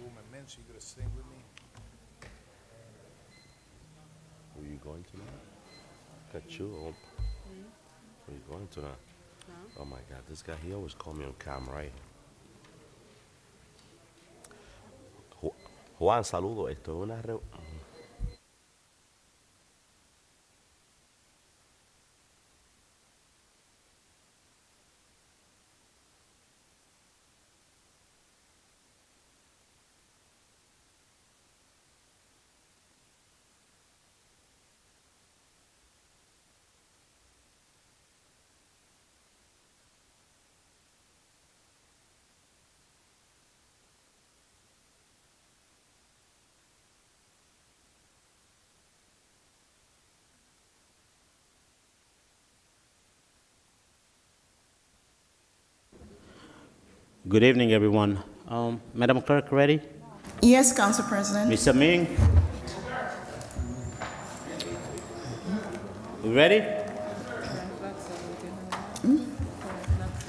Councilwoman Minch, you gonna sing with me? Were you going tonight? Got you. Were you going tonight? Oh my God, this guy, he always call me on camera, right? Juan, saludo. Esto es una Good evening, everyone. Madam Clerk, ready? Yes, Council President. Mr. Ming? We ready?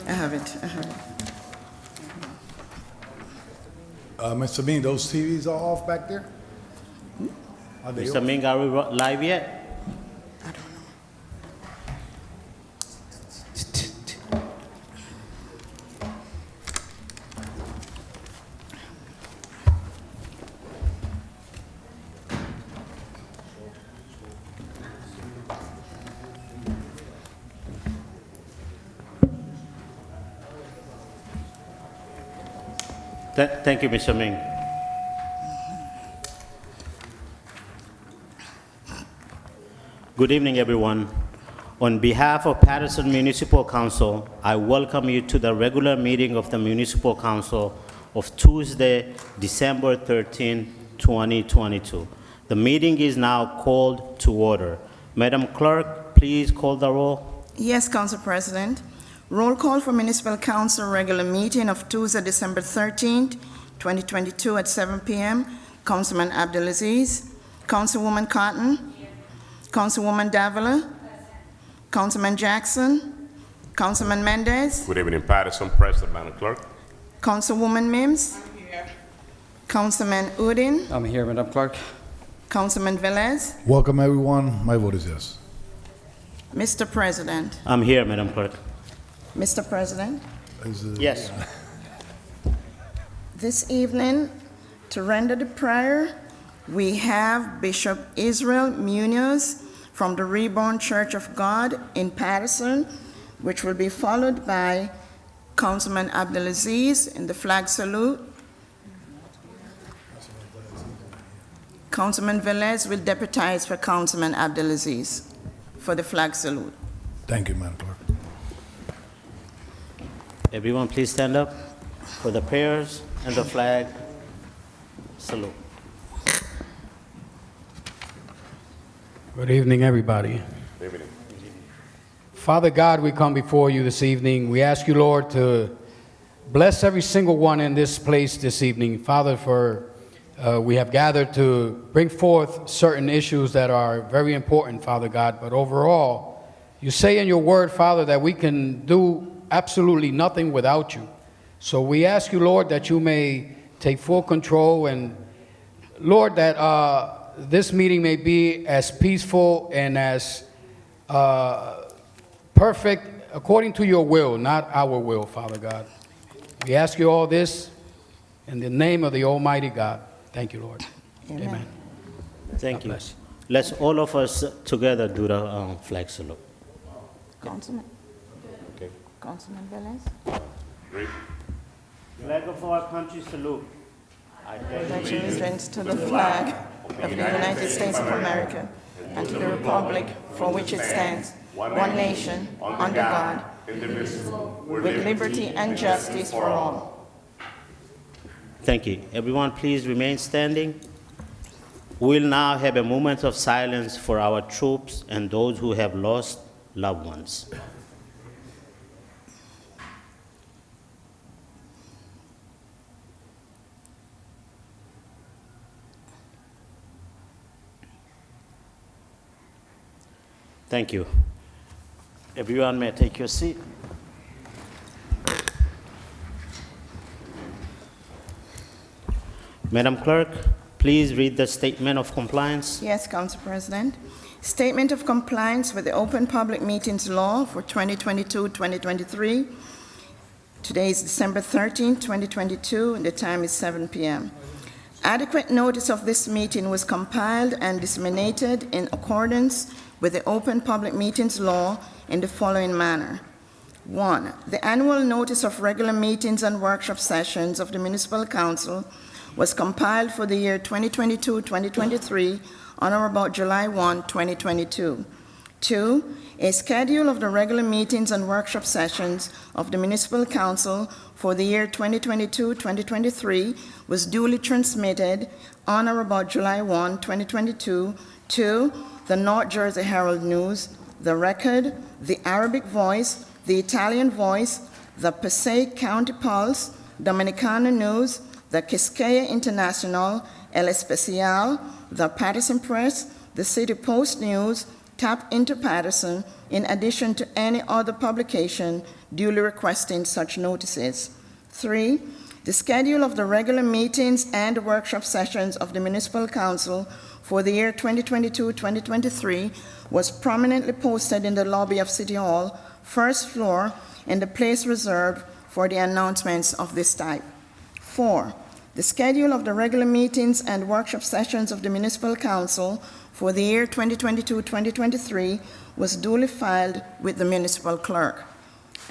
I have it. Mr. Bean, those TVs are off back there? Are they Mr. off? Ming, are we live yet? I don't know. Thank you, Mr. Ming. Good evening, everyone. On behalf of Paterson Municipal Council, I welcome you to the regular meeting of the Municipal Council of Tuesday, December 13, 2022. The meeting is now called to order. Madam Clerk, please call the roll. Yes, Council President. Roll call for Municipal Council regular meeting of Tuesday, December 13th, 2022 at 7 p.m. Councilman Abdelaziz, Councilwoman Cotton, Councilwoman Davila, Councilman Jackson, Councilman Mendez, Good evening, Paterson, President, Madam Clerk. Councilwoman Mims, Councilman Udin, I'm here, Madam Clerk. Councilman Velez. Welcome, everyone. My vote is yes. Mr. President. I'm here, Madam Clerk. Mr. President. Yes. This evening, to render the prayer, we have Bishop Israel Munoz from the Reborn Church of God in Paterson, which will be followed by Councilman Abdelaziz in the flag salute. Councilman Velez will deputize for Councilman Abdelaziz for the flag salute. Thank you, Madam Clerk. Everyone, please stand up for the prayers and the flag salute. Good evening, everybody. Good evening. Father God, we come before you this evening. We ask you, Lord, to bless every single one in this place this evening. Father, for we have gathered to bring forth certain issues that are very important, Father God. But overall, you say in your word, Father, that we can do absolutely nothing without you. So we ask you, Lord, that you may take full control, and Lord, that this meeting may be as peaceful and as perfect according to your will, not our will, Father God. We ask you all this in the name of the Almighty God. Thank you, Lord. Amen. Thank God you. bless. Let's all of us together do the flag salute. Councilman. Okay. Councilman Velez. Great. Flag of our country salute. I Pledge allegiance to the flag of the United States of America and to the republic for which it stands, one nation, under God, Indivisible. with liberty and justice for all. Thank you. Everyone, please remain standing. We'll now have a moment of silence for our troops and those who have lost loved ones. Thank you. Everyone may take your seat. Madam Clerk, please read the statement of compliance. Yes, Council President. Statement of compliance with the Open Public Meetings Law for 2022-2023. Today is December 13, 2022, and the time is 7 p.m. Adequate notice of this meeting was compiled and disseminated in accordance with the Open Public Meetings Law in the following manner. 1. The annual notice of regular meetings and workshop sessions of the Municipal Council was compiled for the year 2022-2023 on or about July 1, 2022. 2. A schedule of the regular meetings and workshop sessions of the Municipal Council for the year 2022-2023 was duly transmitted on or about July 1, 2022 to the North Jersey Herald News, the Record, the Arabic Voice, the Italian Voice, the Passaic County Pulse, Dominicana News, the Quisqueya International, El Especial, the Paterson Press, the City Post News, Tap into Paterson, in addition to any other publication duly requesting such notices. 3. The schedule of the regular meetings and workshop sessions of the Municipal Council for the year 2022-2023 was prominently posted in the lobby of City Hall, first floor, in the place reserved for the announcements of this type. 4. The schedule of the regular meetings and workshop sessions of the Municipal Council for the year 2022-2023 was duly filed with the municipal clerk.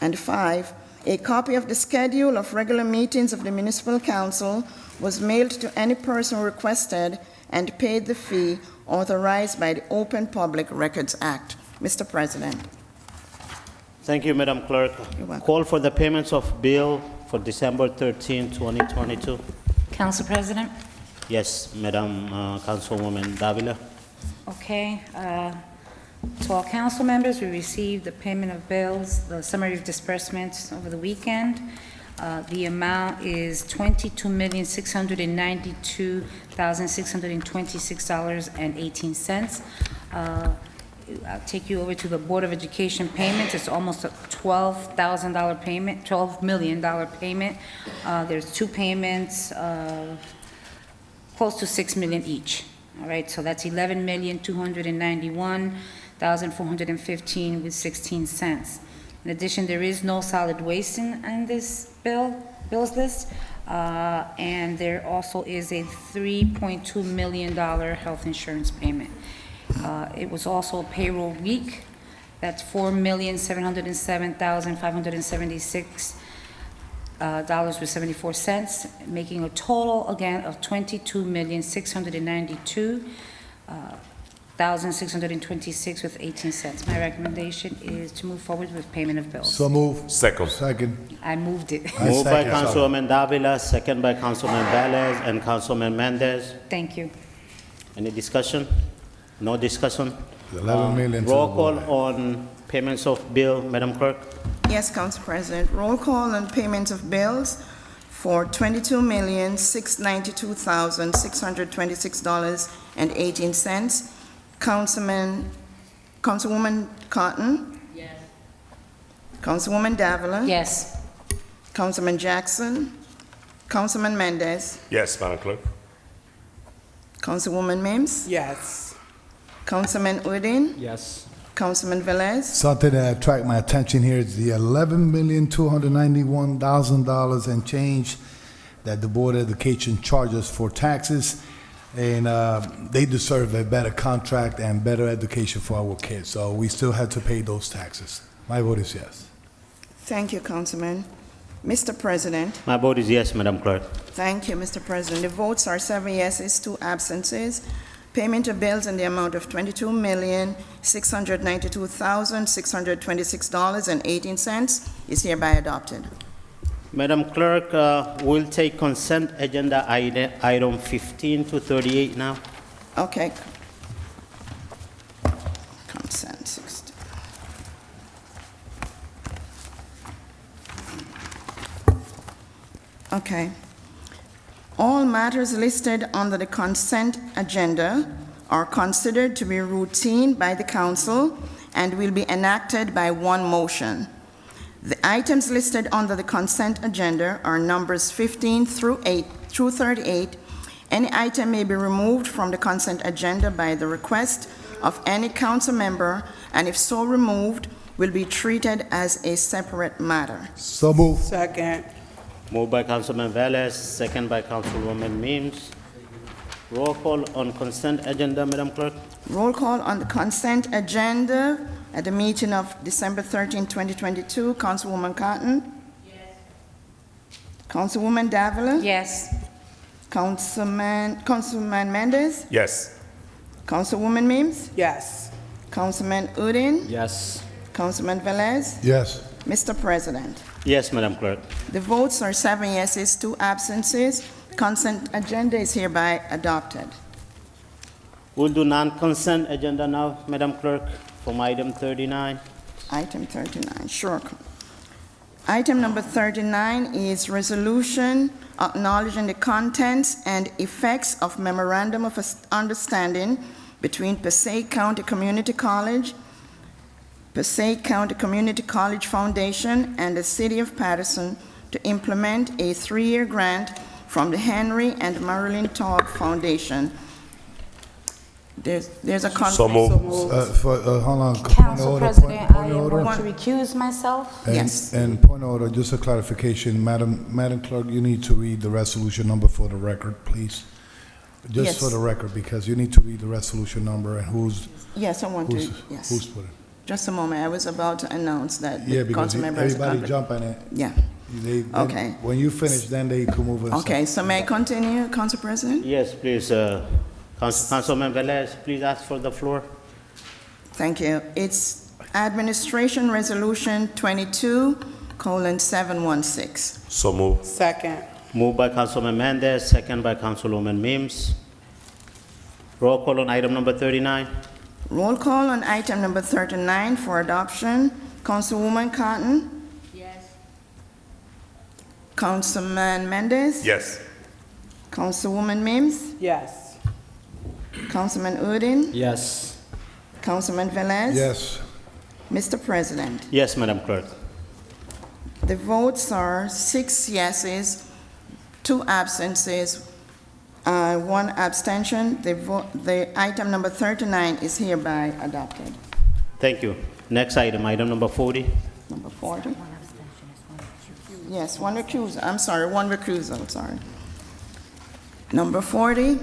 And 5, a copy of the schedule of regular meetings of the Municipal Council was mailed to any person who requested and paid the fee authorized by the Open Public Records Act. Mr. President. Thank you, Madam Clerk. You're welcome. Call for the payments of bill for December 13, 2022. Council President? Yes, Madam Councilwoman Davila. Okay. To all council members, we received the payment of bills, the summary of disbursements over the weekend. The amount is $22,692,626.18. I'll take you over to the Board of Education payments. It's almost a $12,000 payment, $12 million payment. There's two payments, close to $6 million each. All right, so that's $11,291,415 with 16 cents. In addition, there is no solid waste in this bills list, and there also is a $3.2 million health insurance payment. It was also a payroll week. That's $4,707,576 with 74 cents, making a total again of $22,692,626 with 18 cents. My recommendation is to move forward with payment of bills. So move. Second. Second. I moved it. Moved by second. Councilwoman Davila, second by Councilman Velez and Councilman Mendez. Thank you. Any discussion? No discussion? 11 million. to Roll the call board. on payments of bill, Madam Clerk. Yes, Council President. Roll call on payments of bills for $22,692,626.18. Councilwoman Cotton? Yes. Councilwoman Davila? Yes. Councilman Jackson? Councilman Mendez? Yes, Madam Clerk. Councilwoman Mims? Yes. Councilman Udine? Yes. Councilman Velez? Something that attract my attention here is the $11,291,000 and change that the Board of Education charges for taxes, and they deserve a better contract and better education for our kids. So we still have to pay those taxes. My vote is yes. Thank you, Councilman. Mr. President. My vote is yes, Madam Clerk. Thank you, Mr. President. The votes are 7 yeses, 2 absences. Payment of bills in the amount of $22,692,626.18 is hereby adopted. Madam Clerk, we'll take consent agenda item 15 to 38 now. Okay. Consent 16. Okay. All matters listed under the consent agenda are considered to be routine by the council and will be enacted by one motion. The items listed under the consent agenda are numbers 15 through 38, Any item may be removed from the consent agenda by the request of any council member, and if so removed, will be treated as a separate matter. So move. Second. Moved by Councilman Velez, second by Councilwoman Mims. Roll call on consent agenda, Madam Clerk. Roll call on the consent agenda at the meeting of December 13, 2022. Councilwoman Cotton? Yes. Councilwoman Davila? Yes. Councilman Mendez? Yes. Councilwoman Mims? Yes. Councilman Udine? Yes. Councilman Velez? Yes. Mr. President, Yes, Madam Clerk. the votes are 7 yeses, 2 absences. Consent agenda is hereby adopted. We'll do non-consent agenda now, Madam Clerk, from item 39. Item 39, sure. Item number 39 is resolution acknowledging the contents and effects of memorandum of understanding between Passaic County Community College, Passaic County Community College Foundation, and the City of Paterson to implement a 3-year grant from the Henry and Marilyn Todd Foundation. There's a conflict. So moved. Hold on. Council President, I Point of order. want to recuse myself. Yes. And point of order, just a clarification, Madam Clerk, you need to read the resolution number for the record, please. Just Yes. for the record, because you need to read the resolution number and who's Yes, I want to, who's yes. put it. Just a moment, I was about to announce that Yeah, the because council member has a everybody conflict. jump on it. Yeah, Okay. When you finish, then they can move on. okay, so may I continue, Council President? Yes, please, Councilman Velez, please ask for the floor. Thank you. It's Administration Resolution 22:716. So moved. Second. Moved by Councilman Mendez, second by Councilwoman Mims. Roll call on item number 39. Roll call on item number 39 for adoption. Councilwoman Cotton? Yes. Councilman Mendez? Yes. Councilwoman Mims? Yes. Councilman Udine? Yes. Councilman Velez? Yes. Mr. President, Yes, Madam Clerk. the votes are 6 yeses, 2 absences, 1 abstention. The item number 39 is hereby adopted. Thank you. Next item, item number 40. Number 40? Yes, one recusal, I'm sorry, one recusal, sorry. Number 40.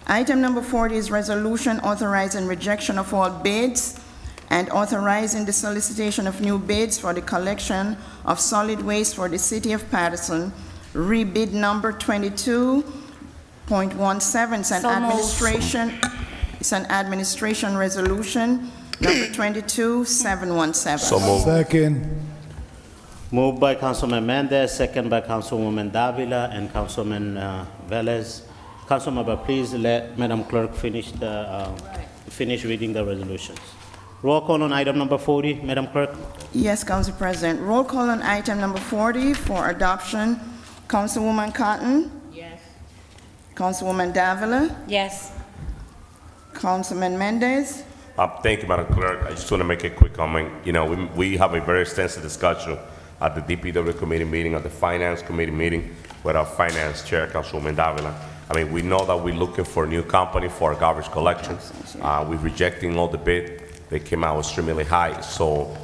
Item number 40 is resolution authorizing rejection of all bids and authorizing the solicitation of new bids for the collection of solid waste for the City of Paterson. Rebid number 22.17, it's an So moved. it's an administration resolution, number 22.717. So moved. Second. Moved by Councilman Mendez, second by Councilwoman Davila and Councilman Velez. Councilmember, please let Madam Clerk finish reading the resolutions. Roll call on item number 40, Madam Clerk. Yes, Council President. Roll call on item number 40 for adoption. Councilwoman Cotton? Yes. Councilwoman Davila? Yes. Councilman Mendez? Thank you, Madam Clerk. I just want to make a quick comment. You know, we have a very extensive discussion at the DPW committee meeting, at the finance committee meeting with our finance chair, Councilwoman Davila. I mean, we know that we're looking for a new company for our garbage collection. We're rejecting all the bid. They came out extremely high. So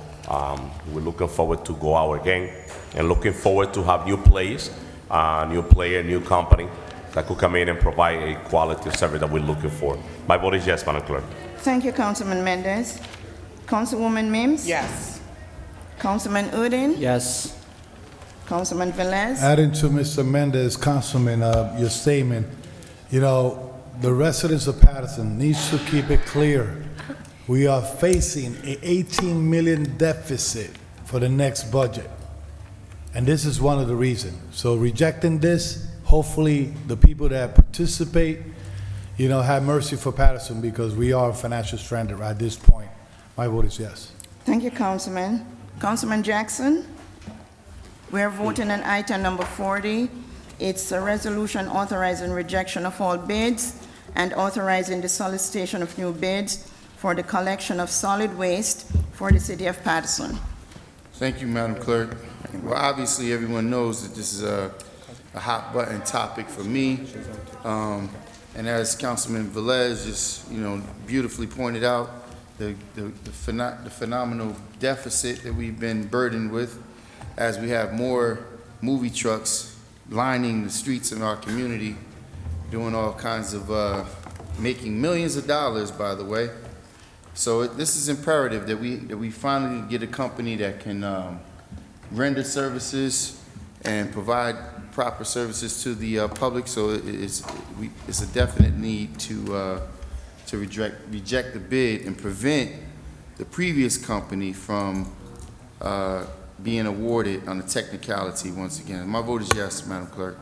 we're looking forward to go out again and looking forward to have new players, new player, new company that could come in and provide a quality of service that we're looking for. My vote is yes, Madam Clerk. Thank you, Councilman Mendez. Councilwoman Mims? Yes. Councilman Udine? Yes. Councilman Velez? Adding to Mr. Mendez, Councilman, your statement, you know, the residents of Paterson needs to keep it clear. We are facing a 18 million deficit for the next budget. And this is one of the reasons. So rejecting this, hopefully the people that participate, you know, have mercy for Paterson because we are financial stranded at this point. My vote is yes. Thank you, Councilman. Councilman Jackson? We're voting on item number 40. It's a resolution authorizing rejection of all bids and authorizing the solicitation of new bids for the collection of solid waste for the City of Paterson. Thank you, Madam Clerk. Well, obviously, everyone knows that this is a hot button topic for me. And as Councilman Velez just, beautifully pointed out, the phenomenal deficit that we've been burdened with as we have more movie trucks lining the streets in our community, doing all kinds of, making millions of dollars, by the way. So this is imperative that we finally get a company that can render services and provide proper services to the public. So it's a definite need to reject the bid and prevent the previous company from being awarded on a technicality once again. My vote is yes, Madam Clerk.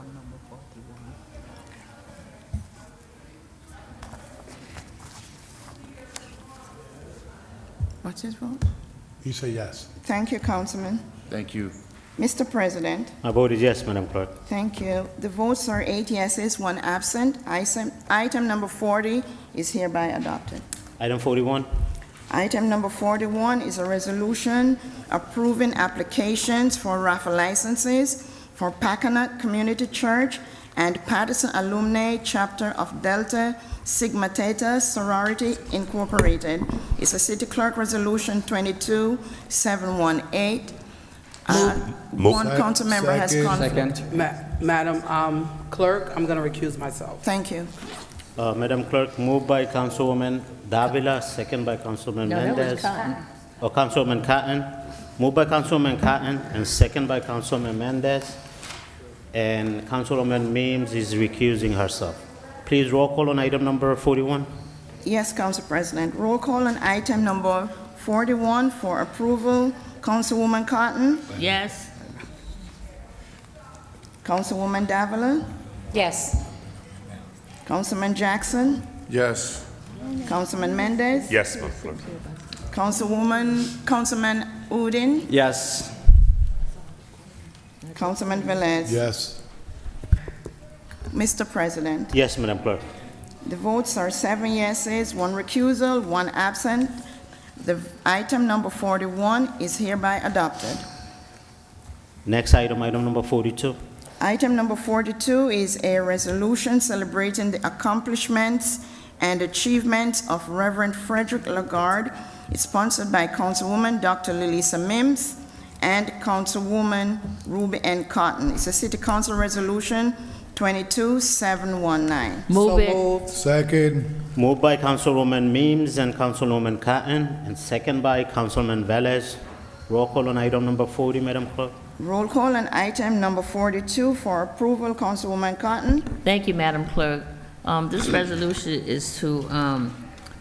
What's his vote? You say yes. Thank you, Councilman. Thank you. Mr. President, My vote is yes, Madam Clerk. thank you. The votes are 8 yeses, 1 absent. Item number 40 is hereby adopted. Item 41. Item number 41 is a resolution approving applications for raffle licenses for Packanack Community Church and Paterson Alumni Chapter of Delta Sigma Theta Sorority Incorporated. It's a City Clerk Resolution 22718. One council member has conflict. Madam Clerk, I'm going to recuse myself. Thank you. Madam Clerk, moved by Councilwoman Davila, second by Councilman Mendez. Or Councilwoman Cotton. Moved by Councilwoman Cotton and second by Councilman Mendez. And Councilwoman Mims is recusing herself. Please roll call on item number 41. Yes, Council President. Roll call on item number 41 for approval. Councilwoman Cotton, Yes. Councilwoman Davila, Yes. Councilman Jackson, Yes. Councilman Mendez, Yes, Madam Clerk. Councilman Udine, Yes. Councilman Velez. Yes. Mr. President, Yes, Madam Clerk. the votes are 7 yeses, 1 recusal, 1 absent. The item number 41 is hereby adopted. Next item, item number 42. Item number 42 is a resolution celebrating the accomplishments and achievements of Reverend Frederick Lagarde. It's sponsored by Councilwoman Dr. Lilisa Mims and Councilwoman Ruby N. Cotton. It's a City Council Resolution 22719. Move it. Moved. Second. Moved by Councilwoman Mims and Councilwoman Cotton, and second by Councilman Velez. Roll call on item number 40, Madam Clerk. Roll call on item number 42 for approval. Councilwoman Cotton. Thank you, Madam Clerk. This resolution is to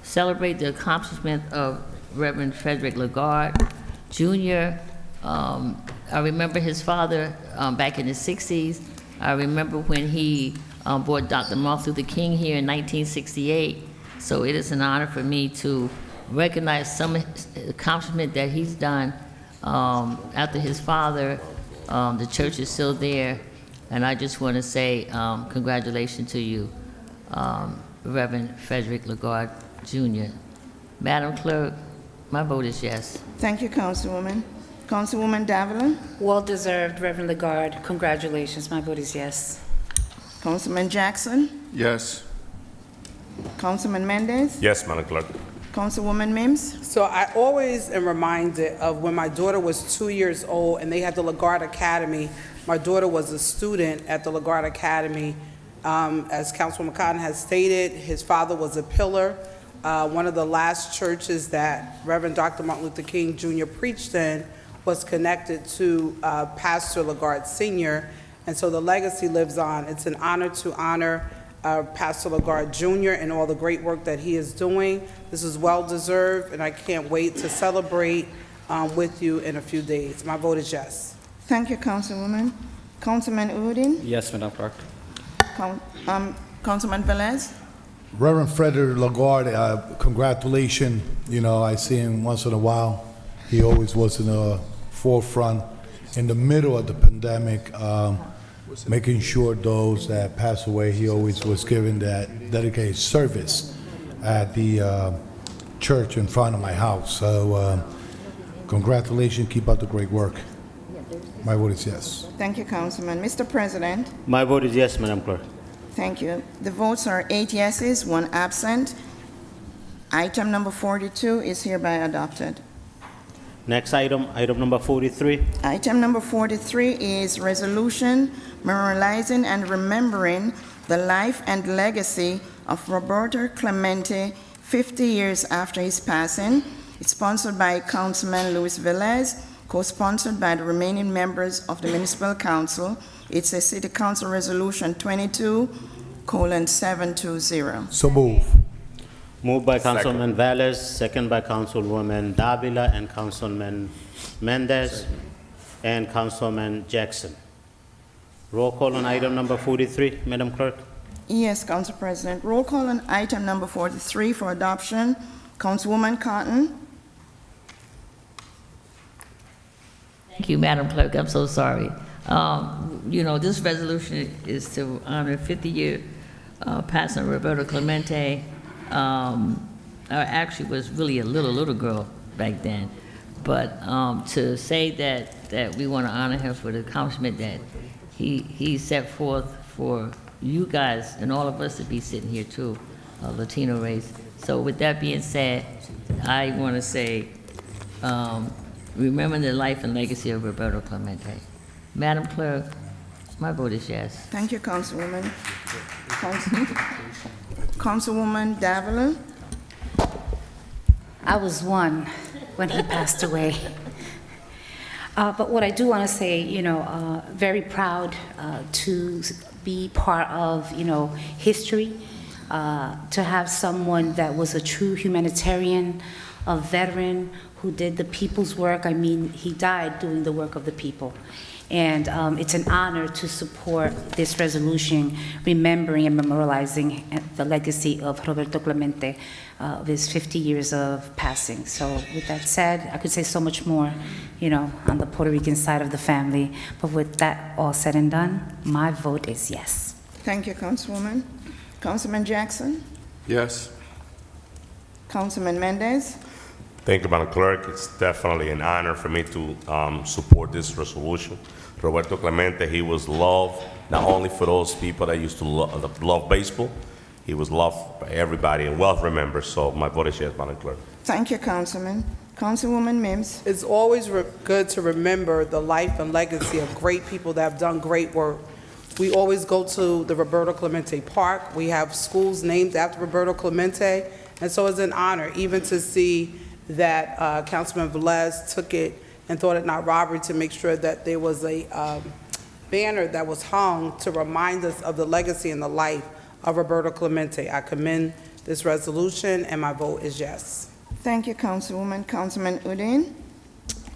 celebrate the accomplishment of Reverend Frederick Lagarde, Jr. I remember his father back in the 60s. I remember when he brought Dr. Martin Luther King here in 1968. So it is an honor for me to recognize some accomplishment that he's done after his father. The church is still there, and I just want to say congratulations to you, Reverend Frederick Lagarde, Jr. Madam Clerk, my vote is yes. Thank you, Councilwoman. Councilwoman Davila. Well-deserved, Reverend Lagarde. Congratulations. My vote is yes. Councilman Jackson. Yes. Councilman Mendez. Yes, Madam Clerk. Councilwoman Mims. So I always am reminded of when my daughter was 2 years old and they had the Lagarde Academy. My daughter was a student at the Lagarde Academy. As Councilwoman Cotton has stated, his father was a pillar. One of the last churches that Reverend Dr. Martin Luther King Jr. preached in was connected to Pastor Lagarde Sr., and so the legacy lives on. It's an honor to honor Pastor Lagarde Jr. and all the great work that he is doing. This is well-deserved, and I can't wait to celebrate with you in a few days. My vote is yes. Thank you, Councilwoman. Councilman Udine. Yes, Madam Clerk. Councilman Velez. Reverend Frederick Lagarde, congratulations. You know, I see him once in a while. He always was in the forefront in the middle of the pandemic, making sure those that pass away, he always was giving that dedicated service at the church in front of my house. So congratulations, keep up the great work. My vote is yes. Thank you, Councilman. Mr. President, My vote is yes, Madam Clerk. thank you. The votes are 8 yeses, 1 absent. Item number 42 is hereby adopted. Next item, item number 43. Item number 43 is resolution memorializing and remembering the life and legacy of Roberto Clemente 50 years after his passing. It's sponsored by Councilman Luis Velez, co-sponsored by the remaining members of the Municipal Council. It's a City Council Resolution 22:720. So move. Moved by Councilman Velez, second by Councilwoman Davila and Councilman Mendez and Councilman Jackson. Roll call on item number 43, Madam Clerk. Yes, Council President. Roll call on item number 43 for adoption. Councilwoman Cotton. Thank you, Madam Clerk, I'm so sorry. This resolution is to honor 50-year passing of Roberto Clemente. I actually was really a little girl back then, but to say that we want to honor him for the accomplishment that he set forth for you guys and all of us to be sitting here too, Latino race. So with that being said, I want to say, remember the life and legacy of Roberto Clemente. Madam Clerk, my vote is yes. Thank you, Councilwoman. Councilwoman Davila. I was one when he passed away. But what I do want to say, very proud to be part of, history, to have someone that was a true humanitarian, a veteran who did the people's work. I mean, he died doing the work of the people. And it's an honor to support this resolution, remembering and memorializing the legacy of Roberto Clemente, of his 50 years of passing. So with that said, I could say so much more, on the Puerto Rican side of the family. But with that all said and done, my vote is yes. Thank you, Councilwoman. Councilman Jackson. Yes. Councilman Mendez. Thank you, Madam Clerk. It's definitely an honor for me to support this resolution. Roberto Clemente, he was loved not only for those people that used to love baseball, he was loved by everybody and well remembered. So my vote is yes, Madam Clerk. Thank you, Councilman. Councilwoman Mims. It's always good to remember the life and legacy of great people that have done great work. We always go to the Roberto Clemente Park. We have schools named after Roberto Clemente. And so it's an honor even to see that Councilman Velez took it and thought it not robbery to make sure that there was a banner that was hung to remind us of the legacy and the life of Roberto Clemente. I commend this resolution, and my vote is yes. Thank you, Councilwoman. Councilman Udine.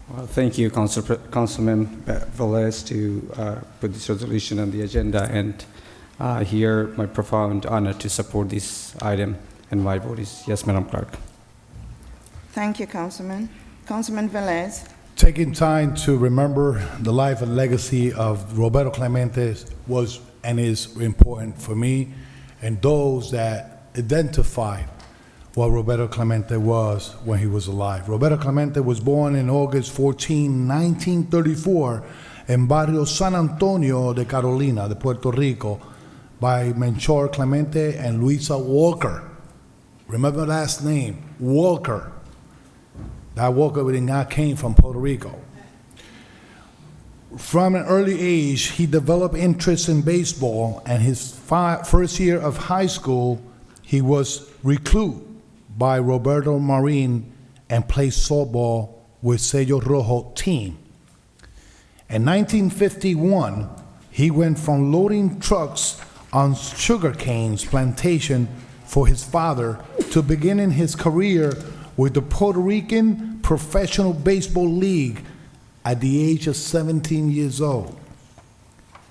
Well, thank you, Councilman Velez, to put this resolution on the agenda, and here my profound honor to support this item, and my vote is yes, Madam Clerk. Thank you, Councilman. Councilman Velez. Taking time to remember the life and legacy of Roberto Clemente was and is important for me and those that identify what Roberto Clemente was when he was alive. Roberto Clemente was born in August 14, 1934 in Barrio San Antonio de Carolina, de Puerto Rico, by Melchor Clemente and Luisa Walker. Remember last name, Walker. That Walker came from Puerto Rico. From an early age, he developed interest in baseball, and his first year of high school, he was recruited by Roberto Marin and played softball with Sello Rojo team. In 1951, he went from loading trucks on sugarcane plantation for his father to beginning his career with the Puerto Rican Professional Baseball League at the age of 17 years old.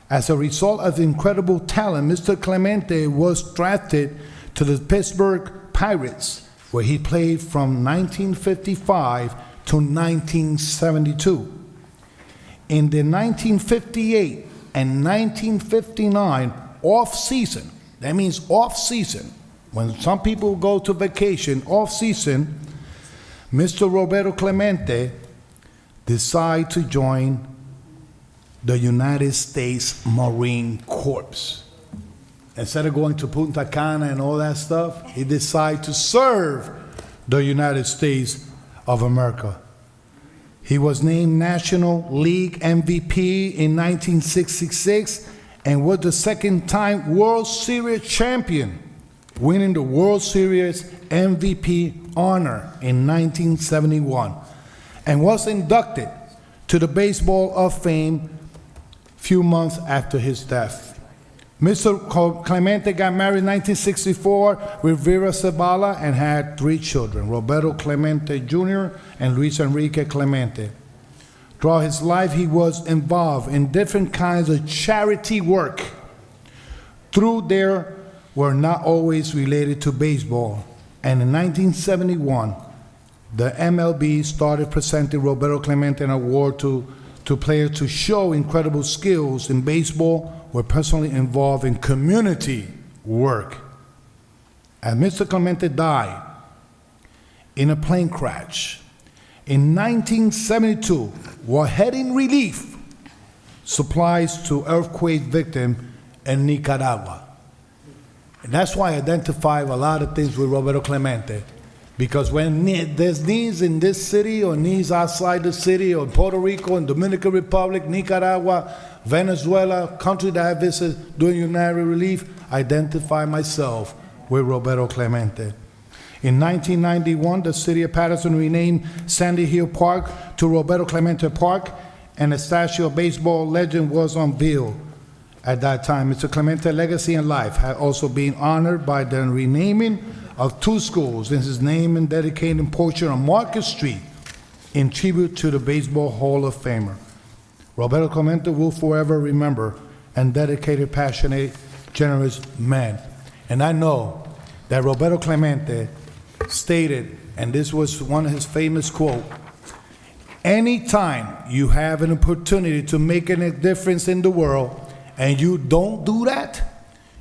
As a result of incredible talent, Mr. Clemente was drafted to the Pittsburgh Pirates, where he played from 1955 to 1972. In the 1958 and 1959 off-season, that means off-season, when some people go to vacation, off-season, Mr. Roberto Clemente decided to join the United States Marine Corps. Instead of going to Punta Cana and all that stuff, he decided to serve the United States of America. He was named National League MVP in 1966 and was the second-time World Series champion, winning the World Series MVP honor in 1971, and was inducted to the Baseball of Fame few months after his death. Mr. Clemente got married in 1964 with Vera Zabala and had 3 children, Roberto Clemente Jr. and Luis Enrique Clemente. Throughout his life, he was involved in different kinds of charity work. Through there were not always related to baseball. And in 1971, the MLB started presenting Roberto Clemente an award to players to show incredible skills in baseball, were personally involved in community work. And Mr. Clemente died in a plane crash in 1972 while heading relief supplies to earthquake victims in Nicaragua. And that's why I identify a lot of things with Roberto Clemente, because when there's needs in this city or needs outside the city or Puerto Rico and Dominican Republic, Nicaragua, Venezuela, country that I visit doing humanitarian relief, I identify myself with Roberto Clemente. In 1991, the city of Paterson renamed Sandy Hill Park to Roberto Clemente Park, and a statue of baseball legend was unveiled. At that time, Mr. Clemente's legacy and life had also been honored by the renaming of 2 schools in his name and dedicated portion on Market Street in tribute to the Baseball Hall of Famer. Roberto Clemente will forever remember and dedicated, passionate, generous man. And I know that Roberto Clemente stated, and this was one of his famous quotes, anytime you have an opportunity to make a difference in the world and you don't do that,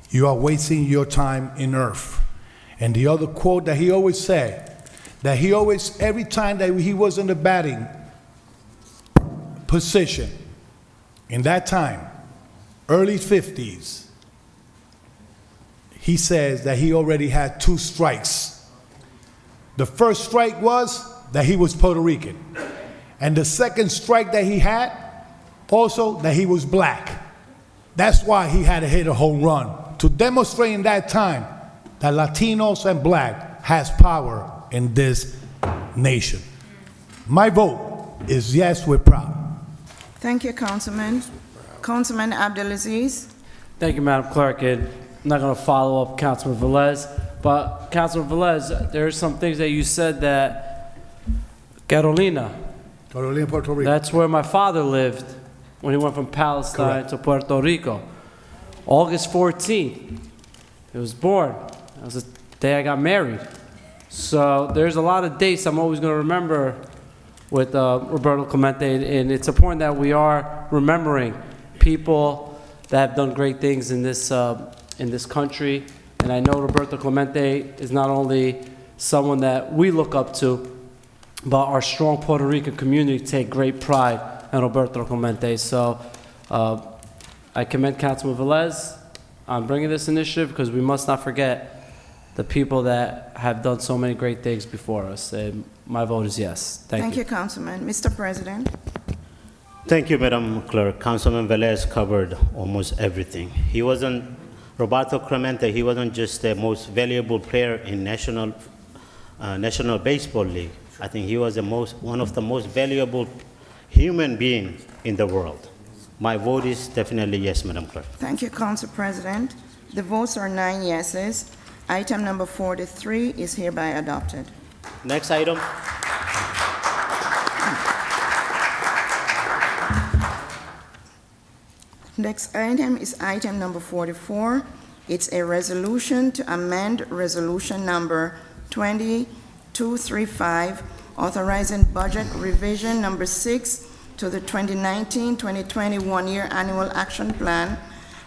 you are wasting your time in earth. And the other quote that he always said, that he always, every time that he was in the batting position, in that time, early 50s, he says that he already had 2 strikes. The first strike was that he was Puerto Rican. And the second strike that he had, also that he was black. That's why he had to hit a home run, to demonstrate in that time that Latinos and black has power in this nation. My vote is yes, we're proud. Thank you, Councilman. Councilman Abdelaziz. Thank you, Madam Clerk. And I'm not going to follow up Councilman Velez, but Councilman Velez, there are some things that you said that Puerto Rico. that's where my father lived when he went from Palestine to Puerto Rico. August 14th, he was born. That was the day I got married. So there's a lot of dates I'm always going to remember with Roberto Clemente, and it's important that we are remembering people that have done great things in this country. And I know Roberto Clemente is not only someone that we look up to, but our strong Puerto Rican community take great pride in Roberto Clemente. So I commend Councilman Velez on bringing this initiative, because we must not forget the people that have done so many great things before us. And my vote is yes. Thank you. Thank you, Councilman. Mr. President. Thank you, Madam Clerk. Councilman Velez covered almost everything. Roberto Clemente, he wasn't just the most valuable player in National Baseball League. I think he was one of the most valuable human beings in the world. My vote is definitely yes, Madam Clerk. Thank you, Council President. The votes are 9 yeses. Item number 43 is hereby adopted. Next item. Next item is item number 44. It's a resolution to amend resolution number 2235, authorizing budget revision number 6 to the 2019-2020 one-year annual action plan,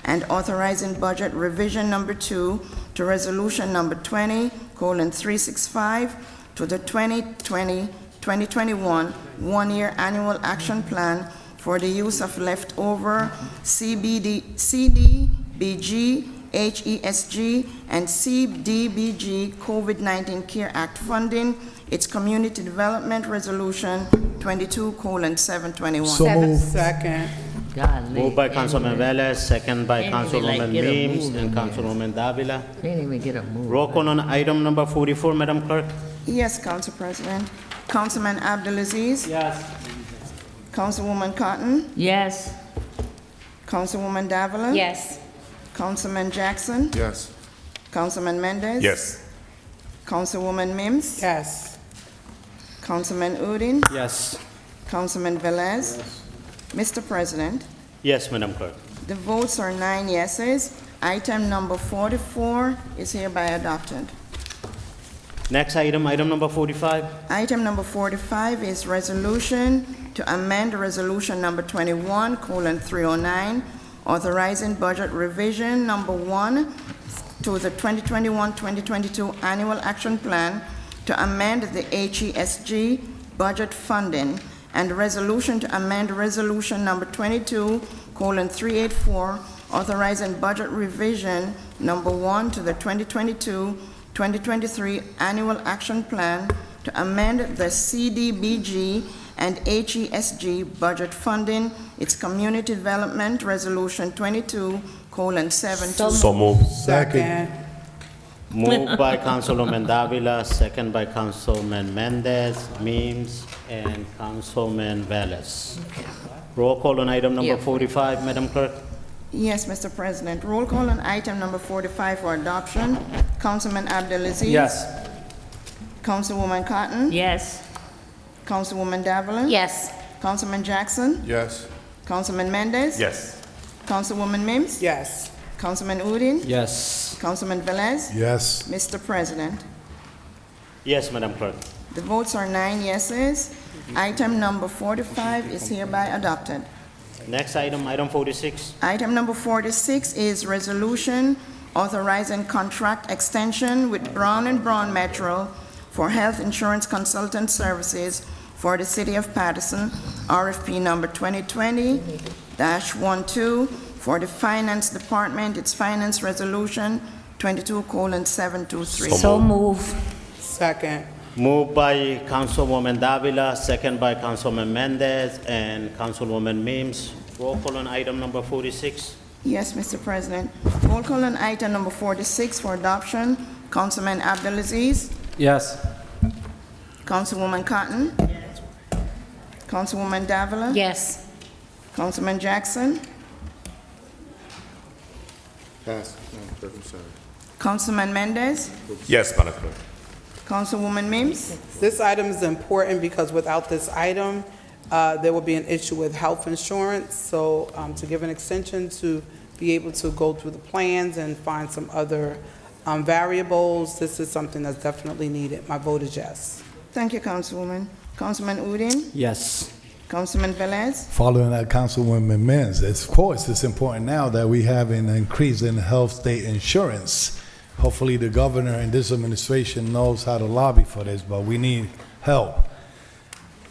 and authorizing budget revision number 2 to resolution number 20:365 to the 2020-2021 one-year annual action plan for the use of leftover CDBG, HESG, and CDBG COVID-19 CARE Act funding. It's Community Development Resolution 22:721. So moved. Second. Moved Golly. by Councilman Velez, second by Can't even, like, Councilwoman get a Mims move and in there. Councilwoman Davila. Can't even get a move. Roll call on item number 44, Madam Clerk. Yes, Council President. Councilman Abdulaziz. Yes. Councilwoman Cotton. Yes. Councilwoman Davila. Yes. Councilman Jackson. Yes. Councilman Mendez. Yes. Councilwoman Mims. Yes. Councilman Udine. Yes. Councilman Velez. Mr. President, Yes, Madam Clerk. the votes are 9 yeses. Item number 44 is hereby adopted. Next item, item number 45. Item number 45 is resolution to amend resolution number 21:309, authorizing budget revision number 1 to the 2021-2022 annual action plan to amend the HESG budget funding, and resolution to amend resolution number 22:384, authorizing budget revision number 1 to the 2022-2023 annual action plan to amend the CDBG and HESG budget funding. It's Community Development Resolution 22:721. So moved. Second. Moved by Councilwoman Davila, second by Councilman Mendez, Mims, and Councilman Velez. Roll call on item number Yeah. 45, Madam Clerk. Yes, Mr. President. Roll call on item number 45 for adoption. Councilman Abdulaziz. Yes. Councilwoman Cotton. Yes. Councilwoman Davila. Yes. Councilman Jackson. Yes. Councilman Mendez. Yes. Councilwoman Mims. Yes. Councilman Udine. Yes. Councilman Velez. Yes. Mr. President, Yes, Madam Clerk. the votes are 9 yeses. Item number 45 is hereby adopted. Next item, item 46. Item number 46 is resolution authorizing contract extension with Brown & Brown Metro for health insurance consultant services for the city of Paterson, RFP number 2020-12 for the Finance Department. It's Finance Resolution 22:723. So move. Second. Moved by Councilwoman Davila, second by Councilman Mendez and Councilwoman Mims. Roll call on item number 46. Yes, Mr. President. Roll call on item number 46 for adoption. Councilman Abdulaziz. Yes. Councilwoman Cotton. Councilwoman Davila. Yes. Councilman Jackson. Pass. Madam Clerk, I'm sorry. Councilman Mendez. Yes, Madam Clerk. Councilwoman Mims. This item is important because without this item, there will be an issue with health insurance. So to give an extension to be able to go through the plans and find some other variables, this is something that's definitely needed. My vote is yes. Thank you, Councilwoman. Councilman Udine. Yes. Councilman Velez. Following that, Councilwoman Mims, of course, it's important now that we have an increase in health state insurance. Hopefully, the governor and this administration knows how to lobby for this, but we need help.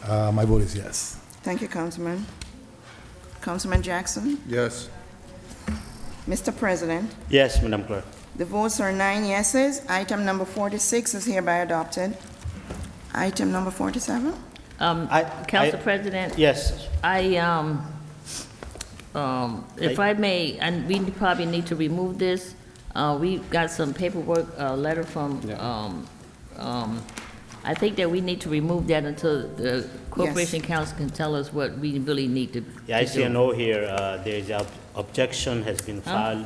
My vote is yes. Thank you, Councilman. Councilman Jackson. Yes. Mr. President, Yes, Madam Clerk. the votes are 9 yeses. Item number 46 is hereby adopted. Item number 47. Council President, Yes, if I may, and we probably need to remove this. We got some paperwork, a letter from, I think that we need to remove that until the Corporation Council can tell us what we really need to yeah, I to see a do. note here. There's a objection has been filed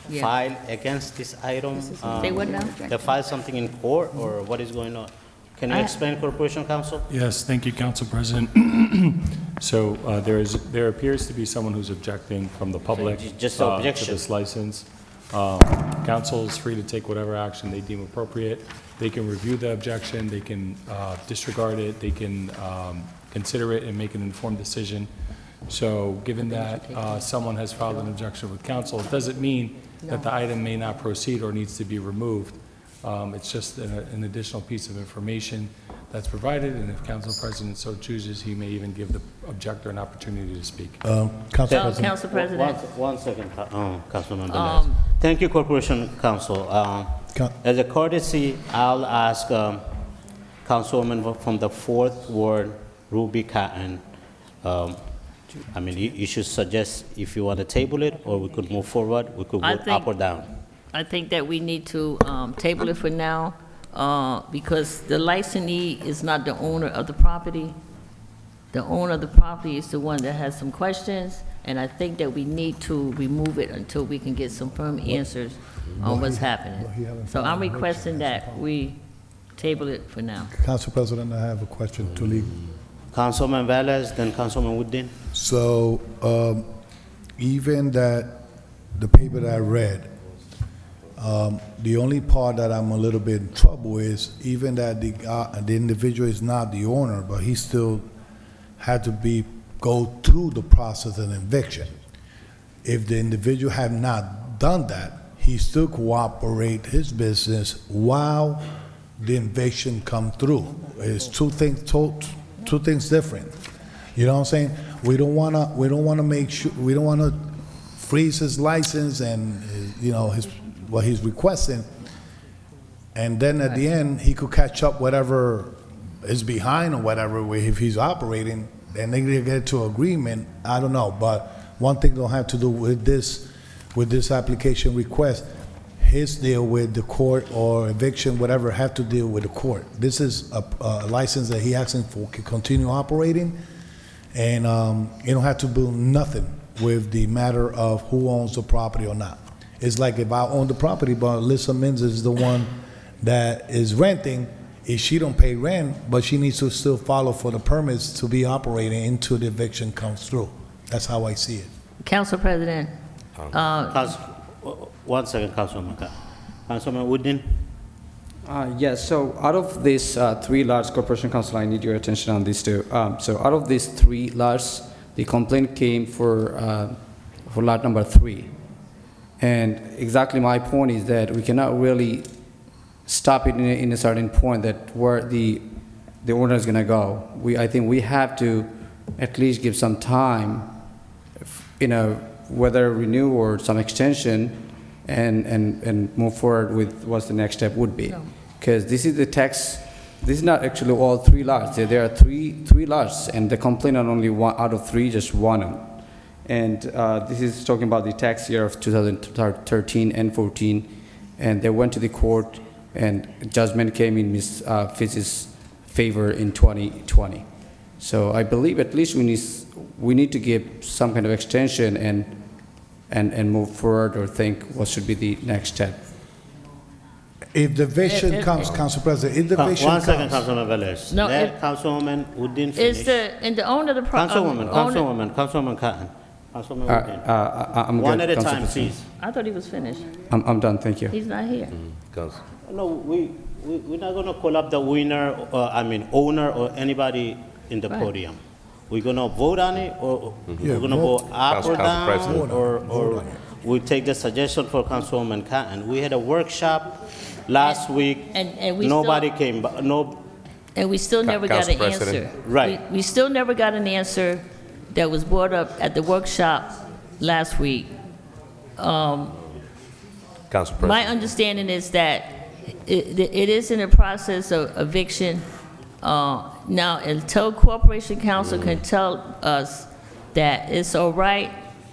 Yeah. against this item. Say what now? They filed something in court, or what is going on? Can you explain, Corporation Counsel? Yes, thank you, Council President. So there appears to be someone who's objecting from the public Just to objection. this license. Council is free to take whatever action they deem appropriate. They can review the objection, they can disregard it, they can consider it and make an informed decision. So given that someone has filed an objection with council, it doesn't mean that the item may not proceed or needs to be removed. It's just an additional piece of information that's provided, and if Council President so chooses, he may even give the objector an opportunity to speak. Council President. One Council President. one second, Councilman Velez. Thank you, Corporation Council. As a courtesy, I'll ask Councilwoman from the 4th Ward, Ruby Cotton. I mean, you should suggest if you want to table it, or we could move forward, we could vote up or down. I think that we need to table it for now, because the licensee is not the owner of the property. The owner of the property is the one that has some questions, and I think that we need to remove it until we can get some firm answers on what's happening. So I'm requesting that we table it for now. Council President, I have a question to legal. Councilman Velez, then Councilman Woodin. So, even that, the paper that I read, the only part that I'm a little bit in trouble is even that the individual is not the owner, but he still had to go through the process of eviction. If the individual had not done that, he still cooperate his business while the eviction come through. It's two things different. You know what I'm saying? We don't wanna freeze his license and what he's requesting, and then at the end he could catch up whatever is behind or whatever if he's operating, and they get to agreement. I don't know, but one thing don't have to do with this application request. His deal with the court or eviction, whatever, have to deal with the court. This is a license that he asking for to continue operating, and you don't have to do nothing with the matter of who owns the property or not. It's like if I own the property, but Lisa Mins is the one that is renting, if she don't pay rent, but she needs to still follow for the permits to be operating until the eviction comes through. That's how I see it. Council President, One second, Councilman McCarthy. Councilman Woodin. Yes, so out of these 3 lots, Corporation Council, I need your attention on these two. So out of these 3 lots, the complaint came for lot number 3. And exactly my point is that we cannot really stop it in a certain point that where the owner is going to go. I think we have to at least give some time, whether renew or some extension, and move forward with what the next step would be. Because this is the tax, this is not actually all 3 lots. There are three lots, and the complaint on only 1 out of 3, just 1 of them. And this is talking about the tax year of 2013 and 14, and they went to the court, and judgment came in Ms. Fitz's favor in 2020. So I believe at least we need to give some kind of extension and move forward, or think what should be the next step. If the eviction comes, Council President, if the eviction One second, comes. Councilman Velez. No, Let Councilwoman Woodin finish. and the owner of the property. Councilwoman Cotton. Councilman Woodin. I'm One good, at a Council time, President. please. I thought he was finished. I'm done, thank you. He's not here. No, we're not gonna call up the owner or anybody in the Right. podium. We're gonna vote on it, or Yeah, we're gonna vote. vote up or Council down, President. or we take the suggestion for Councilwoman Cotton. We had a workshop last week. And we still- Nobody came, no, And we still never got Council an President. answer. Right. We still never got an answer that was brought up at the workshop last week. Council My President. understanding is that it is in the process of eviction. Now, until Corporation Council can tell us that it's all right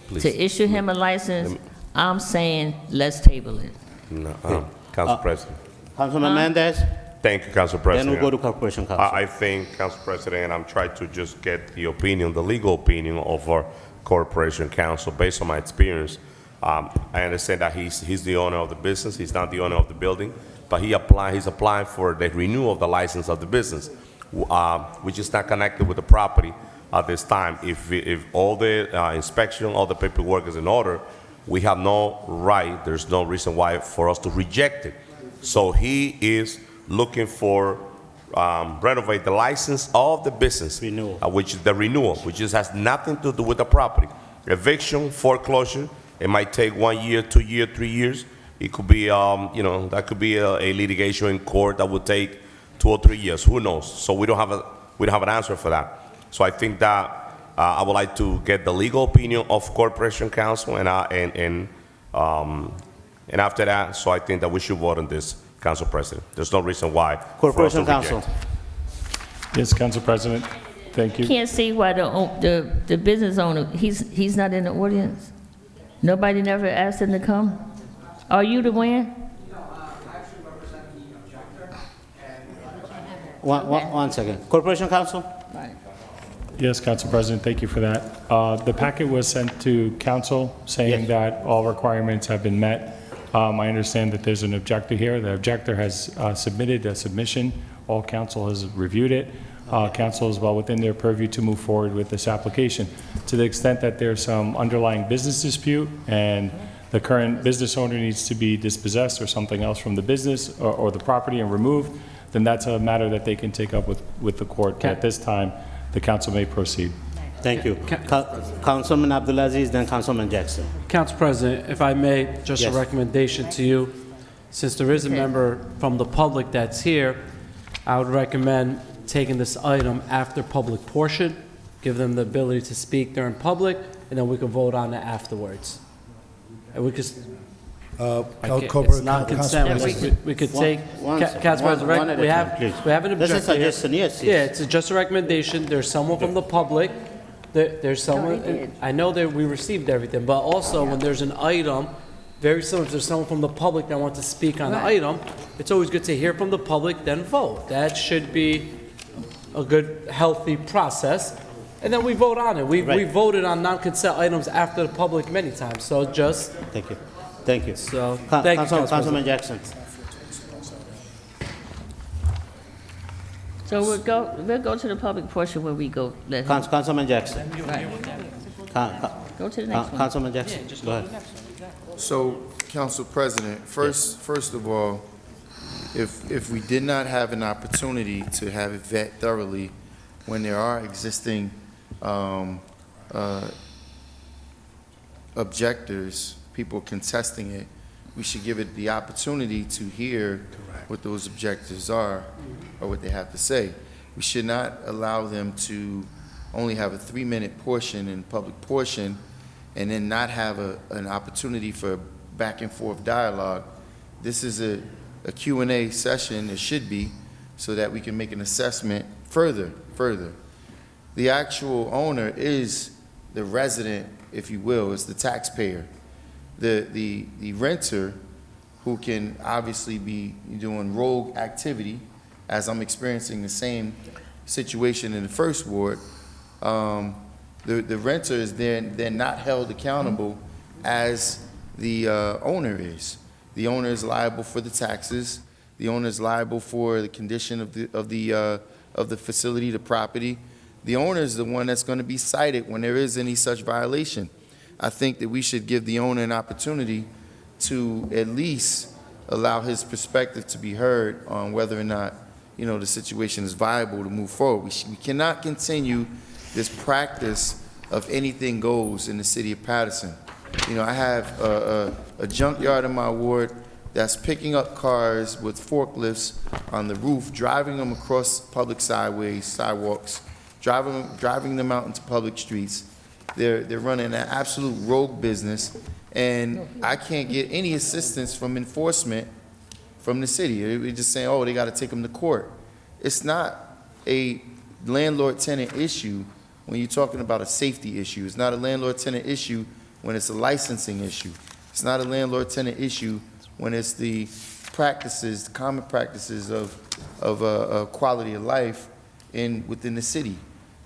to Please. issue him a license, I'm saying, let's table it. No, Council President. Councilman Mendez, Thank you, Council then President. we'll go to Corporation Council. I think, Council President, I'm trying to just get the legal opinion of our Corporation Council. Based on my experience, I understand that he's the owner of the business, he's not the owner of the building, but he's applying for the renewal of the license of the business, which is not connected with the property at this time. If all the inspection, all the paperwork is in order, we have no right, there's no reason why for us to reject it. So he is looking for renovate the license of the business. Renewal. Which is the renewal, which just has nothing to do with the property. Eviction, foreclosure, it might take 1 year, 2 years, 3 years. It could be, that could be a litigation in court that would take 2 or 3 years, who knows? So we don't have an answer for that. So I think that I would like to get the legal opinion of Corporation Counsel, and after that, so I think that we should vote on this, Council President. There's no reason why. Corporation for us to Counsel. reject. Yes, Council President, thank you. Can't see why the business owner, he's not in the audience? Nobody never asked him to come? Are you the one? One second. Corporation Counsel? Yes, Council President, thank you for that. The packet was sent to council saying Yes. that all requirements have been met. I understand that there's an objector here. The objector has submitted a submission. All council has reviewed it. Council is well within their purview to move forward with this application. To the extent that there's some underlying business dispute and the current business owner needs to be dispossessed or something else from the business or the property and removed, then that's a matter that they can take up with the court. But at this time, the council may proceed. Thank you. Councilman Abdulaziz, then Councilman Jackson. Council President, if I may, just Yes. a recommendation to you. Since there is a member from the public that's here, I would recommend taking this item after public portion, give them the ability to speak during public, and then we can vote on it afterwards. And we could, it's not consent, we could take, Council President, we have an This is objector here. suggestion, yes. Yeah, it's just a recommendation. There's someone from the public. There's someone, and I know that we received everything, but also when there's an item, very similar, if there's someone from the public that wants to speak on the item, it's always good to hear from the public, then vote. That should be a good, healthy process. And then we vote on it. We voted on non-consent items after the public many times, so just, Thank you. Thank you. so, thank you, Council Councilman President. Jackson. So we'll go to the public portion where we go, let him, Councilman Jackson. right. Go to the next one. Councilman Jackson, go ahead. So, Council President, first of all, if we did not have an opportunity to have it vet thoroughly, when there are existing objectors, people contesting it, we should give it the opportunity to hear what those objectors are or what they have to say. We should not allow them to only have a 3-minute portion in public portion and then not have an opportunity for back and forth dialogue. This is a Q&A session, it should be, so that we can make an assessment further. The actual owner is the resident, if you will, is the taxpayer. The renter, who can obviously be doing rogue activity, as I'm experiencing the same situation in the first ward, the renter is then not held accountable as the owner is. The owner is liable for the taxes. The owner is liable for the condition of the facility, the property. The owner is the one that's going to be cited when there is any such violation. I think that we should give the owner an opportunity to at least allow his perspective to be heard on whether or not, the situation is viable to move forward. We cannot continue this practice of anything goes in the city of Paterson. I have a junkyard in my ward that's picking up cars with forklifts on the roof, driving them across public sidewalks, driving them out into public streets. They're running an absolute rogue business, and I can't get any assistance from enforcement from the city. They're just saying, oh, they got to take them to court. It's not a landlord-tenant issue when you're talking about a safety issue. It's not a landlord-tenant issue when it's a licensing issue. It's not a landlord-tenant issue when it's the practices, the common practices of quality of life within the city.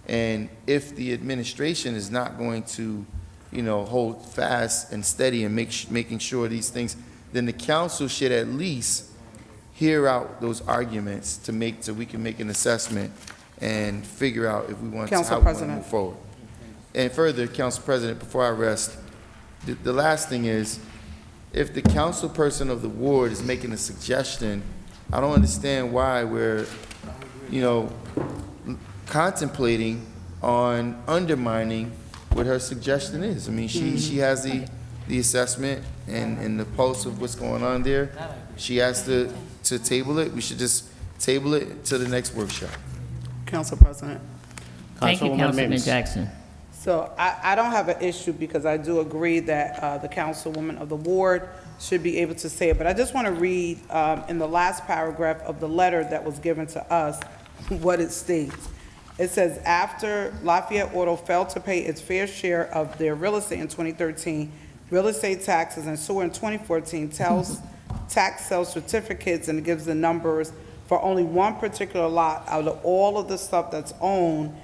And if the administration is not going to, hold fast and steady and making sure these things, then the council should at least hear out those arguments so we can make an assessment and figure out if we want to move forward. And further, Council President, before I rest, the last thing is, if the council person of the ward is making a suggestion, I don't understand why we're, contemplating on undermining what her suggestion is. I mean, she has the assessment and the pulse of what's going on there. She has to table it. We should just table it to the next workshop. Council President. Thank you, Councilwoman Councilman Mims. Jackson. So I don't have an issue because I do agree that the councilwoman of the ward should be able to say it. But I just want to read in the last paragraph of the letter that was given to us what it states. It says, after Lafayette Auto failed to pay its fair share of their real estate in 2013, real estate taxes and sewer in 2014, tax sales certificates, and it gives the numbers for only one particular lot out of all of the stuff that's owned.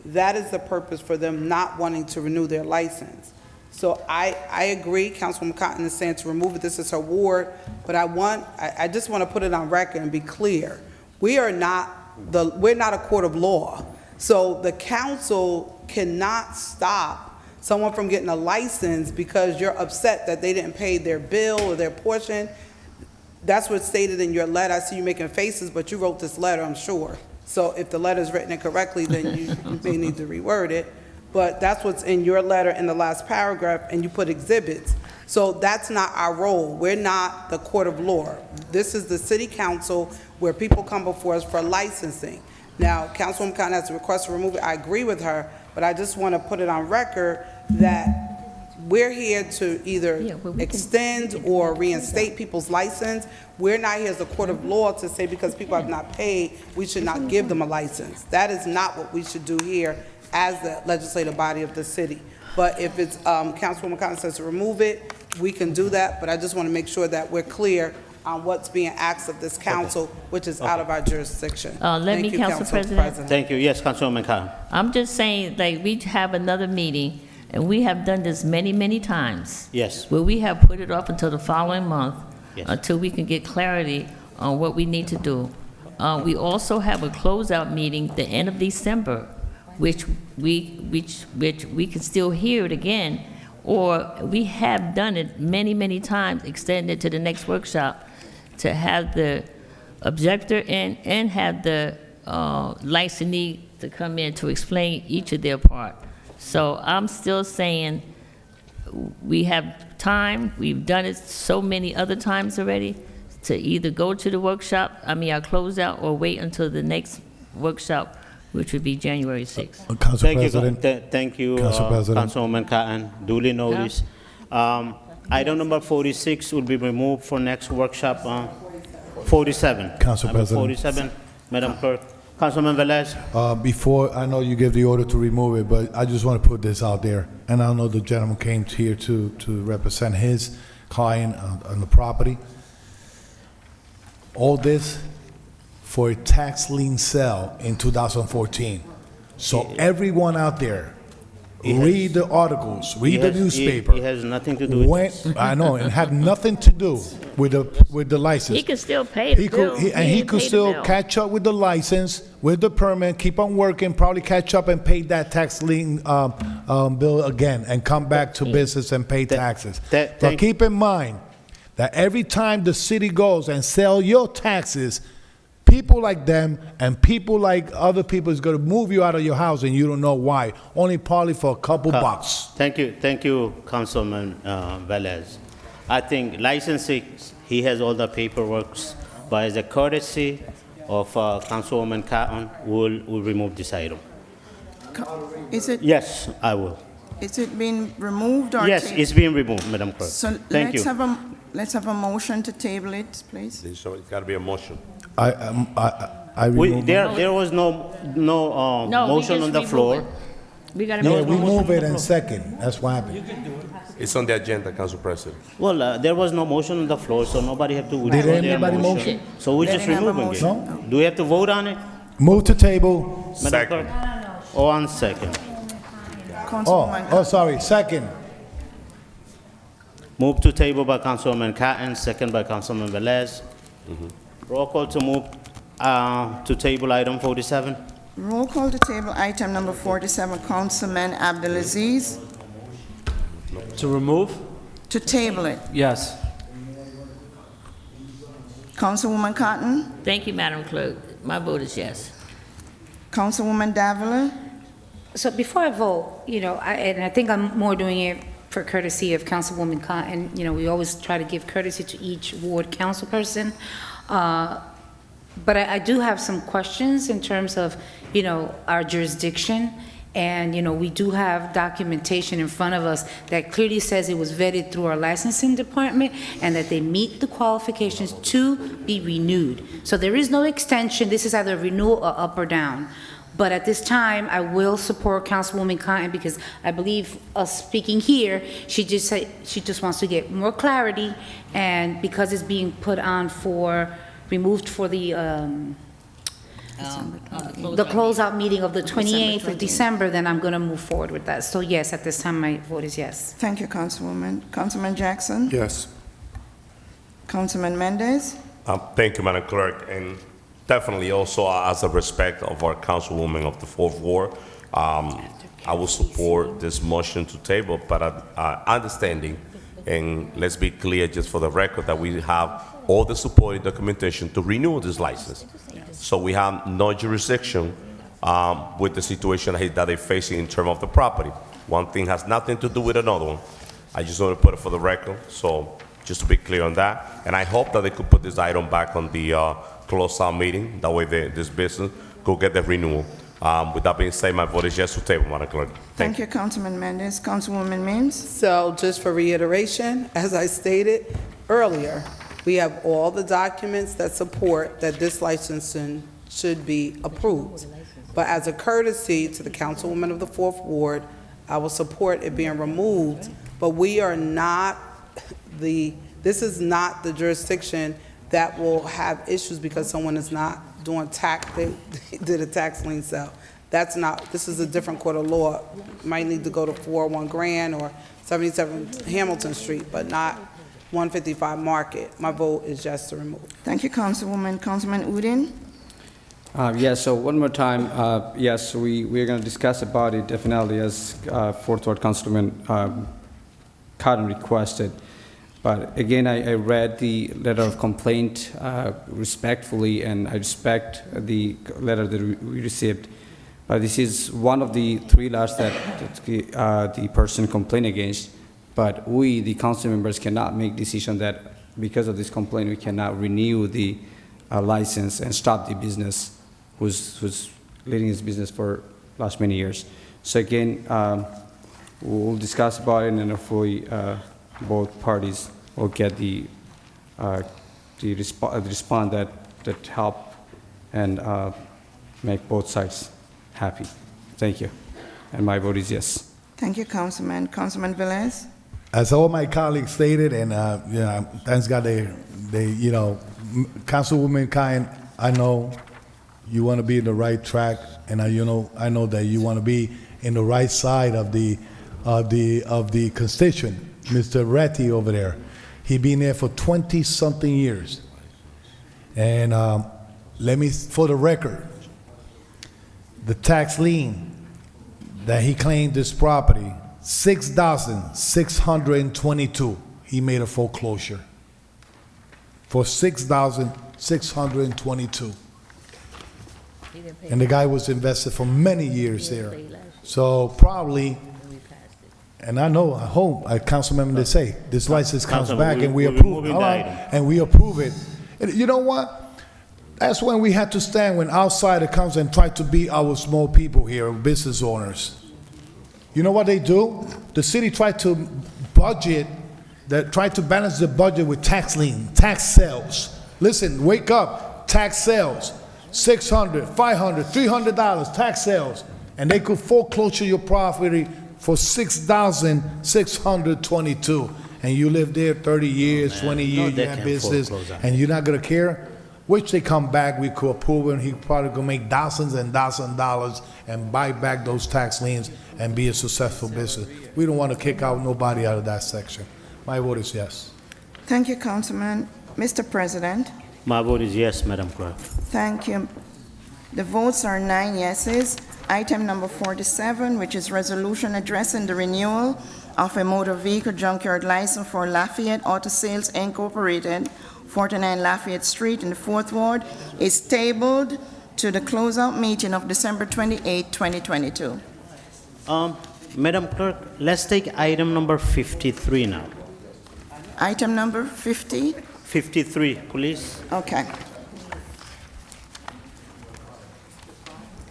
That is the purpose for them not wanting to renew their license. So I agree, Councilwoman Cotton is saying to remove it, this is her ward, but I just want to put it on record and be clear. We're not a court of law. So the council cannot stop someone from getting a license because you're upset that they didn't pay their bill or their portion. That's what's stated in your letter. I see you making faces, but you wrote this letter, I'm sure. So if the letter's written incorrectly, then you may need to reword it. But that's what's in your letter in the last paragraph, and you put exhibits. So that's not our role. We're not the court of law. This is the city council where people come before us for licensing. Now, Councilwoman Cotton has a request to remove it. I agree with her, but I just want to put it on record that we're here to either extend or reinstate people's license. We're not here as a court of law to say because people have not paid, we should not give them a license. That is not what we should do here as the legislative body of the city. But if it's Councilwoman Cotton says to remove it, we can do that, but I just want to make sure that we're clear on what's being asked of this council, which is out of our jurisdiction. Let me, Council President. Thank you. Yes, Councilwoman Cotton. I'm just saying, like, we have another meeting, and we have done this many, many times. Yes. Where we have put it off until the following month, Yes. until we can get clarity on what we need to do. We also have a closeout meeting the end of December, which we can still hear it again, or we have done it many, many times, extend it to the next workshop to have the objector and have the licensee to come in to explain each of their part. So I'm still saying we have time, we've done it so many other times already, to either go to the workshop, our closeout, or wait until the next workshop, which would be January 6th. Council Thank President. you, thank you, Council President. Councilwoman Cotton, duly noticed. Item number 46 will be removed for next workshop, 47. Council Item President. 47, Madam Clerk. Councilman Velez. Before, I know you gave the order to remove it, but I just want to put this out there. And I know the gentleman came here to represent his client on the property. All this for a tax lien sale in 2014. So everyone out there, read the articles, read the newspaper. He has nothing to do with this. I know, and had nothing to do with the license. He could still pay the bill. He could still catch up with the license, with the permit, keep on working, probably catch up and pay that tax lien bill again, and come back to business and pay taxes. But keep in mind that every time the city goes and sell your taxes, people like them and people like other people is going to move you out of your house and you don't know why, only probably for a couple bucks. Thank you, Councilman Velez. I think licensing, he has all the paperwork, but as a courtesy of Councilwoman Cotton, we'll remove this item. Is it, Yes, I will. is it being removed or? Yes, it's being removed, Madam Clerk. So Thank you. let's have a motion to table it, please. So it's got to be a motion. I remove There was no motion on the floor. We got to No, make a we motion. move it in second. That's what happened. It's on the agenda, Council President. Well, there was no motion on the floor, so nobody have to Did withdraw their anybody motion. motion? So we're They just didn't have a removing it. motion. Do we have to vote on it, Move to table. Madam Second. Clerk? Oh, 1 second. Councilwoman Sorry, second. Move to table by Councilwoman Cotton, second by Councilman Velez. Roll call to move to table item 47. Roll call to table item number 47, Councilman Abdelaziz. To remove? To table it. Yes. Councilwoman Cotton. Thank you, Madam Clerk. My vote is yes. Councilwoman Davila. So before I vote, and I think I'm more doing it for courtesy of Councilwoman Cotton, we always try to give courtesy to each ward councilperson. But I do have some questions in terms of, you know, our jurisdiction. And, you know, we do have documentation in front of us that clearly says it was vetted through our licensing department and that they meet the qualifications to be renewed. So there is no extension. This is either renewal or up or down. But at this time, I will support Councilwoman Cotton because I believe us speaking here, she just wants to get more clarity. And because it's being put on removed for the closeout meeting of the 28th of December, then I'm going to move forward with that. So yes, at this time, my vote is yes. Thank you, Councilwoman. Councilman Jackson? Yes. Councilman Mendez? Thank you, Madam Clerk, and definitely also as a respect of our councilwoman of the 4th Ward, I will support this motion to table, but understanding, and let's be clear just for the record, that we have all the supporting documentation to renew this license. So we have no jurisdiction with the situation that they're facing in terms of the property. One thing has nothing to do with another one. I just want to put it for the record, so just to be clear on that. And I hope that they could put this item back on the closed-out meeting. That way this business could get the renewal. With that being said, my vote is yes to table, Madam Clerk. Thank you, Councilman Mendez. Councilwoman Mims? So just for reiteration, as I stated earlier, we have all the documents that support that this licensing should be approved. But as a courtesy to the Councilwoman of the 4th Ward, I will support it being removed. But we are not this is not the jurisdiction that will have issues because someone is not doing they did a tax lien sale. That's not, this is a different court of law. Might need to go to 401 Grand or 77 Hamilton Street, but not 155 Market. My vote is just to remove. Thank you, Councilwoman. Councilman Udine? Yes, so one more time, yes, we're going to discuss about it definitely as 4th Ward Councilman Cotton requested. But again, I read the letter of complaint respectfully, and I respect the letter that we received. But this is one of the 3 lots that the person complained against. But we, the council members, cannot make decision that because of this complaint, we cannot renew the license and stop the business who's leading his business for last many years. So again, we'll discuss about it, and hopefully both parties will get the response that help and make both sides happy. Thank you. And my vote is yes. Thank you, Councilman. Councilman Velez? As all my colleagues stated, and thanks God they Councilwoman Kine, I know you want to be in the right track, and I know that you want to be in the right side of the constituent. Mr. Retty over there, he been there for 20-something years, and for the record, the tax lien that he claimed this property, 6,622. He made a foreclosure for 6,622, and the guy was invested for many years there. So probably. And I hope, Councilmember, they say, this license comes back and we approve it. And we approve it. And you know what? That's when we have to stand when outsider comes and try to be our small people here, business owners. You know what they do? The city tried to balance the budget with tax lien, tax sales. Listen, wake up, tax sales, $600, $500, $300 tax sales. And they could foreclosure your property for 6,622, and you live there 30 years, 20 years, you have business, and you're not gonna care? Which they come back, we could approve it, and he probably gonna make thousands and thousands of dollars and buy back those tax liens and be a successful business. We don't wanna kick out nobody out of that section. My vote is yes. Thank you, Councilman. Mr. President? My vote is yes, Madam Clerk. Thank you. The votes are 9 yeses. Item number 47, which is resolution addressing the renewal of a motor vehicle junkyard license for Lafayette Auto Sales Incorporated, 49 Lafayette Street in the 4th Ward, is tabled to the closeout meeting of December 28, 2022. Madam Clerk, let's take item number 53 now. Item number 50? 53, please. Okay.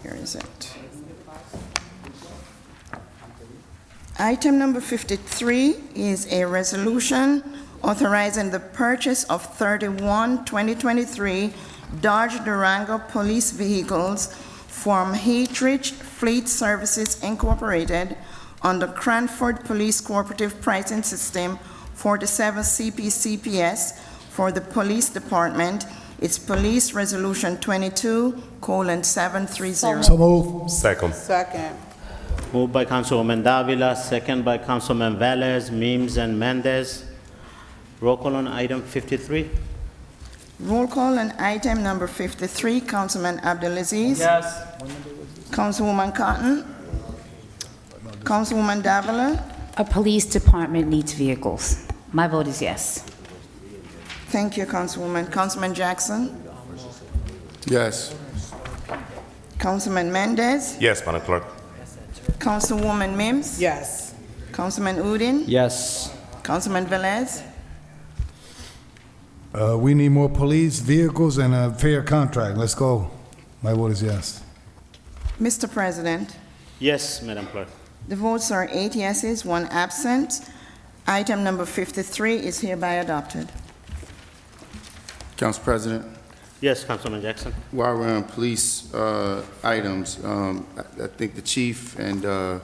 Here is it. Item number 53 is a resolution authorizing the purchase of 31 2023 Dodge Durango police vehicles from Heathridge Fleet Services Incorporated under Cranford Police Cooperative Pricing System 47 CPCPS for the Police Department. It's Police Resolution 22:730. So move. Second. Second. Moved by Councilwoman Davila, second by Councilman Velez, Mims, and Mendez. Roll call on item 53. Roll call on item number 53, Councilman Abdelaziz. Yes. Councilwoman Cotton. Councilwoman Davila. A police department needs vehicles. My vote is yes. Thank you, Councilwoman. Councilman Jackson. Yes. Councilman Mendez. Yes, Madam Clerk. Councilwoman Mims. Yes. Councilman Udine. Yes. Councilman Velez. We need more police vehicles and a fair contract. Let's go. My vote is yes. Mr. President, Yes, Madam Clerk. the votes are 8 yeses, 1 absent. Item number 53 is hereby adopted. Council President, Yes, Councilman Jackson. while we're on police items, I think the chief and the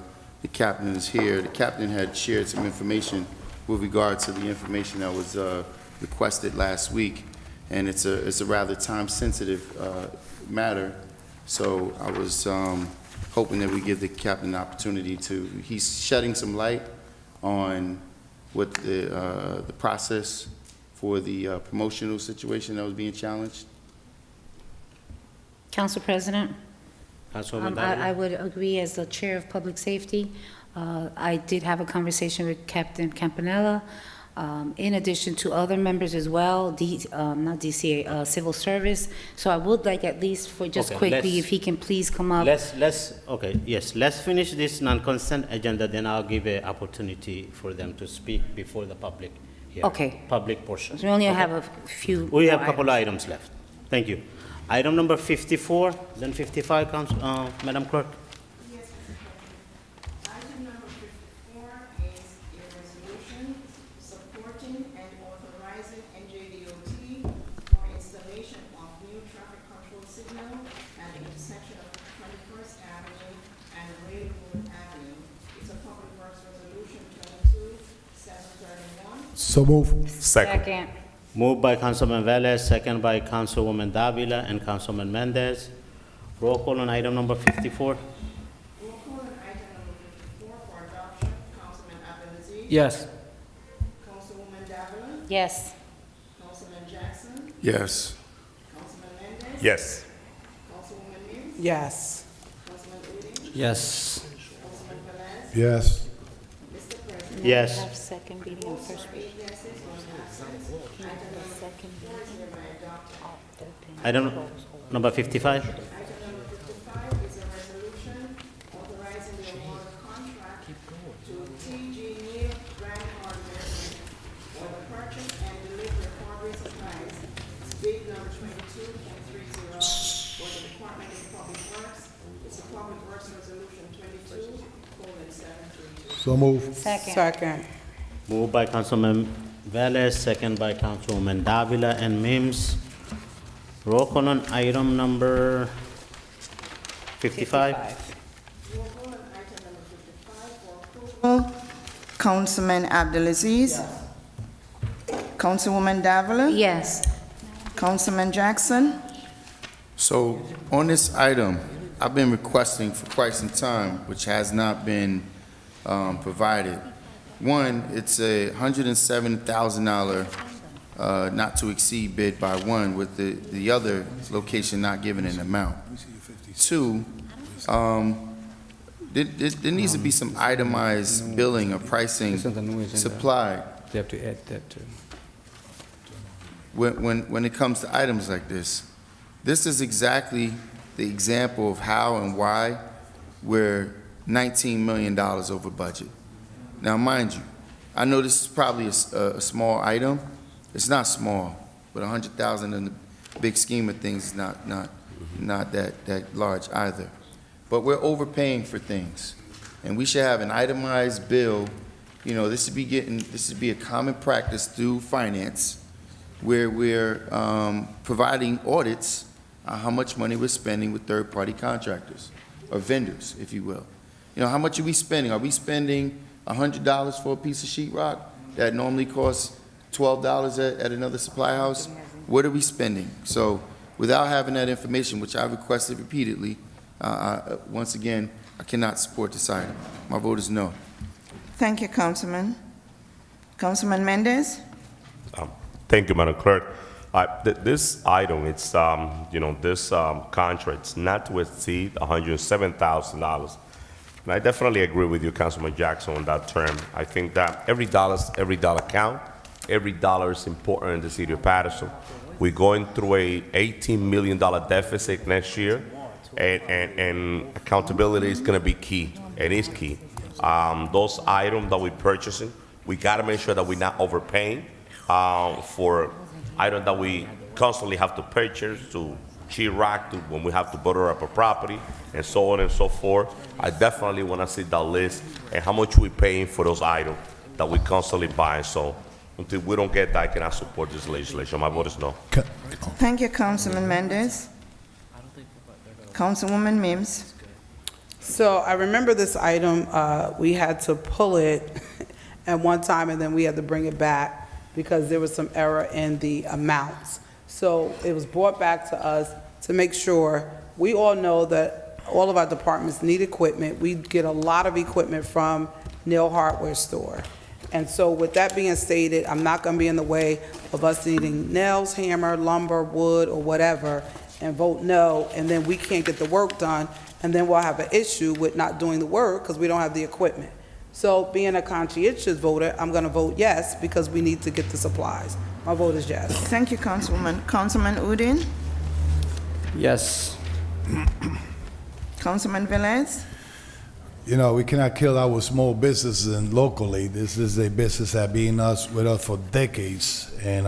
captain is here. The captain had shared some information with regard to the information that was requested last week, and it's a rather time-sensitive matter. So I was hoping that we give the captain the opportunity to, he's shedding some light on what the process for the promotional situation that was being challenged. Council President? Councilwoman I Davila. would agree as the Chair of Public Safety. I did have a conversation with Captain Campanella, in addition to other members as well, not DCA, Civil Service. So I would like at least for just Okay, quickly, let's- if he can please come up. Let's finish this non-consent agenda, then I'll give an opportunity for them to speak before the public hearing. Okay. Public portion. We only Okay. have a few. We have a more couple of items. items left. Thank you. Item number 54, then 55, Madam Clerk. Item number 54 is a resolution supporting and authorizing NJDOT for installation of new traffic control signal at the intersection of 21st Avenue and Railroad Avenue. It's a public works resolution 22-731. So move. Second. Moved by Councilman Velez, second by Councilwoman Davila and Councilman Mendez. Roll call on item number 54. Roll call on item number 54 for adoption. Councilman Abdelaziz. Yes. Councilwoman Davila. Yes. Councilman Jackson. Yes. Councilman Mendez. Yes. Councilwoman Mims. Yes. Councilman Udine. Yes. Councilman Velez. Yes. Mr. President. Yes. Have second reading and first reading. Item number 55. Item number 55 is a resolution authorizing the award of contract to TG Neal Brand Hardware for the purchase and delivery of hardware supplies. It's bid number 22.30 for the Department of Public Works. It's a Public Works Resolution 22:732. So move. Second. Moved by Councilman Velez, second by Councilwoman Davila and Mims. Roll call on item number 55. Roll call on item number 55 for approval. Councilman Abdelaziz. Councilwoman Davila. Yes. Councilman Jackson. So on this item, I've been requesting for quite some time, which has not been provided. One, it's a $107,000 not to exceed bid by one, with the other location not given an amount. Two, there needs to be some itemized billing or pricing supplied They have to add that to. when it comes to items like this. This is exactly the example of how and why we're $19 million over budget. Now, mind you, I know this is probably a small item. It's not small, but 100,000 in the big scheme of things is not that large either. but we're overpaying for things. And we should have an itemized bill. You know, this would be a common practice through finance, where we're providing audits on how much money we're spending with third-party contractors, or vendors, if you will. You know, how much are we spending? Are we spending $100 for a piece of sheetrock that normally costs $12 at another supply house? What are we spending? So without having that information, which I've requested repeatedly, once again, I cannot support this item. My vote is no. Thank you, Councilman. Councilman Mendez? Thank you, Madam Clerk. This item, it's, this contract's not to exceed $107,000. And I definitely agree with you, Councilman Jackson, on that term. I think that every dollar count. Every dollar is important in the city of Paterson. We're going through a $18 million deficit next year, and accountability is going to be key. It is key. Those items that we're purchasing, we got to make sure that we're not overpaying for items that we constantly have to purchase, to sheetrock, to when we have to butter up a property, and so on and so forth. I definitely want to see that list and how much we're paying for those items that we constantly buy. So until we don't get that, I cannot support this legislation. My vote is no. Thank you, Councilman Mendez. Councilwoman Mims? So I remember this item, we had to pull it at one time, and then we had to bring it back because there was some error in the amounts. So it was brought back to us to make sure. We all know that all of our departments need equipment. We get a lot of equipment from Neil Hardware Store. And so with that being stated, I'm not going to be in the way of us needing nails, hammer, lumber, wood, or whatever, and vote no, and then we can't get the work done, and then we'll have an issue with not doing the work because we don't have the equipment. So being a conscientious voter, I'm going to vote yes because we need to get the supplies. My vote is yes. Thank you, Councilwoman. Councilman Udine? Yes. Councilman Velez? You know, we cannot kill our small businesses and locally. This is a business that been with us for decades. And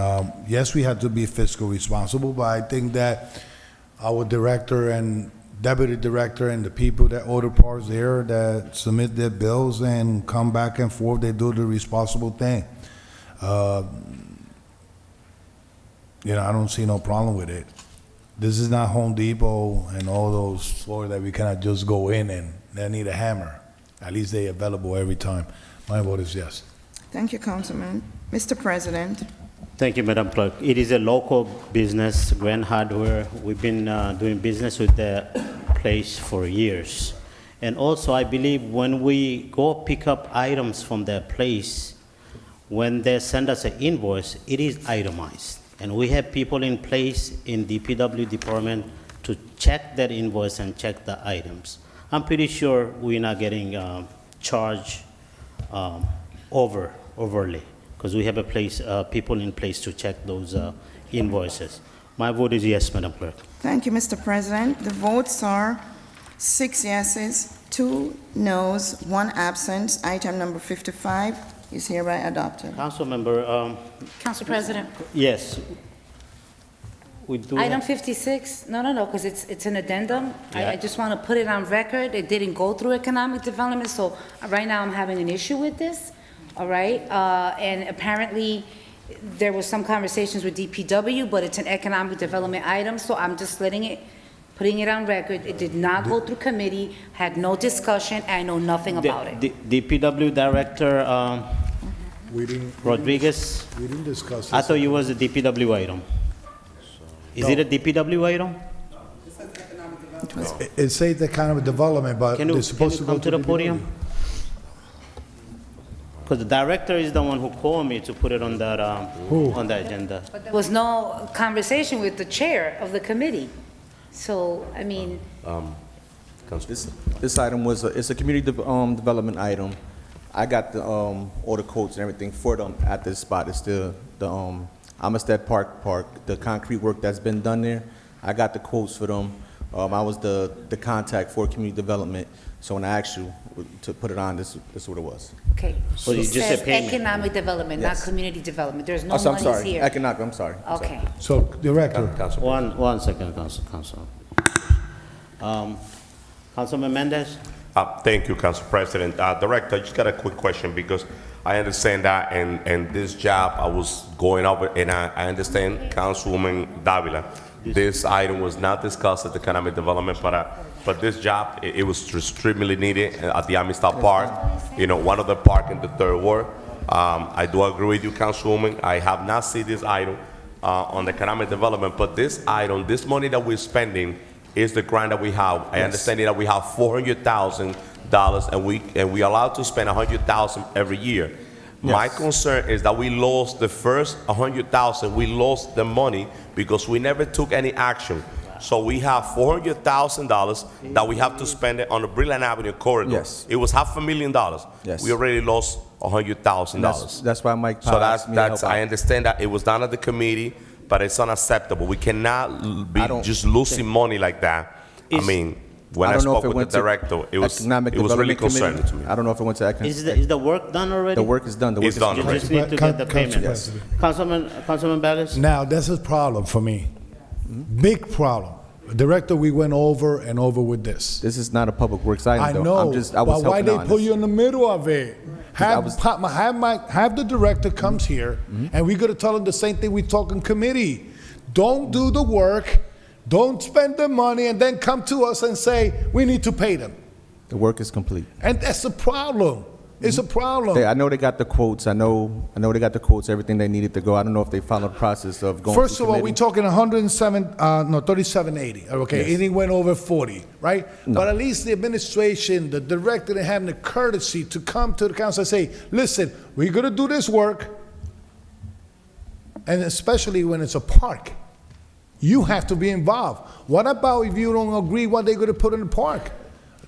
yes, we have to be fiscally responsible, but I think that our director and deputy director and the people that order parts there that submit their bills and come back and forth, they do the responsible thing. I don't see no problem with it. This is not Home Depot and all those stores that we cannot just go in and they need a hammer. At least they're available every time. My vote is yes. Thank you, Councilman. Mr. President? Thank you, Madam Clerk. It is a local business, Grand Hardware. We've been doing business with the place for years. And also, I believe when we go pick up items from that place, when they send us an invoice, it is itemized. And we have people in place in the DPW department to check that invoice and check the items. I'm pretty sure we're not getting charged overly, because we have a place, people in place to check those invoices. My vote is yes, Madam Clerk. Thank you, Mr. President. The votes are 6 yeses, 2 noes, 1 absent. Item number 55 is hereby adopted. Councilmember, Council President, yes. We do item have- 56, no, because it's an addendum. Yeah. I just want to put it on record. It didn't go through economic development, so right now I'm having an issue with this, all right? And apparently, there was some conversations with DPW, but it's an economic development item, so I'm just putting it on record. It did not go through committee, had no discussion, I know nothing about it. The DPW Director, Rodriguez, We didn't discuss this. I thought you was a DPW item. Is it a DPW item? It says the kind of development, but Can you they're supposed to go come to the DPW. podium? Because the director is the one who called me to put it on that, on the agenda. There was no conversation with the chair of the committee. So, I mean, This item was, it's a community development item. I got the, all the quotes and everything for them at this spot. It's the Amistad Park, the concrete work that's been done there. I got the quotes for them. I was the contact for community development. So when I asked you to put it on, this is what it was. okay. So you It just says said payment. economic development, not Yes. community development. There's no I'm monies sorry, here. economic, I'm sorry. Okay. So, Director, One second, Council. Councilman Mendez? Thank you, Council President. Director, I just got a quick question because I understand that and this job I was going over and I understand Councilwoman Davila. This item was not discussed at the Economic Development, but this job, it was extremely needed at the Amistad Park, one of the park in the third ward. I do agree with you, Councilwoman. I have not seen this item on the Economic Development, but this item, this money that we're spending is the grant that we have. I understand that we have $400,000 and we allowed to spend $100,000 every year. Yes. My concern is that we lost the first $100,000. We lost the money because we never took any action. So we have $400,000 that we have to spend it on the Brilliant Avenue corridor. Yes. It was $500,000. Yes. We already lost $100,000. That's why Mike So Powell asked me to help I out. understand that it was done at the committee, but it's unacceptable. We cannot be I don't just losing money like that. When I don't know if spoke with went the to director, it was Economic really Development concerning Committee. to me. I don't know if it went to Is the work done already? The work is done. The work It's is done You already. just need to get the Council payment. President. Councilman Ballas? Now, that's a problem for me. Big problem. Director, we went over and over with this. This is not a public works item, I though. know, I was but why helping they out on put this. you in the middle of it? I was- Have the director comes here, and we're gonna tell him the same thing we talk in committee. Don't do the work, don't spend the money, and then come to us and say, we need to pay them. The work is complete. And that's the problem. It's a problem. I know they got the quotes. I know they got the quotes, everything they needed to go. I don't know if they followed the process of going First through of all, we're committee. talking 3780, okay? Yes. And it went over 40, right? No. But at least the administration, the director, they having the courtesy to come to the council and say, listen, we're gonna do this work, and especially when it's a park, you have to be involved. What about if you don't agree what they're gonna put in the park?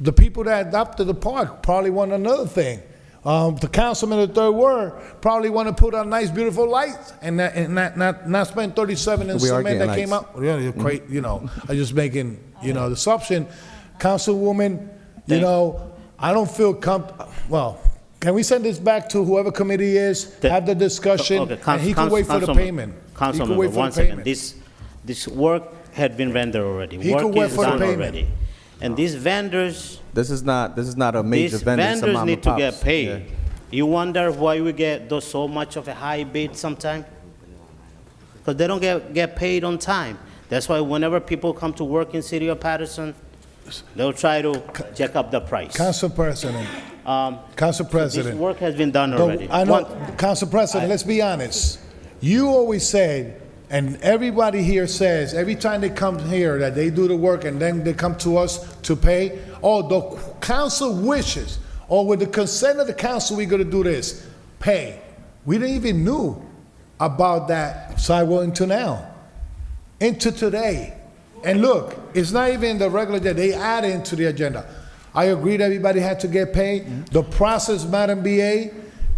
The people that adopted the park probably want another thing. The councilman of the third ward probably want to put out nice, beautiful lights and not spend 37 in We are cement that getting came lights. out. Yeah, you're great, I'm just making, the assumption. Councilwoman, I don't feel well, can we send this back to whoever committee is, have the discussion, Okay, and he can wait for the Councilman- payment. He can Councilman, wait for one the second. payment. This work had been rendered already. He Work could wait is for the done payment. already. And these vendors, This is not a major these vendor. Some vendors mom need and to pops. get paid. Yeah. You wonder why we get so much of a high bid sometimes? Because they don't get paid on time. That's why whenever people come to work in City of Paterson, they'll try to jack up the price. Council President, Council This President. work has been done No, already. I know, Council President, let's be honest. You always said, and everybody here says, every time they come here, that they do the work and then they come to us to pay, the council wishes, or with the consent of the council, we're gonna do this, pay. We didn't even knew about that sidewalk until now, into today. And look, it's not even the regular day, they add it into the agenda. I agree that everybody had to get paid. The process, Madam BA,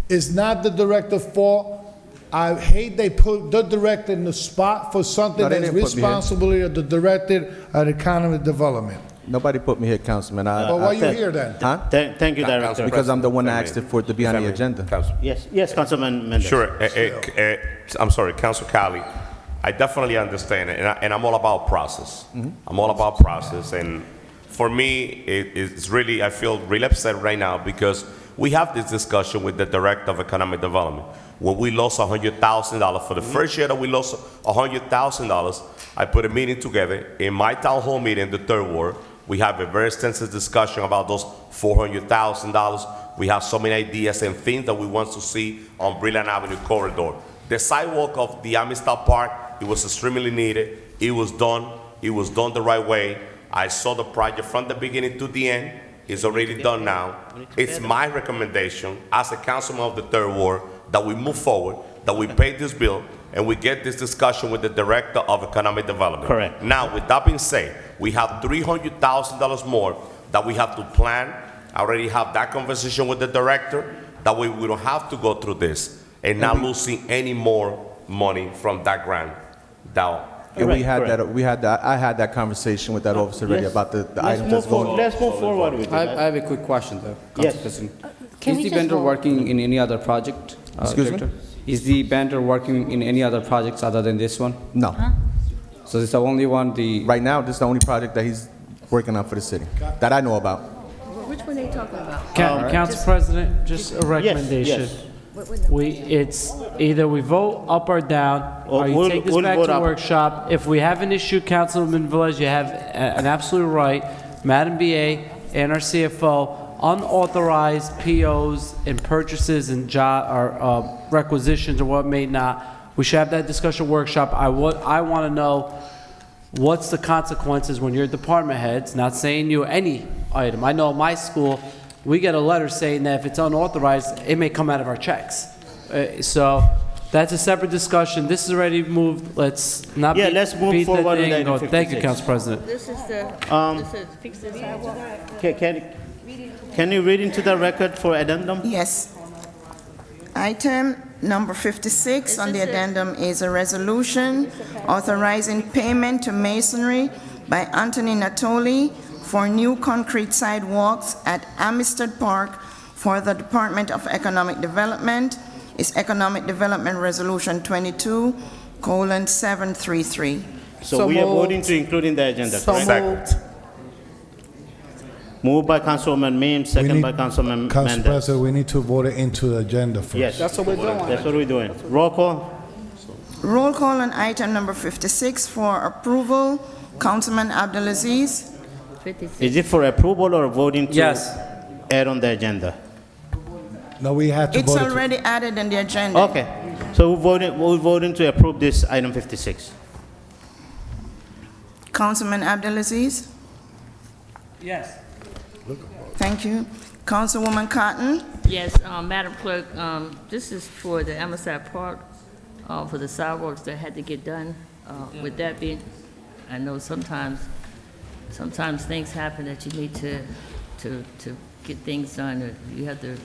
is not the director's fault. I hate they put the director in the spot for something No, they that's didn't put me here. responsibility of the director of economic development. Nobody put me here, Councilman. But why you here then? Huh? Thank you, Director. Because I'm the one that asked for it to be on the agenda. Yes, Councilman Mendez. Sure. I'm sorry, Council Cali. I definitely understand it, and I'm all about process. I'm all about process, and for me, it's really, I feel really upset right now because we have this discussion with the Director of Economic Development. When we lost $100,000, for the first year that we lost $100,000, I put a meeting together in my town hall meeting, the third ward. We have a very extensive discussion about those $400,000. We have so many ideas and things that we want to see on Brilliant Avenue corridor. The sidewalk of the Amistad Park, it was extremely needed. It was done. It was done the right way. I saw the project from the beginning to the end. It's already done now. It's my recommendation as a councilman of the third ward that we move forward, that we pay this bill, and we get this discussion with the Director of Economic Development. Correct. Now, with that being said, we have $300,000 more that we have to plan. I already have that conversation with the director. That way we don't have to go through this and not losing any more money from that grant. Now, And we Correct, had that, I had that conversation with that officer already Yes. about the Let's item move that's going. forward. Let's move forward with it. I have a quick question, though, Yes. Council President. Can Is we the just vendor vote? working in any other project? Excuse me? Director? Is the vendor working in any other projects other than this one? No. So it's the only one, Right now, this is the only project that he's working on for the city, that I know about. Which one are they talking about? Council President, just a recommendation. yes. It's either we vote up or down, or you we'll- take this we'll back vote to up. workshop. If we have an issue, Councilman Velez, you have an absolute right, Madam BA and our CFO, unauthorized POs and purchases and requisitions or what may not. We should have that discussion workshop. I want to know what's the consequences when your department heads, not saying you any item. I know at my school, we get a letter saying that if it's unauthorized, it may come out of our checks. So that's a separate discussion. This is already moved. Let's not Yeah, beat let's move the forward thing with and go. item Thank you, 56. Council President. This is the, this is fix the sidewalk. Can you read into the record for addendum? Yes. Item number 56 on the addendum is a resolution authorizing payment to masonry by Anthony Natoli for new concrete sidewalks at Amistad Park for the Department of Economic Development. It's Economic Development Resolution 22:733. So we are voting to include in the agenda, correct? moved. Moved by Councilwoman Mims, second by Councilman Council Mendez. President, we need to vote it into the agenda first. Yes, That's what we're doing. that's what we're doing. Roll call. Roll call on item number 56 for approval. Councilman Abdelaziz. 56. Is it for approval or voting to Yes. add on the agenda? No, we have to It's vote it. already added in the agenda. Okay, so we're voting to approve this item 56. Councilman Abdelaziz. Yes. Thank you. Councilwoman Cotton. Yes, Madam Clerk, this is for the Amistad Park, for the sidewalks that had to get done. With that being, I know sometimes things happen that you need to get things done, or you have to,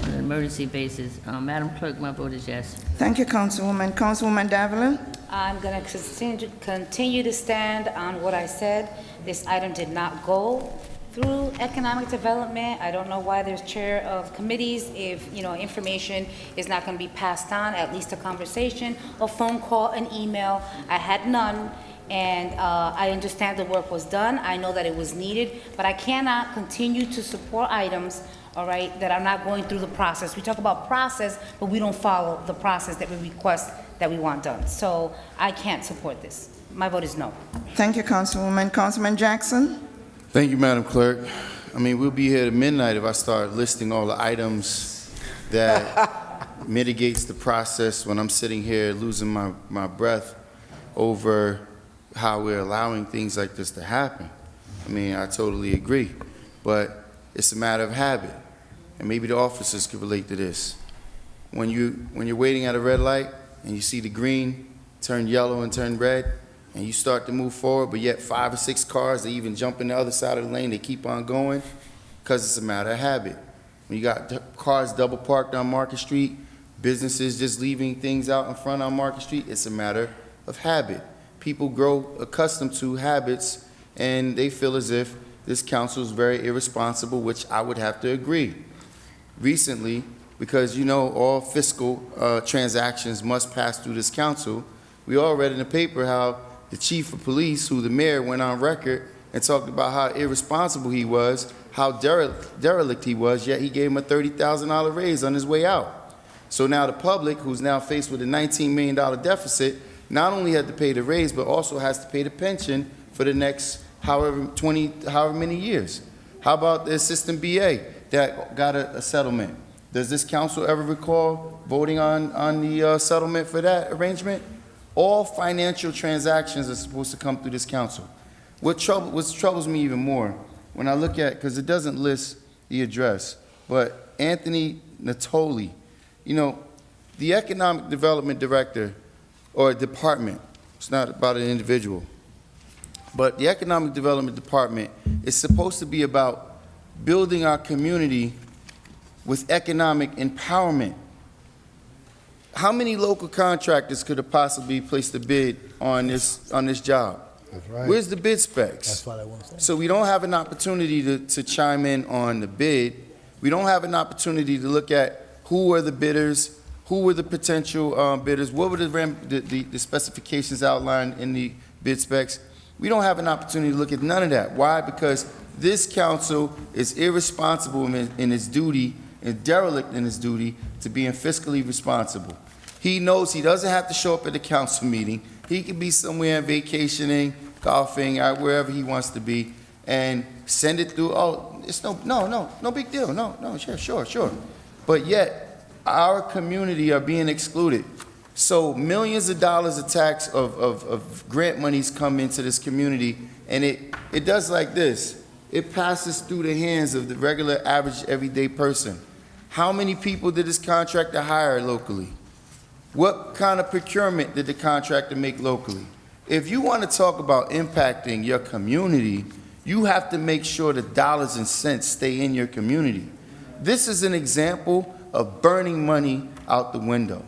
on an emergency basis. Madam Clerk, my vote is yes. Thank you, Councilwoman. Councilwoman Davila. I'm going to continue to stand on what I said. This item did not go through economic development. I don't know why there's chair of committees if, information is not going to be passed on, at least a conversation, a phone call, an email. I had none, and I understand the work was done. I know that it was needed, but I cannot continue to support items, all right, that are not going through the process. We talk about process, but we don't follow the process that we request that we want done. So I can't support this. My vote is no. Thank you, Councilwoman. Councilman Jackson. Thank you, Madam Clerk. I mean, we'll be here at midnight if I start listing all the items that mitigates the process when I'm sitting here losing my breath over how we're allowing things like this to happen. I mean, I totally agree, but it's a matter of habit, and maybe the officers could relate to this. When you're waiting at a red light and you see the green turn yellow and turn red, and you start to move forward, but yet 5 or 6 cars, they even jump in the other side of the lane, they keep on going, because it's a matter of habit. When you got cars double parked on Market Street, businesses just leaving things out in front on Market Street, it's a matter of habit. People grow accustomed to habits, and they feel as if this council is very irresponsible, which I would have to agree. Recently, because all fiscal transactions must pass through this council, we all read in the paper how the chief of police, who the mayor went on record and talked about how irresponsible he was, how derelict he was, yet he gave him a $30,000 raise on his way out. So now the public, who's now faced with a $19 million deficit, not only had to pay the raise, but also has to pay the pension for the next however many years. How about the assistant BA that got a settlement? Does this council ever recall voting on the settlement for that arrangement? All financial transactions are supposed to come through this council. What troubles me even more, when I look at, because it doesn't list the address, but Anthony Natoli, the Economic Development Director, or department, it's not about an individual, but the Economic Development Department is supposed to be about building our community with economic empowerment. How many local contractors could have possibly placed a bid on this job? That's right. Where's the bid specs? That's what I want to say. So we don't have an opportunity to chime in on the bid. We don't have an opportunity to look at who were the bidders, who were the potential bidders, what were the specifications outlined in the bid specs. We don't have an opportunity to look at none of that. Why? Because this council is irresponsible in its duty and derelict in its duty to being fiscally responsible. He knows he doesn't have to show up at the council meeting. He could be somewhere vacationing, golfing, wherever he wants to be, and send it through. Oh, it's no big deal. No, sure. But yet, our community are being excluded. So millions of dollars of tax of grant monies come into this community, and it does like this. It passes through the hands of the regular, average, everyday person. How many people did this contractor hire locally? What kind of procurement did the contractor make locally? If you want to talk about impacting your community, you have to make sure the dollars and cents stay in your community. This is an example of burning money out the window.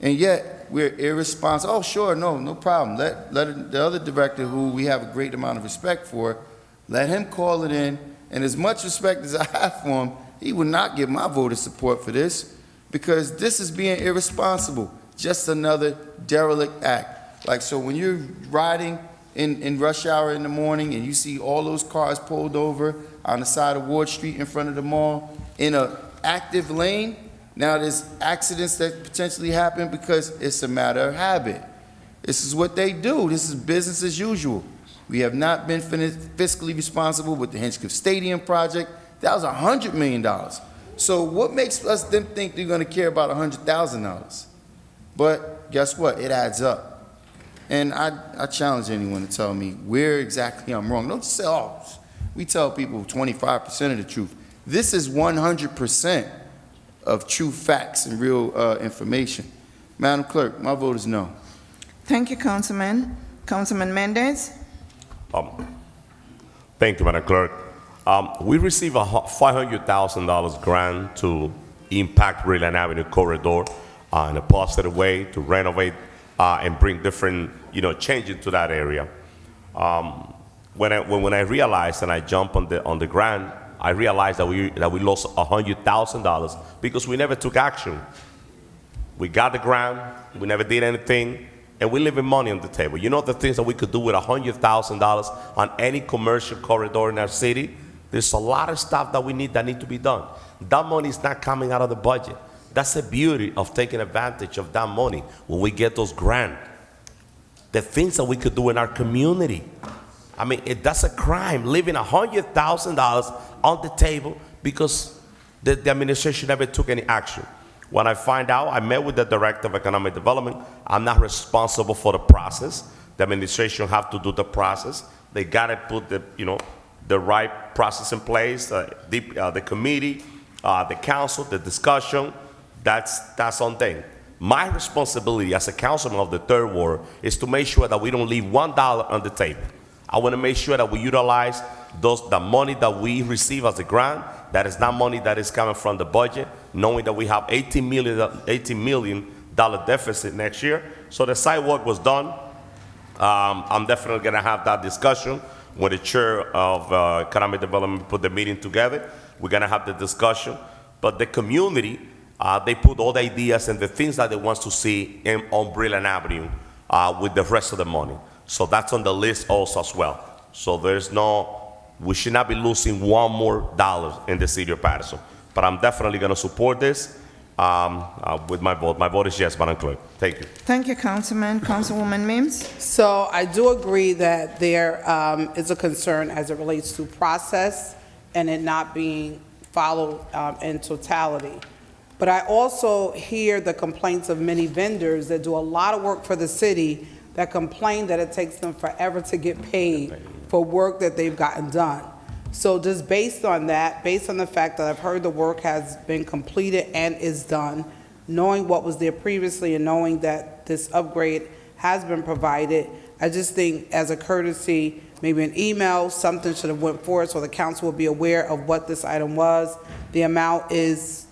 And yet, we're irresponsible. Oh, sure, no problem. Let the other director, who we have a great amount of respect for, let him call it in. And as much respect as I have for him, he would not give my vote of support for this, because this is being irresponsible. Just another derelict act. Like, so when you're riding in rush hour in the morning and you see all those cars pulled over on the side of Ward Street in front of the mall in an active lane, now there's accidents that potentially happen because it's a matter of habit. This is what they do. This is business as usual. We have not been fiscally responsible with the Hinchcliffe Stadium project. That was $100 million. So what makes them think they're going to care about $100,000? But guess what? It adds up. And I challenge anyone to tell me where exactly I'm wrong. Don't just say, oh, we tell people 25% of the truth. This is 100% of true facts and real information. Madam Clerk, my vote is no. Thank you, Councilman. Councilman Mendez? Thank you, Madam Clerk. We received a $500,000 grant to impact Breland Avenue corridor in a positive way, to renovate and bring different, changes to that area. When I realized and I jumped on the grant, I realized that we lost $100,000 because we never took action. We got the grant, we never did anything, and we're leaving money on the table. You know the things that we could do with $100,000 on any commercial corridor in our city? There's a lot of stuff that need to be done. That money is not coming out of the budget. That's the beauty of taking advantage of that money when we get those grants. The things that we could do in our community. I mean, that's a crime, leaving $100,000 on the table because the administration never took any action. When I find out, I met with the Director of Economic Development. I'm not responsible for the process. The administration have to do the process. They got to put the right process in place, the committee, the council, the discussion. That's one thing. My responsibility as a councilman of the Third Ward is to make sure that we don't leave $1 on the table. I want to make sure that we utilize the money that we receive as a grant. That is not money that is coming from the budget, knowing that we have $18 million deficit next year. So the sidewalk was done. I'm definitely going to have that discussion when the chair of economic development put the meeting together. We're going to have the discussion. But the community, they put all the ideas and the things that they want to see on Breland Avenue with the rest of the money. So that's on the list also as well. So we should not be losing $1 more in the city of Paterson. But I'm definitely going to support this with my vote. My vote is yes, Madam Clerk. Thank you. Thank you, Councilman. Councilwoman Mims? So I do agree that there is a concern as it relates to process and it not being followed in totality. But I also hear the complaints of many vendors that do a lot of work for the city that complain that it takes them forever to get paid for work that they've gotten done. So just based on that, based on the fact that I've heard the work has been completed and is done, knowing what was there previously and knowing that this upgrade has been provided, I just think as a courtesy, maybe an email, something should have went forward so the council will be aware of what this item was. The amount is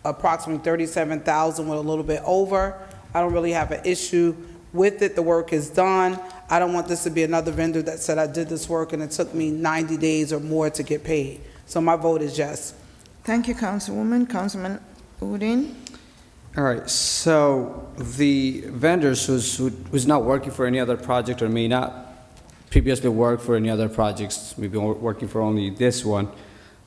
approximately $37,000 with a little bit over. I don't really have an issue with it. The work is done. I don't want this to be another vendor that said I did this work and it took me 90 days or more to get paid. So my vote is yes. Thank you, Councilwoman. Councilman Udine? All right, so the vendors who's not working for any other project or may not previously worked for any other projects. We've been working for only this one.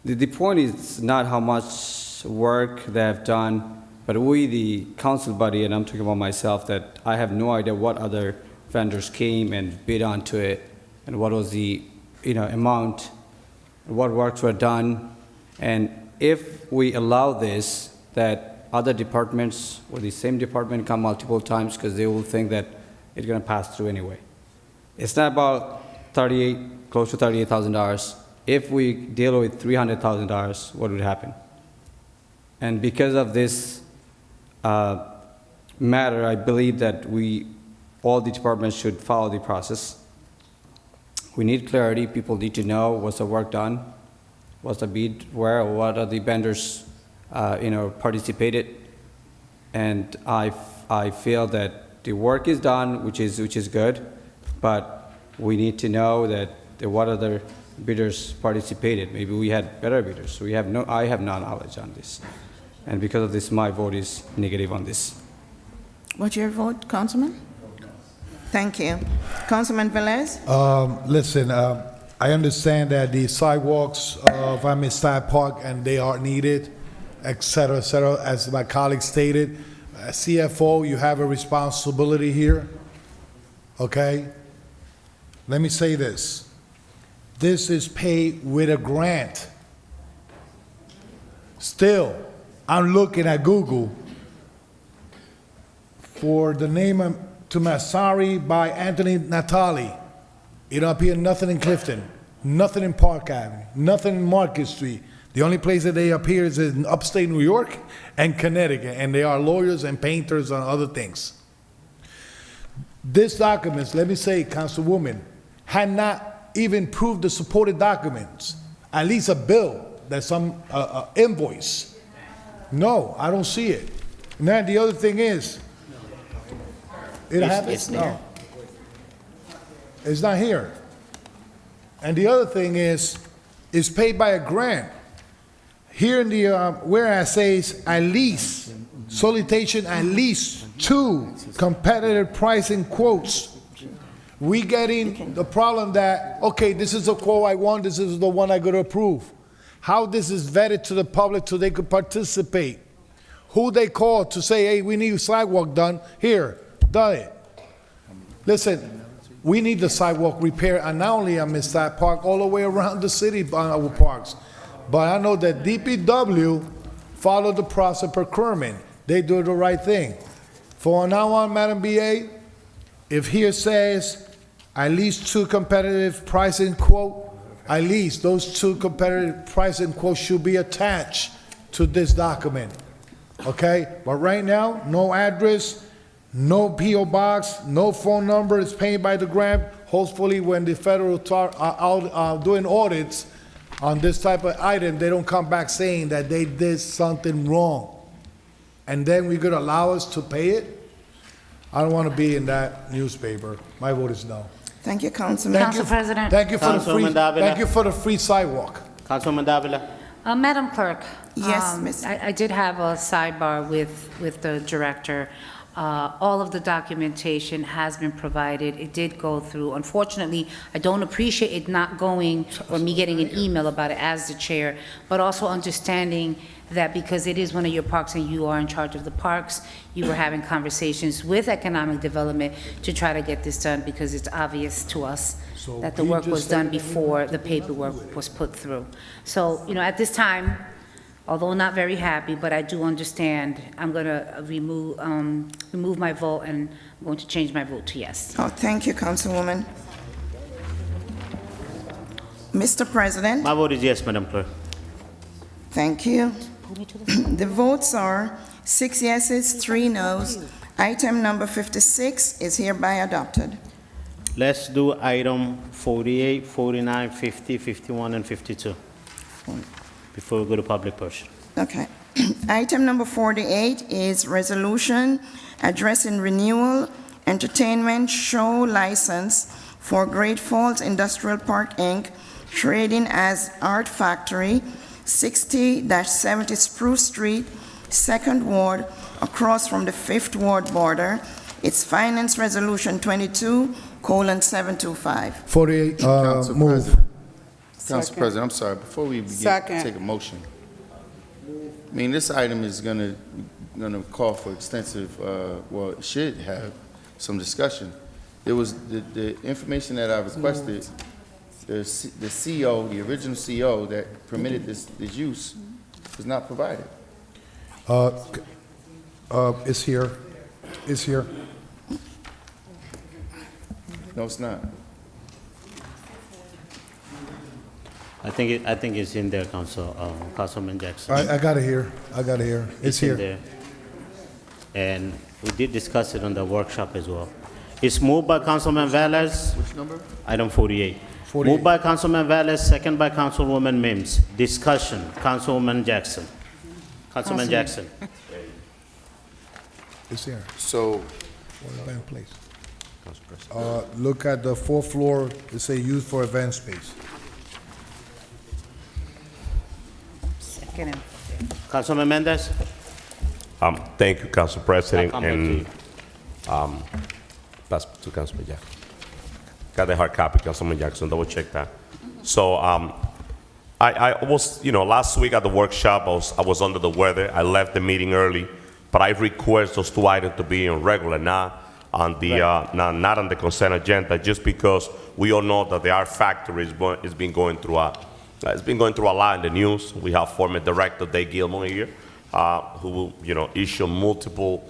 The point is not how much work they have done, but we, the council body, and I'm talking about myself, that I have no idea what other vendors came and bid onto it, and what was the amount, what works were done. And if we allow this, that other departments or the same department come multiple times, because they will think that it's going to pass through anyway. It's not about close to $38,000. If we deal with $300,000, what would happen? And because of this matter, I believe that all the departments should follow the process. We need clarity. People need to know what's the work done, what's the bid, where, what are the vendors, participated. And I feel that the work is done, which is good, but we need to know that what other bidders participated. Maybe we had better bidders. I have no knowledge on this. And because of this, my vote is negative on this. What's your vote, Councilman? Thank you. Councilman Velez? Listen, I understand that the sidewalks of Amistad Park, and they are needed, et cetera, as my colleague stated. CFO, you have a responsibility here, okay? Let me say this. This is paid with a grant. Still, I'm looking at Google for the name of Tumasari by Anthony Natali. You don't appear nothing in Clifton, nothing in Park Avenue, nothing in Market Street. The only place that they appear is in upstate New York and Connecticut, and they are lawyers and painters and other things. These documents, let me say, Councilwoman, had not even proved the supported documents, at least a bill, that's some invoice. No, I don't see it. Now, the other thing is, it happens? No. It's not here. And the other thing is, it's paid by a grant. Here in the, whereas says, at least, solicitation at least 2 competitive pricing quotes. We getting the problem that, okay, this is the quote I want, this is the one I gotta approve. How this is vetted to the public so they could participate. Who they call to say, hey, we need a sidewalk done, here, done it. Listen, we need the sidewalk repair, and not only on Amistad Park, all the way around the city, our parks. But I know that DPW followed the process of procurement. They do the right thing. For now on, Madam BA, if here says at least 2 competitive pricing quote, at least those 2 competitive pricing quotes should be attached to this document. Okay? But right now, no address, no P.O. box, no phone number. It's paid by the grant. Hopefully, when the federal are out doing audits on this type of item, they don't come back saying that they did something wrong. And then we're going to allow us to pay it? I don't want to be in that newspaper. My vote is no. Thank you, Councilman. Council President. Thank you for the free, Councilwoman Davila. thank you for the free sidewalk. Councilwoman Davila. Madam Clerk. Yes, Ms. I did have a sidebar with the director. All of the documentation has been provided. It did go through. Unfortunately, I don't appreciate it not going, or me getting an email about it as the chair, but also understanding that because it is one of your parks and you are in charge of the parks, you were having conversations with economic development to try to get this done, because it's obvious to us that the work was done before the paperwork was put through. So, at this time, although not very happy, but I do understand, I'm going to remove my vote, and I'm going to change my vote to yes. Oh, thank you, Councilwoman. Mr. President? My vote is yes, Madam Clerk. Thank you. The votes are 6 yeses, 3 noes. Item number 56 is hereby adopted. Let's do item 48, 49, 50, 51, and 52 before we go to public portion. Okay. Item number 48 is resolution addressing renewal entertainment show license for Great Falls Industrial Park, Inc., trading as Art Factory, 60-70 Spruce Street, 2nd Ward, across from the 5th Ward border. It's Finance Resolution 48:725. 48, Council move. President. Council Second. President, I'm sorry, before we begin, Second. take a motion. I mean, this item is gonna call for extensive, well, it should have some discussion. There was, the information that I requested, the CO, the original CO that permitted this use was not provided. It's here. It's here. No, it's not. I think it's in there, Councilman Jackson. I got it here. I got it here. It's in here. there. And we did discuss it on the workshop as well. It's moved by Councilman Velez. Which number? Item 48. 48. Moved by Councilman Velez, second by Councilwoman Mims. Discussion, Councilwoman Jackson. Councilman Jackson. It's here. So, Please. Look at the fourth floor. It say used for event space. Second and Councilman Mendez? Thank you, Council President, I'll come back to you. and that's to Councilman Jackson. Got the hard copy, Councilman Jackson, double check that. So I was, last week at the workshop, I was under the weather. I left the meeting early, but I request those two items to be in regular, not on the not on the consent agenda, just because we all know that the art factory is been going through a lot in the news. We have former director Dave Gilmore here, who issue multiple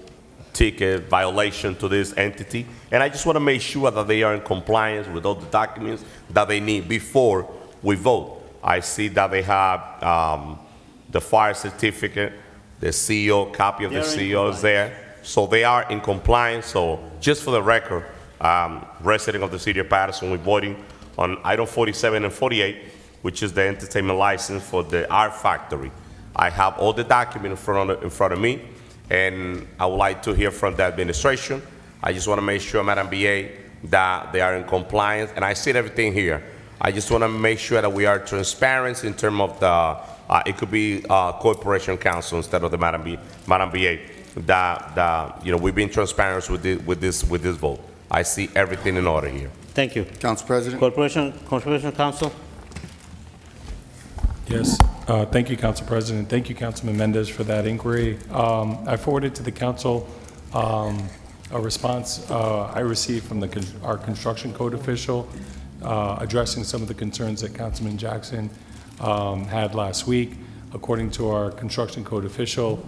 ticket violation to this entity, and I just want to make sure that they are in compliance with all the documents that they need before we vote. I see that they have the fire certificate, the CEO, copy of the CEO is there, so they are in compliance. So just for the record, resident of the city of Paterson, we're voting on item 47 and 48, which is the entertainment license for the art factory. I have all the documents in front of me, and I would like to hear from the administration. I just want to make sure, Madam BA, that they are in compliance, and I see everything here. I just want to make sure that we are transparent in terms of the, it could be corporation counsel instead of the Madam BA, that we've been transparent with this vote. I see everything in order here. Thank you. Council President. Corporation Counsel? Yes, thank you, Council President. Thank you, Councilman Mendez, for that inquiry. I forwarded to the council a response I received from our construction code official addressing some of the concerns that Councilman Jackson had last week. According to our construction code official,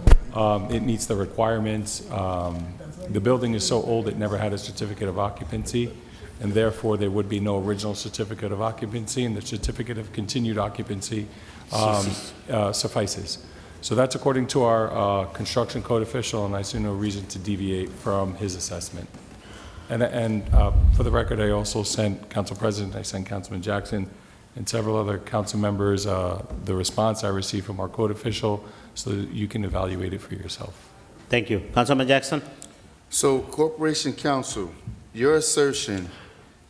it meets the requirements. The building is so old it never had a certificate of occupancy, and therefore there would be no original certificate of occupancy, and the certificate of continued occupancy suffices. So that's according to our construction code official, and I see no reason to deviate from his assessment. And for the record, I also sent Council President, I sent Councilman Jackson and several other council members the response I received from our code official, so that you can evaluate it for yourself. Thank you. Councilman Jackson? So, Corporation Counsel, your assertion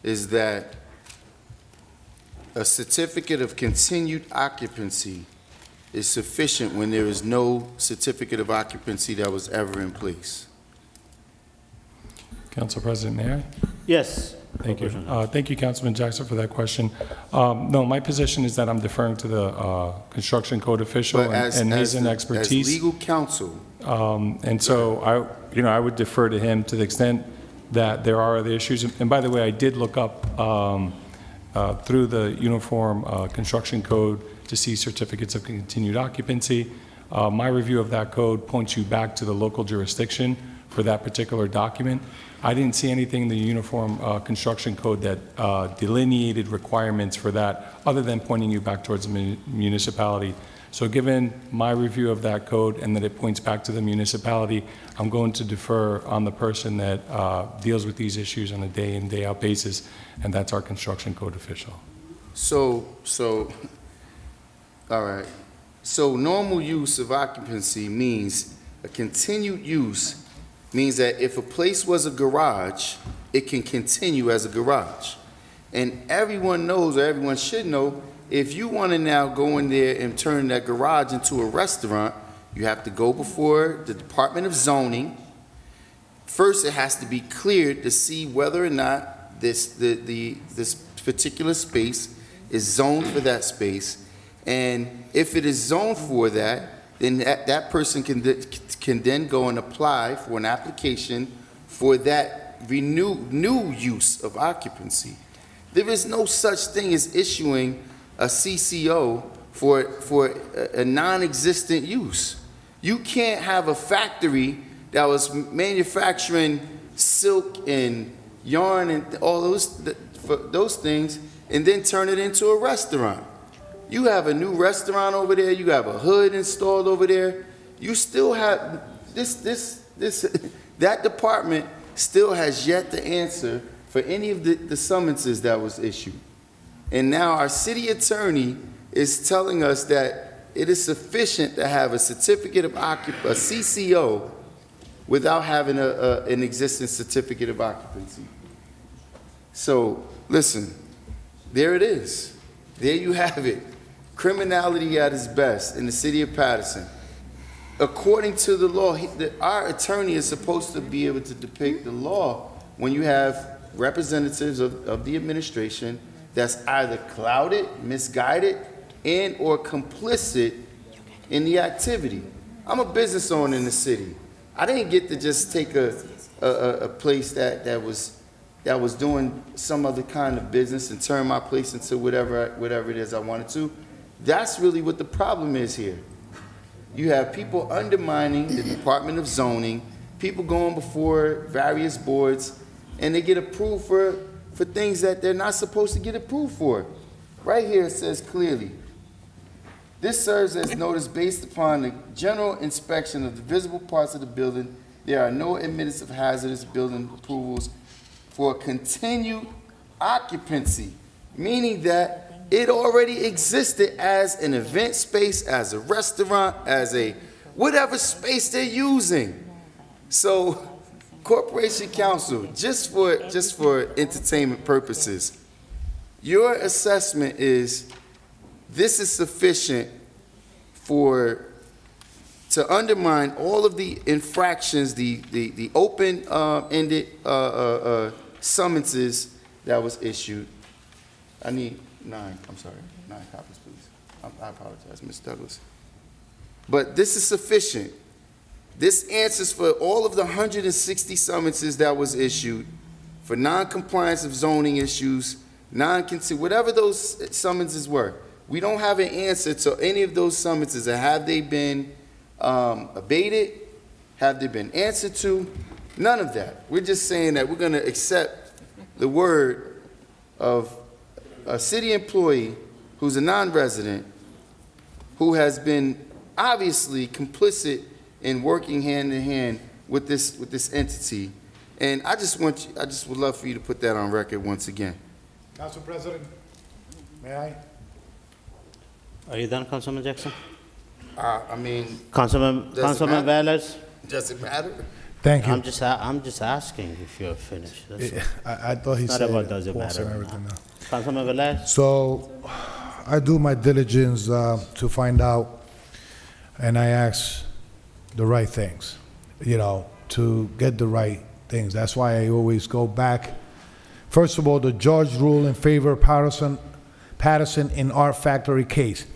is that a certificate of continued occupancy is sufficient when there is no certificate of occupancy that was ever in place. Council President, may I? Yes. Thank you. Thank you, Councilman Jackson, for that question. No, my position is that I'm deferring to the construction code official and his expertise. As legal counsel. And so I would defer to him to the extent that there are other issues. And by the way, I did look up through the uniform construction code to see certificates of continued occupancy. My review of that code points you back to the local jurisdiction for that particular document. I didn't see anything in the uniform construction code that delineated requirements for that, other than pointing you back towards the municipality. So given my review of that code and that it points back to the municipality, I'm going to defer on the person that deals with these issues on a day in, day out basis, and that's our construction code official. So, all right. So normal use of occupancy means a continued use means that if a place was a garage, it can continue as a garage. And everyone knows, or everyone should know, if you want to now go in there and turn that garage into a restaurant, you have to go before the Department of Zoning. First, it has to be cleared to see whether or not this particular space is zoned for that space, and if it is zoned for that, then that person can then go and apply for an application for that new use of occupancy. There is no such thing as issuing a CCO for a non-existent use. You can't have a factory that was manufacturing silk and yarn and all those things and then turn it into a restaurant. You have a new restaurant over there, you have a hood installed over there, you still have that department still has yet to answer for any of the summonses that was issued. And now our city attorney is telling us that it is sufficient to have a certificate of occupancy, a CCO, without having an existing certificate of occupancy. So, listen, there it is. There you have it. Criminality at its best in the city of Paterson. According to the law, our attorney is supposed to be able to depict the law when you have representatives of the administration that's either clouded, misguided, and or complicit in the activity. I'm a business owner in the city. I didn't get to just take a place that was doing some other kind of business and turn my place into whatever it is I wanted to. That's really what the problem is here. You have people undermining the Department of Zoning, people going before various boards, and they get approved for things that they're not supposed to get approved for. Right here it says clearly, this serves as notice based upon the general inspection of the visible parts of the building. There are no admittance of hazardous building approvals for continued occupancy, meaning that it already existed as an event space, as a restaurant, as a whatever space they're using. So, Corporation Counsel, just for entertainment purposes, your assessment is this is sufficient to undermine all of the infractions, the open-ended summonses that was issued. I need 9 copies, please. I apologize, Ms. Douglas. But this is sufficient. This answers for all of the 160 summonses that was issued for non-compliance of zoning issues, whatever those summonses were. We don't have an answer to any of those summonses. Have they been abated? Have they been answered to? None of that. We're just saying that we're going to accept the word of a city employee who's a non-resident who has been obviously complicit in working hand in hand with this entity. And I just would love for you to put that on record once again. Council President, may I? Are you done, Councilman Jackson? I mean, Councilman Velez? does it matter? Thank you. I'm just asking if you're finished. That's all. I thought he Not said about does it pause matter and or everything not. now. Councilman Velez? So I do my diligence to find out, and I ask the right things, to get the right things. That's why I always go back. First of all, the judge ruled in favor of Paterson in our factory case.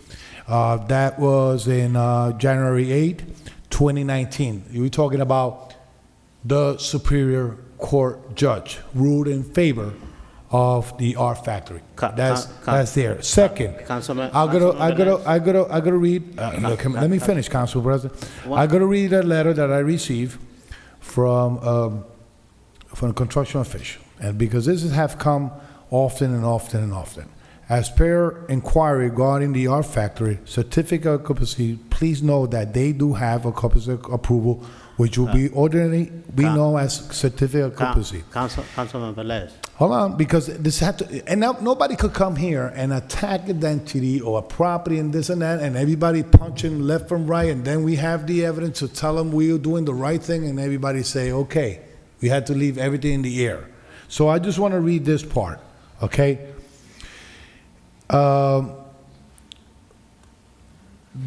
That was in January 8, 2019. You're talking about the Superior Court judge ruled in favor of the art factory. That's there. Second, I gotta read. Let me finish, Council President. I gotta read a letter that I received from a construction official, and because this have come often and often and often. As per inquiry regarding the art factory certificate of occupancy, please know that they do have a occupancy approval, which will be ordinarily known as certificate of occupancy. Councilman Velez. Hold on, because this had to, and now nobody could come here and attack an entity or a property and this and that, and everybody punching left from right, and then we have the evidence to tell them we are doing the right thing, and everybody say, okay, we had to leave everything in the air. So I just want to read this part, okay?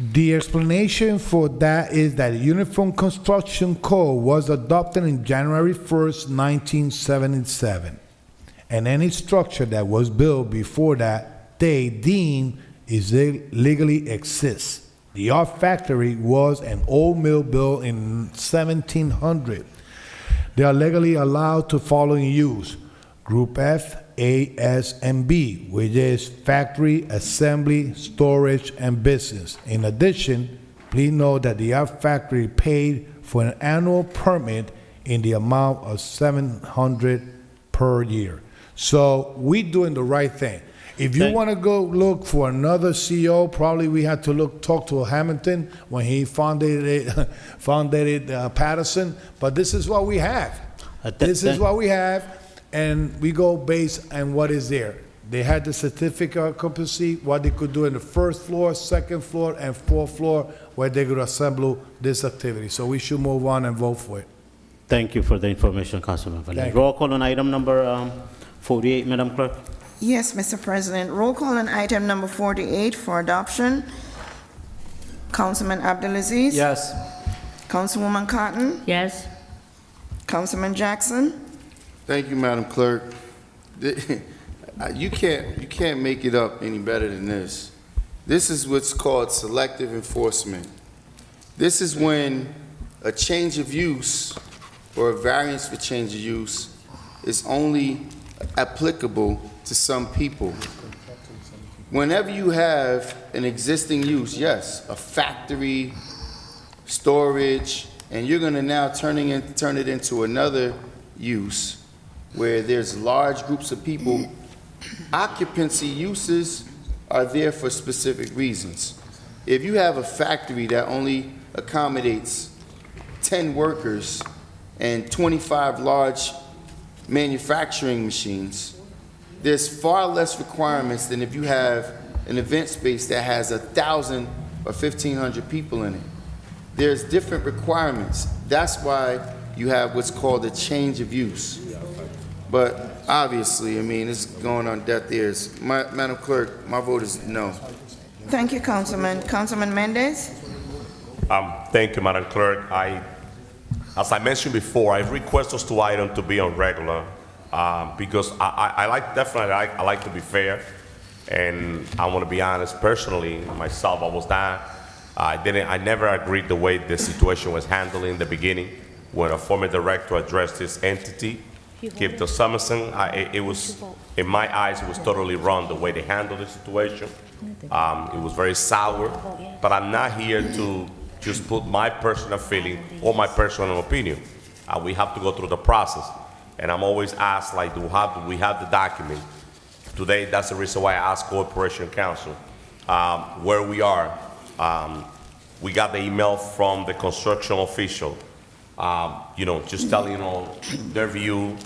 The explanation for that is that the Uniform Construction Code was adopted in January 1st, 1977. and any structure that was built before that they deem is legally exists. The art factory was an old mill built in 1700. They are legally allowed to following use: Group F, A, S, and B, which is factory, assembly, storage, and business. In addition, please note that the art factory paid for an annual permit in the amount of $700 per year. So we doing the right thing. If you want to go look for another CEO, probably we had to talk to Hamilton when he founded Paterson. But this is what we have. This is what we have, and we go based on what is there. They had the certificate of occupancy, what they could do in the first floor, second floor, and fourth floor, where they could assemble this activity. So we should move on and vote for it. Thank you for the information, Councilman Velez. Thank you. Roll call on item number 48, Madam Clerk. Yes, Mr. President. Roll call on item number 48 for adoption. Councilman Abdelaziz? Yes. Councilwoman Cotton? Yes. Councilman Jackson? Thank you, Madam Clerk. You can't make it up any better than this. This is what's called selective enforcement. This is when a change of use or a variance for change of use is only applicable to some people. Whenever you have an existing use, yes, a factory, storage, and you're gonna now turn it into another use where there's large groups of people, occupancy uses are there for specific reasons. If you have a factory that only accommodates 10 workers and 25 large manufacturing machines, there's far less requirements than if you have an event space that has 1,000 or 1,500 people in it. There's different requirements. That's why you have what's called a change of use. But obviously, I mean, it's going on deaf ears. Madam Clerk, my vote is no. Thank you, Councilman. Councilman Mendez? Thank you, Madam Clerk. As I mentioned before, I request those two items to be on regular because I like to be fair, and I want to be honest. Personally, myself, I never agreed the way the situation was handled in the beginning when a former director addressed this entity. Give to Summerson, it was, in my eyes, it was totally wrong the way they handled the situation. It was very sour, but I'm not here to just put my personal feeling or my personal opinion. We have to go through the process. And I'm always asked, like, do we have the document? Today, that's the reason why I asked Corporation Counsel where we are. We got the email from the construction official, just telling their view,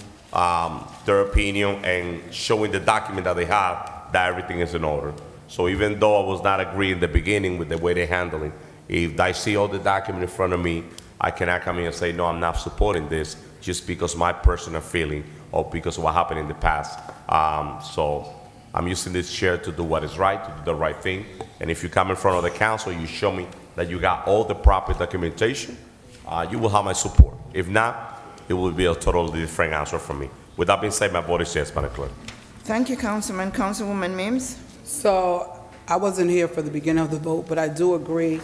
their opinion, and showing the document that they have that everything is in order. So even though I was not agreeing in the beginning with the way they handle it, if I see all the document in front of me, I cannot come in and say, no, I'm not supporting this just because of my personal feeling or because of what happened in the past. So I'm using this chair to do what is right, to do the right thing. And if you come in front of the council, you show me that you got all the proper documentation, you will have my support. If not, it will be a totally different answer from me. With that being said, my vote is yes, Madam Clerk. Thank you, Councilman. Councilwoman Mims? So I wasn't here for the beginning of the vote, but I do agree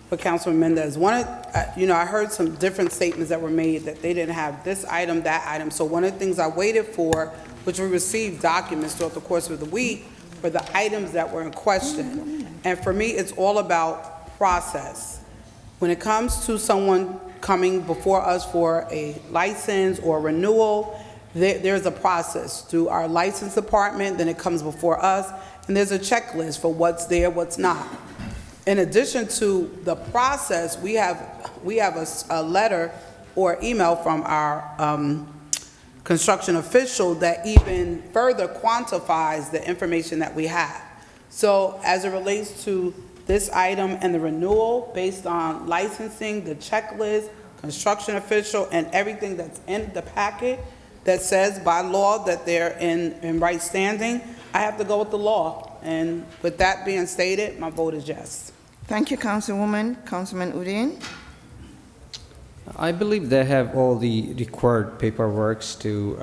with Councilman Mendez. I heard some different statements that were made that they didn't have this item, that item. So one of the things I waited for, which we received documents throughout the course of the week, were the items that were in question. And for me, it's all about process. When it comes to someone coming before us for a license or renewal, there's a process through our license department, then it comes before us, and there's a checklist for what's there, what's not. In addition to the process, we have a letter or email from our construction official that even further quantifies the information that we have. So as it relates to this item and the renewal based on licensing, the checklist, construction official, and everything that's in the packet that says by law that they're in right standing, I have to go with the law. And with that being stated, my vote is yes. Thank you, Councilwoman. Councilman Udine? I believe they have all the required paperwork to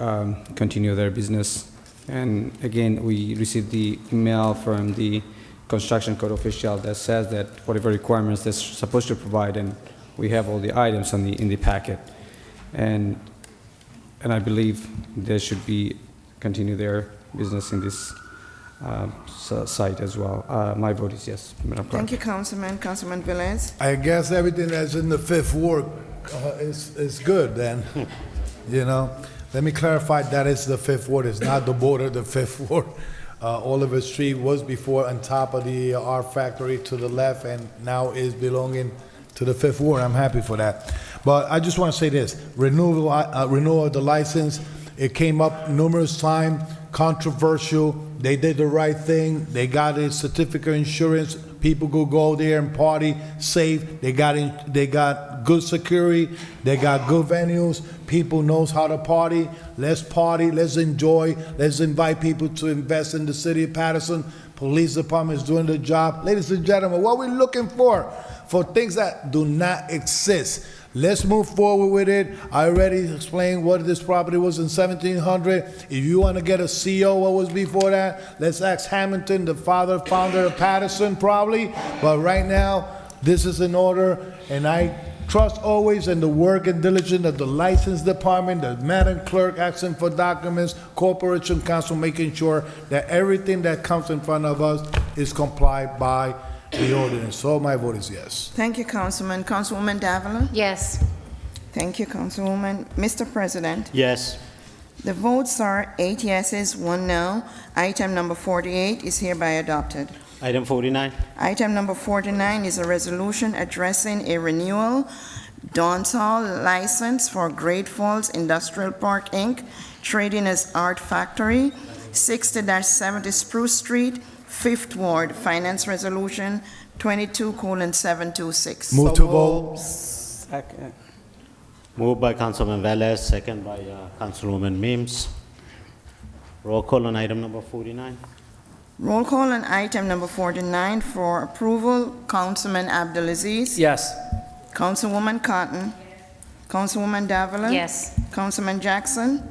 continue their business. And again, we received the email from the construction code official that says that whatever requirements they're supposed to provide, and we have all the items in the packet. And I believe they should continue their business in this site as well. My vote is yes, Madam Clerk. Thank you, Councilman. Councilman Velez? I guess everything that's in the Fifth Ward is good then, you know? Let me clarify, that is the Fifth Ward, it's not the border of the Fifth Ward. Oliver Street was before on top of the R Factory to the left and now is belonging to the Fifth Ward. I'm happy for that. But I just want to say this, renewal of the license, it came up numerous times, controversial. They did the right thing. They got a certificate of insurance. People could go there and party safe. They got good security. They got good venues. People knows how to party. Let's party. Let's enjoy. Let's invite people to invest in the city of Paterson. Police department is doing the job. Ladies and gentlemen, what we're looking for things that do not exist. Let's move forward with it. I already explained what this property was in 1700. If you want to get a CO, what was before that? Let's ask Hamilton, the founder of Paterson, probably. But right now, this is in order, and I trust always in the work and diligence of the license department, the Madam Clerk asking for documents, Corporation Council making sure that everything that comes in front of us is complied by the ordinance. So my vote is yes. Thank you, Councilman. Councilwoman Davila? Yes. Thank you, Councilwoman. Mr. President? Yes. The votes are 8 yeses, 1 no. Item number 48 is hereby adopted. Item 49. Item number 49 is a resolution addressing a renewal dancehall license for Great Falls Industrial Park, Inc., trading as Art Factory, 60-70 Spruce Street, 5th Ward, Finance Resolution 22:726. Move to vote. Second. Moved by Councilman Velez, second by Councilwoman Mims. Roll call on item number 49. Roll call on item number 49 for approval. Councilman Abdulaziz? Yes. Councilwoman Cotton? Councilwoman Davila? Yes. Councilman Jackson?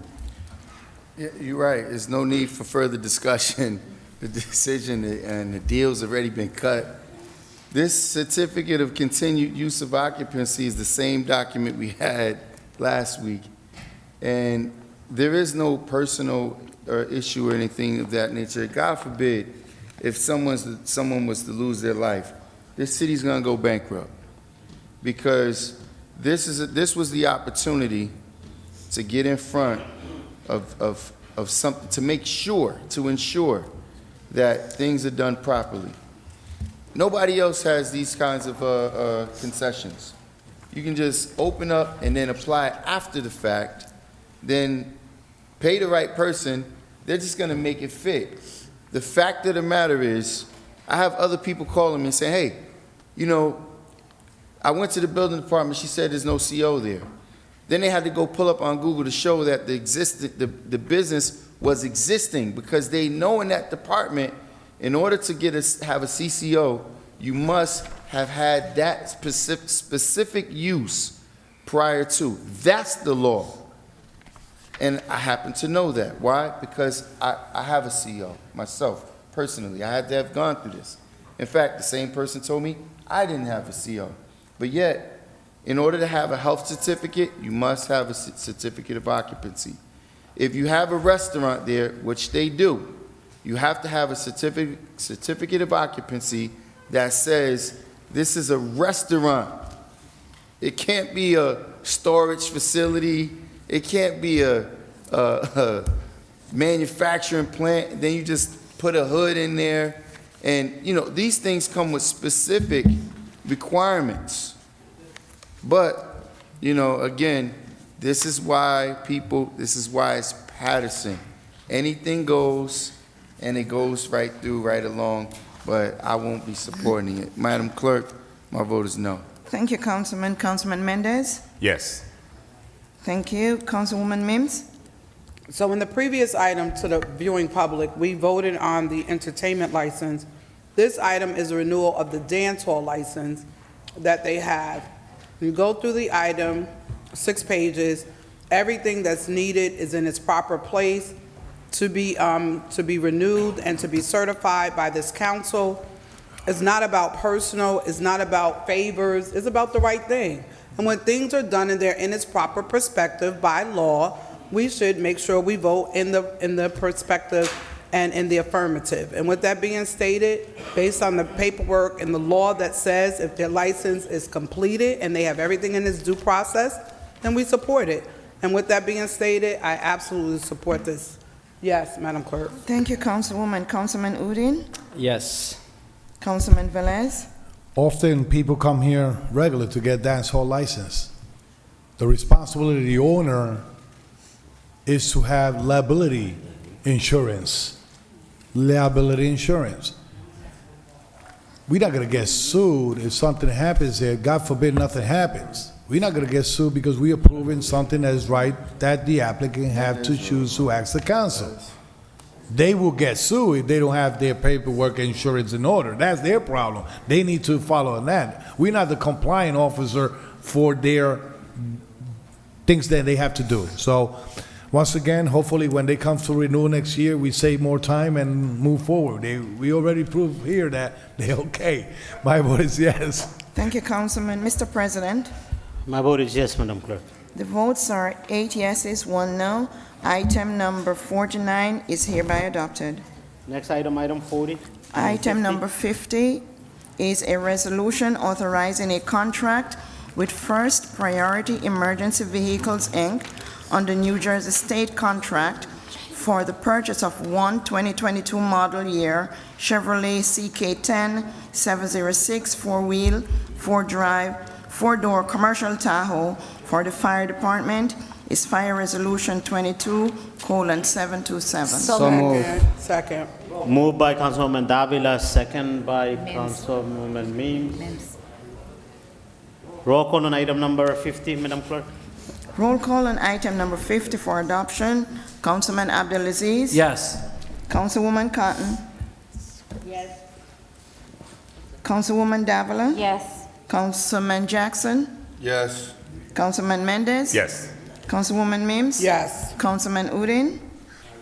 Yeah, you're right. There's no need for further discussion. The decision and the deal's already been cut. This certificate of continued use of occupancy is the same document we had last week. And there is no personal issue or anything of that nature. God forbid, if someone was to lose their life, this city's gonna go bankrupt. Because this was the opportunity to get in front of something, to ensure that things are done properly. Nobody else has these kinds of concessions. You can just open up and then apply after the fact, then pay the right person, they're just gonna make it fit. The fact of the matter is, I have other people calling me and saying, hey, you know, I went to the building department, she said there's no CO there. Then they had to go pull up on Google to show that the business was existing, because they know in that department, in order to have a CCO, you must have had that specific use prior to. That's the law. And I happen to know that. Why? Because I have a CO myself, personally. I had to have gone through this. In fact, the same person told me I didn't have a CO. But yet, in order to have a health certificate, you must have a certificate of occupancy. If you have a restaurant there, which they do, you have to have a certificate of occupancy that says this is a restaurant. It can't be a storage facility. It can't be a manufacturing plant. Then you just put a hood in there. And, you know, these things come with specific requirements. But, you know, again, this is why it's Paterson. Anything goes, and it goes right through, right along, but I won't be supporting it. Madam Clerk, my vote is no. Thank you, Councilman. Councilman Mendez? Yes. Thank you. Councilwoman Mims? So in the previous item to the viewing public, we voted on the entertainment license. This item is a renewal of the dance hall license that they have. You go through the item, 6 pages, everything that's needed is in its proper place. to be renewed and to be certified by this council. It's not about personal, it's not about favors, it's about the right thing. And when things are done and they're in its proper perspective by law, we should make sure we vote in the perspective and in the affirmative. And with that being stated, based on the paperwork and the law that says if their license is completed and they have everything in its due process, then we support it. And with that being stated, I absolutely support this. Yes, Madam Clerk. Thank you, Councilwoman. Councilman Udine? Yes. Councilman Velez? Often people come here regular to get dance hall license. The responsibility of the owner is to have liability insurance. Liability insurance. We're not gonna get sued if something happens here. God forbid nothing happens. We're not gonna get sued because we are proving something that is right that the applicant have to choose to ask the council. They will get sued if they don't have their paperwork and insurance in order. That's their problem. They need to follow that. We're not the compliant officer for their things that they have to do. So, once again, hopefully when they come to renew next year, we save more time and move forward. We already proved here that they're okay. My vote is yes. Thank you, Councilman. Mr. President? My vote is yes, Madam Clerk. The votes are 8 yeses, 1 no. Item number 49 is hereby adopted. Next item, item 40. Item number 50 is a resolution authorizing a contract with First Priority Emergency Vehicles, Inc. on the New Jersey State contract for the purchase of one 2022 model year Chevrolet CK10 706 four-wheel, four-drive, four-door commercial Tahoe for the fire department. Is Fire Resolution 22:727. So moved. Second. Moved by Councilwoman Davila, second by Councilwoman Mims. Roll call on item number 50, Madam Clerk. Roll call on item number 50 for adoption. Councilman Abdelaziz? Yes. Councilwoman Cotton? Yes. Councilwoman Davila? Yes. Councilman Jackson? Yes. Councilman Mendez? Yes. Councilwoman Mims? Yes. Councilman Udine?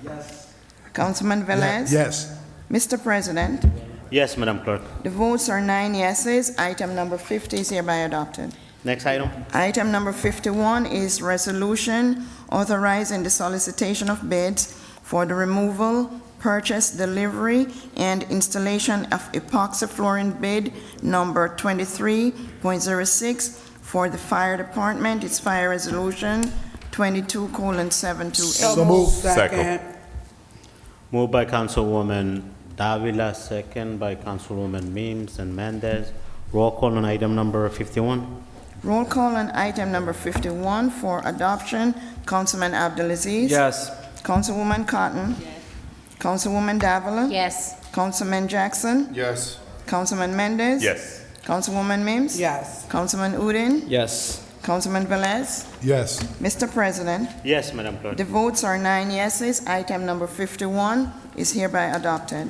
Yes. Councilman Velez? Yes. Mr. President, Yes, Madam Clerk. the votes are 9 yeses. Item number 50 is hereby adopted. Next item. Item number 51 is resolution authorizing the solicitation of bids for the removal, purchase, delivery, and installation of epoxy flooring bid number 23.06 for the fire department. It's Fire Resolution 22:728. So moved. Second. Moved by Councilwoman Davila, second by Councilwoman Mims and Mendez. Roll call on item number 51. Roll call on item number 51 for adoption. Councilman Abdelaziz? Yes. Councilwoman Cotton? Councilwoman Davila? Yes. Councilman Jackson? Yes. Councilman Mendez? Yes. Councilwoman Mims? Yes. Councilman Udine? Yes. Councilman Velez? Yes. Mr. President, Yes, Madam Clerk. the votes are 9 yeses. Item number 51 is hereby adopted.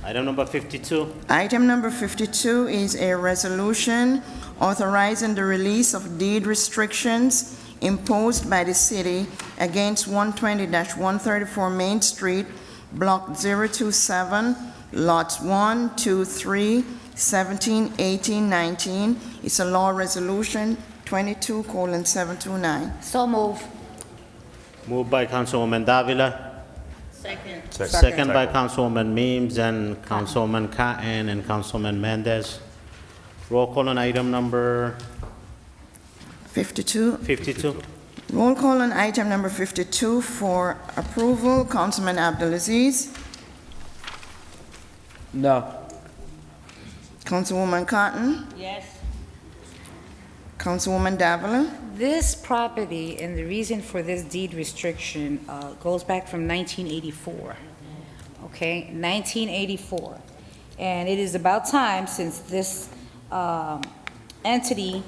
Item number 52. Item number 52 is a resolution authorizing the release of deed restrictions imposed by the city against 120-134 Main Street, Block 027, Lots 1, 2, 3, 17, 18, 19. It's a law resolution 22:729. So move. Moved by Councilwoman Davila, Second. second by Councilwoman Mims and Councilwoman Cotton and Councilman Mendez. Roll call on item number 52. 52. Roll call on item number 52 for approval. Councilman Abdelaziz? No. Councilwoman Cotton? Yes. Councilwoman Davila? This property and the reason for this deed restriction goes back from 1984, okay? 1984. And it is about time, since this entity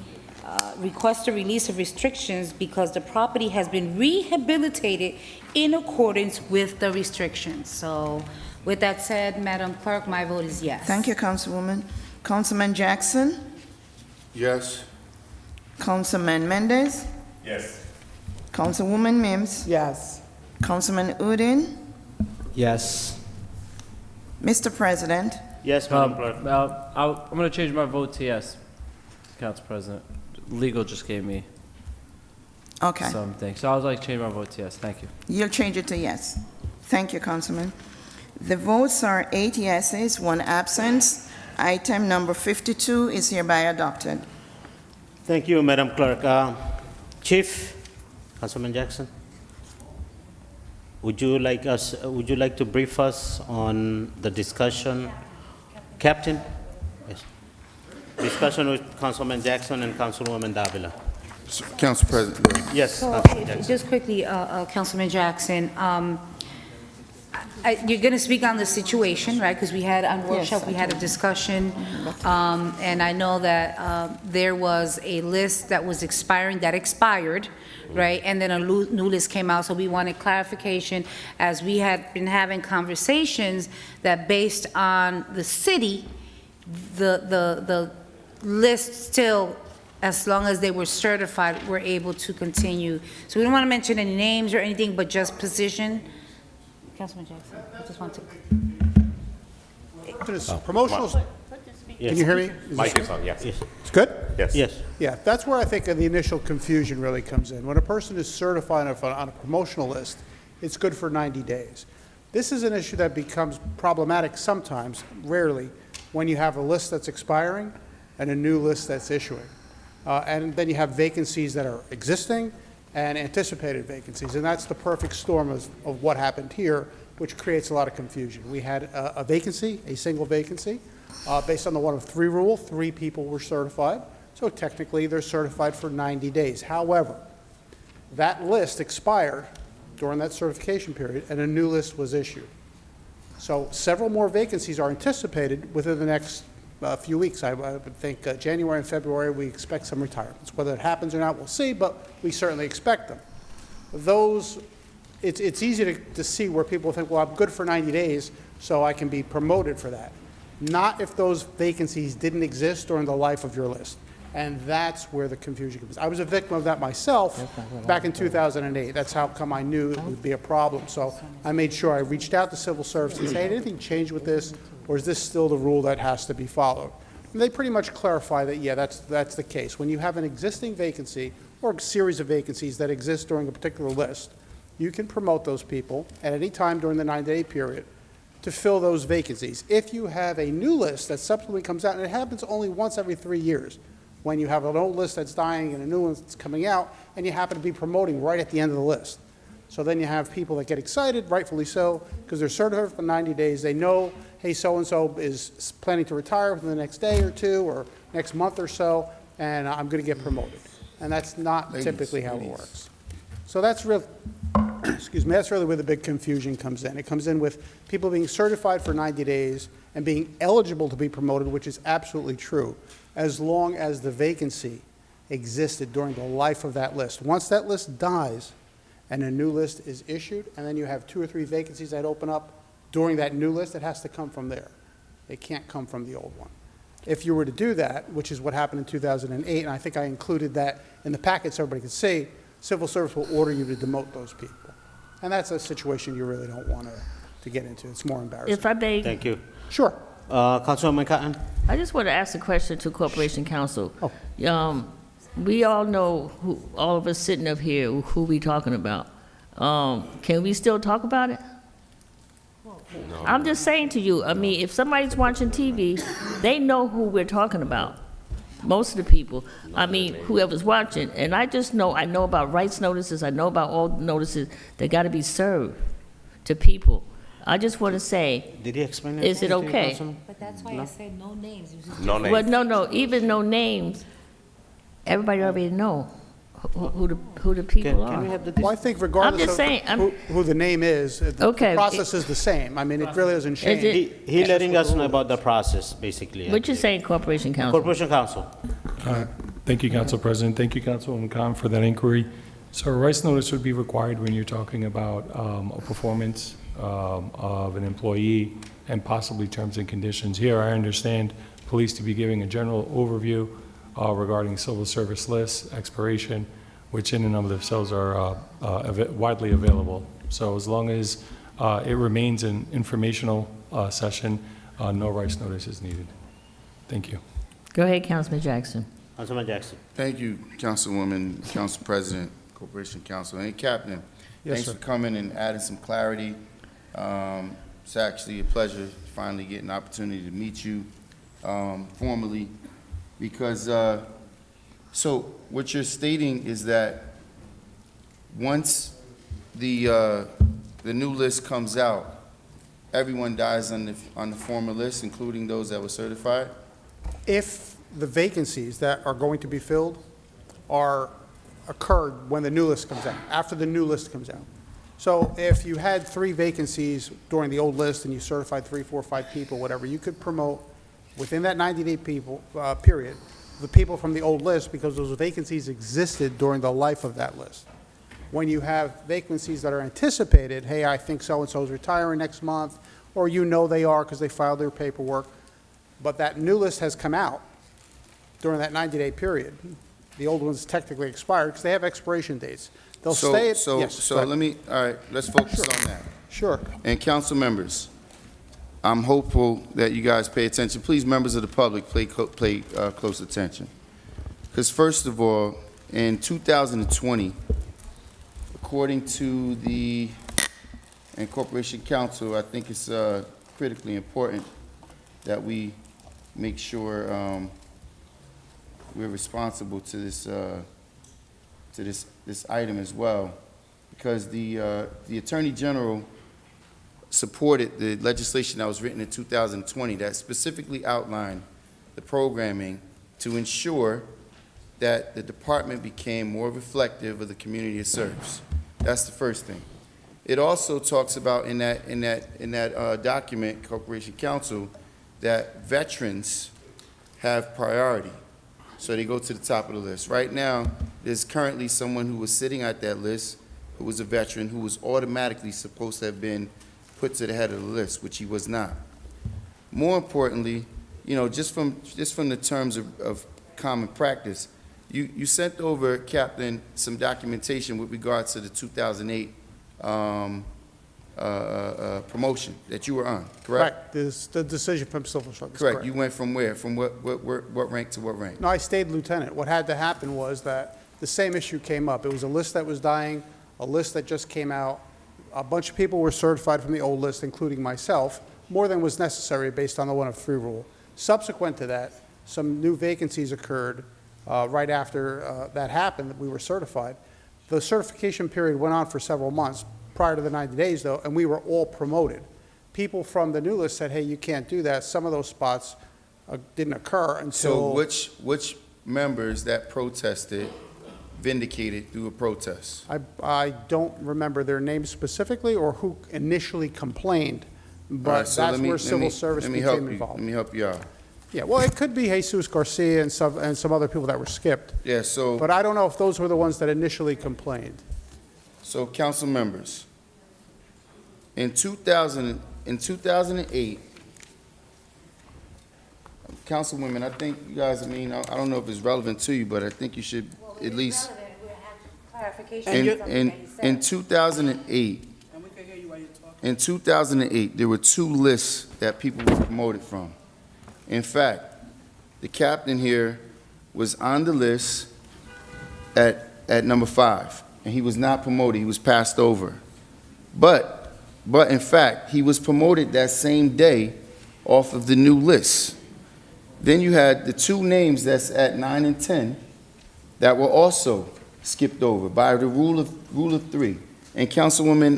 requests a release of restrictions, because the property has been rehabilitated in accordance with the restrictions. So with that said, Madam Clerk, my vote is yes. Thank you, Councilwoman. Councilman Jackson? Yes. Councilman Mendez? Yes. Councilwoman Mims? Yes. Councilman Udine? Yes. Mr. President, Yes, Madam Clerk. I'm going to change my vote to yes, Council President. Legal just gave me okay. something. So I would like to change my vote to yes. Thank you. You'll change it to yes. Thank you, Councilman. The votes are 8 yeses, 1 absence. Item number 52 is hereby adopted. Thank you, Madam Clerk. Chief, Councilman Jackson, would you like to brief us on the discussion? Captain? Yes. Discussion with Councilman Jackson and Councilwoman Davila. Council President. Yes, So, Councilman Jackson. just quickly, Councilman Jackson, you're going to speak on the situation, right? Because we had, on workshop, we had a discussion, and I know that there was a list that was expiring, that expired, right? And then a new list came out, so we wanted clarification, as we had been having conversations, that based on the city, the list still, as long as they were certified, were able to continue. So we don't want to mention any names or anything, but just position. Councilman Jackson, I just want to. Promotionals, Yes. can you hear me? Mike is on, yes. It's good? Yes. Yes. Yeah, that's where I think the initial confusion really comes in. When a person is certified on a promotional list, it's good for 90 days. This is an issue that becomes problematic sometimes, rarely, when you have a list that's expiring and a new list that's issuing. And then you have vacancies that are existing and anticipated vacancies, and that's the perfect storm of what happened here, which creates a lot of confusion. We had a vacancy, a single vacancy, based on the 1 of 3 rule. 3 people were certified, so technically they're certified for 90 days. However, that list expired during that certification period, and a new list was issued. So several more vacancies are anticipated within the next few weeks. I would think January and February, we expect some retirements. Whether it happens or not, we'll see, but we certainly expect them. Those, it's easy to see where people think, well, I'm good for 90 days, so I can be promoted for that. Not if those vacancies didn't exist during the life of your list. And that's where the confusion comes. I was a victim of that myself back in 2008. That's how come I knew it would be a problem. So I made sure I reached out to civil service and said, hey, anything changed with this, or is this still the rule that has to be followed? And they pretty much clarify that, yeah, that's the case. When you have an existing vacancy or a series of vacancies that exist during a particular list, you can promote those people at any time during the 90-day period to fill those vacancies. If you have a new list that subsequently comes out, and it happens only once every 3 years, when you have an old list that's dying and a new one that's coming out, and you happen to be promoting right at the end of the list. So then you have people that get excited, rightfully so, because they're certified for 90 days. They know, hey, so-and-so is planning to retire within the next day or 2 or next month or so, and I'm going to get promoted. And that's not typically how it works. So that's real. Excuse me, that's really where the big confusion comes in. It comes in with people being certified for 90 days and being eligible to be promoted, which is absolutely true, as long as the vacancy existed during the life of that list. Once that list dies and a new list is issued, and then you have 2 or 3 vacancies that open up during that new list, it has to come from there. It can't come from the old one. If you were to do that, which is what happened in 2008, and I think I included that in the packet so everybody could see, civil service will order you to demote those people. And that's a situation you really don't want to get into. It's more embarrassing. If I may, Thank you. Sure. Councilwoman Cotton? I just want to ask a question to Corporation Counsel. We all know, all of us sitting up here, who we talking about. Can we still talk about it? No. I'm just saying to you, I mean, if somebody's watching TV, they know who we're talking about. Most of the people, I mean, whoever's watching. And I just know, I know about rights notices, I know about all the notices that got to be served to people. I just want to say, Did he explain is it okay? But that's why I said no names. No names. Well, no, even no names, everybody already know who the people are. Can we have the Well, I think regardless I'm just saying, of who the name is, the Okay. process is the same. I mean, it really doesn't change. He letting us know about the process, basically. What you saying, Corporation Counsel? Corporation Counsel. Thank you, Council President. Thank you, Councilwoman Khan, for that inquiry. So a rights notice would be required when you're talking about a performance of an employee and possibly terms and conditions. Here, I understand police to be giving a general overview regarding civil service lists, expiration, which in and of themselves are widely available. So as long as It remains an informational session. No rice notice is needed. Thank you. Go ahead, Councilman Jackson. Councilman Jackson. Thank you, Councilwoman, Council President, Corporation Council, and Captain. Yes, Thanks sir. for coming and adding some clarity. It's actually a pleasure to finally get an opportunity to meet you formally, because so what you're stating is that once the new list comes out, everyone dies on the former list, including those that were certified? If the vacancies that are going to be filled are occurred when the new list comes out, after the new list comes out. So if you had 3 vacancies during the old list and you certified 3, 4, 5 people, whatever, you could promote within that 90-day period, the people from the old list, because those vacancies existed during the life of that list. When you have vacancies that are anticipated, hey, I think so-and-so is retiring next month, or you know they are because they filed their paperwork, but that new list has come out during that 90-day period. The old ones technically expired because they have expiration dates. They'll stay at, So yes, go ahead. let me, all right, let's focus on that. Sure. And council members, I'm hopeful that you guys pay attention. Please, members of the public, pay close attention. Because first of all, in 2020, according to the Corporation Council, I think it's critically important that we make sure we're responsible to this item as well, because the Attorney General supported the legislation that was written in 2020 that specifically outlined the programming to ensure that the department became more reflective of the community it serves. That's the first thing. It also talks about in that document, Corporation Council, that veterans have priority. So they go to the top of the list. Right now, there's currently someone who was sitting at that list who was a veteran who was automatically supposed to have been put to the head of the list, which he was not. More importantly, you know, just from the terms of common practice, you sent over, Captain, some documentation with regards to the 2008 promotion that you were on, correct? This, the decision from civil service. Correct. You went from where? From what rank to what rank? No, I stayed lieutenant. What had to happen was that the same issue came up. It was a list that was dying, a list that just came out. A bunch of people were certified from the old list, including myself, more than was necessary based on the 1 of 3 rule. Subsequent to that, some new vacancies occurred right after that happened, that we were certified. The certification period went on for several months prior to the 90 days, though, and we were all promoted. People from the new list said, hey, you can't do that. Some of those spots didn't occur until... So which members that protested vindicated through a protest? I don't remember their names specifically or who initially complained, but All right, so that's where civil service became involved. Let me help you out. Yeah, well, it could be Jesus Garcia and some other people that were skipped, Yeah, so, but I don't know if those were the ones that initially complained. so council members, in 2008, councilwomen, I think you guys, I mean, I don't know if it's relevant to you, but I think you should at least, in 2008, in 2008, there were 2 lists that people were promoted from. In fact, the captain here was on the list at number 5, and he was not promoted, he was passed over. But in fact, he was promoted that same day off of the new list. Then you had the 2 names that's at 9 and 10 that were also skipped over by the rule of 3. And Councilwoman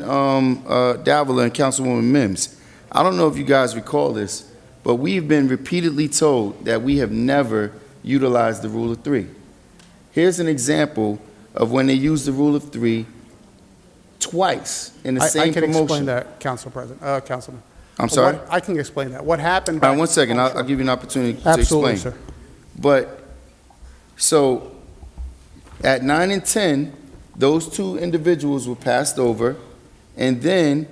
Davila and Councilwoman Mims, I don't know if you guys recall this, but we've been repeatedly told that we have never utilized the rule of 3. Here's an example of when they used the rule of 3 twice in the same promotion. I can explain that, Councilman. I'm sorry? I can explain that. What happened... All right, 1 second. I'll give you an opportunity to explain. Absolutely, sir. But, so, at 9 and 10, those 2 individuals were passed over, and then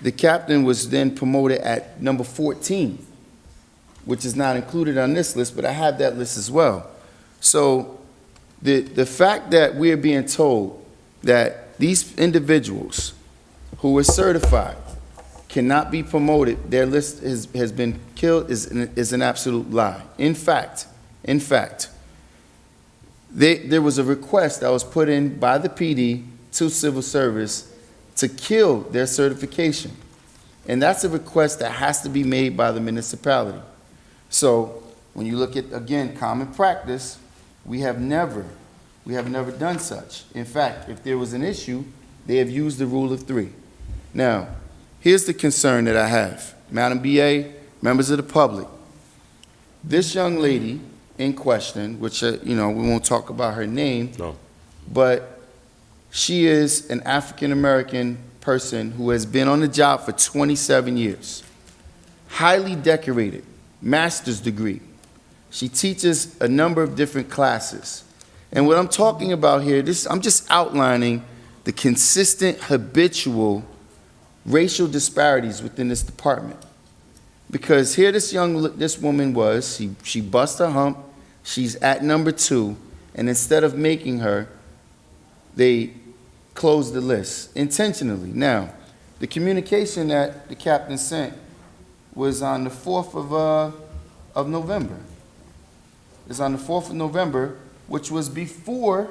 the captain was then promoted at number 14, which is not included on this list, but I have that list as well. So, the fact that we're being told that these individuals who were certified cannot be promoted, their list has been killed is an absolute lie. In fact, there was a request that was put in by the PD to civil service to kill their certification. And that's a request that has to be made by the municipality. So when you look at, again, common practice, we have never done such. In fact, if there was an issue, they have used the rule of 3. Now, here's the concern that I have. Madam BA, members of the public, this young lady in question, which, we won't talk about her name, No. but she is an African-American person who has been on the job for 27 years, highly decorated, master's degree. She teaches a number of different classes. And what I'm talking about here, I'm just outlining the consistent, habitual racial disparities within this department. Because here this woman was, she bust her hump, she's at number 2, and instead of making her, they closed the list intentionally. Now, the communication that the captain sent was on the 4th of November. It's on the 4th of November, which was before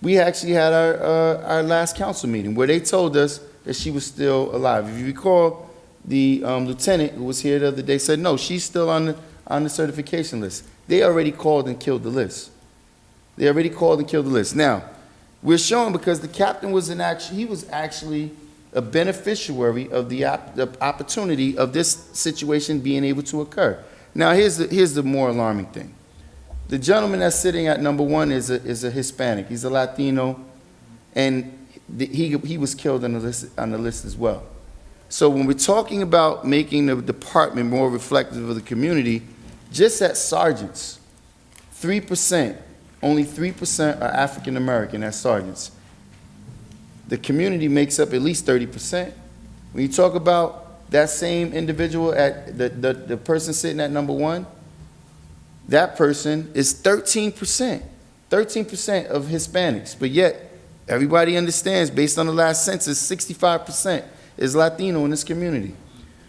we actually had our last council meeting, where they told us that she was still alive. If you recall, the lieutenant who was here the other day said, no, she's still on the certification list. They already called and killed the list. Now, we're showing because the captain was actually a beneficiary of the opportunity of this situation being able to occur. Now, here's the more alarming thing. The gentleman that's sitting at number 1 is a Hispanic. He's a Latino, and he was killed on the list as well. So when we're talking about making the department more reflective of the community, just at sergeants, 3%, only 3% are African American as sergeants. The community makes up at least 30%. When you talk about that same individual at the person sitting at number 1, that person is 13% of Hispanics. But yet, everybody understands, based on the last census, 65% is Latino in this community.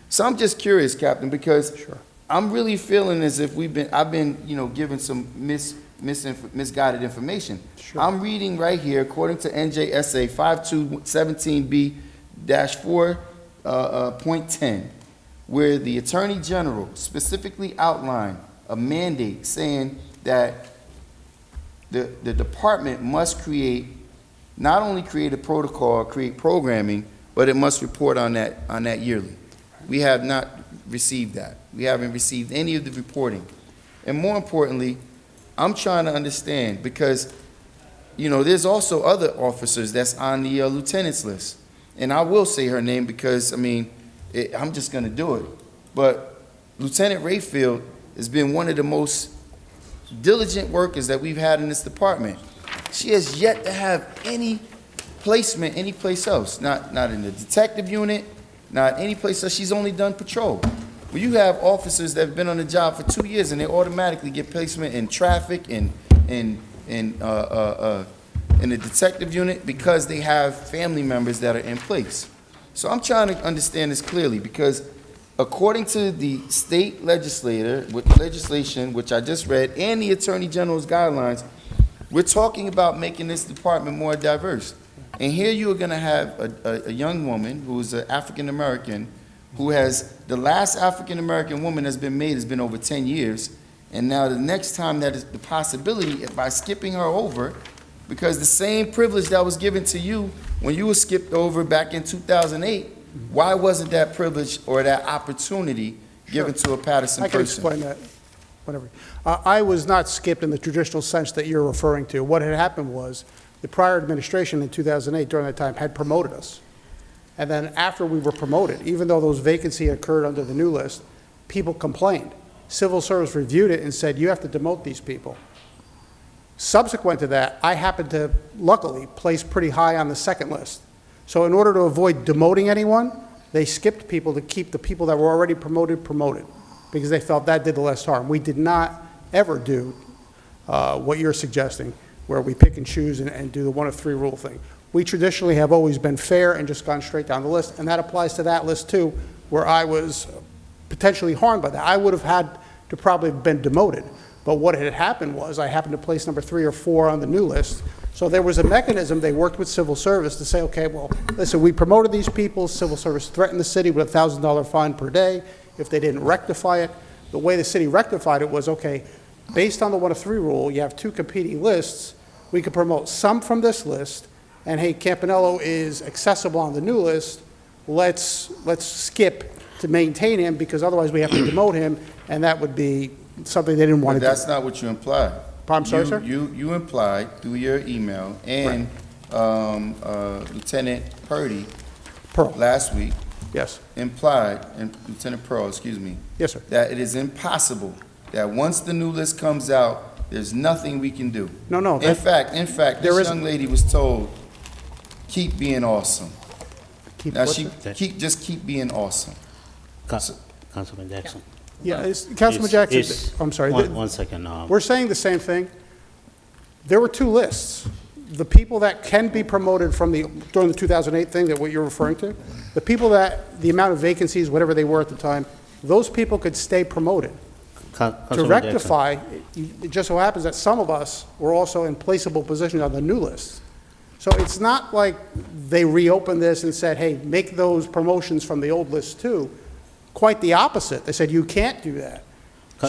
So I'm just curious, Captain, because I'm really feeling as if I've been given some misguided information. Sure. I'm reading right here, according to NJSA 5217B-4.10, where the Attorney General specifically outlined a mandate saying that the department must not only create a protocol, create programming, but it must report on that yearly. We have not received that. We haven't received any of the reporting. And more importantly, I'm trying to understand because, there's also other officers that's on the lieutenant's list. And I will say her name because, I'm just going to do it. But Lieutenant Rayfield has been one of the most diligent workers that we've had in this department. She has yet to have any placement anyplace else, not in the detective unit, not any place else. She's only done patrol. Well, you have officers that have been on the job for 2 years and they automatically get placement in traffic and in the detective unit because they have family members that are in place. So I'm trying to understand this clearly because according to the state legislation, which I just read, and the Attorney General's guidelines, we're talking about making this department more diverse. And here you are going to have a young woman who is an African American who has, the last African American woman that's been made has been over 10 years. And now the next time that is the possibility, by skipping her over, because the same privilege that was given to you when you were skipped over back in 2008, why wasn't that privilege or that opportunity given to a Paterson person? I can explain that, whatever. I was not skipped in the traditional sense that you're referring to. What had happened was the prior administration in 2008, during that time, had promoted us. And then after we were promoted, even though those vacancies occurred under the new list, people complained. Civil Service reviewed it and said, you have to demote these people. Subsequent to that, I happened to, luckily, place pretty high on the second list. So in order to avoid demoting anyone, they skipped people to keep the people that were already promoted, because they felt that did the less harm. We did not ever do what you're suggesting, where we pick and choose and do the 1 of 3 rule thing. We traditionally have always been fair and just gone straight down the list, and that applies to that list too, where I was potentially harmed by that. I would have had to probably have been demoted. But what had happened was I happened to place number 3 or 4 on the new list. So there was a mechanism, they worked with civil service to say, okay, well, listen, we promoted these people, civil service threatened the city with a $1,000 fine per day if they didn't rectify it. The way the city rectified it was, okay, based on the 1 of 3 rule, you have 2 competing lists. We could promote some from this list, and hey, Campanello is accessible on the new list. Let's skip to maintain him, because otherwise we have to demote him, and that would be something they didn't want But to do. that's not what you implied. I'm sorry, sir? You implied through your email and Lieutenant Purdy Pearl. last week Yes. implied, and Lieutenant Pearl, excuse me, Yes, sir. that it is impossible that once the new list comes out, there's nothing we can do. No, no. In fact, there this is- young lady was told, keep being awesome. Keep Now, what, she, sir? just keep being awesome. Councilman Jackson. Yeah, Councilman Jackson, I'm sorry. One second. We're saying the same thing. There were 2 lists. The people that can be promoted from during the 2008 thing, that what you're referring to, the people that, the amount of vacancies, whatever they were at the time, those people could stay promoted. To Councilman rectify, it just so happens that some of us were also in placeable positions on the new list. So it's not like they reopened this and said, hey, make those promotions from the old list too. Quite the opposite. They said, you can't do that.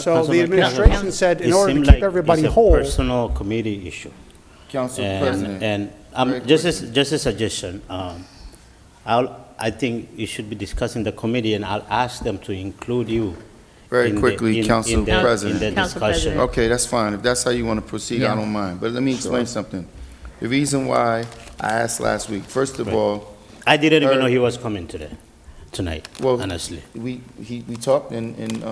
So the administration said, in order to keep everybody whole. It's a personal committee issue. Council President. And just a suggestion, I think you should be discussing the committee, and I'll ask them to include you. Very quickly, Council President. In the discussion. Okay, that's fine. If that's how you want to proceed, I don't mind. But let me explain something. The reason why I asked last week, first of all. I didn't even know he was coming tonight, Well, honestly. We talked in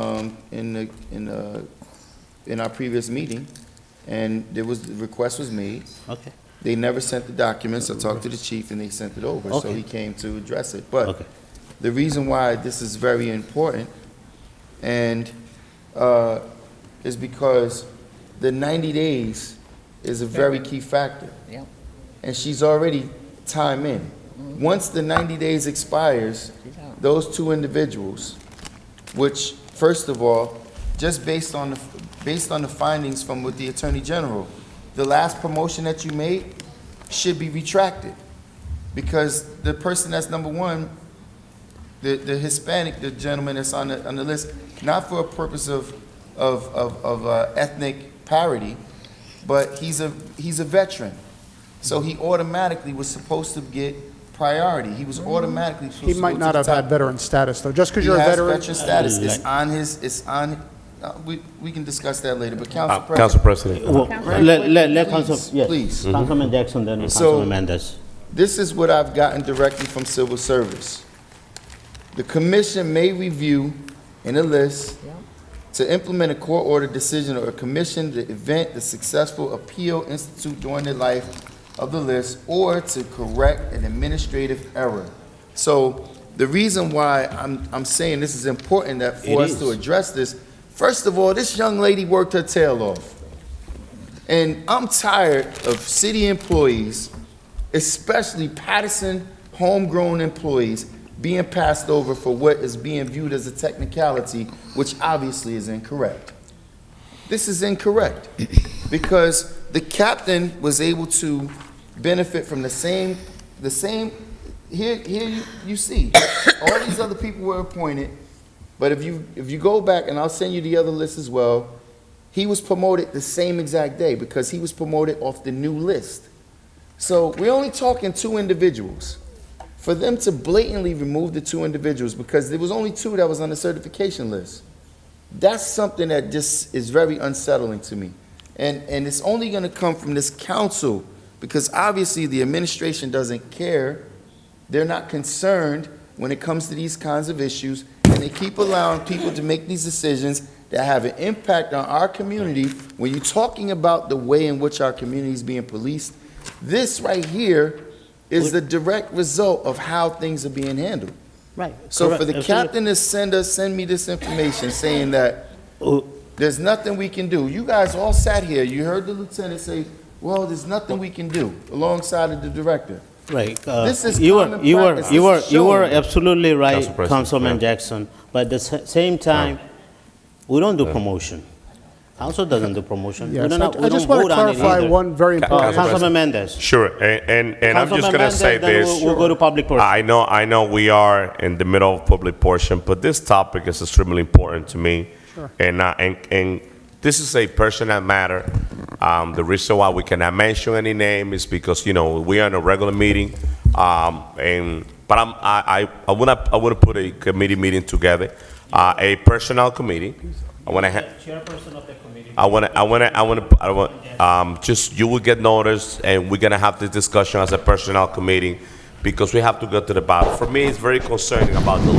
our previous meeting, and the request was made. Okay. They never sent the documents. I talked to the chief, and they sent it over, so he came to address it. But the reason why this is very important, and is because the 90 days is a very key factor. Yep. And she's already time in. Once the 90 days expires, those 2 individuals, which, first of all, just based on the findings from with the Attorney General, the last promotion that you made should be retracted, because the person that's number 1, the Hispanic, the gentleman that's on the list, not for a purpose of ethnic parity, but he's a veteran, so he automatically was supposed to get priority. He was automatically supposed to He might not have had veteran status, though. Just because He you're a has veteran. veteran status. It's on. We can discuss that later. But Council President. Council President. Well, let Council, yes. Please. Councilman Jackson, then Councilman Mendez. This is what I've gotten directly from civil service. The commission may review in a list to implement a court-ordered decision or a commission the event the successful appeal institute during the life of the list, or to correct an administrative error. So the reason why I'm saying this is important that for us to address this, first of all, this young lady worked her tail off. And I'm tired of city employees, especially Paterson homegrown employees, being passed over for what is being viewed as a technicality, which obviously is incorrect. This is incorrect, because the captain was able to benefit from the same, here you see, all these other people were appointed, but if you go back, and I'll send you the other list as well, he was promoted the same exact day, because he was promoted off the new list. So we're only talking 2 individuals. For them to blatantly remove the 2 individuals, because there was only 2 that was on the certification list, that's something that just is very unsettling to me. And it's only going to come from this council, because obviously the administration doesn't care. They're not concerned when it comes to these kinds of issues, and they keep allowing people to make these decisions that have an impact on our community. When you're talking about the way in which our community is being policed, this right here is the direct result of how things are being handled. Right. So Correct. for the captain to send me this information saying that there's nothing we can do. You guys all sat here. You heard the lieutenant say, well, there's nothing we can do, alongside of the director. Right. This is You were, common you were, practice. you were, This is you were shown. absolutely Council right, President, Councilman yeah. Jackson. But at the same time, we don't do promotion. Council doesn't do promotion. We Yes, don't, I just want to clarify one very important. Councilman Mendez. Sure, and I'm just Councilman gonna say Mendez, then this. we'll go to public portion. I know we are in the middle of public portion, but this topic is extremely important to me. Sure. And this is a personal matter. The reason why we cannot mention any name is because, you know, we are in a regular meeting. But I wanna put a committee meeting together, a personnel committee. Chairperson of the committee. Just, you will get notice, and we're gonna have this discussion as a personnel committee, because we have to go to the bottom. For me, it's very concerning about the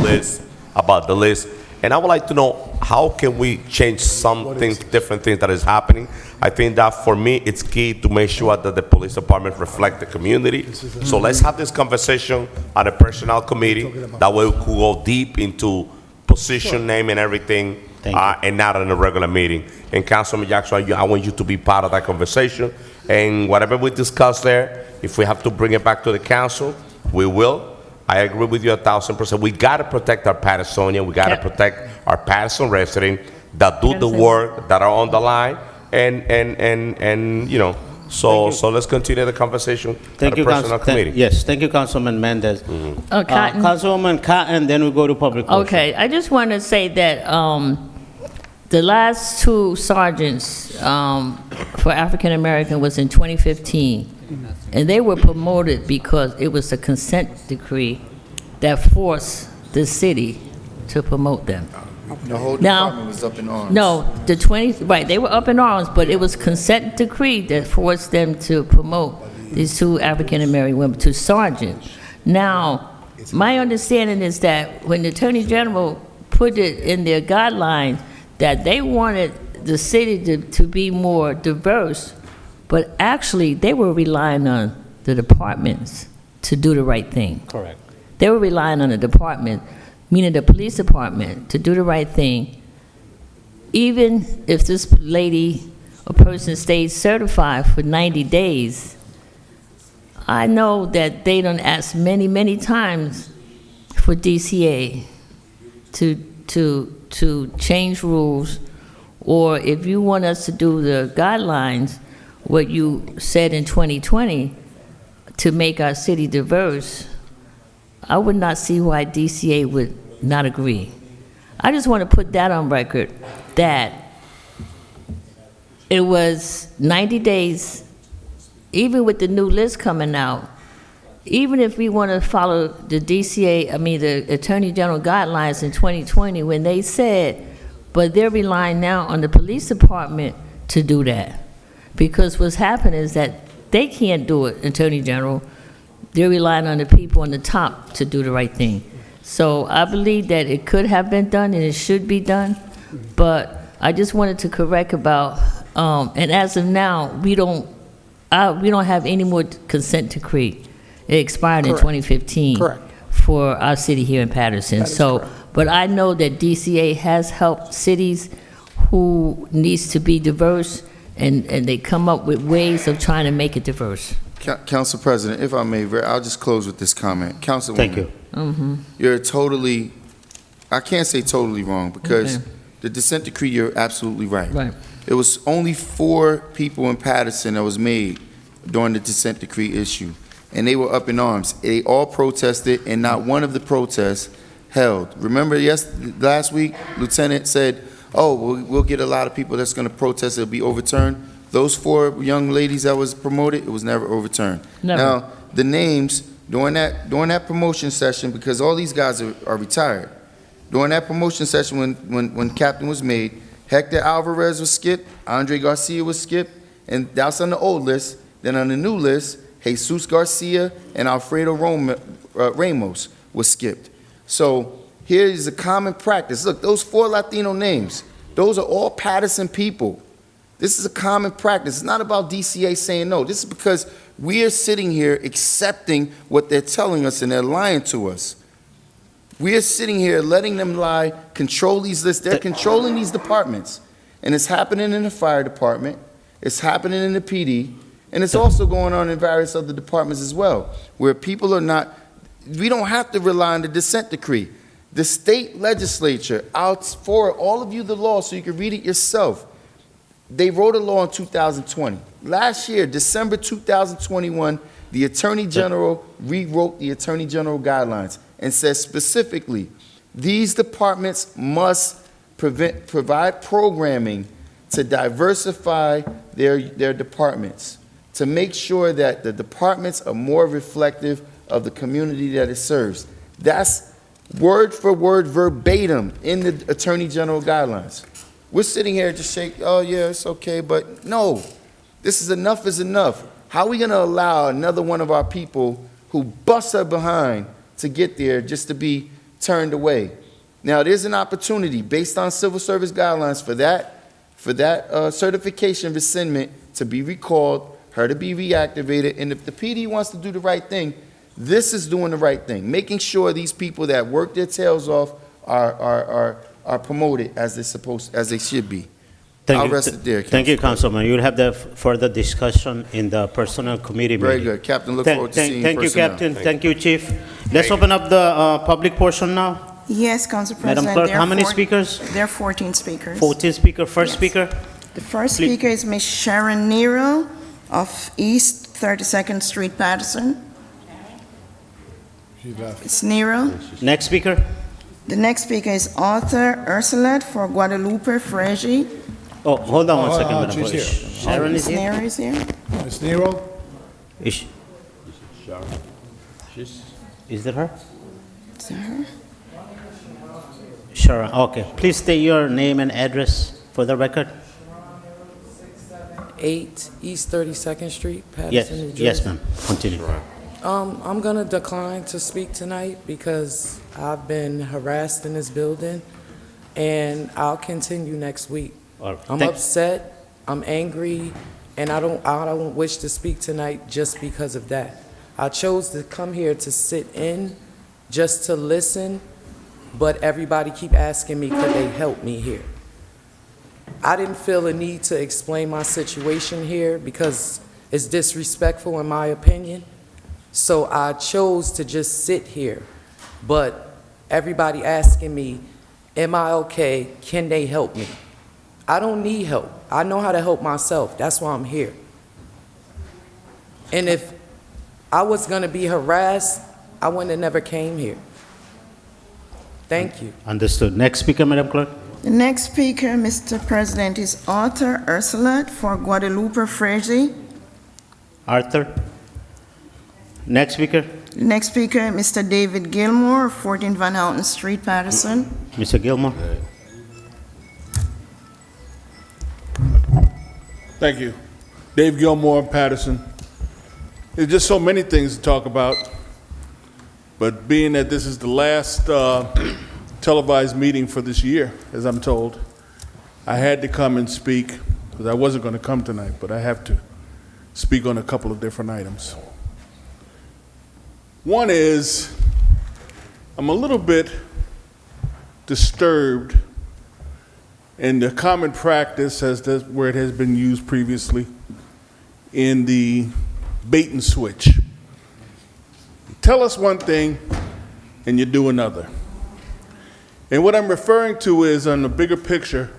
list, and I would like to know, how can we change something, different things that is happening? I think that, for me, it's key to make sure that the police department reflect the community. So let's have this conversation at a personnel committee, that way we could go deep into position, name, and everything, and not in a regular meeting. And Councilman Jackson, I want you to be part of that conversation. And whatever we discuss there, if we have to bring it back to the council, we will. I agree with you 1,000%. We gotta protect our Pattersonian. We gotta protect our Patterson residents that do the work, that are on the line, and you know. So let's continue the conversation at the personnel committee. Yes, thank you, Councilman Mendez. Cotton. Councilwoman Cotton, then we go to public portion. Okay, I just want to say that the last two sergeants for African American was in 2015, and they were promoted because it was a consent decree that forced the city to promote them. The whole Now- department was up in arms. No, they were up in arms, but it was consent decree that forced them to promote these two African American women to sergeant. Now, my understanding is that when the Attorney General put it in their guidelines, that they wanted the city to be more diverse, but actually they were relying on the departments to do the right thing. Correct. They were relying on the department, meaning the police department, to do the right thing. Even if this lady or person stays certified for 90 days, I know that they don't ask many, many times for DCA to change rules, or if you want us to do the guidelines, what you said in 2020, to make our city diverse, I would not see why DCA would not agree. I just want to put that on record, that it was 90 days, even with the new list coming out, even if we want to follow the the Attorney General guidelines in 2020, when they said, but they're relying now on the police department to do that. Because what's happening is that they can't do it, Attorney General. They're relying on the people on the top to do the right thing. So I believe that it could have been done and it should be done, but I just wanted to correct about, and as of now, we don't have any more consent decree. It expired in 2015. Correct. For our city here in Paterson. So, but I know that DCA has helped cities who needs to be diverse, and they come up with ways of trying to make it diverse. Council President, if I may, I'll just close with this comment. Councilwoman. Thank you. You're totally, I can't say totally wrong, because the dissent decree, you're absolutely right. Right. It was only 4 people in Paterson that was made during the dissent decree issue, and they were up in arms. They all protested, and not one of the protests held. Remember, last week, Lieutenant said, oh, we'll get a lot of people that's going to protest, it'll be overturned. Those 4 young ladies that was promoted, it was never overturned. Never. Now, the names during that promotion session, because all these guys are retired, during that promotion session when captain was made, Hector Alvarez was skipped, Andre Garcia was skipped, and that's on the old list. Then on the new list, Jesus Garcia and Alfredo Ramos was skipped. So here is a common practice. Look, those 4 Latino names, those are all Paterson people. This is a common practice. It's not about DCA saying no. This is because we are sitting here accepting what they're telling us, and they're lying to us. We are sitting here letting them lie, control these lists. They're controlling these departments. And it's happening in the fire department. It's happening in the PD. And it's also going on in various other departments as well, where people are not, we don't have to rely on the dissent decree. The state legislature, out for all of you the law so you can read it yourself, they wrote a law in 2020. Last year, December 2021, the Attorney General rewrote the Attorney General guidelines and says specifically, these departments must provide programming to diversify their departments, to make sure that the departments are more reflective of the community that it serves. That's word for word, verbatim in the Attorney General guidelines. We're sitting here just saying, oh yeah, it's okay, but no, this is enough. How are we gonna allow another one of our people who bust her behind to get there just to be turned away? Now, there's an opportunity based on civil service guidelines for that certification rescindment to be recalled, her to be reactivated, and if the PD wants to do the right thing, this is doing the right thing, making sure these people that work their tails off are promoted as they should be. I'll rest it there, Thank you, Councilman. You'll have the further discussion in the Personnel Committee Very meeting. good, Captain. Look forward to seeing Thank you, personnel. Captain. Thank you, Chief. Let's open up the public portion now. Yes, Council President. Madam Clerk, there are how many 14 speakers? There are 14 speakers. 14 speaker. First Yes. speaker. The first Please. speaker is Ms. Sharon Nero of East 32nd Street, Paterson. It's Nero. Next speaker. The next speaker is Arthur Ursulat for Guadalupe Fregi. Oh, hold on one second, oh, Madam she's Clerk. here. Sharon is Ms. here. Nero is here. Ms. Nero? Is that her? Is that her? Sharon, okay. Please state your name and address for the record. 8 East 32nd Street, Yes, Paterson, New Jersey. yes, ma'am. Continue. I'm going to decline to speak tonight because I've been harassed in this building, and I'll continue next week. All right. I'm upset, I'm angry, and I don't wish to speak tonight just because of that. I chose to come here to sit in, just to listen, but everybody keep asking me, could they help me here? I didn't feel a need to explain my situation here because it's disrespectful in my opinion. So I chose to just sit here. But everybody asking me, am I okay? Can they help me? I don't need help. I know how to help myself. That's why I'm here. And if I was gonna be harassed, I wouldn't have never came here. Thank you. Understood. Next speaker, Madam Clerk. The next speaker, Mr. President, is Arthur Ursulat for Guadalupe Fregi. Arthur. Next speaker. The next speaker, Mr. David Gilmore, 14 Van Houten Street, Paterson. Mr. Gilmore. Thank you. Dave Gilmore, Paterson. There's just so many things to talk about, but being that this is the last televised meeting for this year, as I'm told, I had to come and speak, because I wasn't going to come tonight, but I have to speak on a couple of different items. One is, I'm a little bit disturbed in the common practice where it has been used previously in the bait and switch. Tell us one thing and you do another. And what I'm referring to is, on the bigger picture,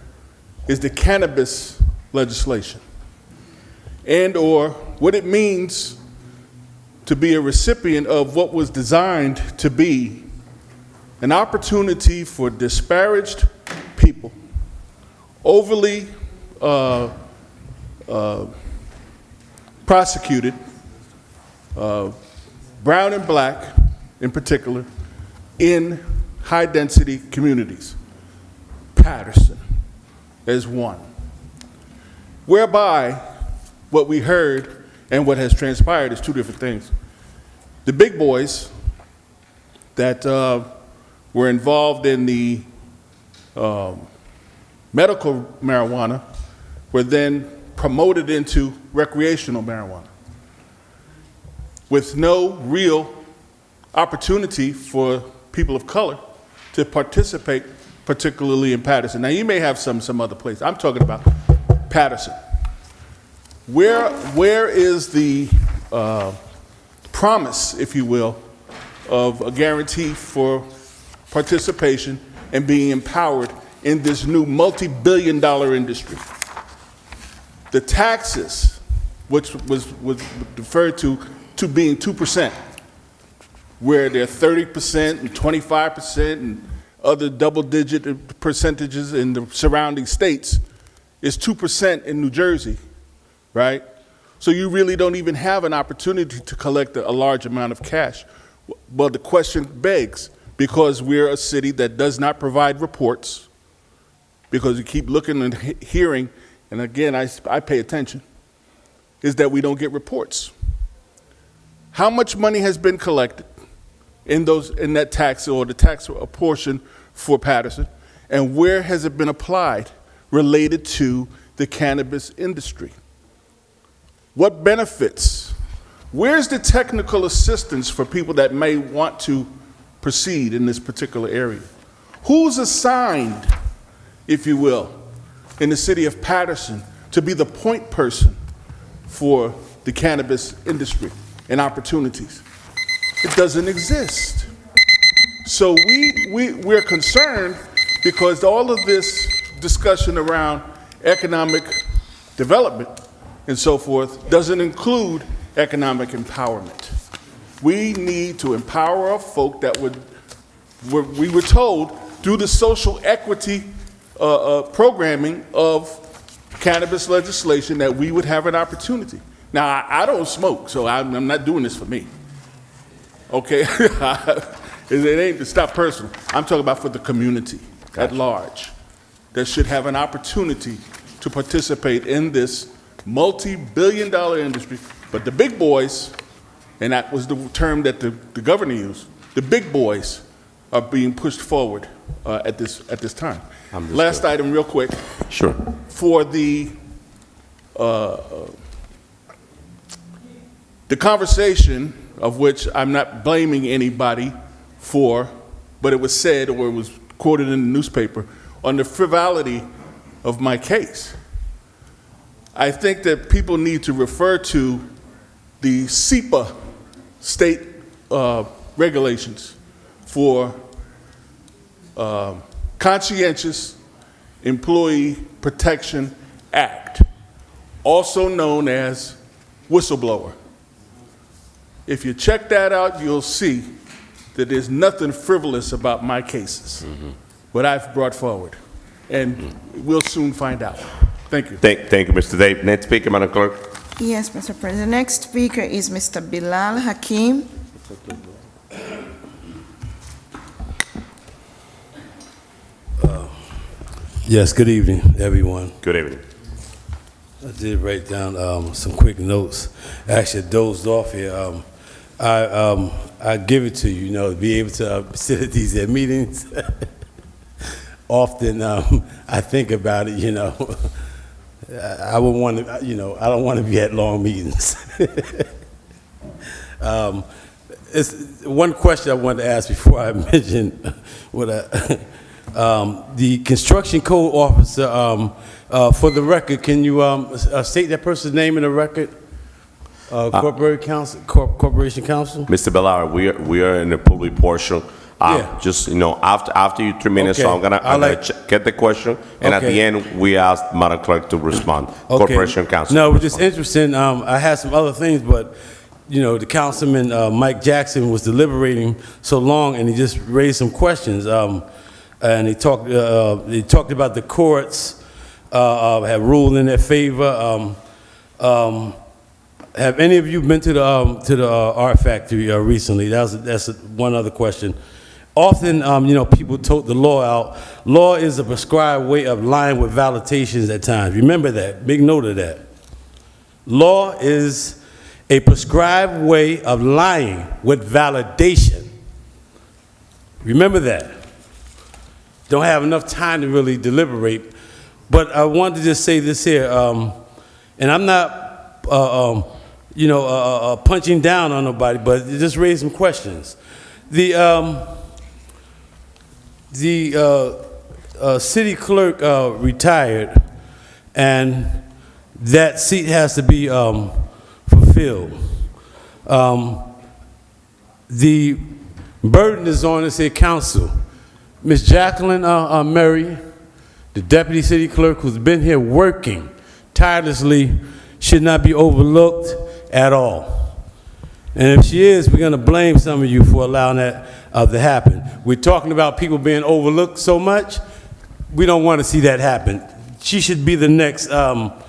is the cannabis legislation and or what it means to be a recipient of what was designed to be an opportunity for disparaged people, overly prosecuted, brown and black in particular, in high-density communities. Paterson is one. Whereby what we heard and what has transpired is two different things. The big boys that were involved in the medical marijuana were then promoted into recreational marijuana with no real opportunity for people of color to participate, particularly in Paterson. Now, you may have some other place. I'm talking about Paterson. Where is the promise, if you will, of a guarantee for participation and being empowered in this new multi-billion-dollar industry? The taxes, which was referred to being 2%, where they're 30% and 25% and other double-digit percentages in the surrounding states, is 2% in New Jersey, right? So you really don't even have an opportunity to collect a large amount of cash. Well, the question begs, because we're a city that does not provide reports, because you keep looking and hearing, and again, I pay attention, is that we don't get reports. How much money has been collected in that tax, or the tax portion for Paterson, and where has it been applied related to the cannabis industry? What benefits? Where's the technical assistance for people that may want to proceed in this particular area? Who's assigned, if you will, in the city of Paterson to be the point person for the cannabis industry and opportunities? It doesn't exist. So we're concerned because all of this discussion around economic development and so forth doesn't include economic empowerment. We need to empower our folk that we were told through the social equity programming of cannabis legislation that we would have an opportunity. Now, I don't smoke, so I'm not doing this for me. Okay? It's not personal. I'm talking about for the community at large that should have an opportunity to participate in this multi-billion-dollar industry. But the big boys, and that was the term that the governor used, the big boys are being pushed forward at this time. Last item, real quick. Sure. For the conversation, of which I'm not blaming anybody for, but it was said or it was quoted in the newspaper, on the frivolity of my case. I think that people need to refer to the SEPA state regulations for Conscientious Employee Protection Act, also known as whistleblower. If you check that out, you'll see that there's nothing frivolous about my cases, what I've brought forward. And we'll soon find out. Thank you. Thank you, Mr. Dave. Next speaker, Madam Clerk. Yes, Mr. President. Next speaker is Mr. Bilal Hakim. Yes, good evening, everyone. Good evening. I did write down some quick notes. Actually, I dozed off here. I give it to you, to be able to sit at these meetings. Often, I think about it, I would want to, I don't want to be at long meetings. It's one question I wanted to ask before I mention what the construction code officer, for the record, can you state that person's name in the record? Corporation Counsel? Mr. Bellar, we are in the public portion. Yeah. Just, after you 3 minutes, so I'm gonna get the question, and at the end, we ask Madam Clerk to respond. Corporation Counsel. No, it was just interesting. I had some other things, but, the Councilman Mike Jackson was deliberating so long, and he just raised some questions. And he talked about the courts have ruled in their favor. Have any of you been to the art factory recently? That's one other question. Often, people tote the law out. Law is a prescribed way of lying with validations at times. Remember that. Make note of that. Law is a prescribed way of lying with validation. Remember that. Don't have enough time to really deliberate. But I wanted to just say this here, and I'm not, punching down on nobody, but just raise some questions. The city clerk retired, and that seat has to be fulfilled. The burden is on the city council. Ms. Jacqueline Murray, the deputy city clerk who's been here working tirelessly, should not be overlooked at all. And if she is, we're going to blame some of you for allowing that to happen. We're talking about people being overlooked so much, we don't want to see that happen. She should be the next clerk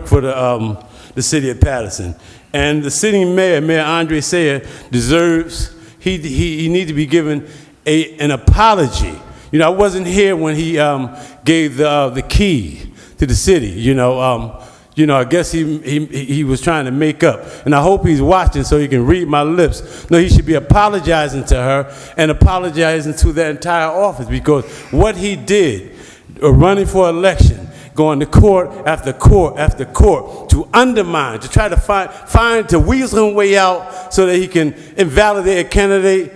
for the city of Paterson. And the sitting mayor, Mayor Andre Sayer, deserves, he needs to be given an apology. You know, I wasn't here when he gave the key to the city, you know, I guess he was trying to make up. And I hope he's watching so he can read my lips. No, he should be apologizing to her and apologizing to the entire office, because what he did, running for election, going to court after court after court to undermine, to try to to weasel his way out so that he can invalidate a candidate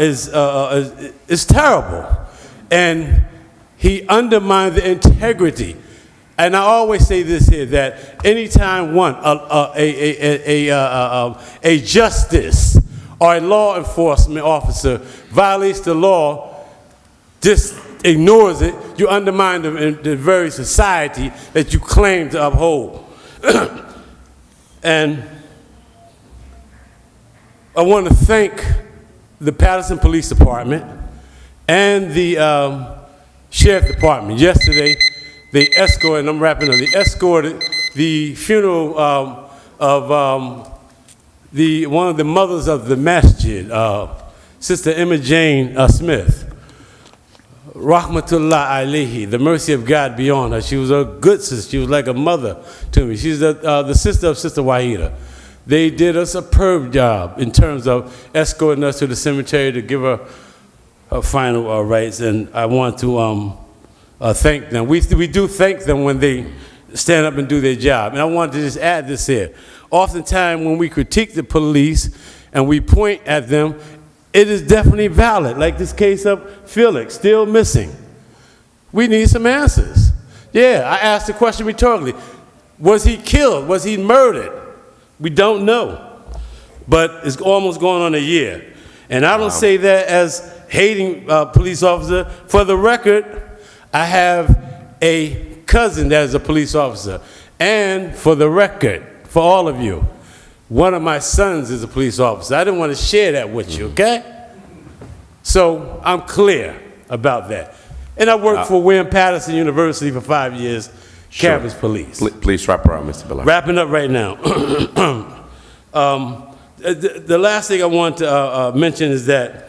is terrible. And he undermined the integrity. And I always say this here, that anytime a justice or a law enforcement officer violates the law, just ignores it, you undermine the very society that you claim to uphold. And I want to thank the Paterson Police Department and the Sheriff Department. Yesterday, they escorted, and I'm wrapping up, they escorted the funeral of one of the mothers of the masjid, Sister Emma Jane Smith. Rahmatullah alayhi, the mercy of God be on her. She was a good sister. She was like a mother to me. She's the sister of Sister Wahida. They did a superb job in terms of escorting us to the cemetery to give her final rites, and I want to thank them. We do thank them when they stand up and do their job. And I want to just add this here. Oftentimes when we critique the police and we point at them, it is definitely valid, like this case of Felix, still missing. We need some answers. Yeah, I asked the question rhetorically. Was he killed? Was he murdered? We don't know. But it's almost going on a year. And I don't say that as hating police officer. For the record, I have a cousin that is a police officer. And for the record, for all of you, one of my sons is a police officer. I didn't want to share that with you, okay? So I'm clear about that. And I worked for William-Paterson University for 5 years, campus police. Please wrap up, Mr. Bella. Wrapping up right now. The last thing I want to mention is that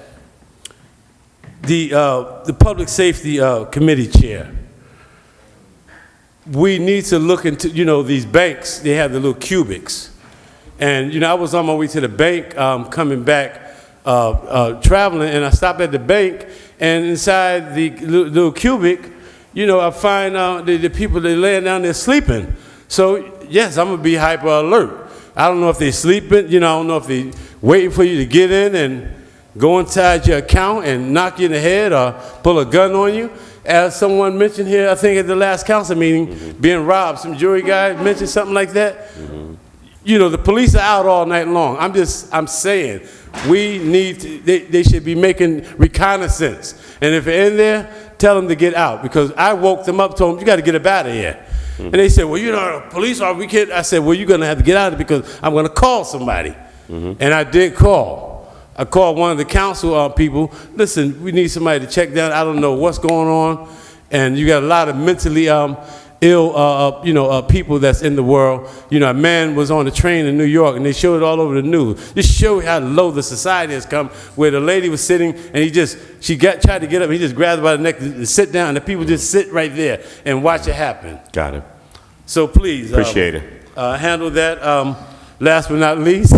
the Public Safety Committee chair, we need to look into, these banks, they have the little cubics. And, I was on my way to the bank coming back, traveling, and I stopped at the bank, and inside the little cubic, I find the people, they're laying down there sleeping. So, yes, I'm going to be hyper alert. I don't know if they're sleeping, I don't know if they're waiting for you to get in and go inside your account and knock you in the head or pull a gun on you. As someone mentioned here, I think at the last council meeting, being robbed, some jury guy mentioned something like that. The police are out all night long. I'm saying, we need to, they should be making reconnaissance. And if they're in there, tell them to get out. Because I woke them up, told them, you got to get up out of here. And they said, well, a police officer, we can't. I said, well, you're going to have to get out of it because I'm going to call somebody. And I did call. I called one of the council people. Listen, we need somebody to check down. I don't know what's going on. And you got a lot of mentally ill, people that's in the world. A man was on the train in New York, and they showed it all over the news. Just show how low the society has come, where the lady was sitting, and she tried to get up, and he just grabbed her by the neck to sit down, and the people just sit right there and watch it happen. Got it. So please, appreciate it. Handle that. Last but not least,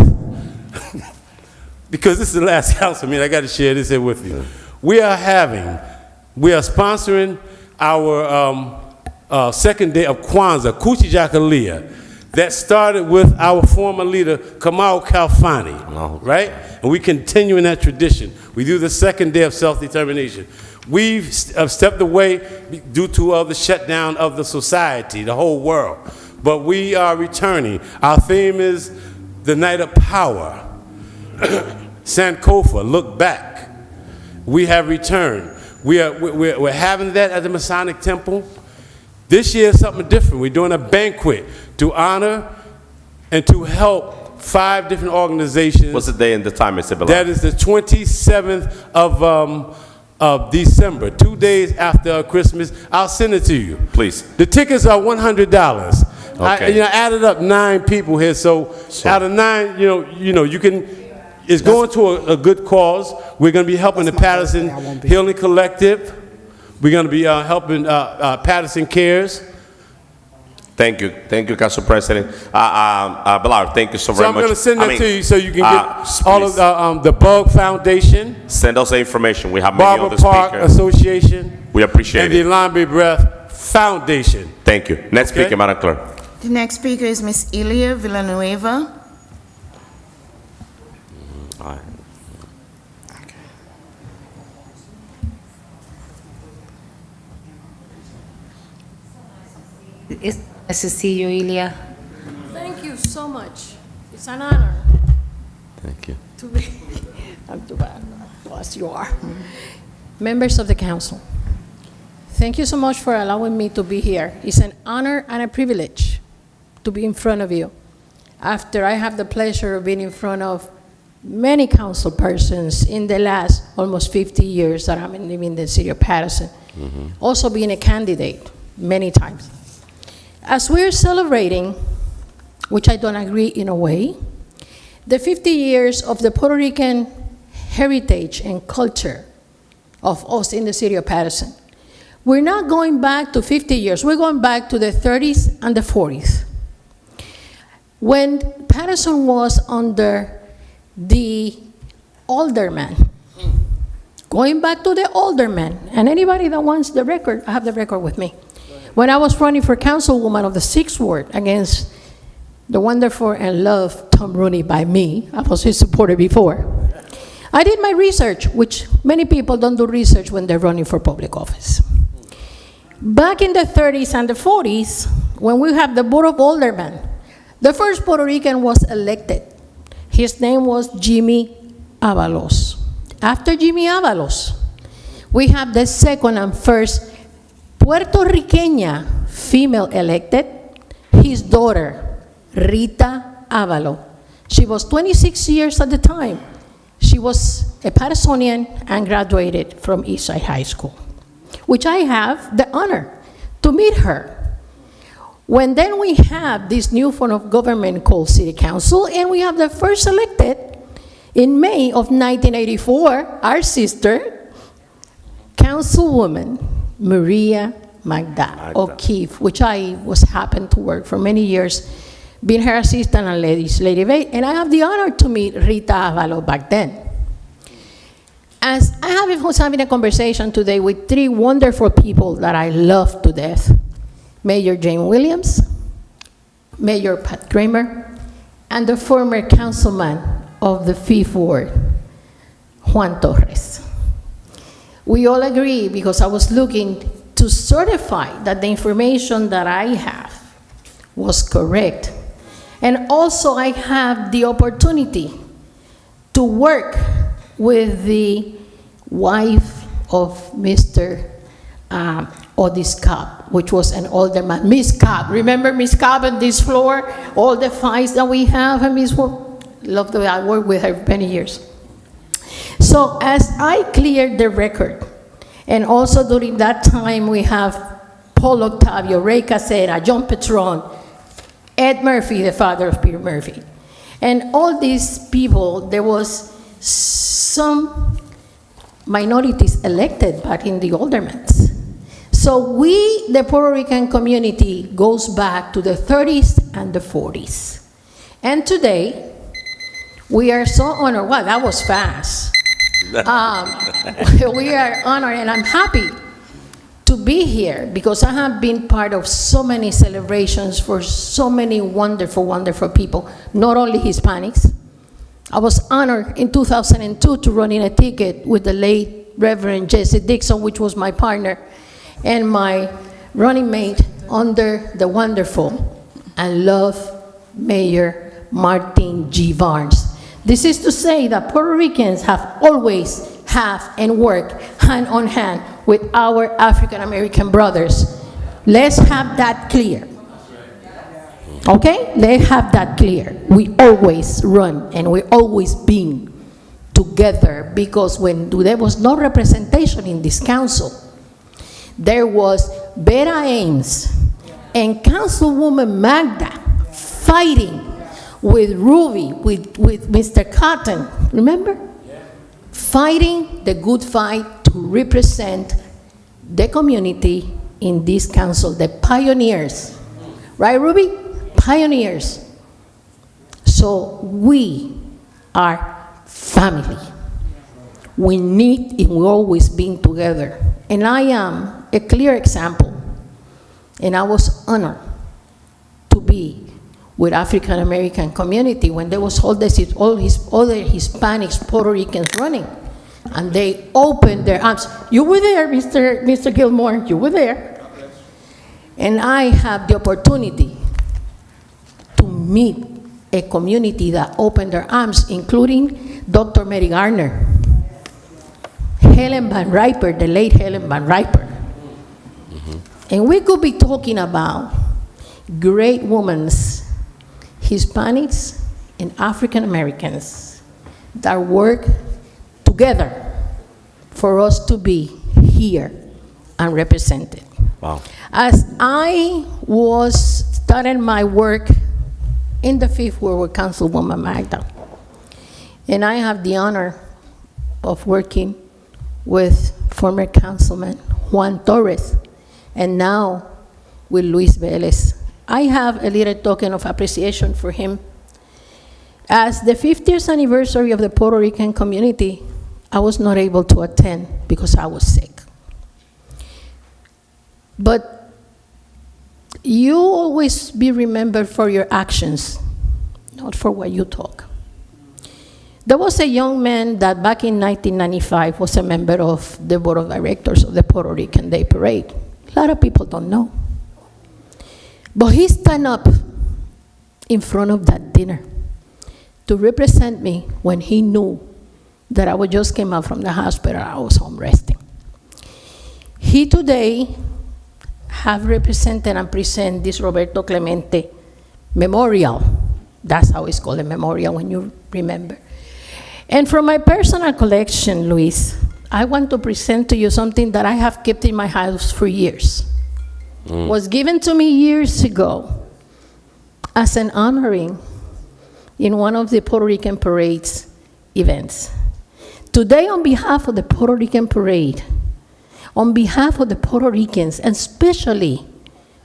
because this is the last council meeting, I got to share this here with you. We are sponsoring our second day of Kwanzaa, Kuchijakalia, that started with our former leader, Kamal Kalfani, right? And we continue in that tradition. We do the second day of self-determination. We've stepped away due to the shutdown of the society, the whole world. But we are returning. Our theme is the night of power. Sankofa, look back. We have returned. We're having that at the Masonic Temple. This year is something different. We're doing a banquet to honor and to help 5 different organizations. What's the day and the time, Mr. Bellard? That is the 27th of December, 2 days after Christmas. I'll send it to you. Please. The tickets are $100. Okay. I added up 9 people here, so out of 9, you can. It's going to a good cause. We're going to be helping the Paterson Healing Collective. We're going to be helping Paterson Cares. Thank you, Council President. Ballard, thank you so very much. So I'm going to send that to you so you can get all of the Bug Foundation. Send us the information. We have many Barbara other Park speakers. Association. We appreciate and it. And the Lambe Breath Foundation. Thank you. Next speaker, Madam Clerk. The next speaker is Miss Ilia Villanueva. It's nice to see you, Ilia. Thank you so much. It's an honor Thank you. to be, I'm too bad, as you are. Members of the council, thank you so much for allowing me to be here. It's an honor and a privilege to be in front of you after I have the pleasure of being in front of many council persons in the last almost 50 years that I'm living in the city of Paterson. Also being a candidate many times. As we're celebrating, which I don't agree in a way, the 50 years of the Puerto Rican heritage and culture of us in the city of Paterson, we're not going back to 50 years. We're going back to the 30s and the 40s. When Paterson was under the alderman, going back to the alderman, and anybody that wants the record, I have the record with me. When I was running for councilwoman of the 6th Ward against the wonderful and loved Tom Rooney by me, I was his supporter before, I did my research, which many people don't do research when they're running for public office. Back in the 30s and the 40s, when we have the Board of Aldermen, the first Puerto Rican was elected. His name was Jimmy Avalos. After Jimmy Avalos, we have the second and first Puerto Riqueña female elected, his daughter, Rita Avalo. She was 26 years at the time. She was a Pattersonian and graduated from Eastside High School, which I have the honor to meet her. When then we have this new form of government called City Council, and we have the first elected in May of 1984, our sister, Councilwoman Maria Magda O'Keefe, which I happened to work for many years, being her assistant and legislative aide, and I have the honor to meet Rita Avalo back then. As I was having a conversation today with 3 wonderful people that I love to death, Mayor Jane Williams, Mayor Pat Kramer, and the former councilman of the 5th Ward, Juan Torres. We all agree, because I was looking to certify that the information that I have was correct. And also I have the opportunity to work with the wife of Mr. Otis Cobb, which was an alderman. Miss Cobb, remember Miss Cobb on this floor? All the fights that we have, and Miss love the way I worked with her for many years. So as I cleared the record, and also during that time we have Paul Octavio, Ray Casera, John Petron, Ed Murphy, the father of Peter Murphy. And all these people, there was some minorities elected back in the aldermans. So we, the Puerto Rican community, goes back to the 30s and the 40s. And today, we are so honored. Wow, that was fast. We are honored, and I'm happy to be here because I have been part of so many celebrations for so many wonderful, wonderful people, not only Hispanics. I was honored in 2002 to run in a ticket with the late Reverend Jesse Dixon, which was my partner and my running mate under the wonderful and loved Mayor Martin G. Barnes. This is to say that Puerto Ricans have always have and work hand on hand with our African American brothers. Let's have that clear. Okay? Let's have that clear. We always run and we always been together, because when there was no representation in this council, there was Vera Ames and Councilwoman Magda fighting with Ruby, with Mr. Cotton, remember? Fighting the good fight to represent the community in this council, the pioneers. Right, Ruby? Pioneers. So we are family. We need and we always been together. And I am a clear example. And I was honored to be with African American community when there was all his other Hispanics, Puerto Ricans running. And they opened their arms. You were there, Mr. Gilmore, you were there. And I have the opportunity to meet a community that opened their arms, including Dr. Mary Garner, Helen Van Riper, the late Helen Van Riper. And we could be talking about great women, Hispanics and African Americans, that work together for us to be here and represented. Wow. As I was starting my work in the Fifth Ward with Councilwoman Magda, and I have the honor of working with former Councilman Juan Torres, and now with Luis Vélez. I have a little token of appreciation for him. As the 50th anniversary of the Puerto Rican community, I was not able to attend because I was sick. But you always be remembered for your actions, not for what you talk. There was a young man that back in 1995 was a member of the board of directors of the Puerto Rican Day Parade. A lot of people don't know. But he stand up in front of that dinner to represent me when he knew that I just came out from the hospital, I was home resting. He today have represented and present this Roberto Clemente memorial. That's how it's called, a memorial, when you remember. And from my personal collection, Luis, I want to present to you something that I have kept in my house for years. Was given to me years ago as an honoring in one of the Puerto Rican Parade's events. Today, on behalf of the Puerto Rican Parade, on behalf of the Puerto Ricans, and especially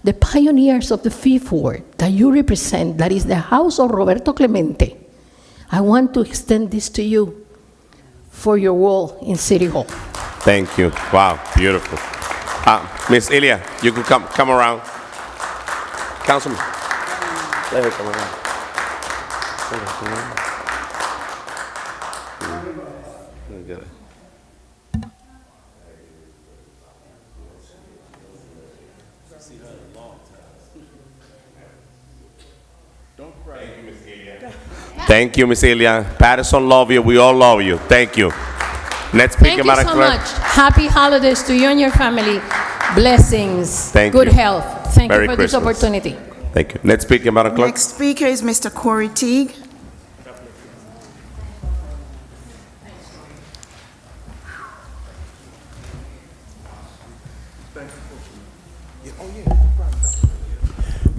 the pioneers of the Fifth Ward that you represent, that is the house of Roberto Clemente, I want to extend this to you for your wall in City Hall. Thank you. Wow, beautiful. Miss Ilya, you could come around. Councilman. Let her come around. Let her come around. Let me get it. Thank you, Miss Ilya. Paterson love you. We all love you. Thank you. Next speaker, Thank you Madam so Clerk. much. Happy holidays to you and your family. Blessings. Thank Good you. health. Thank Merry you for Christmas. this opportunity. Thank you. Next speaker, Madam Clerk. Next speaker is Mr. Corey Teague.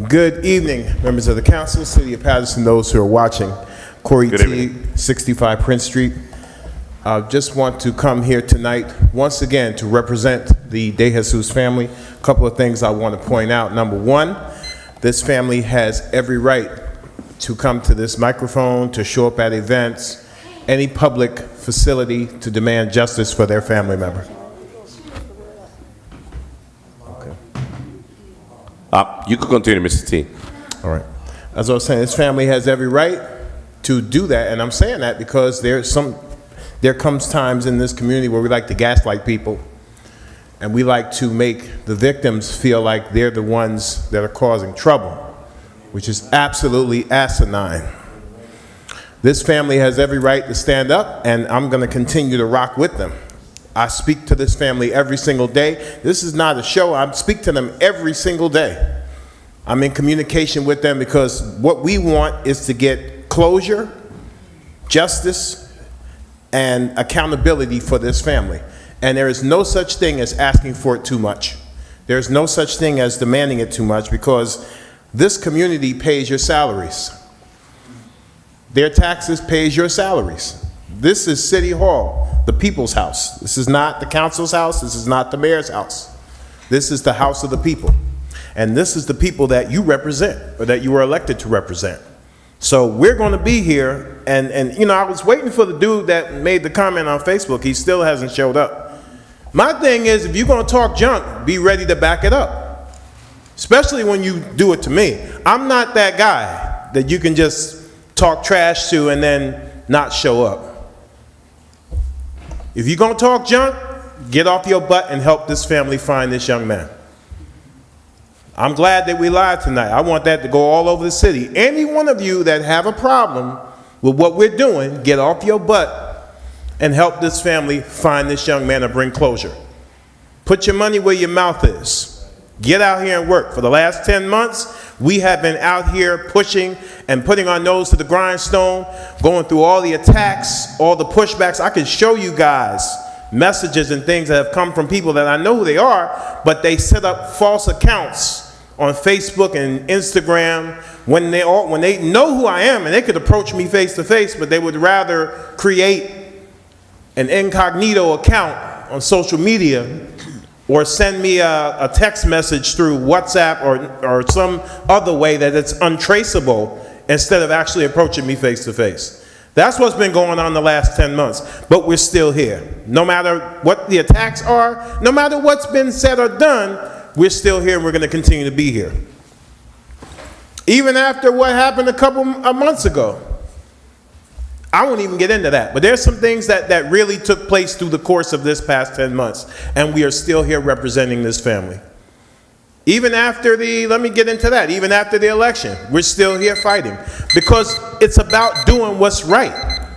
Good evening, members of the council, City of Paterson, those who are watching. Corey T., 65 Prince Street. Just want to come here tonight once again to represent the De Jesus family. A couple of things I want to point out. Number one, this family has every right to come to this microphone, to show up at events, any public facility to demand justice for their family member. You can continue, Mr. T. All right. As I was saying, this family has every right to do that, and I'm saying that because there's some There comes times in this community where we like to gaslight people, and we like to make the victims feel like they're the ones that are causing trouble, which is absolutely asinine. This family has every right to stand up, and I'm going to continue to rock with them. I speak to this family every single day. This is not a show. I speak to them every single day. I'm in communication with them because what we want is to get closure, justice, and accountability for this family. And there is no such thing as asking for it too much. There's no such thing as demanding it too much, because this community pays your salaries. Their taxes pays your salaries. This is City Hall, the people's house. This is not the council's house. This is not the mayor's house. This is the house of the people. And this is the people that you represent, or that you were elected to represent. So we're going to be here, and you know, I was waiting for the dude that made the comment on Facebook. He still hasn't showed up. My thing is, if you're going to talk junk, be ready to back it up. Especially when you do it to me. I'm not that guy that you can just talk trash to and then not show up. If you're going to talk junk, get off your butt and help this family find this young man. I'm glad that we live tonight. I want that to go all over the city. Any one of you that have a problem with what we're doing, get off your butt and help this family find this young man and bring closure. Put your money where your mouth is. Get out here and work. For the last 10 months, we have been out here pushing and putting our nose to the grindstone, going through all the attacks, all the pushbacks. I can show you guys messages and things that have come from people that I know who they are, but they set up false accounts on Facebook and Instagram when they know who I am, and they could approach me face to face, but they would rather create an incognito account on social media or send me a text message through WhatsApp or some other way that it's untraceable, instead of actually approaching me face to face. That's what's been going on the last 10 months, but we're still here. No matter what the attacks are, no matter what's been said or done, we're still here, and we're going to continue to be here. Even after what happened a couple of months ago. I won't even get into that, but there's some things that really took place through the course of this past 10 months, and we are still here representing this family. Even after let me get into that, even after the election, we're still here fighting, because it's about doing what's right.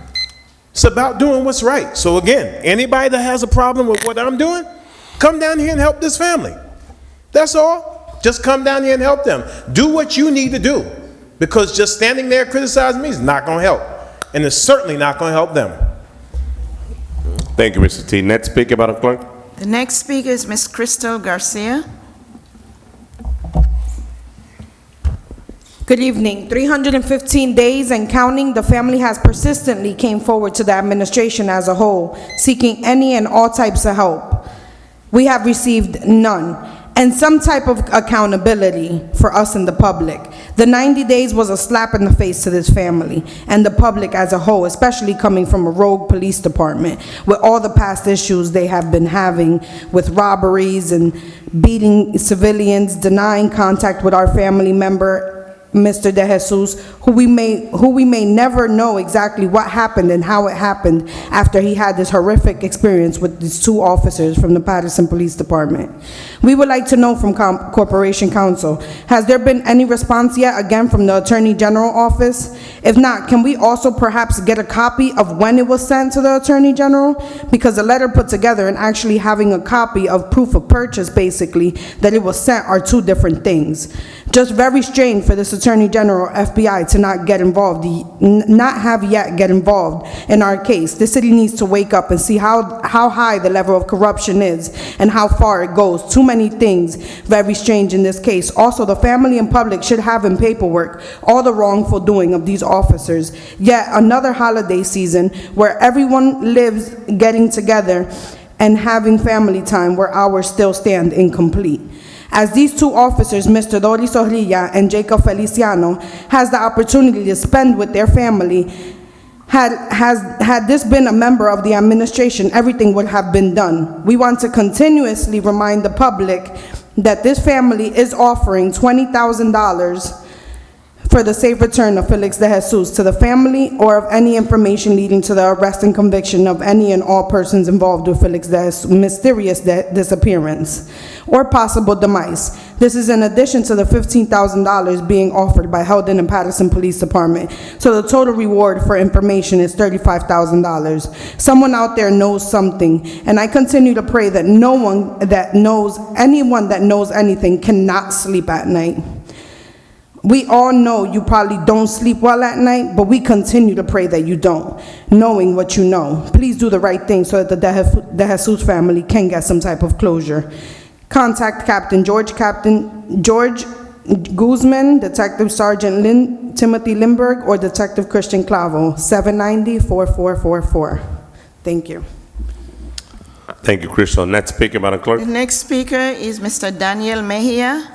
It's about doing what's right. So again, anybody that has a problem with what I'm doing, come down here and help this family. That's all. Just come down here and help them. Do what you need to do, because just standing there criticizing me is not going to help. And it's certainly not going to help them. Thank you, Mr. T. Next speaker, Madam Clerk. The next speaker is Ms. Crystal Garcia. Good evening. 315 days and counting, the family has persistently came forward to the administration as a whole, seeking any and all types of help. We have received none, and some type of accountability for us in the public. The 90 days was a slap in the face to this family and the public as a whole, especially coming from a rogue police department with all the past issues they have been having with robberies and beating civilians, denying contact with our family member, Mr. De Jesus, who we may never know exactly what happened and how it happened after he had this horrific experience with these two officers from the Paterson Police Department. We would like to know from Corporation Counsel, has there been any response yet again from the Attorney General office? If not, can we also perhaps get a copy of when it was sent to the Attorney General? Because the letter put together and actually having a copy of proof of purchase, basically, that it was sent, are two different things. Just very strange for this Attorney General, FBI, to not get involved, not have yet get involved in our case. The city needs to wake up and see how high the level of corruption is and how far it goes. Too many things very strange in this case. Also, the family and public should have in paperwork all the wrongful doing of these officers. Yet another holiday season where everyone lives getting together and having family time, where ours still stand incomplete. As these two officers, Mr. Doris Orilla and Jacob Feliciano, has the opportunity to spend with their family, had this been a member of the administration, everything would have been done. We want to continuously remind the public that this family is offering $20,000 for the safe return of Felix de Jesus to the family, or of any information leading to the arrest and conviction of any and all persons involved with Felix de Jesus' mysterious disappearance or possible demise. This is in addition to the $15,000 being offered by Heldon and Paterson Police Department. So the total reward for information is $35,000. Someone out there knows something, and I continue to pray that anyone that knows anything cannot sleep at night. We all know you probably don't sleep well at night, but we continue to pray that you don't, knowing what you know. Please do the right thing so that the De Jesus family can get some type of closure. Contact Captain George Guzman, Detective Sergeant Timothy Lindbergh, or Detective Christian Clavo, 790-4444. Thank you. Thank you, Crystal. Next speaker, Madam Clerk. The next speaker is Mr. Daniel Mejia.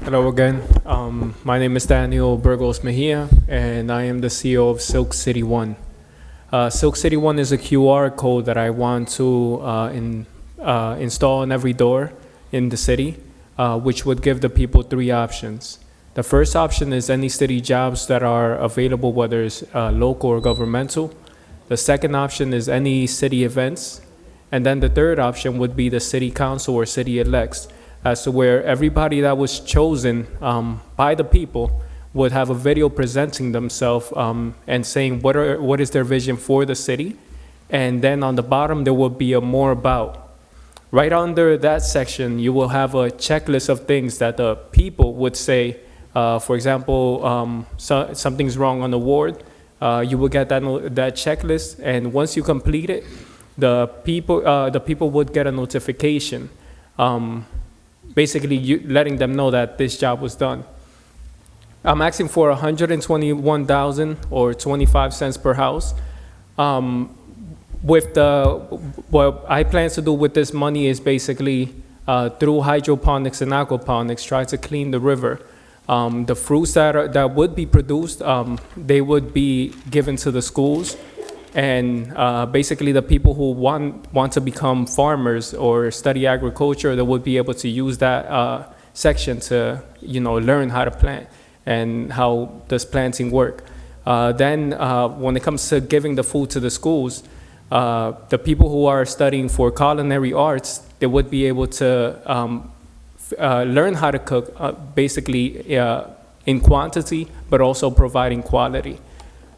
Hello again. My name is Daniel Burgos Mejia, and I am the CEO of Silk City One. Silk City One is a QR code that I want to install on every door in the city, which would give the people 3 options. The first option is any city jobs that are available, whether it's local or governmental. The second option is any city events. And then the third option would be the city council or city elects, as to where everybody that was chosen by the people would have a video presenting themselves and saying what is their vision for the city. And then on the bottom, there will be a more about. Right under that section, you will have a checklist of things that the people would say. For example, something's wrong on the ward. You will get that checklist, and once you complete it, the people would get a notification, basically letting them know that this job was done. I'm asking for $121,000 or 25 cents per house. What I plan to do with this money is basically through hydroponics and aquaponics, try to clean the river. The fruits that would be produced, they would be given to the schools, and basically the people who want to become farmers or study agriculture, they would be able to use that section to learn how to plant and how does planting work. Then when it comes to giving the food to the schools, the people who are studying for culinary arts, they would be able to learn how to cook, basically in quantity, but also providing quality.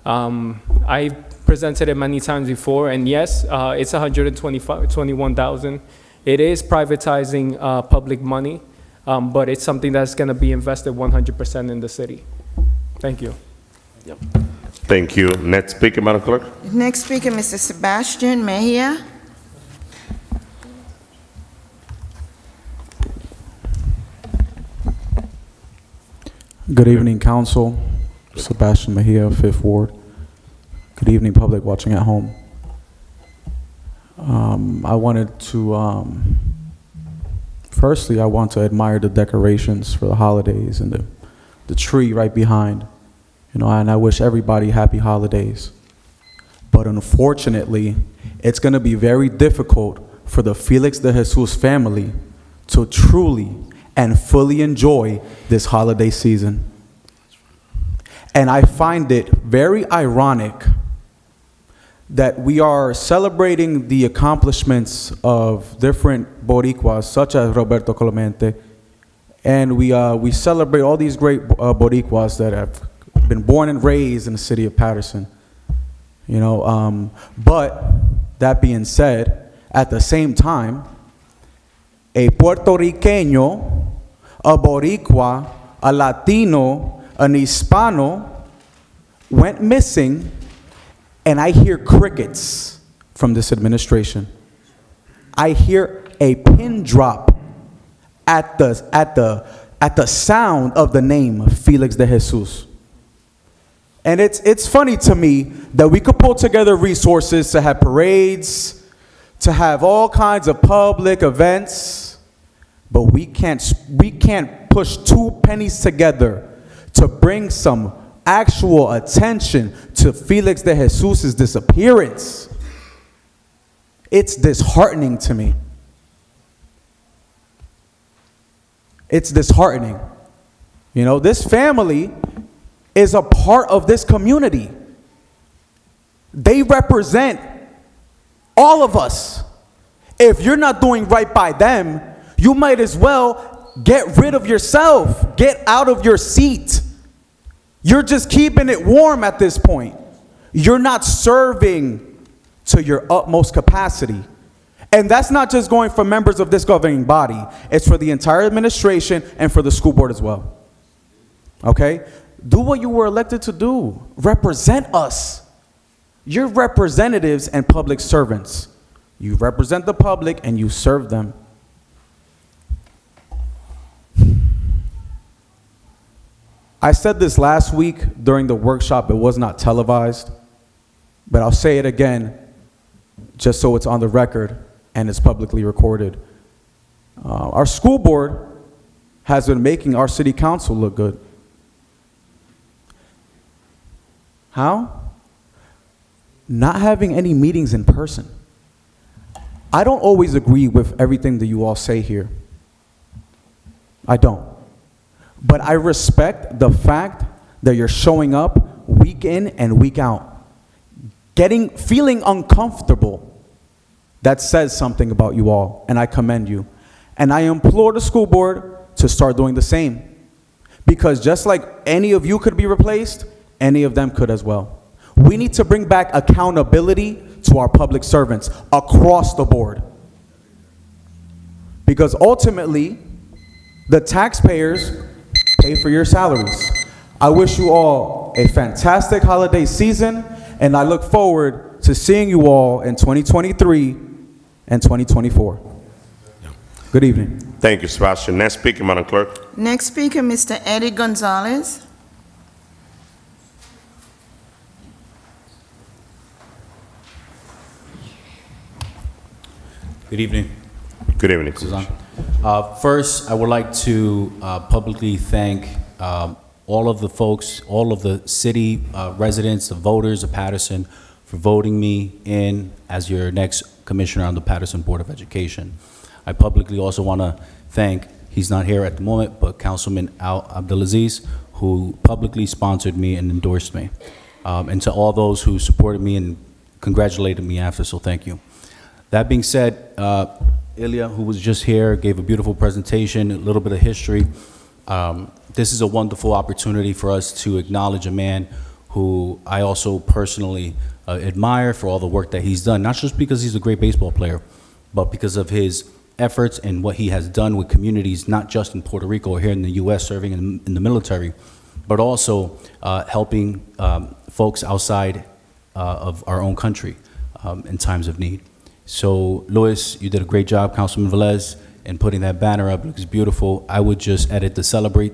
I presented it many times before, and yes, it's $121,000. It is privatizing public money, but it's something that's going to be invested 100% in the city. Thank you. Yep. Thank you. Next speaker, Madam Clerk. Next speaker, Mr. Sebastian Mejia. Good evening, Council. Sebastian Mejia, 5th Ward. Good evening, public watching at home. I wanted to, firstly, I want to admire the decorations for the holidays and the tree right behind. And I wish everybody happy holidays. But unfortunately, it's going to be very difficult for the Felix de Jesus family to truly and fully enjoy this holiday season. And I find it very ironic that we are celebrating the accomplishments of different Boricuas, such as Roberto Clemente, and we celebrate all these great Boricuas that have been born and raised in the city of Paterson. But that being said, at the same time, a Puerto Riqueño, a Boricua, a Latino, an Hispano went missing, and I hear crickets from this administration. I hear a pin drop at the sound of the name Felix de Jesus. And it's funny to me that we could pull together resources to have parades, to have all kinds of public events, but we can't push 2 pennies together to bring some actual attention to Felix de Jesus' disappearance. It's disheartening to me. It's disheartening. You know, this family is a part of this community. They represent all of us. If you're not doing right by them, you might as well get rid of yourself. Get out of your seat. You're just keeping it warm at this point. You're not serving to your utmost capacity. And that's not just going for members of this governing body. It's for the entire administration and for the school board as well. Okay? Do what you were elected to do. Represent us. You're representatives and public servants. You represent the public and you serve them. I said this last week during the workshop. It was not televised, but I'll say it again just so it's on the record and it's publicly recorded. Our school board has been making our city council look good. How? Not having any meetings in person. I don't always agree with everything that you all say here. I don't. But I respect the fact that you're showing up week in and week out. Feeling uncomfortable. That says something about you all, and I commend you. And I implore the school board to start doing the same. Because just like any of you could be replaced, any of them could as well. We need to bring back accountability to our public servants across the board. Because ultimately, the taxpayers pay for your salaries. I wish you all a fantastic holiday season, and I look forward to seeing you all in 2023 and 2024. Good evening. Thank you, Sebastian. Next speaker, Madam Clerk. Next speaker, Mr. Eddie Gonzalez. Good evening. Good evening. First, I would like to publicly thank all of the folks, all of the city residents, the voters of Paterson, for voting me in as your next commissioner on the Paterson Board of Education. I publicly also want to thank, he's not here at the moment, but Councilman Al Abdelaziz, who publicly sponsored me and endorsed me. And to all those who supported me and congratulated me after, so thank you. That being said, Ilya, who was just here, gave a beautiful presentation, a little bit of history. This is a wonderful opportunity for us to acknowledge a man who I also personally admire for all the work that he's done, not just because he's a great baseball player, but because of his efforts and what he has done with communities, not just in Puerto Rico or here in the U.S. serving in the military, but also helping folks outside of our own country in times of need. So, Luis, you did a great job, Councilman Velez, in putting that banner up. It looks beautiful. I would just edit to celebrate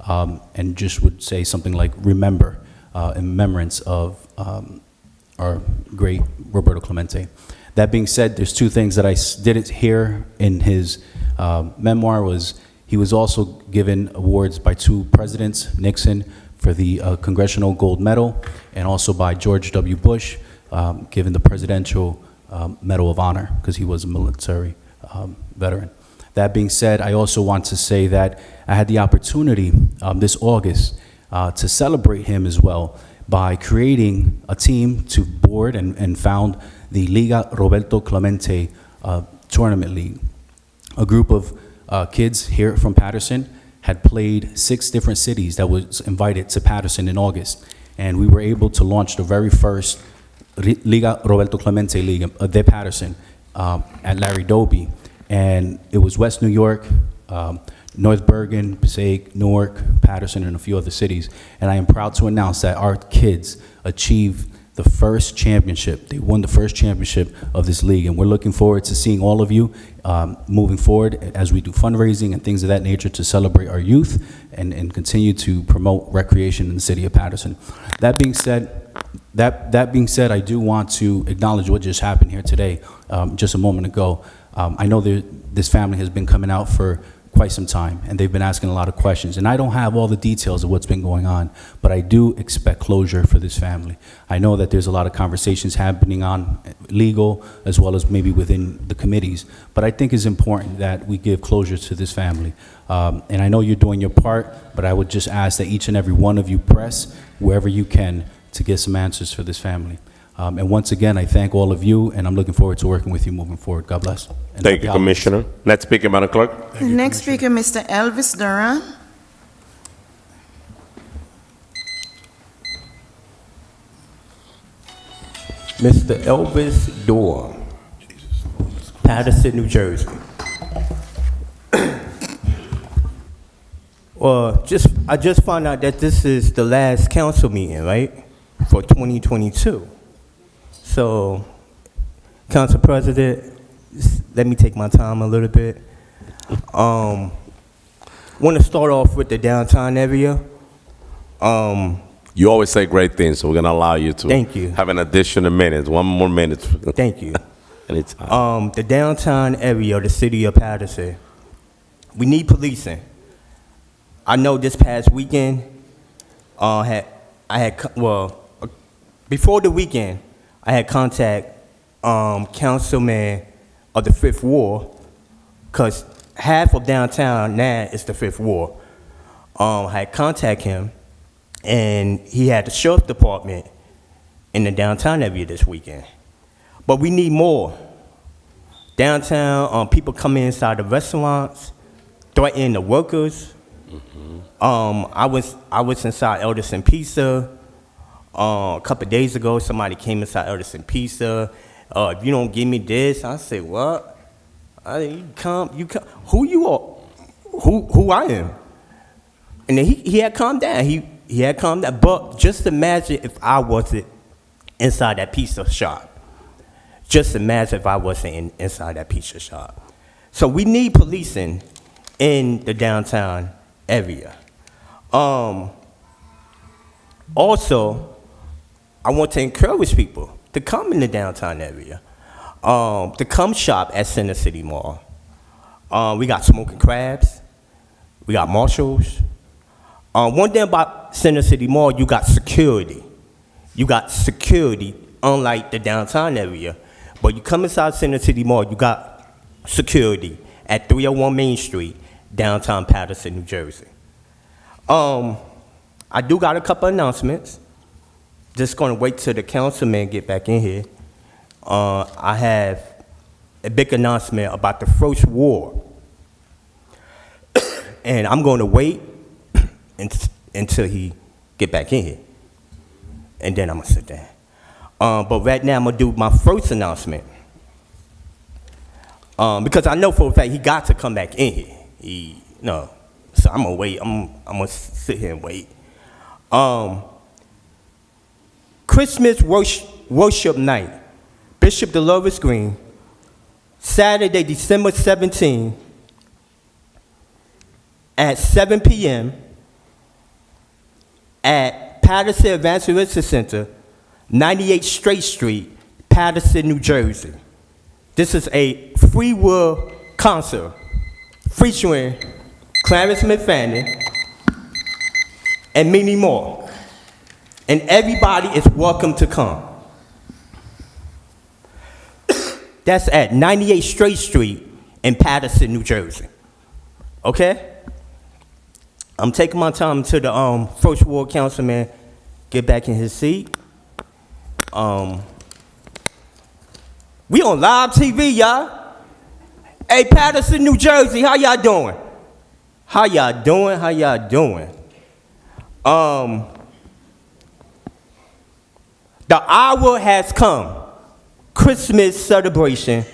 and just would say something like remember, in remembrance of our great Roberto Clemente. That being said, there's two things that I didn't hear in his memoir. Was he was also given awards by two presidents, Nixon for the Congressional Gold Medal, and also by George W. Bush, given the Presidential Medal of Honor, because he was a military veteran. That being said, I also want to say that I had the opportunity this August to celebrate him as well by creating a team to board and found the Liga Roberto Clemente Tournament League. A group of kids here from Paterson had played 6 different cities that was invited to Paterson in August, and we were able to launch the very first Liga Roberto Clemente League de Paterson at Larry Doby, and it was West New York, North Bergen, Passaic, Newark, Paterson, and a few other cities. And I am proud to announce that our kids achieved the first championship. They won the first championship of this league, and we're looking forward to seeing all of you moving forward as we do fundraising and things of that nature to celebrate our youth and continue to promote recreation in the city of Paterson. That being said, I do want to acknowledge what just happened here today, just a moment ago. I know this family has been coming out for quite some time, and they've been asking a lot of questions. And I don't have all the details of what's been going on, but I do expect closure for this family. I know that there's a lot of conversations happening on legal as well as maybe within the committees, but I think it's important that we give closure to this family. And I know you're doing your part, but I would just ask that each and every one of you press wherever you can to get some answers for this family. And once again, I thank all of you, and I'm looking forward to working with you moving forward. God bless. And Thank happy you, holidays. Commissioner. Next speaker, Madam Clerk. Next speaker, Mr. Elvis Dura. Mr. Elvis Dorr, Paterson, New Jersey. Well, I just found out that this is the last council meeting, right, for 2022. So, Council President, let me take my time a little bit. Want to start off with the downtown area. You always say great things, so we're going to allow you to Thank you. have an additional minute, one more minute. Thank you. Anytime. The downtown area of the city of Paterson, we need policing. I know this past weekend, before the weekend, I had contact councilman of the 5th Ward, because half of downtown now is the 5th Ward. I had contact him, and he had the sheriff department in the downtown area this weekend. But we need more. Downtown, people come inside the restaurants, threatening the workers. I was inside Elderson Pizza. A couple of days ago, somebody came inside Elderson Pizza. If you don't give me this, I said, what? You come. Who you are? Who I am? And then he had calmed down. He had calmed down. But just imagine if I wasn't inside that pizza shop. Just imagine if I wasn't inside that pizza shop. So we need policing in the downtown area. Also, I want to encourage people to come in the downtown area, to come shop at Center City Mall. We got Smoking Crabs. We got Marshalls. One thing about Center City Mall, you got security. You got security, unlike the downtown area. But you come inside Center City Mall, you got security at 301 Main Street, downtown Paterson, New Jersey. I do got a couple announcements. Just gonna wait till the councilman get back in here. I have a big announcement about the first ward. And I'm gonna wait until he get back in here. And then I'm gonna sit down. But right now I'm gonna do my first announcement. Because I know for a fact he got to come back in here. So I'm gonna wait. I'm gonna sit here and wait. Christmas worship night, Bishop Dolores Green, Saturday, December 17, at 7 p.m. at Paterson Evangelistic Center, 98 Straight Street, Paterson, New Jersey. This is a free will concert featuring Clarence McFadden and many more. And everybody is welcome to come. That's at 98 Straight Street in Paterson, New Jersey. Okay? I'm taking my time to the first ward councilman get back in his seat. We on live TV, y'all. Hey, Paterson, New Jersey, how y'all doing? How y'all doing? How y'all doing? The hour has come. Christmas celebration,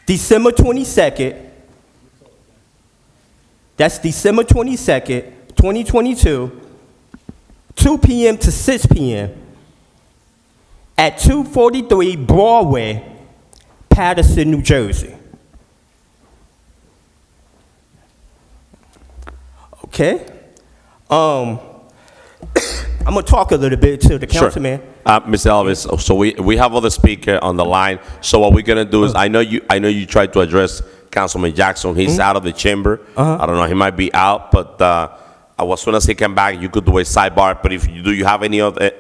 December 22nd. That's December 22nd, 2022, 2 p.m. to 6 p.m. at 243 Broadway, Paterson, New Jersey. Okay? I'm gonna talk a little bit to the councilman. Sure. Mr. Elvis, so we have other speaker on the line. So what we're gonna do is, I know you tried to address Councilman Jackson. He's out of the chamber. I don't know, he might be out, but as soon as he come back, you could do a sidebar. But if you do, you have any other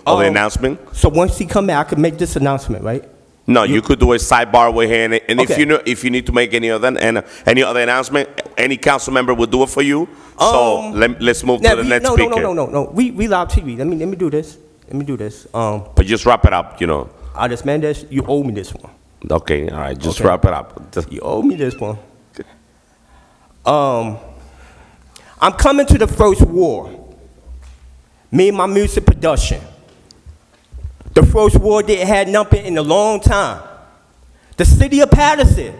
announcement? So once he come back, I can make this announcement, right? No, you could do a sidebar with him, and Okay. if you need to make any other announcement, any council member will do it for you. So let's move to the next speaker. No. We live TV. Let me do this. But just wrap it up, you know. Artist Mendez, you owe me this one. Okay, all right, just Okay. wrap it up. You owe me this one. I'm coming to the first war. Me and my music production. The first war they had nothing in a long time. The city of Paterson,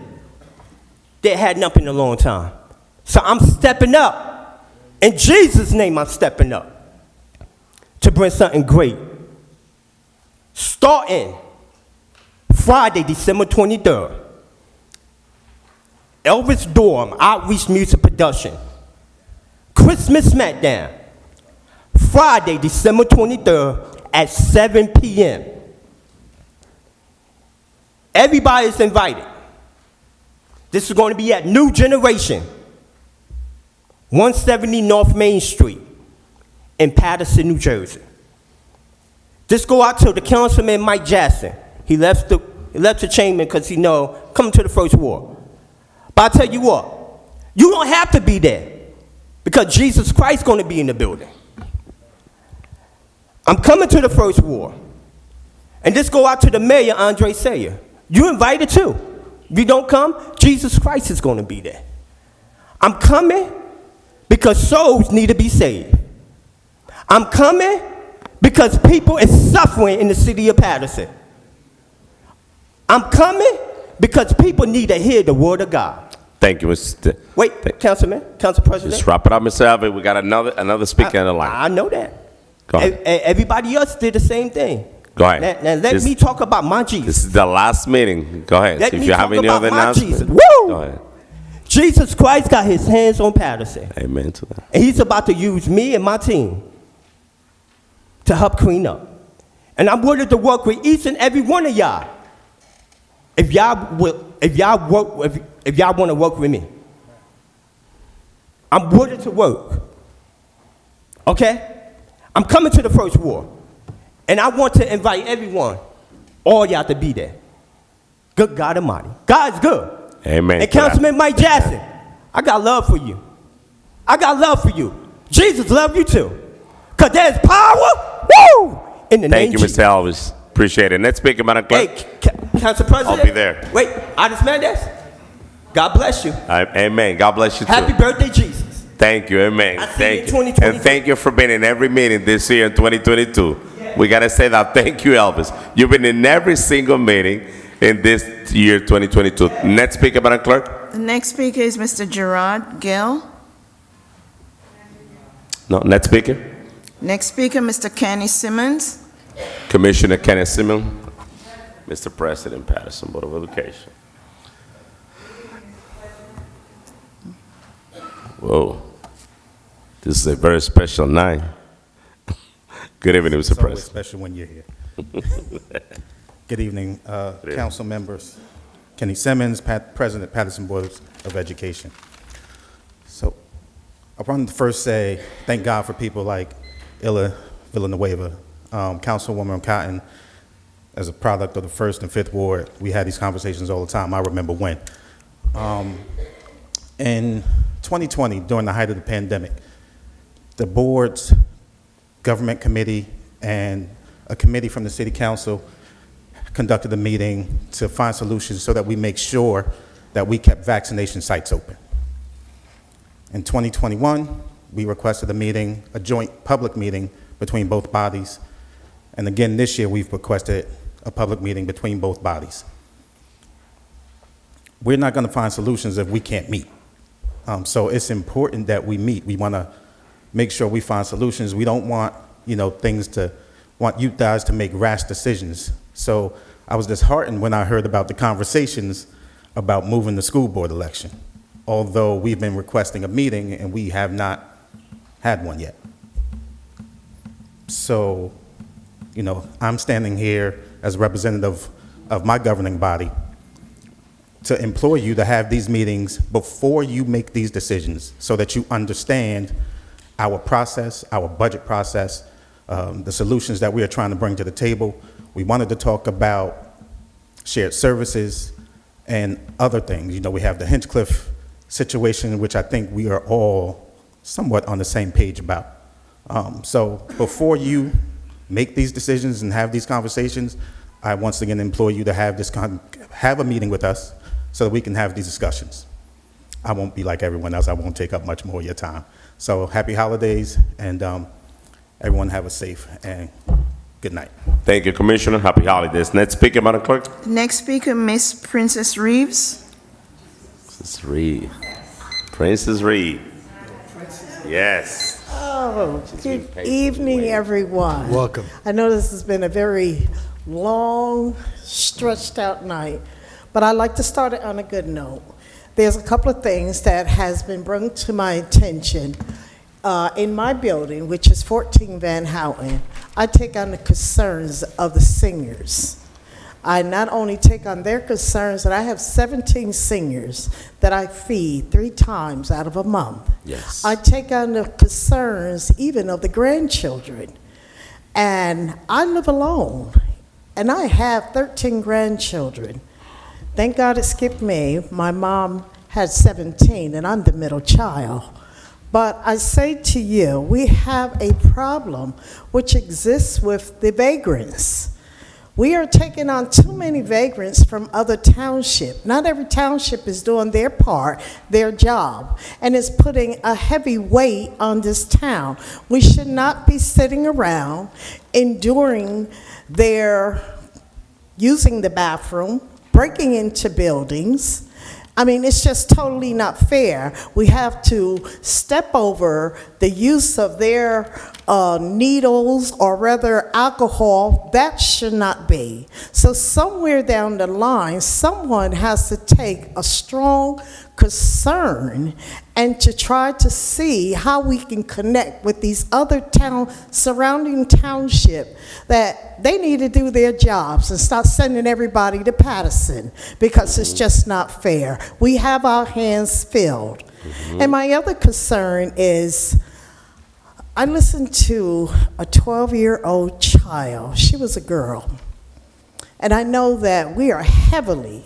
they had nothing in a long time. So I'm stepping up. In Jesus' name, I'm stepping up to bring something great. Starting Friday, December 23rd. Elvis Dorm, Outreach Music Production. Christmas Smackdown. Friday, December 23rd at 7 p.m. Everybody is invited. This is going to be at New Generation, 170 North Main Street in Paterson, New Jersey. Just go out to the Councilman Mike Jackson. He left the chamber because he know coming to the first war. But I tell you what, you don't have to be there because Jesus Christ is going to be in the building. I'm coming to the first war. And just go out to the mayor, Andre Sayer. You invited too. If you don't come, Jesus Christ is going to be there. I'm coming because souls need to be saved. I'm coming because people are suffering in the city of Paterson. I'm coming because people need to hear the word of God. Thank you, Mr. Wait, Council President. Just wrap it up, Mr. Alvin. We got another speaker on the line. I know that. Go ahead. Everybody else did the same thing. Go ahead. Now let me talk about my Jesus. This is the last meeting. Go ahead. Let If me you have talk any about other my announcement, Jesus. Woo! go ahead. Jesus Christ got his hands on Paterson. Amen to that. And he's about to use me and my team to help clean up. And I'm willing to work with each and every one of y'all. If y'all want to work with me. I'm willing to work. Okay? I'm coming to the first war. And I want to invite everyone, all y'all to be there. Good God Almighty. God's good. Amen. And Councilman Mike Jackson, I got love for you. I got love for you. Jesus love you too. Because there's power, woo, in the name Thank you, of Jesus. Mr. Elvis. Appreciate it. Next speaker, Madam Clerk. Hey, Council President. I'll be there. Wait, Artist Mendez, God bless you. Amen. God bless you too. Happy birthday, Jesus. Thank you. Amen. I see you Thank in you. 2022. And thank you for being in every meeting this year in 2022. We got to say that. Thank you, Elvis. You've been in every single meeting in this year 2022. Next speaker, Madam Clerk. The next speaker is Mr. Gerard Gill. No, next speaker. Next speaker, Mr. Kenny Simmons. Commissioner Kenneth Simmons. Mr. President, Paterson Board of Education. Whoa. This is a very special night. Good evening, Mr. It's always President. special when you're here. Good evening, council members. Kenny Simmons, President, Paterson Board of Education. So I wanted to first say thank God for people like Villanueva, Councilwoman Cotton. As a product of the 1st and 5th Ward, we had these conversations all the time. I remember when. In 2020, during the height of the pandemic, the board's government committee and a committee from the city council conducted a meeting to find solutions so that we make sure that we kept vaccination sites open. In 2021, we requested a joint public meeting between both bodies. And again, this year, we've requested a public meeting between both bodies. We're not going to find solutions if we can't meet. So it's important that we meet. We want to make sure we find solutions. We don't want, want you guys to make rash decisions. So I was disheartened when I heard about the conversations about moving the school board election, although we've been requesting a meeting and we have not had one yet. So, I'm standing here as a representative of my governing body to implore you to have these meetings before you make these decisions so that you understand our process, our budget process, the solutions that we are trying to bring to the table. We wanted to talk about shared services and other things. You know, we have the Hinchcliffe situation, which I think we are all somewhat on the same page about. So before you make these decisions and have these conversations, I once again implore you to have a meeting with us so that we can have these discussions. I won't be like everyone else. I won't take up much more of your time. So happy holidays, and everyone have a safe and good night. Thank you, Commissioner. Happy holidays. Next speaker, Madam Clerk. Next speaker, Miss Princess Reeves. Princess Reed. Princess Reed. Yes. Oh, good evening, everyone. Welcome. I know this has been a very long, stretched out night, but I'd like to start it on a good note. There's a couple of things that has been brought to my attention. In my building, which is 14 Van Houten, I take on the concerns of the seniors. I not only take on their concerns, but I have 17 seniors that I feed 3 times out of a month. Yes. I take on the concerns even of the grandchildren. And I live alone, and I have 13 grandchildren. Thank God it skipped me. My mom had 17, and I'm the middle child. But I say to you, we have a problem which exists with the vagrants. We are taking on too many vagrants from other townships. Not every township is doing their part, their job, and it's putting a heavy weight on this town. We should not be sitting around enduring their using the bathroom, breaking into buildings. I mean, it's just totally not fair. We have to step over the use of their needles, or rather alcohol. That should not be. So somewhere down the line, someone has to take a strong concern and to try to see how we can connect with these other surrounding township, that they need to do their jobs and stop sending everybody to Paterson, because it's just not fair. We have our hands filled. And my other concern is, I listened to a 12-year-old child. She was a girl. And I know that we are heavily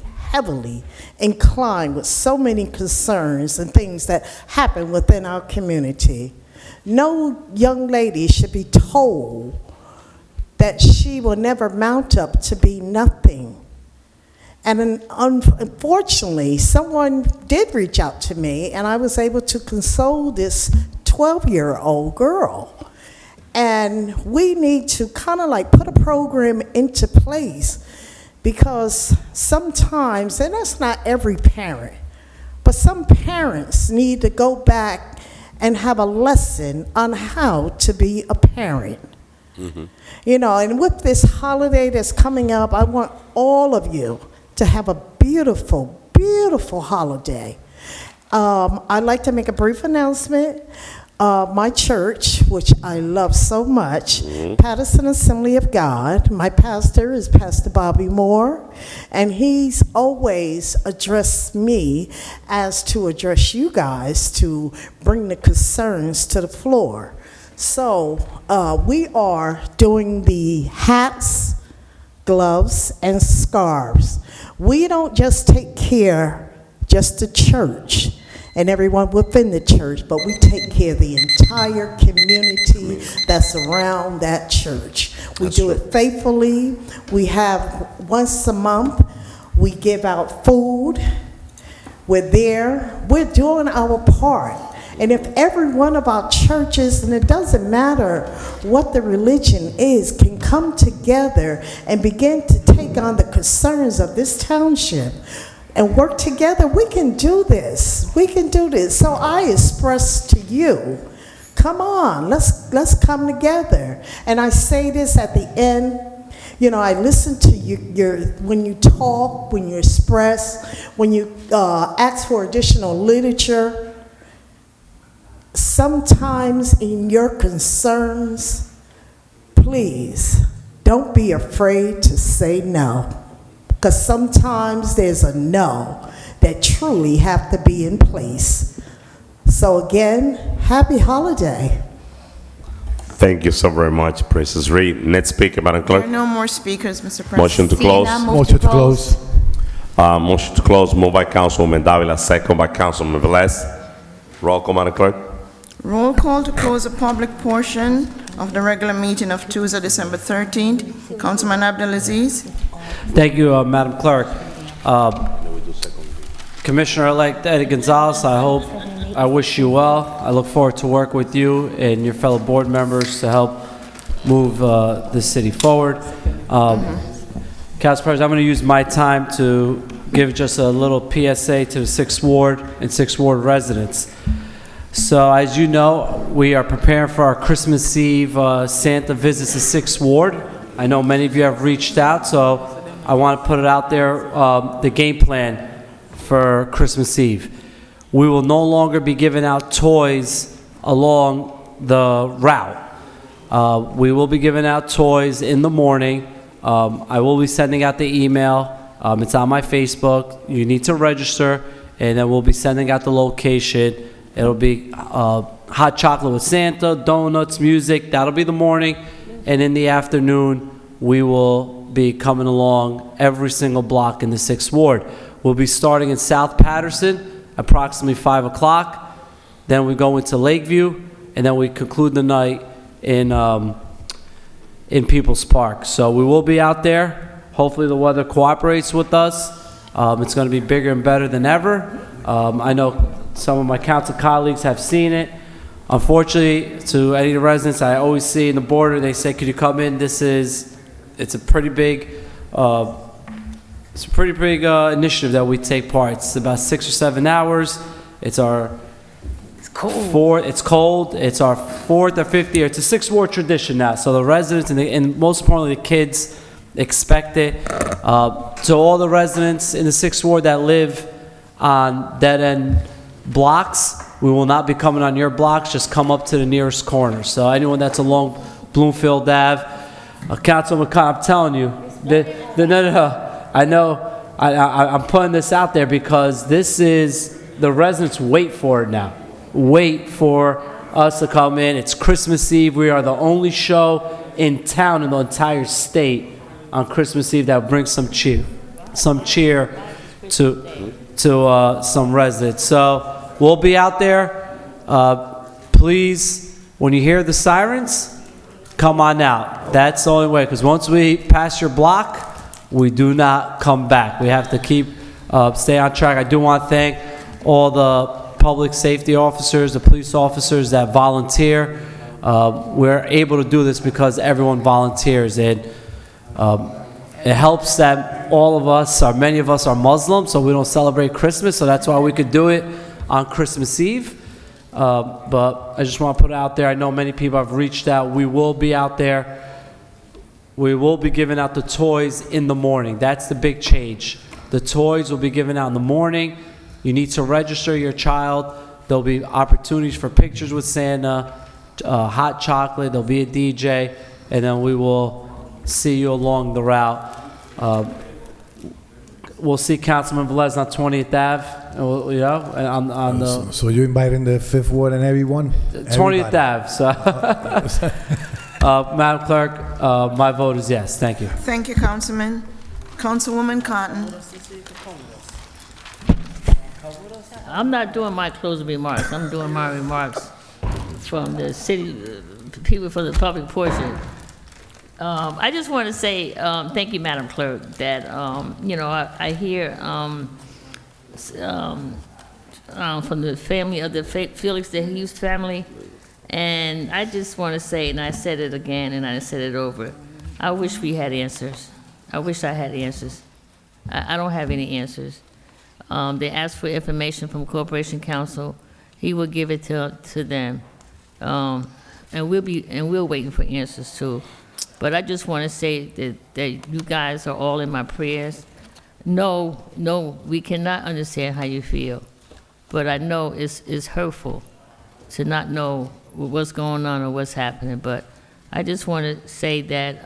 inclined with so many concerns and things that happen within our community. No young lady should be told that she will never mount up to be nothing. And unfortunately, someone did reach out to me, and I was able to console this 12-year-old girl. And we need to kind of like put a program into place, because sometimes, and that's not every parent, but some parents need to go back and have a lesson on how to be a parent. You know, and with this holiday that's coming up, I want all of you to have a beautiful, beautiful holiday. I'd like to make a brief announcement. My church, which I love so much, Paterson Assembly of God, my pastor is Pastor Bobby Moore, and he's always addressed me as to address you guys to bring the concerns to the floor. So we are doing the hats, gloves, and scarves. We don't just take care just the church and everyone within the church, but we take care of the entire community that's around that church. We do it faithfully. We have once a month, we give out food. We're there. We're doing our part. And if every one of our churches, and it doesn't matter what the religion is, can come together and begin to take on the concerns of this township and work together, we can do this. We can do this. So I express to you, come on, let's come together. And I say this at the end. You know, I listen to you when you talk, when you express, when you ask for additional literature. Sometimes in your concerns, please don't be afraid to say no. because sometimes there's a no that truly have to be in place. So again, happy holiday. Thank you so very much, Princess Reed. Next speaker, Madam There are Clerk. no more speakers, Mr. President. Motion to close. Motion to close. Motion to close, moved by Councilwoman Davila, second by Councilman Velez. Roll call, Madam Clerk. Roll call to close the public portion of the regular meeting of Tuesday, December 13th. Councilman Abdelaziz. Thank you, Madam Clerk. Commissioner-elect Eddie Gonzalez, I wish you well. I look forward to work with you and your fellow board members to help move this city forward. Council President, I'm going to use my time to give just a little PSA to the 6th Ward and 6th Ward residents. So as you know, we are preparing for our Christmas Eve Santa visits to 6th Ward. I know many of you have reached out, so I want to put it out there, the game plan for Christmas Eve. We will no longer be giving out toys along the route. We will be giving out toys in the morning. I will be sending out the email. It's on my Facebook. You need to register, and then we'll be sending out the location. It'll be hot chocolate with Santa, donuts, music. That'll be the morning. And in the afternoon, we will be coming along every single block in the 6th Ward. We'll be starting in South Paterson, approximately 5 o'clock. Then we go into Lakeview, and then we conclude the night in People's Park. So we will be out there. Hopefully the weather cooperates with us. It's going to be bigger and better than ever. I know some of my council colleagues have seen it. Unfortunately, to any of the residents, I always see in the border, they say, could you come in? It's a pretty big initiative that we take part. It's about 6 or 7 hours. It's our cold. It's cold. It's our 4th or 5th year. It's a 6th Ward tradition now. So the residents and most importantly the kids expect it. To all the residents in the 6th Ward that live on dead-end blocks, we will not be coming on your blocks. Just come up to the nearest corner. So anyone that's along Bloomfield Ave, Councilman Khan, I'm telling you, I know I'm putting this out there because this is, the residents wait for it now. Wait for us to come in. It's Christmas Eve. We are the only show in town in the entire state on Christmas Eve that brings some cheer to some residents. So we'll be out there. Please, when you hear the sirens, come on out. That's the only way, because once we pass your block, we do not come back. We have to stay on track. I do want to thank all the public safety officers, the police officers that volunteer. We're able to do this because everyone volunteers, and it helps that all of us, or many of us, are Muslim, so we don't celebrate Christmas, so that's why we could do it on Christmas Eve. But I just want to put it out there. I know many people have reached out. We will be out there. We will be giving out the toys in the morning. That's the big change. The toys will be given out in the morning. You need to register your child. There'll be opportunities for pictures with Santa, hot chocolate, there'll be a DJ, and then we will see you along the route. We'll see Councilman Velez on 20th Ave, and on the... So you're inviting the 5th Ward and everyone? 20th Ave, so... Madam Clerk, my vote is yes. Thank you. Thank you, Councilman. Councilwoman Cotton. I'm not doing my closing remarks. I'm doing my remarks from the city, people for the public portion. I just want to say thank you, Madam Clerk, that, I hear from the family of the Felix the Hughes family, and I just want to say, and I said it again and I said it over, I wish we had answers. I wish I had answers. I don't have any answers. They asked for information from Corporation Counsel. He will give it to them, and we're waiting for answers too. But I just want to say that you guys are all in my prayers. No, we cannot understand how you feel, but I know it's hurtful to not know what's going on or what's happening. But I just want to say that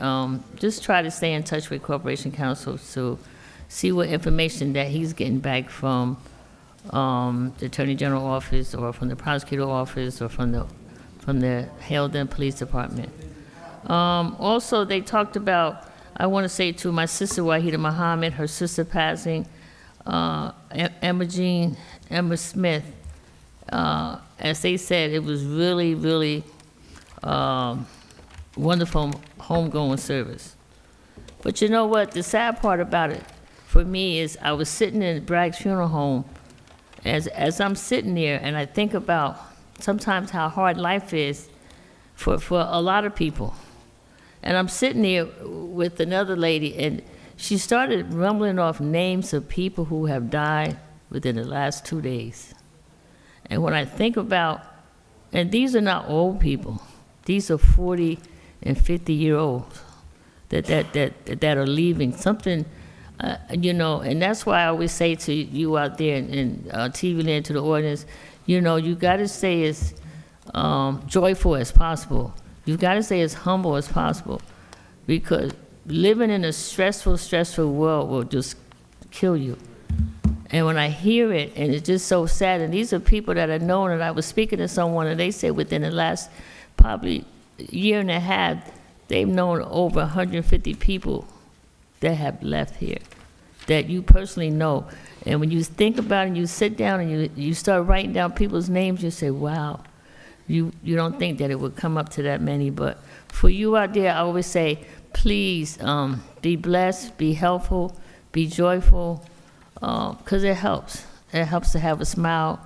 just try to stay in touch with Corporation Counsel to see what information that he's getting back from the Attorney General office or from the prosecutor office or from the Haledon Police Department. Also, they talked about, I want to say to my sister Wahida Muhammad, her sister passing, Emma Smith, as they said, it was really, really wonderful homegoing service. But you know what? The sad part about it for me is I was sitting in Bragg's funeral home as I'm sitting there and I think about sometimes how hard life is for a lot of people. And I'm sitting there with another lady and she started rumbling off names of people who have died within the last 2 days. And when I think about, and these are not old people, these are 40 and 50-year-olds that are leaving something, you know, and that's why I always say to you out there in TV land, to the audience, you know, you got to stay as joyful as possible. You got to stay as humble as possible, because living in a stressful world will just kill you. And when I hear it, and it's just so sad, and these are people that I've known, and I was speaking to someone, and they said within the last probably year and a half, they've known over 150 people that have left here, that you personally know. And when you think about it, and you sit down and you start writing down people's names, you say, wow, you don't think that it would come up to that many. But for you out there, I always say, please be blessed, be helpful, be joyful, because it helps. It helps to have a smile.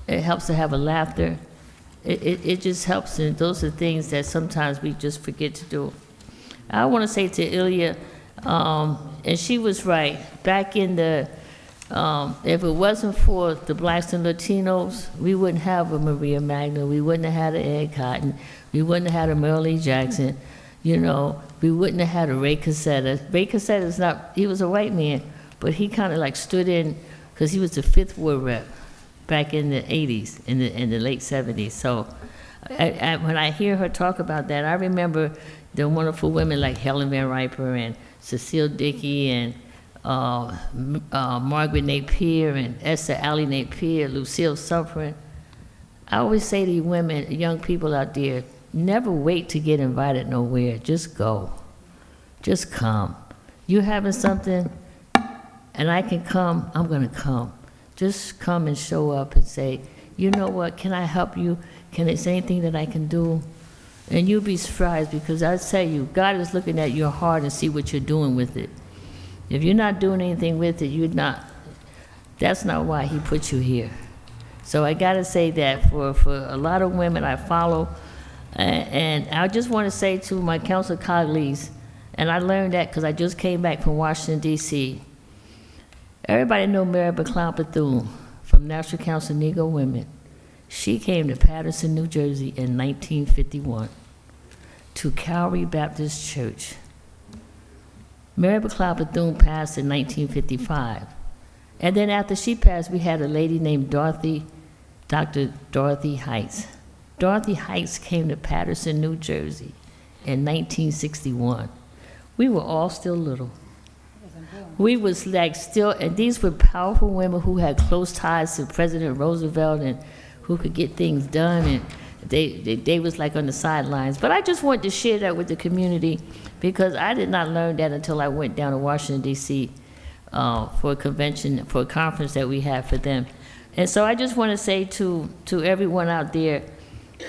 It helps to have a laughter. It just helps, and those are things that sometimes we just forget to do. I want to say to Ilya, and she was right, back in the, if it wasn't for the blacks and Latinos, we wouldn't have a Maria Magna, we wouldn't have had an Ed Cotton, we wouldn't have had a Merle Lee Jackson, you know, we wouldn't have had a Ray Cassetta. Ray Cassetta's not, he was a white man, but he kind of like stood in, because he was the 5th Ward rep back in the 80s, in the late 70s. So when I hear her talk about that, I remember the wonderful women like Helen Van Riper and Cecile Dickey and Margaret Napier and Esther Alley Napier, Lucille Suffren. I always say to you women, young people out there, never wait to get invited nowhere. Just go. Just come. You having something and I can come, I'm going to come. Just come and show up and say, you know what, can I help you? Can there anything that I can do? And you'll be surprised, because I tell you, God is looking at your heart and see what you're doing with it. If you're not doing anything with it, that's not why he put you here. So I gotta say that for a lot of women I follow, and I just wanna say to my council colleagues, and I learned that because I just came back from Washington, D.C. Everybody know Mary McLeod Bethune from National Council of Negro Women. She came to Paterson, New Jersey in 1951 to Calvary Baptist Church. Mary McLeod Bethune passed in 1955. And then after she passed, we had a lady named Dr. Dorothy Heights. Dorothy Heights came to Paterson, New Jersey in 1961. We were all still little. We was like still, and these were powerful women who had close ties to President Roosevelt and who could get things done, and they was like on the sidelines. But I just wanted to share that with the community, because I did not learn that until I went down to Washington, D.C. For a convention, for a conference that we had for them. And so I just want to say to everyone out there,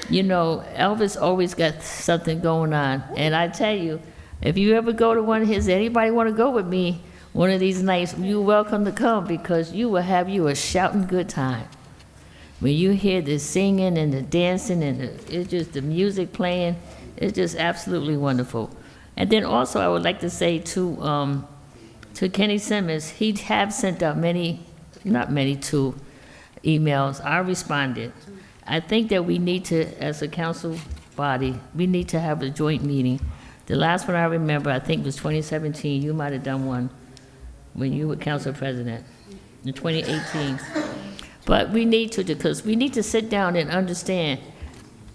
you know, Elvis always got something going on. And I tell you, if you ever go to one of his, anybody want to go with me one of these nights, you're welcome to come, because you will have you a shouting good time. When you hear the singing and the dancing and it's just the music playing, it's just absolutely wonderful. And then also I would like to say to Kenny Simmons, he have sent out two emails. I responded. I think that we need to, as a council body, we need to have a joint meeting. The last one I remember, I think was 2017. You might have done one when you were council president in 2018. But we need to, because we need to sit down and understand,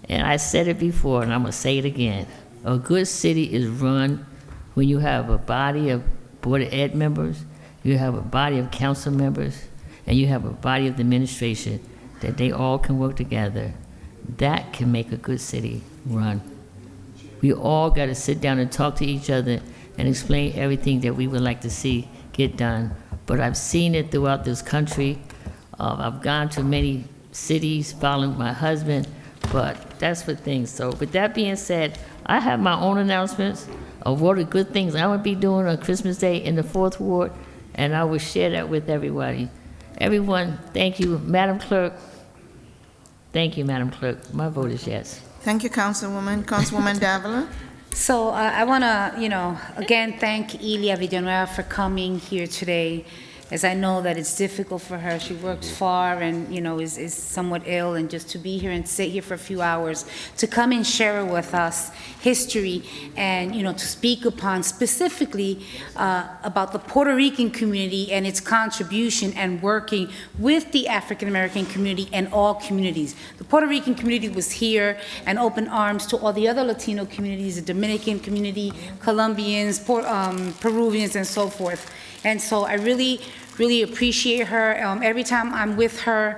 and I said it before and I'm gonna say it again, a good city is run when you have a body of Board of Ed members you have a body of council members, and you have a body of the administration, that they all can work together, that can make a good city run. We all got to sit down and talk to each other and explain everything that we would like to see get done. But I've seen it throughout this country. I've gone to many cities following my husband, but that's for things. So with that being said, I have my own announcements of what are good things I would be doing on Christmas Day in the 4th Ward, and I will share that with everybody. Everyone, thank you. Madam Clerk, thank you, Madam Clerk. My vote is yes. Thank you, Councilwoman. Councilwoman Davila? So I want to, again, thank Elia Villanueva for coming here today, as I know that it's difficult for her. She works far and, is somewhat ill, and just to be here and sit here for a few hours, to come and share with us history and, to speak upon specifically about the Puerto Rican community and its contribution and working with the African American community and all communities. The Puerto Rican community was here and opened arms to all the other Latino communities, the Dominican community, Colombians, Peruvians, and so forth. And so I really appreciate her. Every time I'm with her,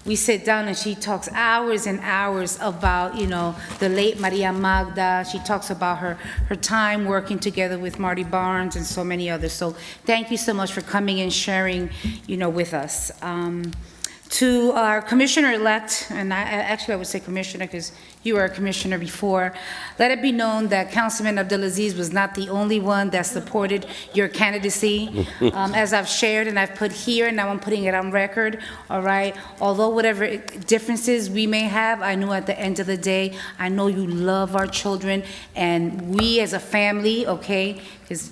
we sit down and she talks hours and hours about, the late Maria Magda. She talks about her time working together with Marty Barnes and so many others. So thank you so much for coming and sharing, with us. To our commissioner-elect, and I would say commissioner because you were a commissioner before, let it be known that Councilman Abdelaziz was not the only one that supported your candidacy. As I've shared and I've put here, and now I'm putting it on record, all right? Although whatever differences we may have, I know at the end of the day, I know you love our children, and we as a family, okay, because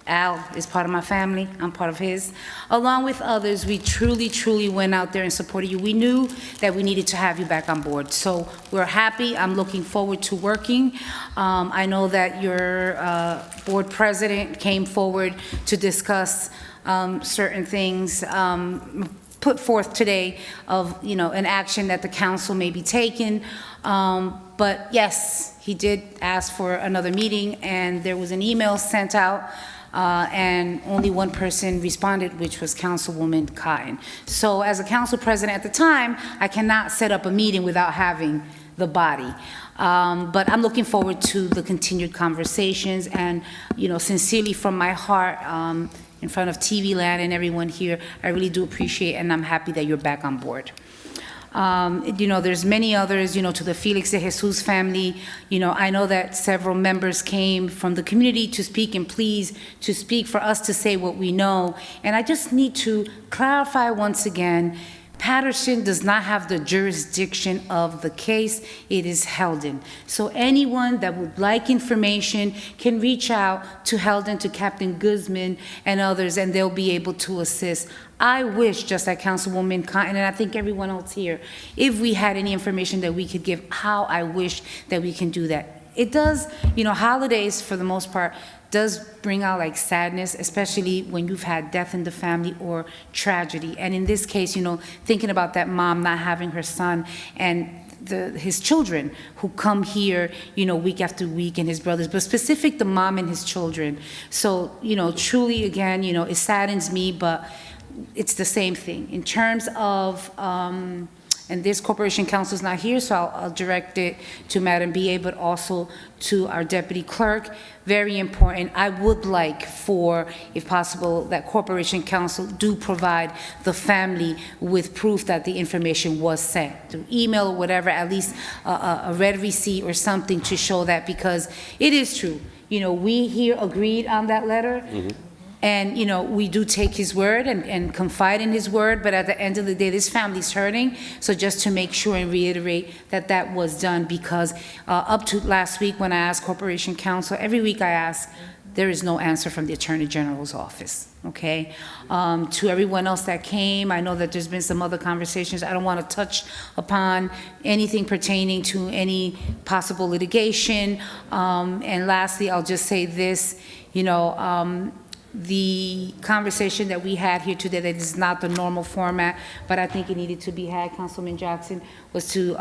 Al is part of my family, I'm part of his. Along with others, we truly went out there and supported you. We knew that we needed to have you back on board. So we're happy. I'm looking forward to working. I know that your board president came forward to discuss certain things put forth today of, an action that the council may be taking. But yes, he did ask for another meeting, and there was an email sent out and only one person responded, which was Councilwoman Cotton. So as a council president at the time, I cannot set up a meeting without having the body. But I'm looking forward to the continued conversations, and, sincerely from my heart, in front of TV Land and everyone here, I really do appreciate, and I'm happy that you're back on board. There's many others, to the Felix de Jesus family. I know that several members came from the community to speak and please to speak for us to say what we know. And I just need to clarify once again, Paterson does not have the jurisdiction of the case. It is Heldon. So anyone that would like information can reach out to Heldon, to Captain Guzman and others, and they'll be able to assist. I wish, just like Councilwoman Cotton, and I think everyone else here, if we had any information that we could give, how I wish that we can do that. It does, holidays for the most part does bring out like sadness, especially when you've had death in the family or tragedy. And in this case, thinking about that mom not having her son and his children who come here, week after week, and his brothers, but specific the mom and his children. So, truly, again, it saddens me, but it's the same thing. In terms of, and this corporation counsel is not here, so I'll direct it to Madam BA, but also to our deputy clerk. Very important. I would like for, if possible, that corporation counsel do provide the family with proof that the information was sent through email or whatever, at least a red receipt or something to show that, because it is true. We here agreed on that letter. Mm-hmm. And, we do take his word and confide in his word, but at the end of the day, this family's hurting. So just to make sure and reiterate that that was done, because up to last week when I asked Corporation Counsel, every week I ask, there is no answer from the Attorney General's office, okay? To everyone else that came, I know that there's been some other conversations. I don't want to touch upon anything pertaining to any possible litigation. And lastly, I'll just say this, the conversation that we had here today, that is not the normal format, but I think it needed to be had, Councilman Jackson, was to,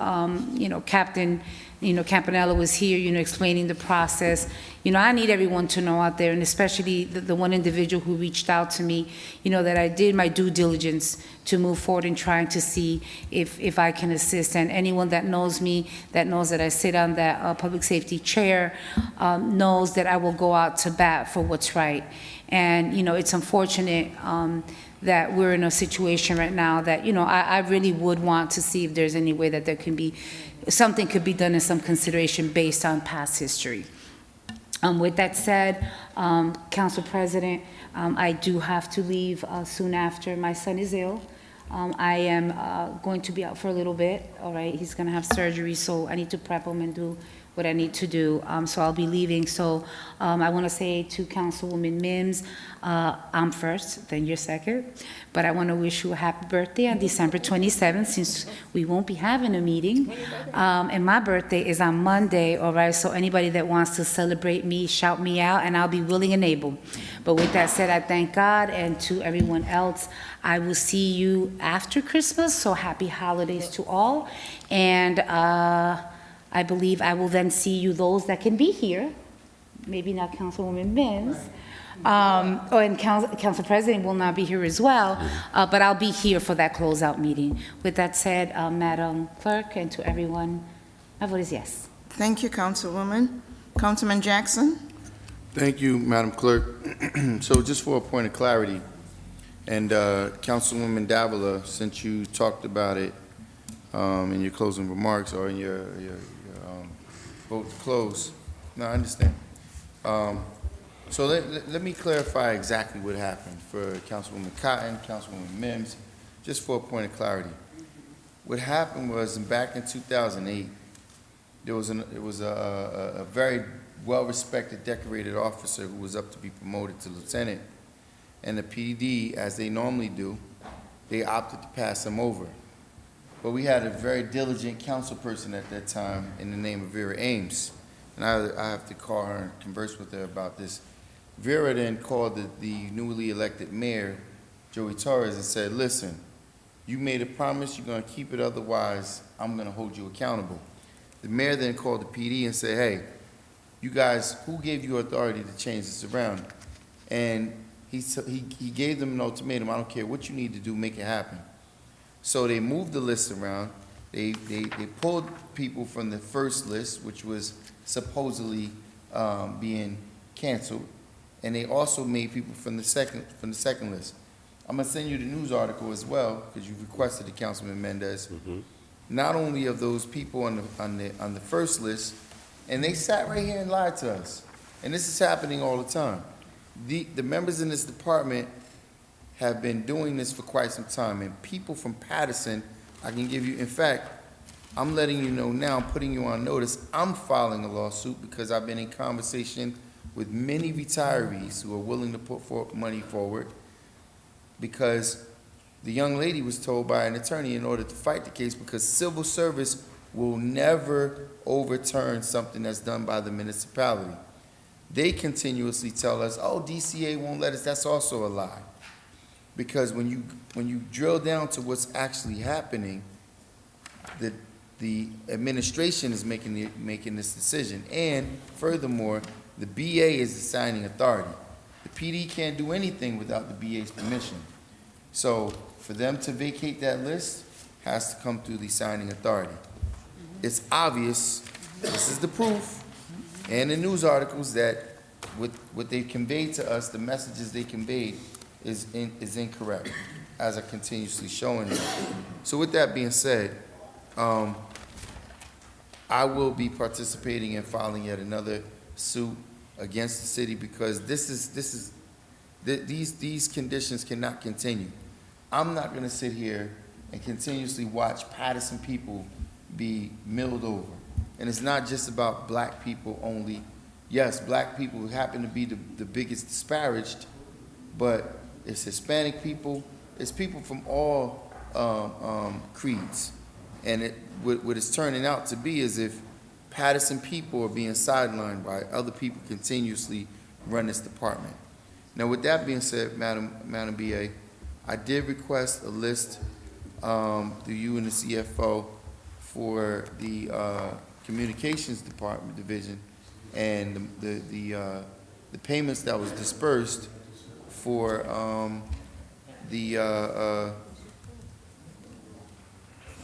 Campanella was here, explaining the process. I need everyone to know out there, and especially the one individual who reached out to me, that I did my due diligence to move forward in trying to see if I can assist. And anyone that knows me, that knows that I sit on that public safety chair, knows that I will go out to bat for what's right. And, it's unfortunate that we're in a situation right now that, I really would want to see if there's any way that there can be, something could be done in some consideration based on past history. With that said, Council President, I do have to leave soon after. My son is ill. I am going to be out for a little bit, all right? He's gonna have surgery, so I need to prep him and do what I need to do, so I'll be leaving. So I want to say to Councilwoman Mims, I'm first, then you're second, but I want to wish you a happy birthday on December 27th, since we won't be having a meeting, and my birthday is on Monday, all right? So anybody that wants to celebrate me, shout me out, and I'll be willing and able. But with that said, I thank God, and to everyone else, I will see you after Christmas, so happy holidays to all, and I believe I will then see you, those that can be here, maybe not Councilwoman Mims, and Council President will not be here as well, but I'll be here for that closeout meeting. With that said, Madam Clerk, and to everyone, my vote is yes. Thank you, Councilwoman. Councilman Jackson? Thank you, Madam Clerk. So just for a point of clarity, and Councilwoman Davila, since you talked about it in your closing remarks or in your vote to close, no, I understand. So let me clarify exactly what happened for Councilwoman Cotton, Councilwoman Mims, just for a point of clarity. What happened was back in 2008, there was a very well-respected, decorated officer who was up to be promoted to lieutenant, and the PD, as they normally do, they opted to pass him over. But we had a very diligent council person at that time in the name of Vera Ames, and I have to call her and converse with her about this. Vera then called the newly elected mayor, Joey Torres, and said, listen, you made a promise, you're gonna keep it, otherwise I'm gonna hold you accountable. The mayor then called the PD and said, hey, you guys, who gave you authority to change this around? And he gave them an ultimatum, I don't care what you need to do, make it happen. So they moved the list around. They pulled people from the first list, which was supposedly being canceled, and they also made people from the second list. I'm gonna send you the news article as well because you requested it, Councilman Mendez. Not only of those people on the first list, and they sat right here and lied to us. And this is happening all the time. The members in this department have been doing this for quite some time, and people from Paterson, I can give you, in fact, I'm letting you know now, I'm putting you on notice, I'm filing a lawsuit because I've been in conversation with many retirees who are willing to put money forward, because the young lady was told by an attorney in order to fight the case, because civil service will never overturn something that's done by the municipality. They continuously tell us, oh, DCA won't let us. That's also a lie. Because when you drill down to what's actually happening, the administration is making this decision, and furthermore, the BA is the signing authority. The PD can't do anything without the BA's permission. So for them to vacate that list, has to come through the signing authority. It's obvious, this is the proof, and the news articles, that what they conveyed to us, the messages they conveyed, is incorrect, as I continuously showing you. So with that being said, I will be participating in filing yet another suit against the city, because these conditions cannot continue. I'm not going to sit here and continuously watch Paterson people be milled over. And it's not just about black people only. Yes, black people happen to be the biggest disparaged, but it's Hispanic people, it's people from all creeds. And what it's turning out to be is if Paterson people are being sidelined by other people continuously run this department. Now, with that being said, Madam BA, I did request a list through you and the CFO for the Communications Department Division and the payments that was dispersed for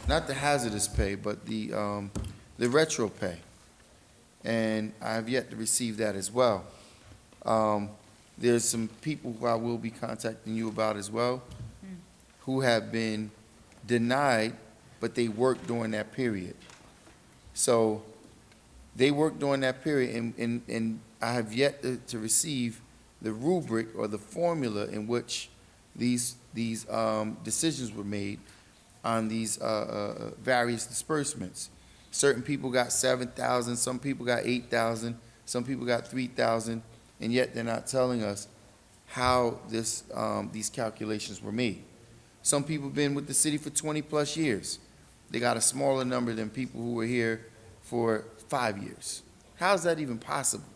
not the hazardous pay, but the retro pay. And I have yet to receive that as well. There's some people who I will be contacting you about as well, who have been denied, but they worked during that period. So they worked during that period, and I have yet to receive the rubric or the formula in which these decisions were made on these various disbursements. Certain people got 7,000, some people got 8,000, some people got 3,000, and yet they're not telling us how these calculations were made. Some people have been with the city for 20 plus years. They got a smaller number than people who were here for 5 years. How is that even possible?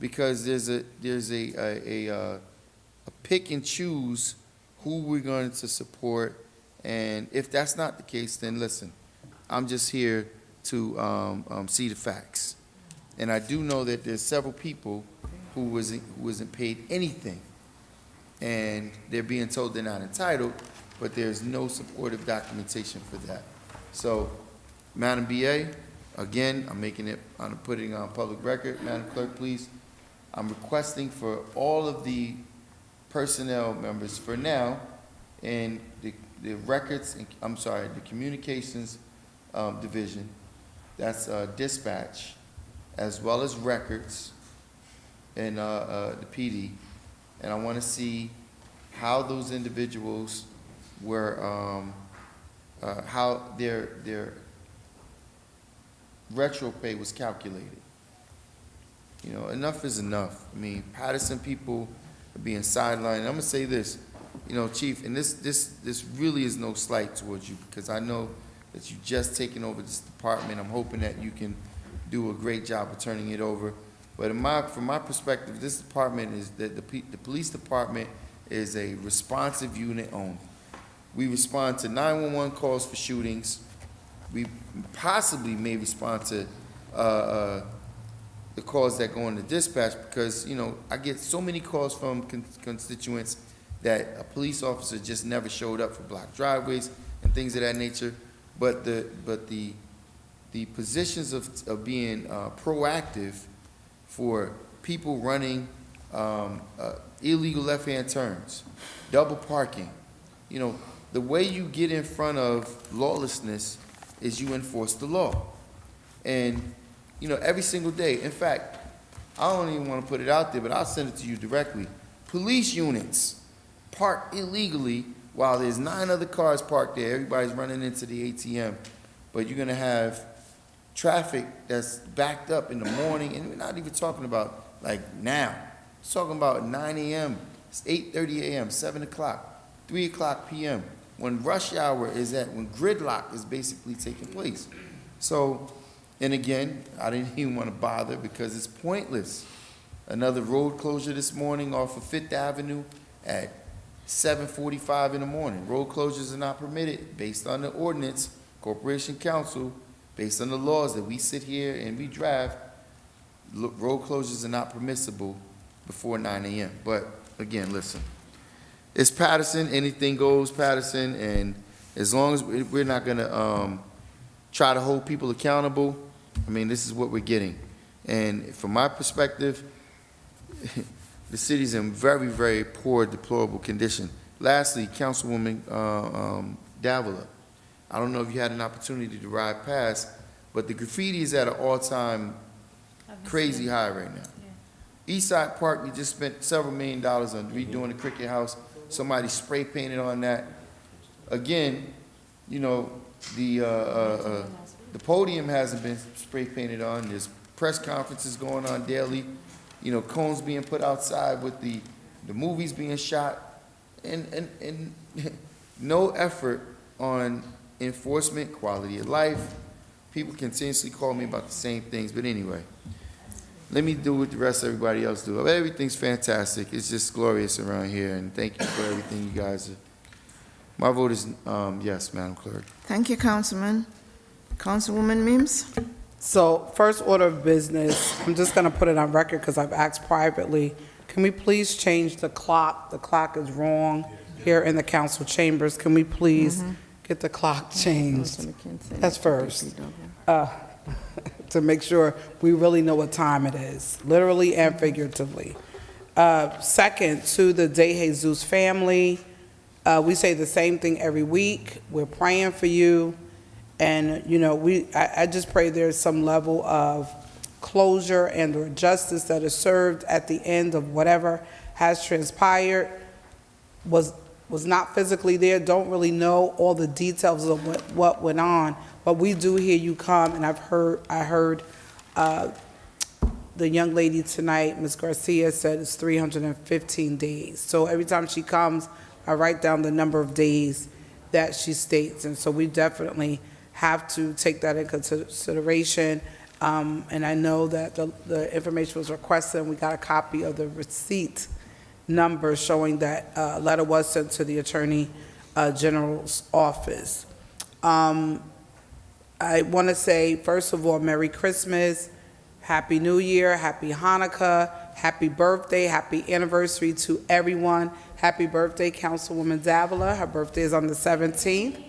Because there's a pick and choose who we're going to support, and if that's not the case, then listen, I'm just here to see the facts. And I do know that there's several people who wasn't paid anything, and they're being told they're not entitled, but there's no supportive documentation for that. So, Madam BA, again, I'm putting it on public record. Madam Clerk, please. I'm requesting for all of the personnel members for now in the records, the communications division, that's dispatch, as well as records and the PD. And I want to see how those individuals were, how their retro pay was calculated. You know, enough is enough. I mean, Paterson people are being sidelined. I'm gonna say this, you know, Chief, and this really is no slight towards you, because I know that you've just taken over this department. I'm hoping that you can do a great job of turning it over. But from my perspective, this department is that the police department is a responsive unit only. We respond to 911 calls for shootings. We possibly may respond to the calls that go into dispatch, because, you know, I get so many calls from constituents that a police officer just never showed up for blocked driveways and things of that nature. But the positions of being proactive for people running illegal left-hand turns, double parking, you know, the way you get in front of lawlessness is you enforce the law. And, you know, every single day, in fact, I don't even want to put it out there, but I'll send it to you directly. Police units park illegally while there's 9 other cars parked there. Everybody's running into the ATM. But you're going to have traffic that's backed up in the morning, and we're not even talking about like now. It's talking about 9 a.m., it's 8:30 a.m., 7 o'clock, 3 o'clock p.m., when rush hour is when gridlock is basically taking place. So, and again, I didn't even want to bother because it's pointless. Another road closure this morning off of 5th Avenue at 7:45 in the morning. Road closures are not permitted based on the ordinance, Corporation Council, based on the laws that we sit here and we draft. Road closures are not permissible before 9 a.m. But again, listen, it's Paterson, anything goes Paterson, and as long as we're not gonna try to hold people accountable, I mean, this is what we're getting. And from my perspective, the city's in very, very poor, deplorable condition. Lastly, Councilwoman Davila, I don't know if you had an opportunity to ride past, but the graffiti is at an all-time crazy high right now. Yeah. Eastside Park, we just spent several $1 million on redoing the cricket house. Somebody spray painted on that. Again, you know, the podium hasn't been spray painted on. There's press conferences going on daily. You know, cones being put outside with the movies being shot, and no effort on enforcement, quality of life. People continuously call me about the same things, but anyway, let me do what the rest of everybody else do. Everything's fantastic. It's just glorious around here, and thank you for everything you guys are. My vote is yes, Madam Clerk. Thank you, Councilman. Councilwoman Mims? So, first order of business, I'm just going to put it on record because I've asked privately. Can we please change the clock? The clock is wrong here in the council chambers. Can we please get the clock changed? That's first. To make sure we really know what time it is, literally and figuratively. Second, to the De Jesus family, we say the same thing every week. We're praying for you. And, you know, I just pray there's some level of closure and or justice that is served at the end of whatever has transpired. Was not physically there, don't really know all the details of what went on, but we do hear you come, and I heard the young lady tonight, Ms. Garcia, said it's 315 days. So every time she comes, I write down the number of days that she states, and so we definitely have to take that into consideration. And I know that the information was requested, and we got a copy of the receipt number showing that a letter was sent to the Attorney General's office. I want to say, first of all, Merry Christmas, Happy New Year, Happy Hanukkah, Happy birthday, happy anniversary to everyone. Happy birthday, Councilwoman Davila. Her birthday is on the 17th.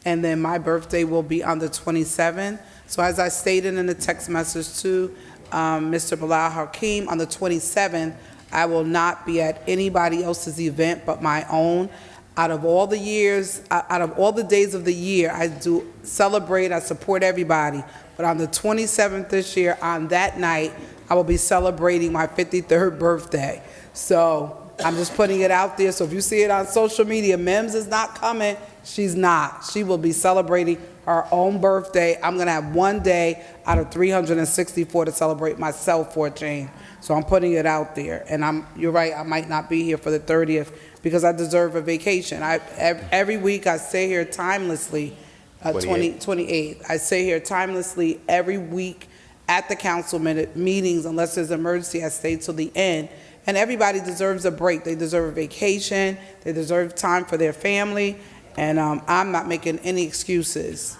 And then my birthday will be on the 27th. So as I stated in the text message to Mr. Bilal Hakeem, on the 27th, I will not be at anybody else's event but my own. Out of all the years, out of all the days of the year, I do celebrate, I support everybody. But on the 27th this year, on that night, I will be celebrating my 53rd birthday. So I'm just putting it out there. So if you see it on social media, Mims is not coming. She's not. She will be celebrating her own birthday. I'm going to have one day out of 364 to celebrate myself for a change. So I'm putting it out there. And you're right, I might not be here for the 30th because I deserve a vacation. Every week I stay here timelessly, 28th. I stay here timelessly every week at the council meetings. Unless there's an emergency, I stay till the end. And everybody deserves a break. They deserve a vacation. They deserve time for their family. And I'm not making any excuses.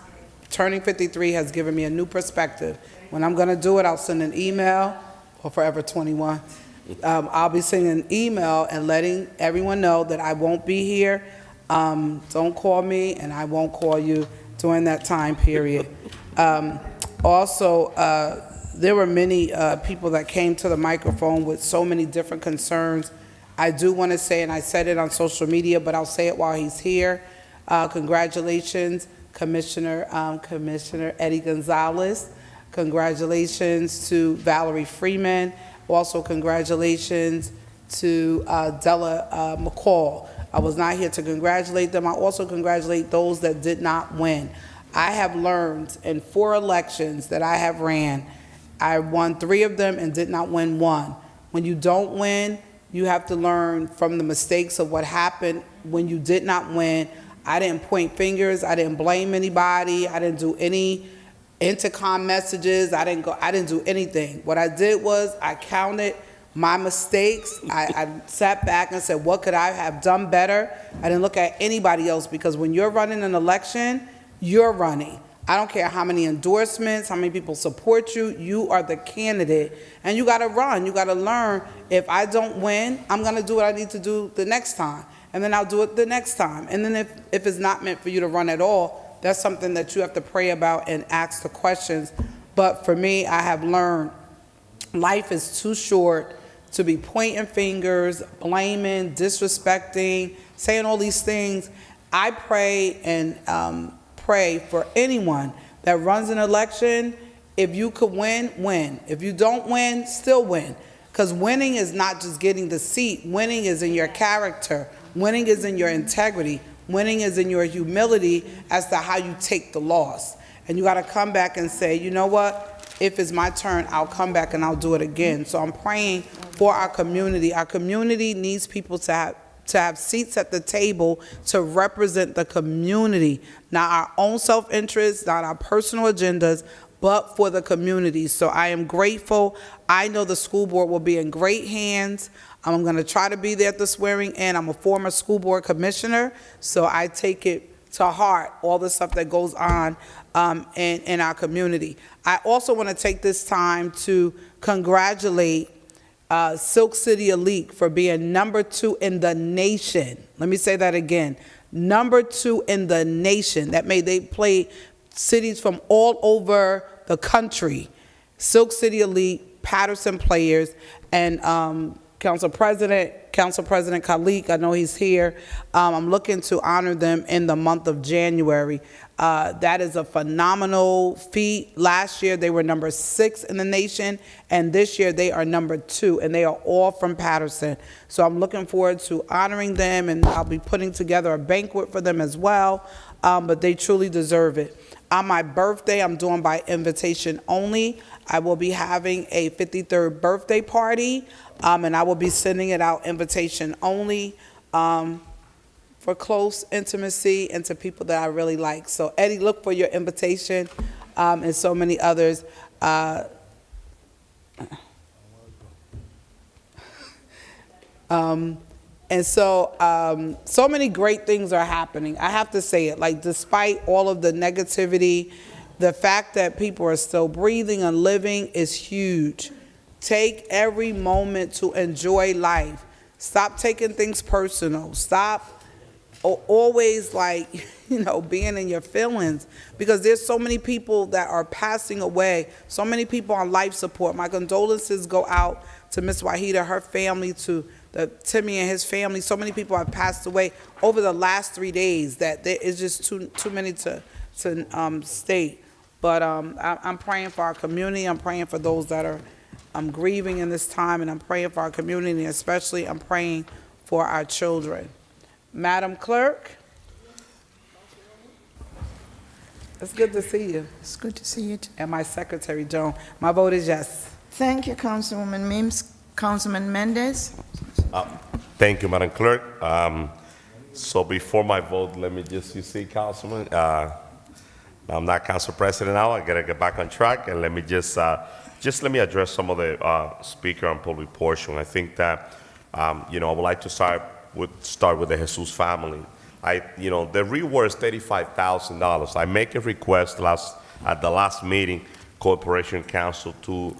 Turning 53 has given me a new perspective. When I'm going to do it, I'll send an email, or Forever 21. I'll be sending an email and letting everyone know that I won't be here. Don't call me, and I won't call you during that time period. Also, there were many people that came to the microphone with so many different concerns. I do want to say, and I said it on social media, but I'll say it while he's here. Congratulations, Commissioner Eddie Gonzalez. Congratulations to Valerie Freeman. Also, congratulations to Della McCall. I was not here to congratulate them. I also congratulate those that did not win. I have learned in 4 elections that I have ran, I won 3 of them and did not win 1. When you don't win, you have to learn from the mistakes of what happened when you did not win. I didn't point fingers. I didn't blame anybody. I didn't do any intercom messages. I didn't do anything. What I did was I counted my mistakes. I sat back and said, what could I have done better? I didn't look at anybody else, because when you're running an election, you're running. I don't care how many endorsements, how many people support you. You are the candidate, and you got to run. You got to learn. If I don't win, I'm going to do what I need to do the next time, and then I'll do it the next time. And then if it's not meant for you to run at all, that's something that you have to pray about and ask the questions. But for me, I have learned life is too short to be pointing fingers, blaming, disrespecting, saying all these things. I pray and pray for anyone that runs an election. If you could win, win. If you don't win, still win. Because winning is not just getting the seat. Winning is in your character. Winning is in your integrity. Winning is in your humility as to how you take the loss. And you got to come back and say, you know what? If it's my turn, I'll come back and I'll do it again. So I'm praying for our community. Our community needs people to have seats at the table to represent the community, not our own self-interest, not our personal agendas, but for the community. So I am grateful. I know the school board will be in great hands. I'm going to try to be there at the swearing in. I'm a former school board commissioner, so I take it to heart, all the stuff that goes on in our community. I also want to take this time to congratulate Silk City Elite for being #2 in the nation. Let me say that again. #2 in the nation. That made they play cities from all over the country. Silk City Elite, Paterson players, and Council President Khalik, I know he's here. I'm looking to honor them in the month of January. That is a phenomenal feat. Last year they were #6 in the nation, and this year they are #2, and they are all from Paterson. So I'm looking forward to honoring them, and I'll be putting together a banquet for them as well, but they truly deserve it. On my birthday, I'm doing by invitation only. I will be having a 53rd birthday party, and I will be sending it out invitation only for close intimacy and to people that I really like. So Eddie, look for your invitation, and so many others. And so, so many great things are happening. I have to say it, like despite all of the negativity, the fact that people are still breathing and living is huge. Take every moment to enjoy life. Stop taking things personal. Stop always being in your feelings, because there's so many people that are passing away, so many people on life support. My condolences go out to Miss Wahida, her family, to Timmy and his family. So many people have passed away over the last 3 days that there is just too many to state. But I'm praying for our community. I'm praying for those that are grieving in this time, and I'm praying for our community, especially I'm praying for our children. Madam Clerk, it's good to see you. It's good to see you too. And my secretary, Joan. My vote is yes. Thank you, Councilwoman Mims. Councilman Mendez. Thank you, Madam Clerk. So before my vote, let me just, you see, Councilman, I'm not Council President now. I gotta get back on track, and let me just let me address some of the speaker on public portion. I think that I would like to start with the Jesus family. The reward is $35,000. I make a request at the last meeting, Corporation Council, to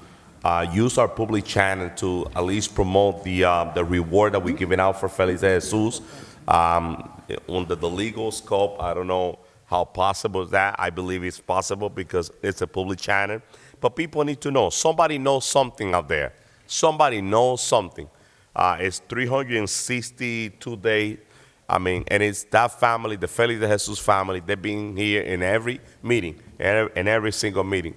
use our public channel to at least promote the reward that we're giving out for Feliz de Jesus. Under the legal scope, I don't know how possible is that. I believe it's possible because it's a public channel. But people need to know. Somebody knows something out there. Somebody knows something. It's 362 days. And it's that family, the Feliz de Jesus family. They've been here in every meeting, in every single meeting.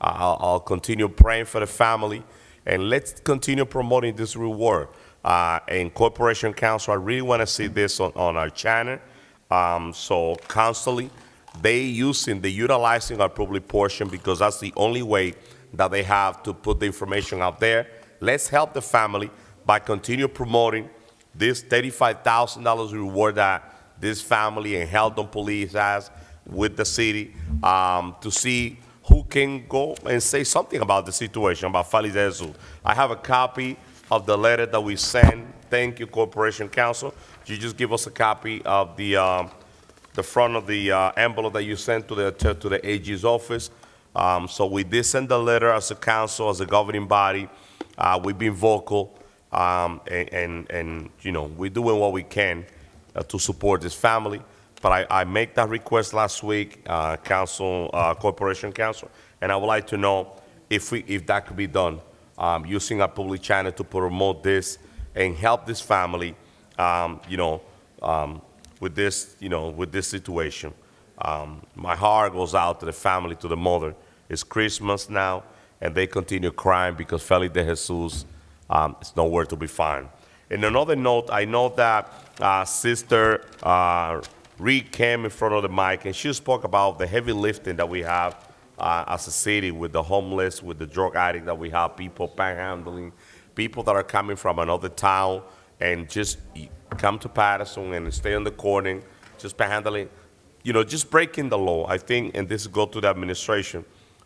I'll continue praying for the family, and let's continue promoting this reward. And Corporation Council, I really want to see this on our channel. So constantly, they utilizing our public portion, because that's the only way that they have to put the information out there. Let's help the family by continue promoting this $35,000 reward that this family and Heldon Police has with the city, to see who can go and say something about the situation, about Feliz de Jesus. I have a copy of the letter that we sent. Thank you, Corporation Council. You just give us a copy of the front of the envelope that you sent to the AG's office. So we did send the letter as a council, as a governing body. We've been vocal, and we're doing what we can to support this family. But I make that request last week, Corporation Council, and I would like to know if that could be done, using our public channel to promote this and help this family, with this situation. My heart goes out to the family, to the mother. It's Christmas now, and they continue crying because Feliz de Jesus is nowhere to be found. In another note, I know that Sister Reed came in front of the mic, and she spoke about the heavy lifting that we have as a city with the homeless, with the drug addict that we have, people panhandling, people that are coming from another town and just come to Paterson and stay on the corner, just panhandling, just breaking the law. I think, and this goes to the administration,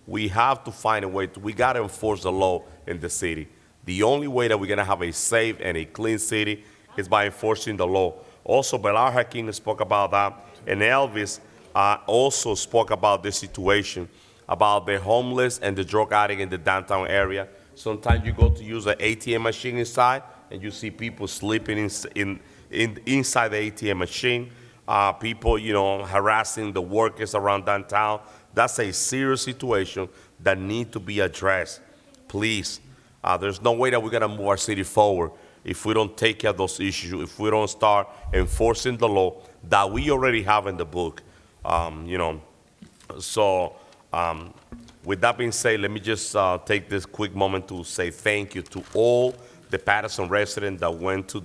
we have to find a way we got to enforce the law in the city. The only way that we're going to have a safe and a clean city is by enforcing the law. Also, Belar Hakeem spoke about that, and Elvis also spoke about this situation, about the homeless and the drug addict in the downtown area. Sometimes you go to use an ATM machine inside, and you see people sleeping inside the ATM machine. People, harassing the workers around downtown. That's a serious situation that needs to be addressed. Please, there's no way that we're gonna move our city forward if we don't take care of those issues, if we don't start enforcing the law that we already have in the book. With that being said, let me just take this quick moment to say thank you to all the Paterson residents that went to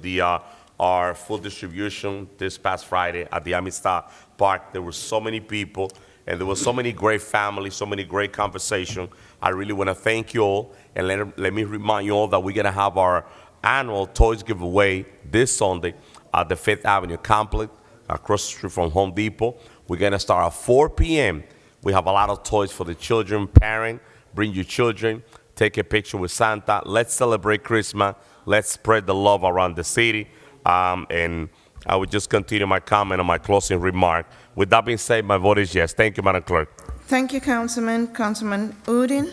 our food distribution this past Friday at the Amistad Park. There were so many people, and there were so many great families, so many great conversations. I really want to thank you all, and let me remind you all that we're going to have our annual toys giveaway this Sunday at the 5th Avenue Complex, across the street from Home Depot. We're going to start at 4 p.m. We have a lot of toys for the children. Parent, bring your children, take a picture with Santa. Let's celebrate Christmas. Let's spread the love around the city. And I would just continue my comment on my closing remark. With that being said, my vote is yes. Thank you, Madam Clerk. Thank you, Councilman. Councilman Udine?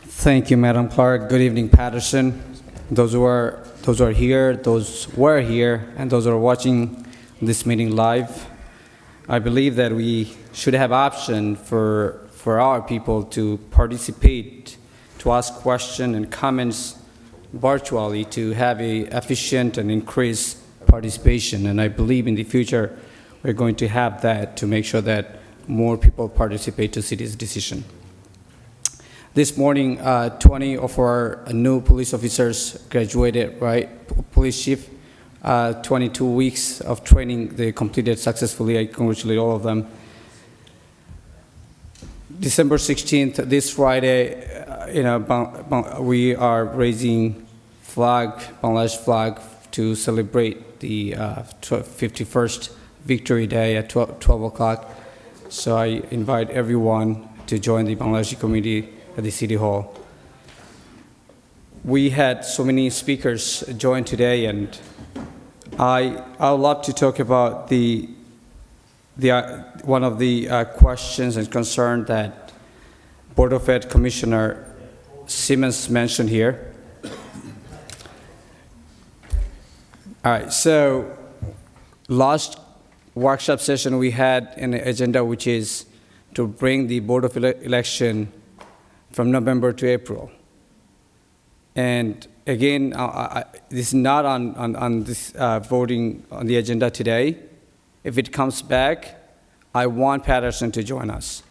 Thank you, Madam Clerk. Good evening, Paterson. Those who are here, those were here, and those who are watching this meeting live. I believe that we should have option for our people to participate, to ask questions and comments virtually, to have a efficient and increased participation. And I believe in the future we're going to have that to make sure that more people participate to city's decision. This morning, 20 of our new police officers graduated, right? Police chief, 22 weeks of training they completed successfully. I congratulate all of them. December 16th, this Friday, we are raising Bangladesh flag to celebrate the 51st Victory Day at 12 o'clock. So I invite everyone to join the Bangladeshi community at the City Hall. We had so many speakers join today, and I would love to talk about one of the questions and concerns that Board of Ed Commissioner Simmons mentioned here. All right, so last workshop session we had an agenda which is to bring the Board of Election from November to April. And again, this is not on this voting on the agenda today. If it comes back, I want Paterson to join us.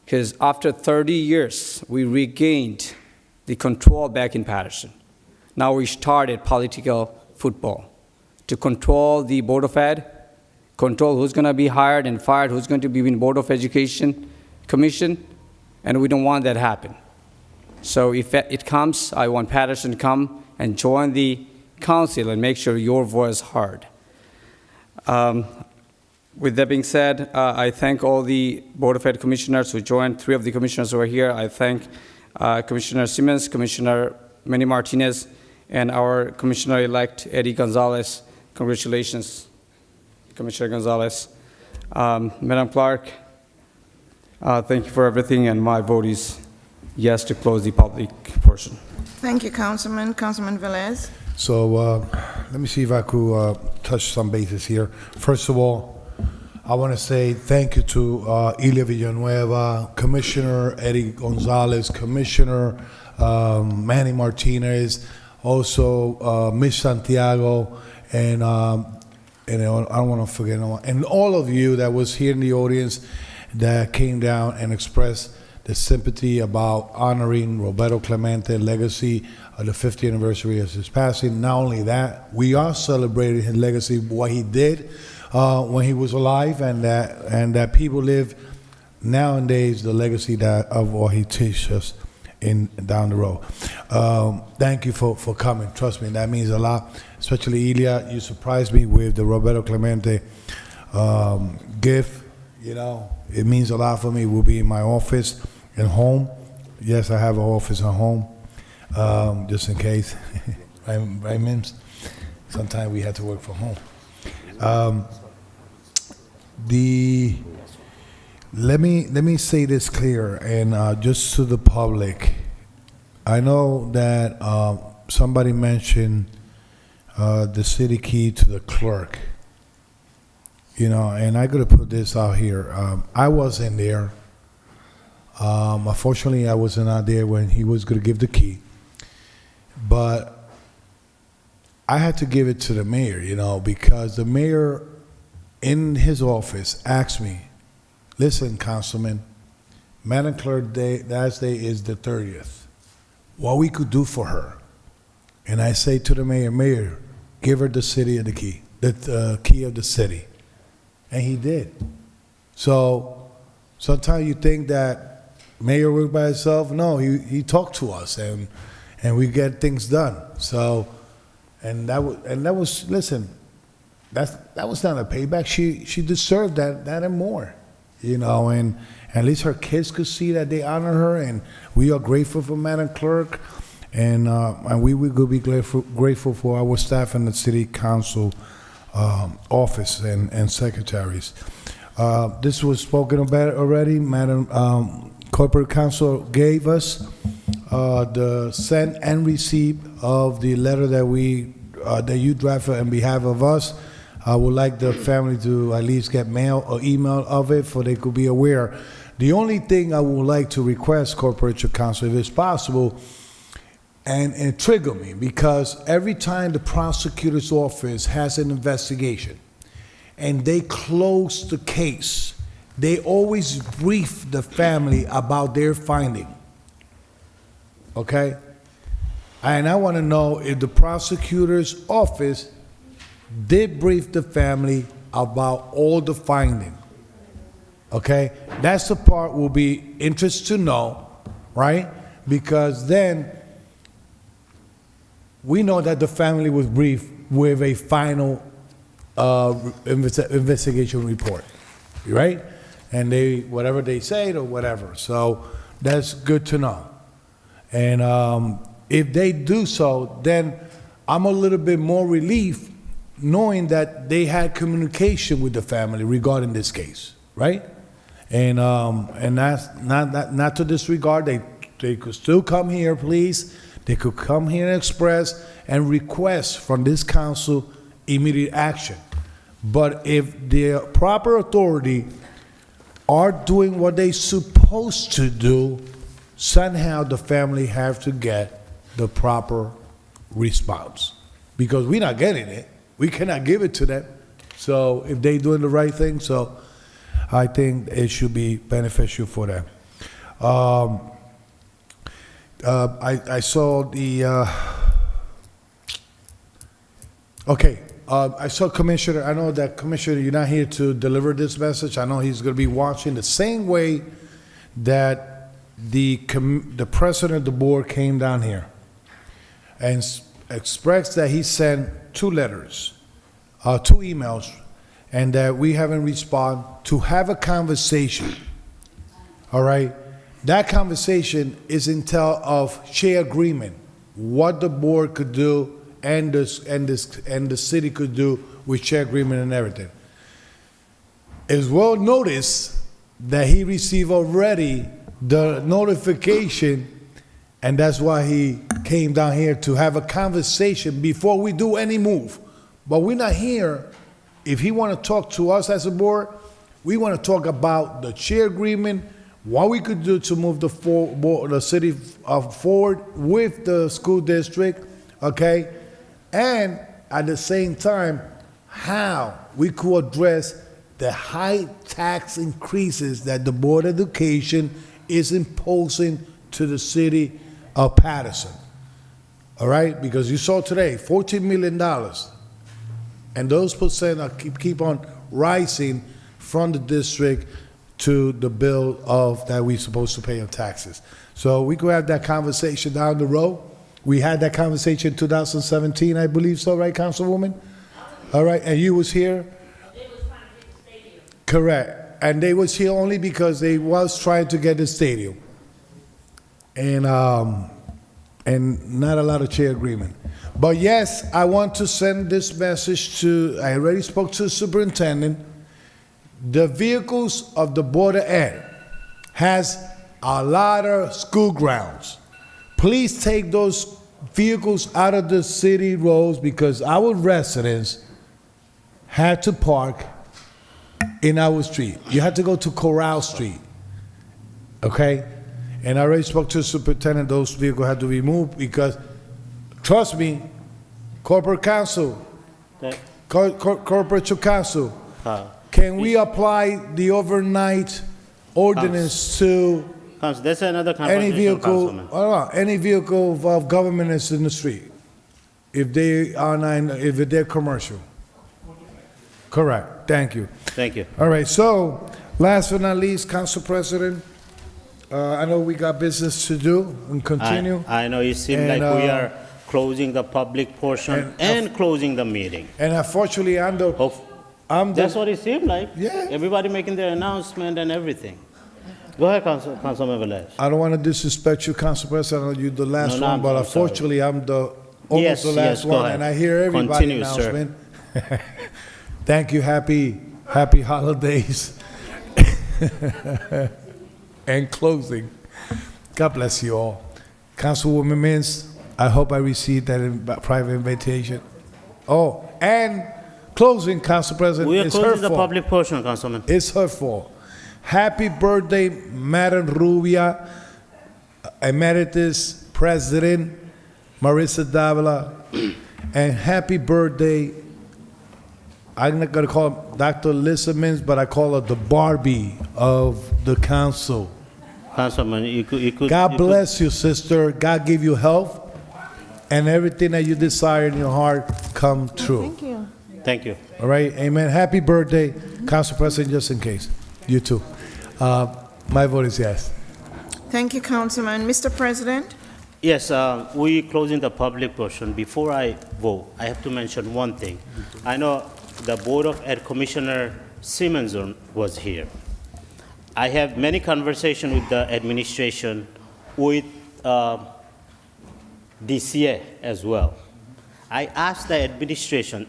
Because after 30 years, we regained the control back in Paterson. Now we started political football to control the Board of Ed, control who's going to be hired and fired, who's going to be in Board of Education Commission, and we don't want that to happen. So if it comes, I want Paterson to come and join the council and make sure your voice is heard. With that being said, I thank all the Board of Ed commissioners who joined. 3 of the commissioners who are here. I thank Commissioner Simmons, Commissioner Manny Martinez, and our Commissioner-elect Eddie Gonzalez. Congratulations, Commissioner Gonzalez. Madam Clerk, thank you for everything, and my vote is yes to close the public portion. Thank you, Councilman. Councilman Velez? So let me see if I could touch some bases here. First of all, I want to say thank you to Ilia Villanueva, Commissioner Eddie Gonzalez, Commissioner Manny Martinez, also Ms. Santiago, and I don't want to forget no one, and all of you that was here in the audience that came down and expressed the sympathy about honoring Roberto Clemente legacy of the 50th anniversary of his passing. Not only that, we are celebrating his legacy, what he did when he was alive, and that people live nowadays the legacy of what he teaches us down the road. Thank you for coming. Trust me, that means a lot. Especially Ilia, you surprised me with the Roberto Clemente gift. You know, it means a lot for me. We'll be in my office and home. Yes, I have an office at home, just in case. Right, Mims? Sometimes we have to work from home. Let me say this clear, and just to the public. I know that somebody mentioned the city key to the clerk. You know, and I gotta put this out here. I wasn't there. Unfortunately, I was not there when he was gonna give the key. But I had to give it to the mayor, you know, because the mayor in his office asked me, listen, Councilman, Madam Clerk Day, last day is the 30th. What we could do for her. And I say to the mayor, Mayor, give her the city of the key, the key of the city. And he did. So sometimes you think that mayor worked by himself. No, he talked to us and we get things done. So and that was listen, that was not a payback. She deserved that and more. You know, and at least her kids could see that they honor her, and we are grateful for Madam Clerk, and we will be grateful for our staff and the city council office and secretaries. This was spoken about already. Madam Corporate Counsel gave us the send and receipt of the letter that you drafted on behalf of us. I would like the family to at least get mail or email of it for they could be aware. The only thing I would like to request, Corporation Counsel, if it's possible, and trigger me, because every time the prosecutor's office has an investigation and they close the case, they always brief the family about their finding. Okay? And I want to know if the prosecutor's office did brief the family about all the finding. Okay? That's the part will be interested to know, right? Because then we know that the family was briefed with a final investigation report, right? And they, whatever they say or whatever. So that's good to know. And if they do so, then I'm a little bit more relieved knowing that they had communication with the family regarding this case, right? And that's not to disregard. They could still come here, please. They could come here and express and request from this council immediate action. But if the proper authority are doing what they're supposed to do, somehow the family have to get the proper response. Because we're not getting it. We cannot give it to them. So if they're doing the right thing, so I think it should be beneficial for them. I saw the, I saw Commissioner, I know that Commissioner, you're not here to deliver this message. I know he's going to be watching the same way that the president of the board came down here and expressed that he sent 2 letters, 2 emails, and that we haven't responded to have a conversation, all right? That conversation is intel of share agreement, what the board could do and the city could do with share agreement and everything. It's well noticed that he received already the notification, and that's why he came down here to have a conversation before we do any move. But we're not here. If he want to talk to us as a board, we want to talk about the share agreement, what we could do to move the city forward with the school district, okay? And at the same time, how we could address the high tax increases that the Board of Education is imposing to the city of Paterson. All right? Because you saw today, $14 million. And those percent are keep on rising from the district to the bill of that we're supposed to pay on taxes. So we could have that conversation down the road. We had that conversation in 2017, I believe so, right, Councilwoman? All right, and you was here? Correct. And they was here only because they was trying to get the stadium. And not a lot of chair agreement. But yes, I want to send this message to, I already spoke to the superintendent. The vehicles of the Board of Ed has a lot of school grounds. Please take those vehicles out of the city roads because our residents had to park in our street. You had to go to Corral Street, okay? And I already spoke to the superintendent, those vehicles had to be moved because, trust me, corporate council, corporate council, can we apply the overnight ordinance to There's another any vehicle, Councilman. any vehicle of government is in the street, if they're commercial? Correct, thank you. Thank you. All right, so, last but not least, Council President, I know we got business to do and continue. I know it seems And, like we are closing the public portion and closing the meeting. And unfortunately, That's what it seemed like. Yeah. Everybody making their announcement and everything. Go ahead, Councilman Velez. I don't want to disrespect you, Council President, I know you're the last No, one, but I'm sorry. unfortunately, I'm almost Yes, the last yes, go one, ahead. and I hear everybody Continue, sir. announcement. Thank you, happy holidays. And closing. God bless you all. Councilwoman Mintz, I hope I received that private invitation. Oh, and closing, Council President, We are it's her closing the fault. public portion, Councilman. It's her fault. Happy birthday, Madam Rubia, Emeritus President Marissa Davila, and happy birthday, I'm not going to call her Dr. Lisa Mintz, but I call her the Barbie of the council. Councilman, you could. God bless you, sister. God give you health, and everything that you desire in your heart come true. Thank you. Thank you. All right, amen. Happy birthday, Council President, just in case. You too. My vote is yes. Thank you, Councilman. Mr. President? Yes, we closing the public portion. Before I vote, I have to mention one thing. I know the Board of Ed Commissioner Simmons was here. I have many conversations with the administration, with DCA as well. I asked the administration,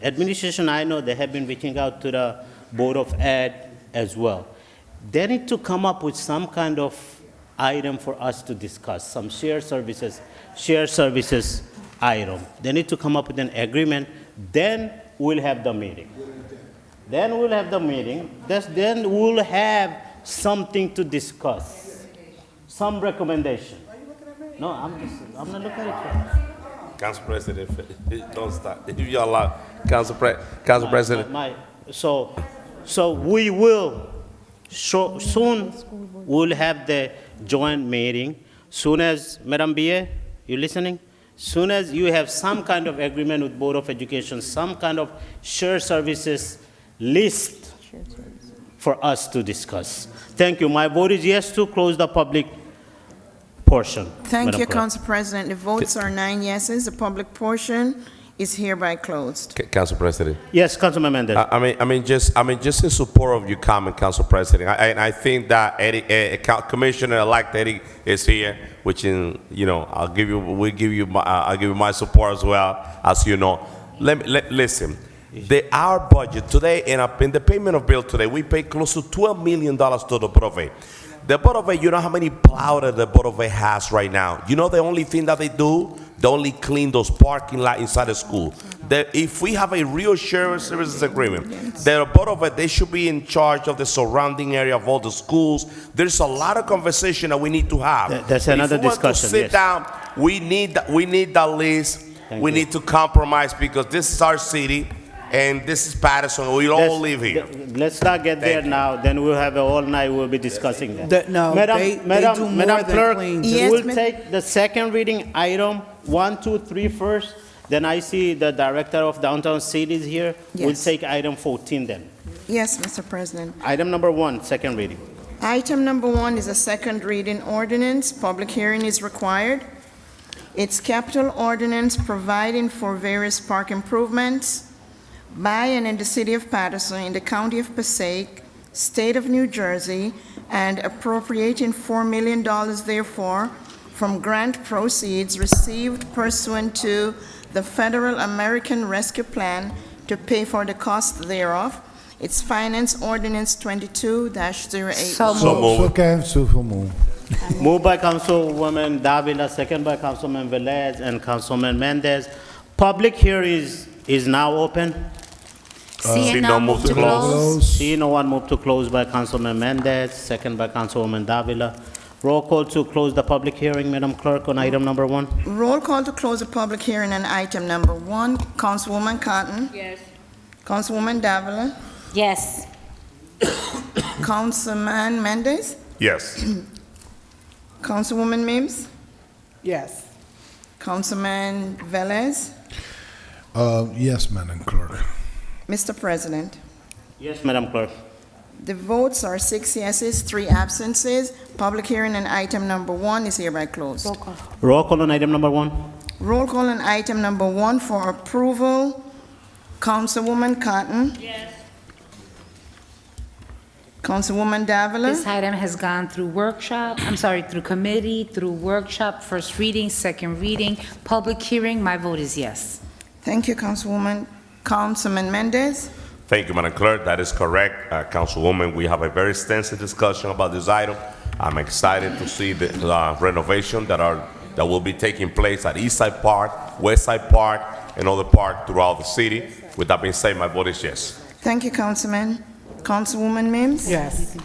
I know they have been reaching out to the Board of Ed as well. They need to come up with some kind of item for us to discuss, some shared services item. They need to come up with an agreement, then we'll have the meeting. Then we'll have something to discuss, some recommendation. No, I'm not looking at you. Council President, don't stop. If you allow, Council President. So we will, soon we'll have the joint meeting. Soon as, Madam BA, you listening? Soon as you have some kind of agreement with Board of Education, some kind of shared services list for us to discuss. Thank you. My vote is yes to close the public portion. Thank Madam you, Clerk. Council President. The votes are 9 yeses. The public portion is hereby closed. Council President. Yes, Councilman Mendez. I mean, just in support of your comment, Council President. I think that Commissioner-elect Eddie is here, which I'll give you my support as well, as you know. Listen. Our budget today, in the payment of bill today, we pay close to $12 million to the Board of Ed. The Board of Ed, you know how many plow that the Board of Ed has right now? You know the only thing that they do? They only clean those parking lots inside the school. If we have a real shared services agreement, the Board of Ed, they should be in charge of the surrounding area of all the schools. There's a lot of conversation that we need to have. That's another if we discussion, want to sit yes. down, we need that list. We need to compromise because this is our city. And this is Paterson. We all live here. Let's not get there now. Then we'll have all night. We'll be discussing that. They do more than Clerk, clean. we'll take the second reading item 1, 2, 3 first. Then I see the director of downtown cities here. Yes. We'll take item 14 then. Yes, Mr. President. Item number 1, second reading. Item number 1 is a second reading ordinance. Public hearing is required. It's capital ordinance providing for various park improvements by and in the city of Paterson, in the county of Passaic, State of New Jersey, and appropriating $4 million therefore from grant proceeds received pursuant to the Federal American Rescue Plan to pay for the cost thereof. It's Finance Ordinance 22-08. So So Moved by Councilwoman Davila, second by Councilman Velez and Councilman Mendez. Public hearing is now open. See no move to close. See no one, move to close by Councilman Mendez, second by Councilwoman Davila. Roll call to close the public hearing, Madam Clerk, on item number 1. Roll call to close the public hearing on item number 1. Councilwoman Cotton. Yes. Councilwoman Davila. Yes. Councilman Mendez. Yes. Councilwoman Mims. Yes. Councilman Velez. Yes, Madam Clerk. Mr. President, Yes, Madam Clerk. the votes are 6 yeses, 3 absences. Public hearing on item number 1 is hereby closed. Roll call. Roll call on item number 1. Roll call on item number 1 for approval. Councilwoman Cotton. Yes. Councilwoman Davila. This item has gone through through committee, through workshop, first reading, second reading, public hearing. My vote is yes. Thank you, Councilwoman. Councilman Mendez. Thank you, Madam Clerk. That is correct. Councilwoman, we have a very extensive discussion about this item. I'm excited to see the renovation that will be taking place at East Side Park, West Side Park, and other parks throughout the city. With that being said, my vote is yes. Thank you, Councilman. Councilwoman Mims. Yes.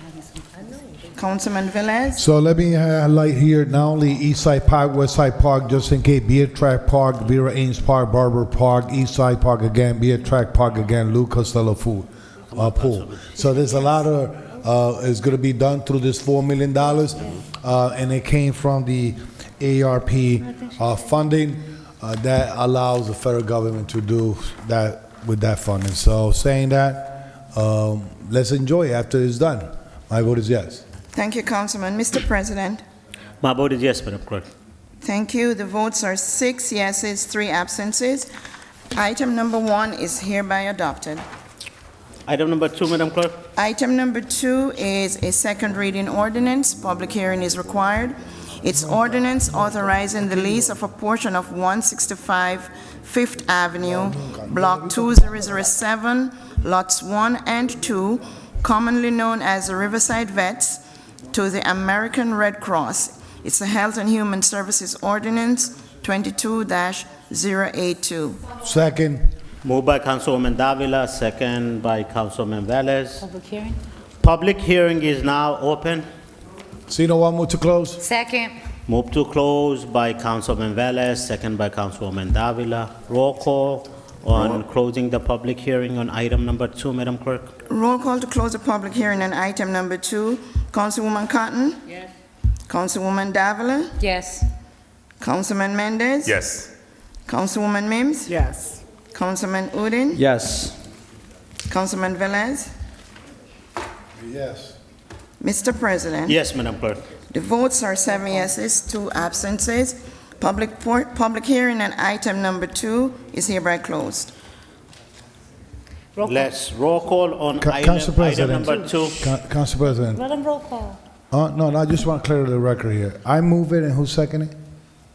Councilman Velez. So let me highlight here not only East Side Park, West Side Park, just in case, Beatrack Park, Vera Ames Park, Barber Park, East Side Park again, Beatrack Park again, Lou Costello Pool. So there's a lot of, it's gonna be done through this $4 million, and it came from the ARP funding that allows the federal government to do that with that funding. So saying that, let's enjoy it after it's done. My vote is yes. Thank you, Councilman. Mr. President. My vote is yes, Madam Clerk. Thank you. The votes are 6 yeses, 3 absences. Item number 1 is hereby adopted. Item number 2, Madam Clerk. Item number 2 is a second reading ordinance. Public hearing is required. It's ordinance authorizing the lease of a portion of 165 Fifth Avenue, Block 2007, Lots 1 and 2, commonly known as the Riverside Vets, to the American Red Cross. It's the Health and Human Services Ordinance 22-082. Second. Moved by Councilwoman Davila, second by Councilman Velez. Public hearing. Public hearing is now open. See no one move to close? Second. Move to close by Councilman Velez, second by Councilwoman Davila. Roll call on closing the public hearing on item number 2, Madam Clerk. Roll call to close the public hearing on item number 2. Councilwoman Cotton. Yes. Councilwoman Davila. Yes. Councilman Mendez. Yes. Councilwoman Mims. Yes. Councilman Udine. Yes. Councilman Velez. Yes. Mr. President. Yes, Madam Clerk. The votes are 7 yeses, 2 absences. Public hearing on item number 2 is hereby closed. Let's roll call on Council item President. number 2. Council President. Let them roll call. No, I just want to clear the record here. I move it, and who's seconding?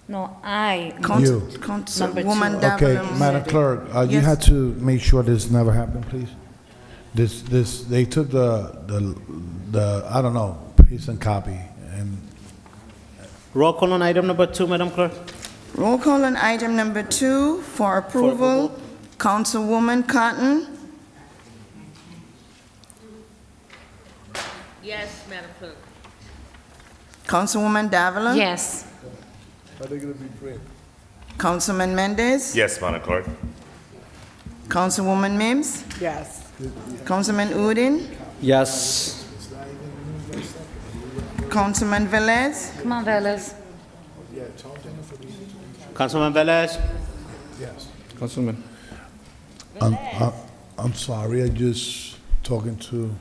No, I. You. Councilwoman Okay, Davila. Madam Clerk, you Yes. had to make sure this never happened, please. They took the I don't know, piece and copy, and Roll call on item number 2, Madam Clerk. Roll call on item number 2 for approval. Councilwoman Cotton. Yes, Madam Clerk. Councilwoman Davila. Yes. Councilman Mendez. Yes, Madam Clerk. Councilwoman Mims. Yes. Councilman Udine. Yes. Councilman Velez. Come on, Velez. Councilman Velez. yes. Councilman. I'm sorry, I just talking to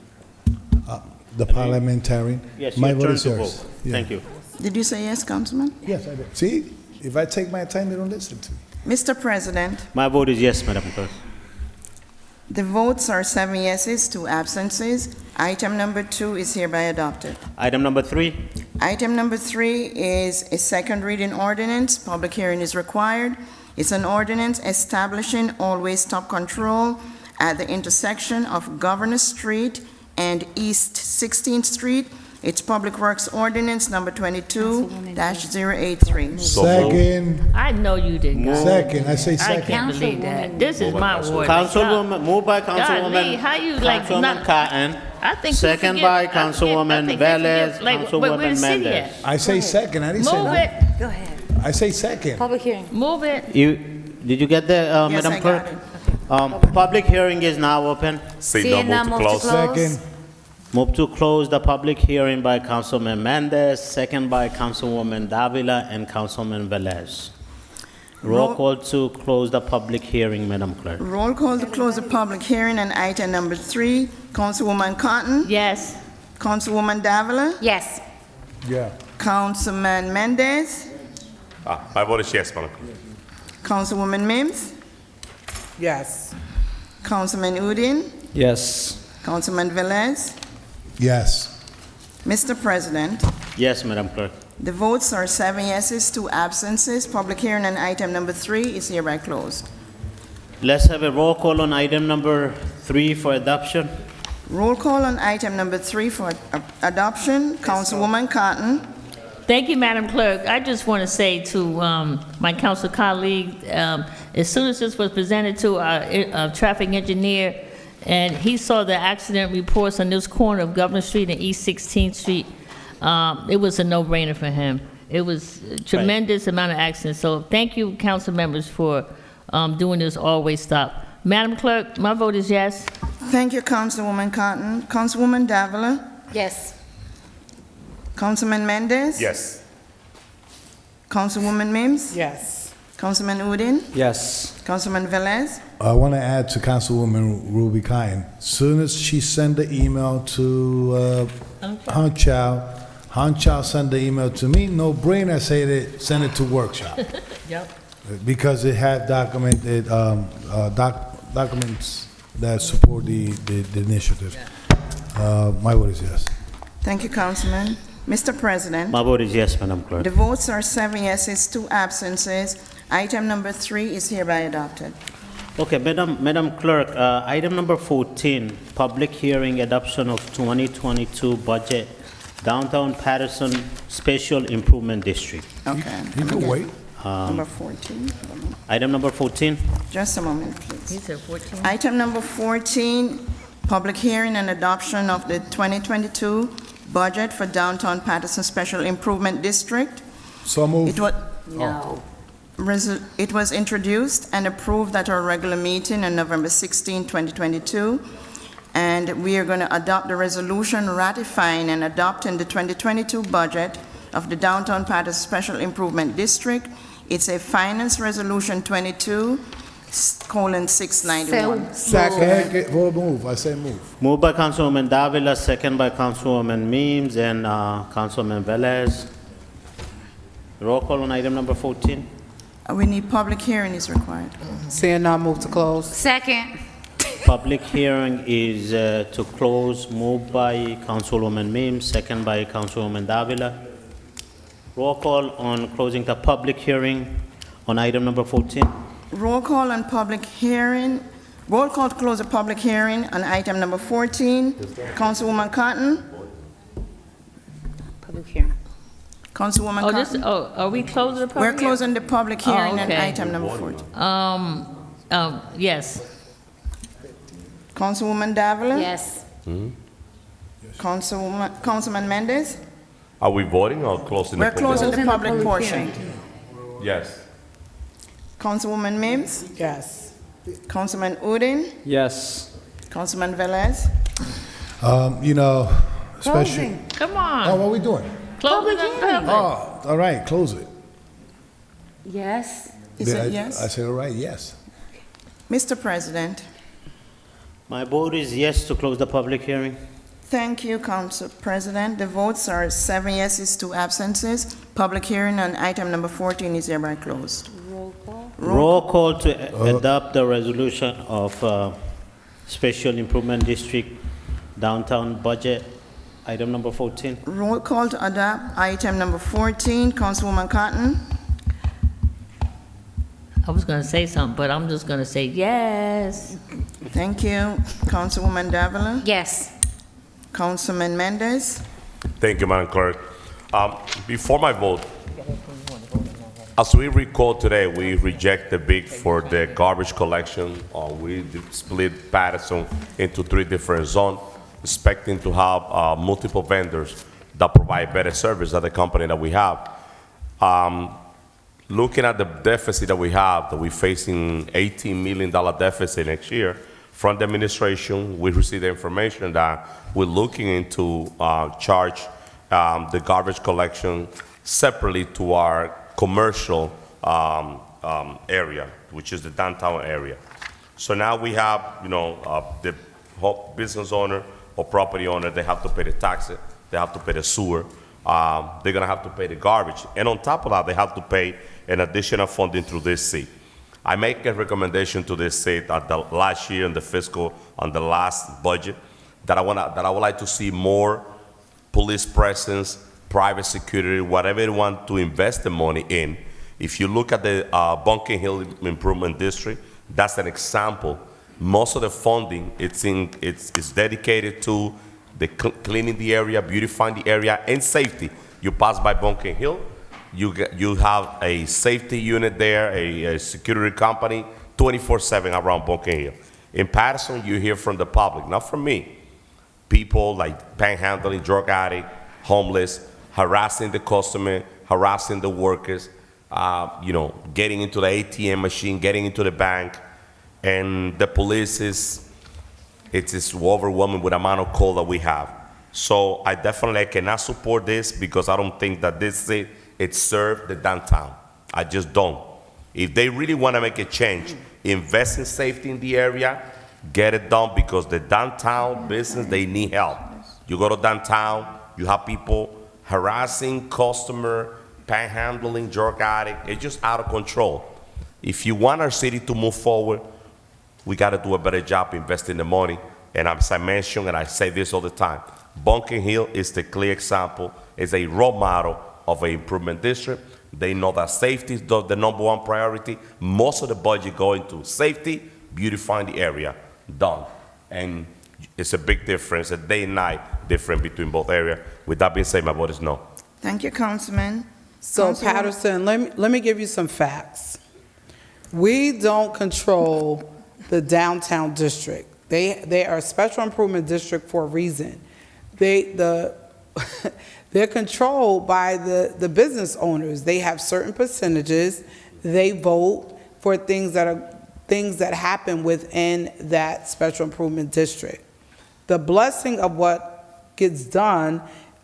the parliamentarian. Yes, My your vote turn is to yours. vote. Yeah. Thank you. Did you say yes, Councilman? Yes, I did. See, if I take my time, they don't listen to me. Mr. President. My vote is yes, Madam Clerk. The votes are 7 yeses, 2 absences. Item number 2 is hereby adopted. Item number 3. Item number 3 is a second reading ordinance. Public hearing is required. It's an ordinance establishing always stop control at the intersection of Governor Street and East 16th Street. It's Public Works Ordinance number 22-083. Second. I know you didn't. go. Second, I say I second. can't believe that. This is my ward. Councilwoman, moved by Golly, Councilwoman, how you like Councilwoman not? Cotton. I think you Second forget- by I Councilwoman think you Velez, forget, like, where the Councilwoman city Mendez. at? I say second, I didn't say Move no. it. Go ahead. I say second. Public hearing. Move it. Did you get the, Yes, Madam I Clerk? got it. Public hearing is now open. Seeing none, move to close. Second. Move to close the public hearing by Councilman Mendez, second by Councilwoman Davila and Councilman Velez. Roll call to close the public hearing, Madam Clerk. Roll call to close the public hearing on item number 3. Councilwoman Cotton? Yes. Councilwoman Davila? Yes. Yeah. Councilman Mendez? My vote is yes, Madam Clerk. Councilwoman Mims? Yes. Councilman Udine? Yes. Councilman Velez? Yes. Mr. President, Yes, Madam Clerk. the votes are 7 yeses, 2 absences. Public hearing on item number 3 is hereby closed. Let's have a roll call on item number 3 for adoption. Roll call on item number 3 for adoption. Councilwoman Cotton? Thank you, Madam Clerk. I just want to say to my council colleague, as soon as this was presented to our traffic engineer, and he saw the accident reports on this corner of Governor Street and East 16th Street, it was a no-brainer for him. It was a tremendous amount of accidents. So thank you, council members, for doing this always stop. Madam Clerk, my vote is yes. Thank you, Councilwoman Cotton. Councilwoman Davila? Yes. Councilman Mendez? Yes. Councilwoman Mims? Yes. Councilman Udine? Yes. Councilman Velez? I want to add to Councilwoman Ruby Kine. Soon as she send the email to Hanchow send the email to me, no brainer, say that, send it to workshop. Yep. Because it had documented, documents that support the initiative. My vote is yes. Thank you, Councilman. Mr. President, My vote is yes, Madam Clerk. the votes are 7 yeses, 2 absences. Item number 3 is hereby adopted. Okay, Madam Clerk, item number 14, public hearing adoption of 2022 budget, Downtown Paterson Special Improvement District. Okay. You can wait. Number 14. Item number 14, Just a moment, please. He said 14. Item number 14, public hearing and adoption of the 2022 budget for Downtown Paterson Special Improvement District. So move. It was introduced and approved at our regular meeting on November 16, 2022, and we are going to adopt the resolution ratifying and adopting the 2022 budget of the Downtown Paterson Special Improvement District. It's a Finance Resolution 22:691. Second, vote move, I say move. moved by Councilwoman Davila, second by Councilwoman Mims and Councilman Velez. Roll call on item number 14. We need public hearing is required. Seeing none, move to close. Second. Public hearing is to close, moved by Councilwoman Mims, second by Councilwoman Davila. Roll call on closing the public hearing on item number 14. Roll call on public hearing. Roll call to close the public hearing on item number 14. Councilwoman Cotton. Public hearing. Councilwoman Oh, Cotton. are we closing the public We're hearing? closing the public hearing on okay. item number 14. Yes. Councilwoman Davila. Yes. Councilman Mendez. Are we voting or closing the We're public? closing the Closing the public public portion. Yes. Councilwoman Mims. Yes. Councilman Udine. Yes. Councilman Velez. You know, especially. Come Oh, on. what are we doing? Closing the public. Oh, all right, close it. Yes. Is it yes? I said, all right, yes. Mr. President, My vote is yes to close the public hearing. thank you, Council President. The votes are 7 yeses, 2 absences. Public hearing on item number 14 is hereby closed. Roll call to adopt the resolution of Special Improvement District downtown budget, item number 14. Roll call to adopt item number 14. Councilwoman Cotton. I was gonna say something, but I'm just gonna say yes. Thank you. Councilwoman Davila. Yes. Councilman Mendez. Thank you, Madam Clerk. Before my vote, as we recall today, we reject the bid for the garbage collection. We split Paterson into 3 different zones, expecting to have multiple vendors that provide better service than the company that we have. Looking at the deficit that we have, that we're facing $18 million deficit next year, from the administration, we received the information that we're looking into charge the garbage collection separately to our commercial area, which is the downtown area. So now we have, the whole business owner or property owner, they have to pay the taxes, they have to pay the sewer, they're gonna have to pay the garbage. And on top of that, they have to pay an additional funding through this seat. I make a recommendation to this seat at the last year in the fiscal, on the last budget, that I would like to see more police presence, private security, whatever they want to invest the money in. If you look at the Bunker Hill Improvement District, that's an example. Most of the funding, it's dedicated to the cleaning the area, beautifying the area, and safety. You pass by Bunker Hill, you have a safety unit there, a security company, 24/7 around Bunker Hill. In Paterson, you hear from the public, not from me. People like panhandling, drug addict, homeless, harassing the customer, harassing the workers, getting into the ATM machine, getting into the bank, and the police it's overwhelming with the amount of call that we have. So I definitely cannot support this because I don't think that it served the downtown. I just don't. If they really want to make a change, invest in safety in the area, get it done, because the downtown business, they need help. You go to downtown, you have people harassing customer, panhandling, drug addict. It's just out of control. If you want our city to move forward, we got to do a better job investing the money. And as I mentioned, and I say this all the time, Bunker Hill is the clear example. It's a role model of an improvement district. They know that safety is the number one priority. Most of the budget going to safety, beautifying the area, done. And it's a big difference, a day and night difference between both areas. With that being said, my vote is no. Thank you, Councilman. So Paterson, let me give you some facts. We don't control the downtown district. They are a special improvement district for a reason. They're controlled by the business owners. They have certain percentages. They vote for things that happen within that special improvement district. The blessing of what gets done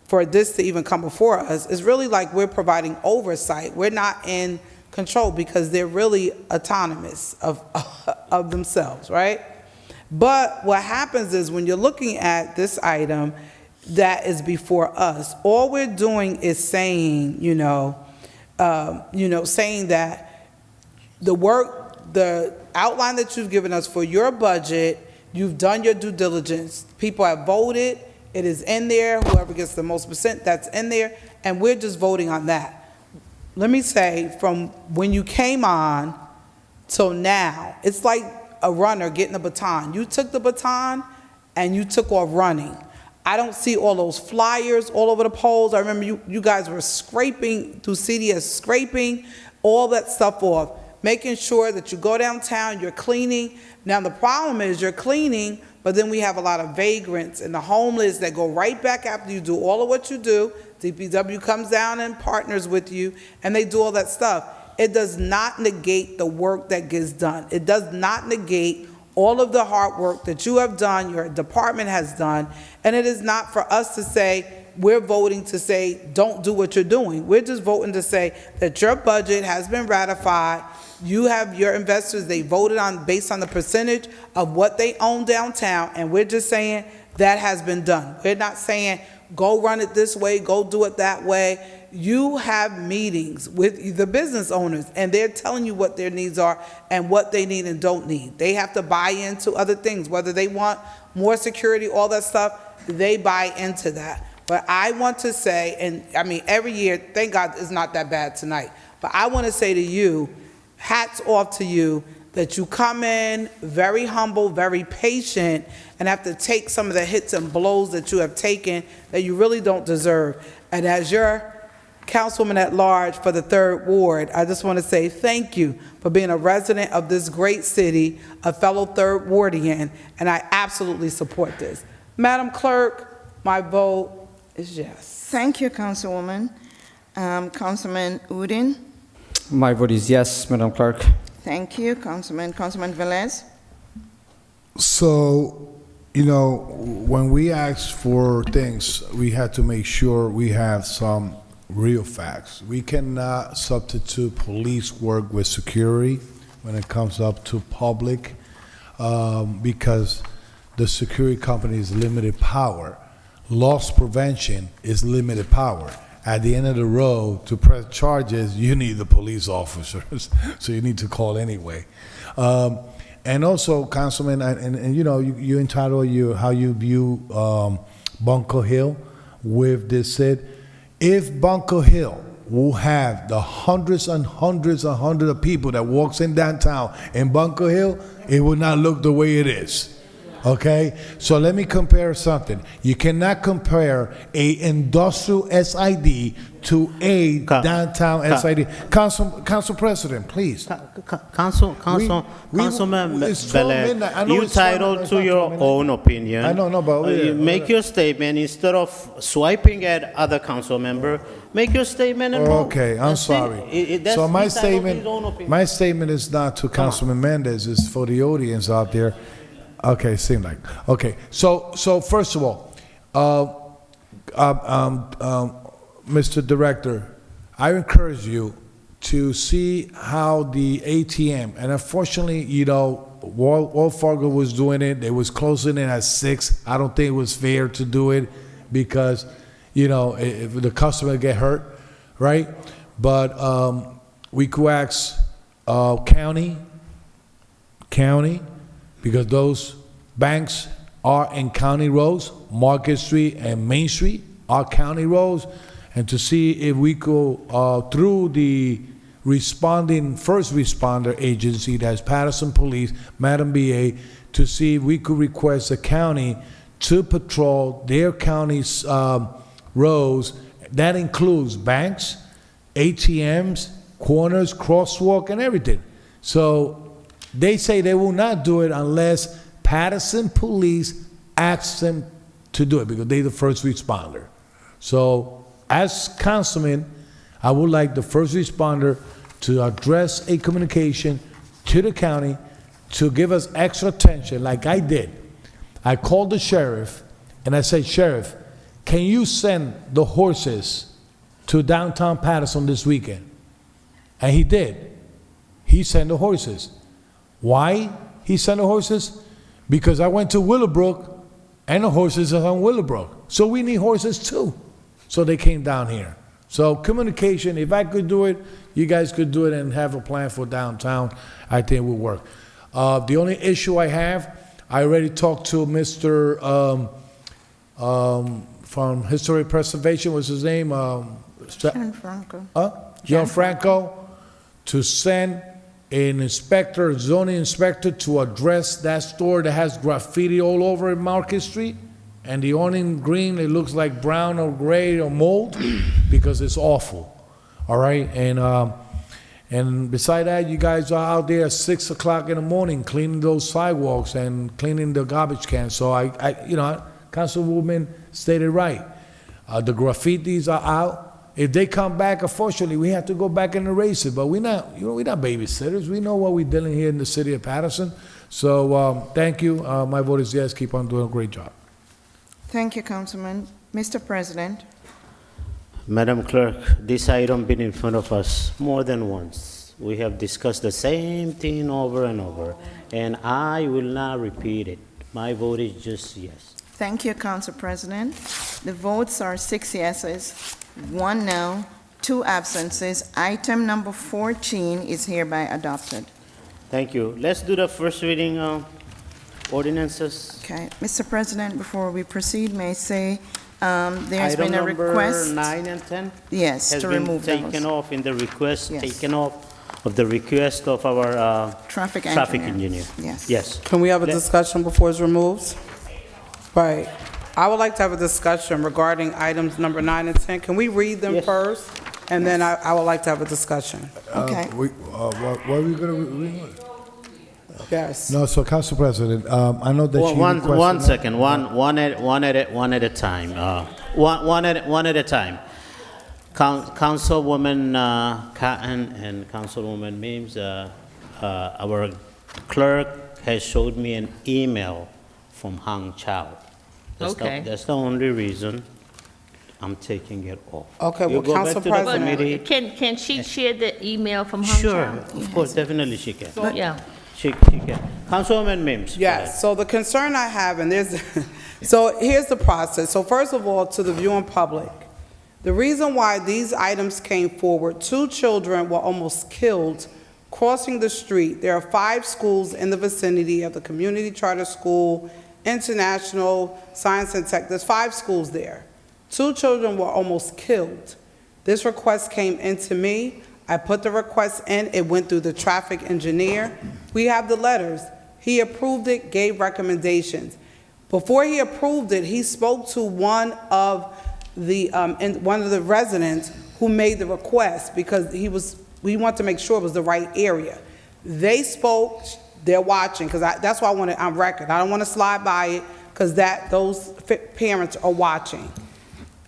for this to even come before us is really like we're providing oversight. We're not in control because they're really autonomous of themselves, right? But what happens is when you're looking at this item that is before us, all we're doing is saying, saying that the outline that you've given us for your budget, you've done your due diligence. People have voted. It is in there. Whoever gets the most percent, that's in there. And we're just voting on that. Let me say, from when you came on till now, it's like a runner getting a baton. You took the baton and you took off running. I don't see all those flyers all over the polls. I remember you guys were scraping through CDS, scraping all that stuff off, making sure that you go downtown, you're cleaning. Now the problem is you're cleaning, but then we have a lot of vagrants and the homeless that go right back after you do all of what you do. DPW comes down and partners with you, and they do all that stuff. It does not negate the work that gets done. It does not negate all of the hard work that you have done, your department has done, and it is not for us to say, we're voting to say, don't do what you're doing. We're just voting to say that your budget has been ratified. You have your investors, they voted on based on the percentage of what they own downtown, and we're just saying that has been done. We're not saying, go run it this way, go do it that way. you have meetings with the business owners, and they're telling you what their needs are and what they need and don't need. They have to buy into other things, whether they want more security, all that stuff, they buy into that. But I want to say, and I mean, every year, thank God it's not that bad tonight, but I want to say to you, hats off to you, that you come in very humble, very patient, and have to take some of the hits and blows that you have taken that you really don't deserve. And as your councilwoman at large for the 3rd Ward, I just want to say thank you for being a resident of this great city, a fellow 3rd Wardian, and I absolutely support this. Madam Clerk, my vote is yes. Thank you, Councilwoman. Councilman Udine? My vote is yes, Madam Clerk. Thank you, Councilman. Councilman Velez? So, you know, when we ask for things, we have to make sure we have some real facts. We cannot substitute police work with security when it comes up to public, because the security company is limited power. Loss prevention is limited power. At the end of the road, to press charges, you need the police officers, so you need to call anyway. And also, Councilman, and you know, you entitled how you view Bunker Hill with this said, if Bunker Hill will have the hundreds and hundreds and hundreds of people that walks in downtown in Bunker Hill, it will not look the way it is. Okay, so let me compare something. You cannot compare a industrial SID to a downtown SID. Council President, please. Councilman Velez, you entitled to your own opinion. I know, but make your statement instead of swiping at other council member. Make your statement and vote. Okay, I'm sorry. So my statement is not to Councilman Mendez, it's for the audience out there. Okay, seemed like. Okay, so first of all, Mr. Director, I encourage you to see how the ATM, and unfortunately, you know, Wells Fargo was doing it. They was closing it at 6. I don't think it was fair to do it because, you know, if the customer get hurt, right? But we could ask county, because those banks are in county roads. Market Street and Main Street are county roads, and to see if we could, through the first responder agency, that's Paterson Police, Madam BA, to see if we could request the county to patrol their county's roads. That includes banks, ATMs, corners, crosswalk, and everything. So they say they will not do it unless Paterson Police asks them to do it, because they're the first responder. So as councilman, I would like the first responder to address a communication to the county to give us extra attention like I did. I called the sheriff and I said, Sheriff, can you send the horses to downtown Paterson this weekend? And he did. He sent the horses. Why he sent the horses? Because I went to Willowbrook and the horses are on Willowbrook. So we need horses too. So they came down here. So communication, if I could do it, you guys could do it and have a plan for downtown, I think it would work. The only issue I have, I already talked to Mr. From Historic Preservation, what's his name? John Franco, to send an inspector, a zoning inspector, to address that store that has graffiti all over in Market Street, and the awning green, it looks like brown or gray or mold, because it's awful. All right, and beside that, you guys are out there at 6 o'clock in the morning cleaning those sidewalks and cleaning the garbage cans. So I you know, Councilwoman stated right. The graffitis are out. If they come back, unfortunately, we have to go back and erase it. But we're not, you know, we're not babysitters. We know what we're dealing here in the city of Paterson. So thank you. My vote is yes. Keep on doing a great job. Thank you, Councilman. Mr. President. Madam Clerk, this item been in front of us more than once. We have discussed the same thing over and over, and I will not repeat it. My vote is just yes. Thank you, Council President. The votes are 6 yeses, 1 no, 2 absences. Item number 14 is hereby adopted. Thank you. Let's do the first reading ordinances. Okay, Mr. President, before we proceed, may I say, there's been a request. Item number 9 and 10? Yes, to remove Has been those. taken off in the request, Yes. taken off of the request of our Traffic engineer. Yes. Yes. Can we have a discussion before it's removed? Right. I would like to have a discussion regarding items number 9 and 10. Can we read them first? And then I would like to have a discussion. Okay. What are we going to read? Yes. No, so Council President, I know that you requested... One second, one at a time. One at a time. Councilwoman Cotton and Councilwoman Mims, our clerk has showed me an email from Hang Chow. That's the only reason I'm taking it off. Okay, You well, go back Council to the President. committee. Can she share the email from Hong Sure, Kong? of course, definitely she can. Yeah. She can. Councilwoman Mims. go ahead. Yes, so the concern I have, and there's, so here's the process. So first of all, to the viewing public, the reason why these items came forward, 2 children were almost killed crossing the street. There are 5 schools in the vicinity of the community charter school, International, Science and Tech. There's 5 schools there. 2 children were almost killed. This request came into me. I put the request in. It went through the traffic engineer. We have the letters. He approved it, gave recommendations. Before he approved it, he spoke to one of the residents who made the request because we want to make sure it was the right area. They spoke. They're watching because that's why I want it on record. I don't want to slide by it because those parents are watching.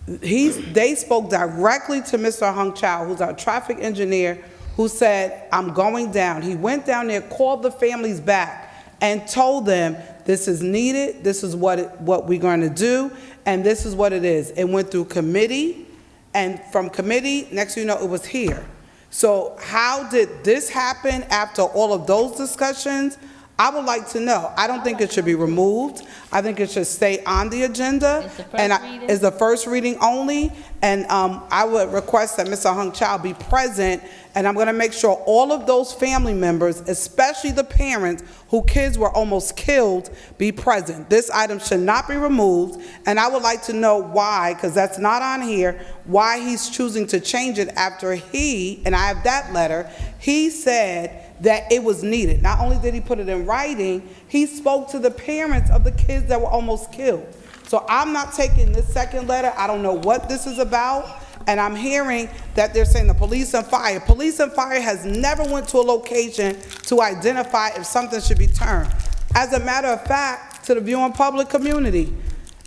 They spoke directly to Mr. Hung Chow, who's our traffic engineer, who said, I'm going down. He went down there, called the families back, and told them, this is needed, this is what we're going to do, and this is what it is. It went through committee, and from committee, next thing you know, it was here. So how did this happen after all of those discussions? I would like to know. I don't think it should be removed. I think it should stay on the agenda. It's the first reading only. And I would request that Mr. Hung Chow be present. And I'm going to make sure all of those family members, especially the parents whose kids were almost killed, be present. This item should not be removed. And I would like to know why, because that's not on here, why he's choosing to change it after and I have that letter, he said that it was needed. Not only did he put it in writing, he spoke to the parents of the kids that were almost killed. So I'm not taking this second letter. I don't know what this is about. And I'm hearing that they're saying the police and fire. Police and fire has never went to a location to identify if something should be turned. As a matter of fact, to the viewing public community,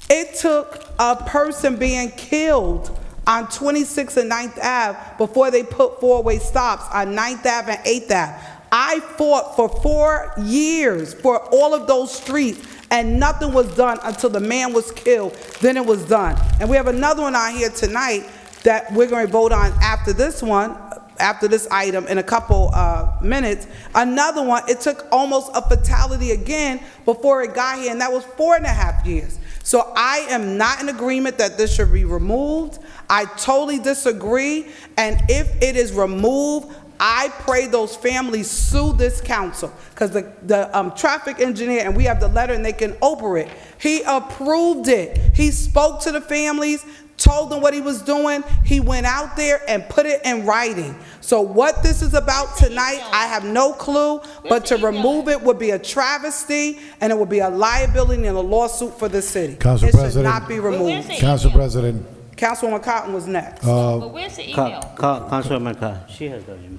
it took a person being killed on 26th and 9th Ave before they put 4-way stops on 9th Ave and 8th Ave. I fought for 4 years for all of those streets, and nothing was done until the man was killed. Then it was done. And we have another one out here tonight that we're going to vote on after this one, after this item in a couple minutes. Another one, it took almost a fatality again before it got here, and that was 4.5 years. So I am not in agreement that this should be removed. I totally disagree, and if it is removed, I pray those families sue this council, because the traffic engineer, and we have the letter and they can open it, he approved it. He spoke to the families, told them what he was doing. He went out there and put it in writing. So what this is about tonight, I have no clue, but to remove it would be a travesty, and it would be a liability and a lawsuit for the city. Council It should President. not be removed. Council President. Councilwoman Cotton was next. But where's the email? Councilwoman Cotton, she has the email.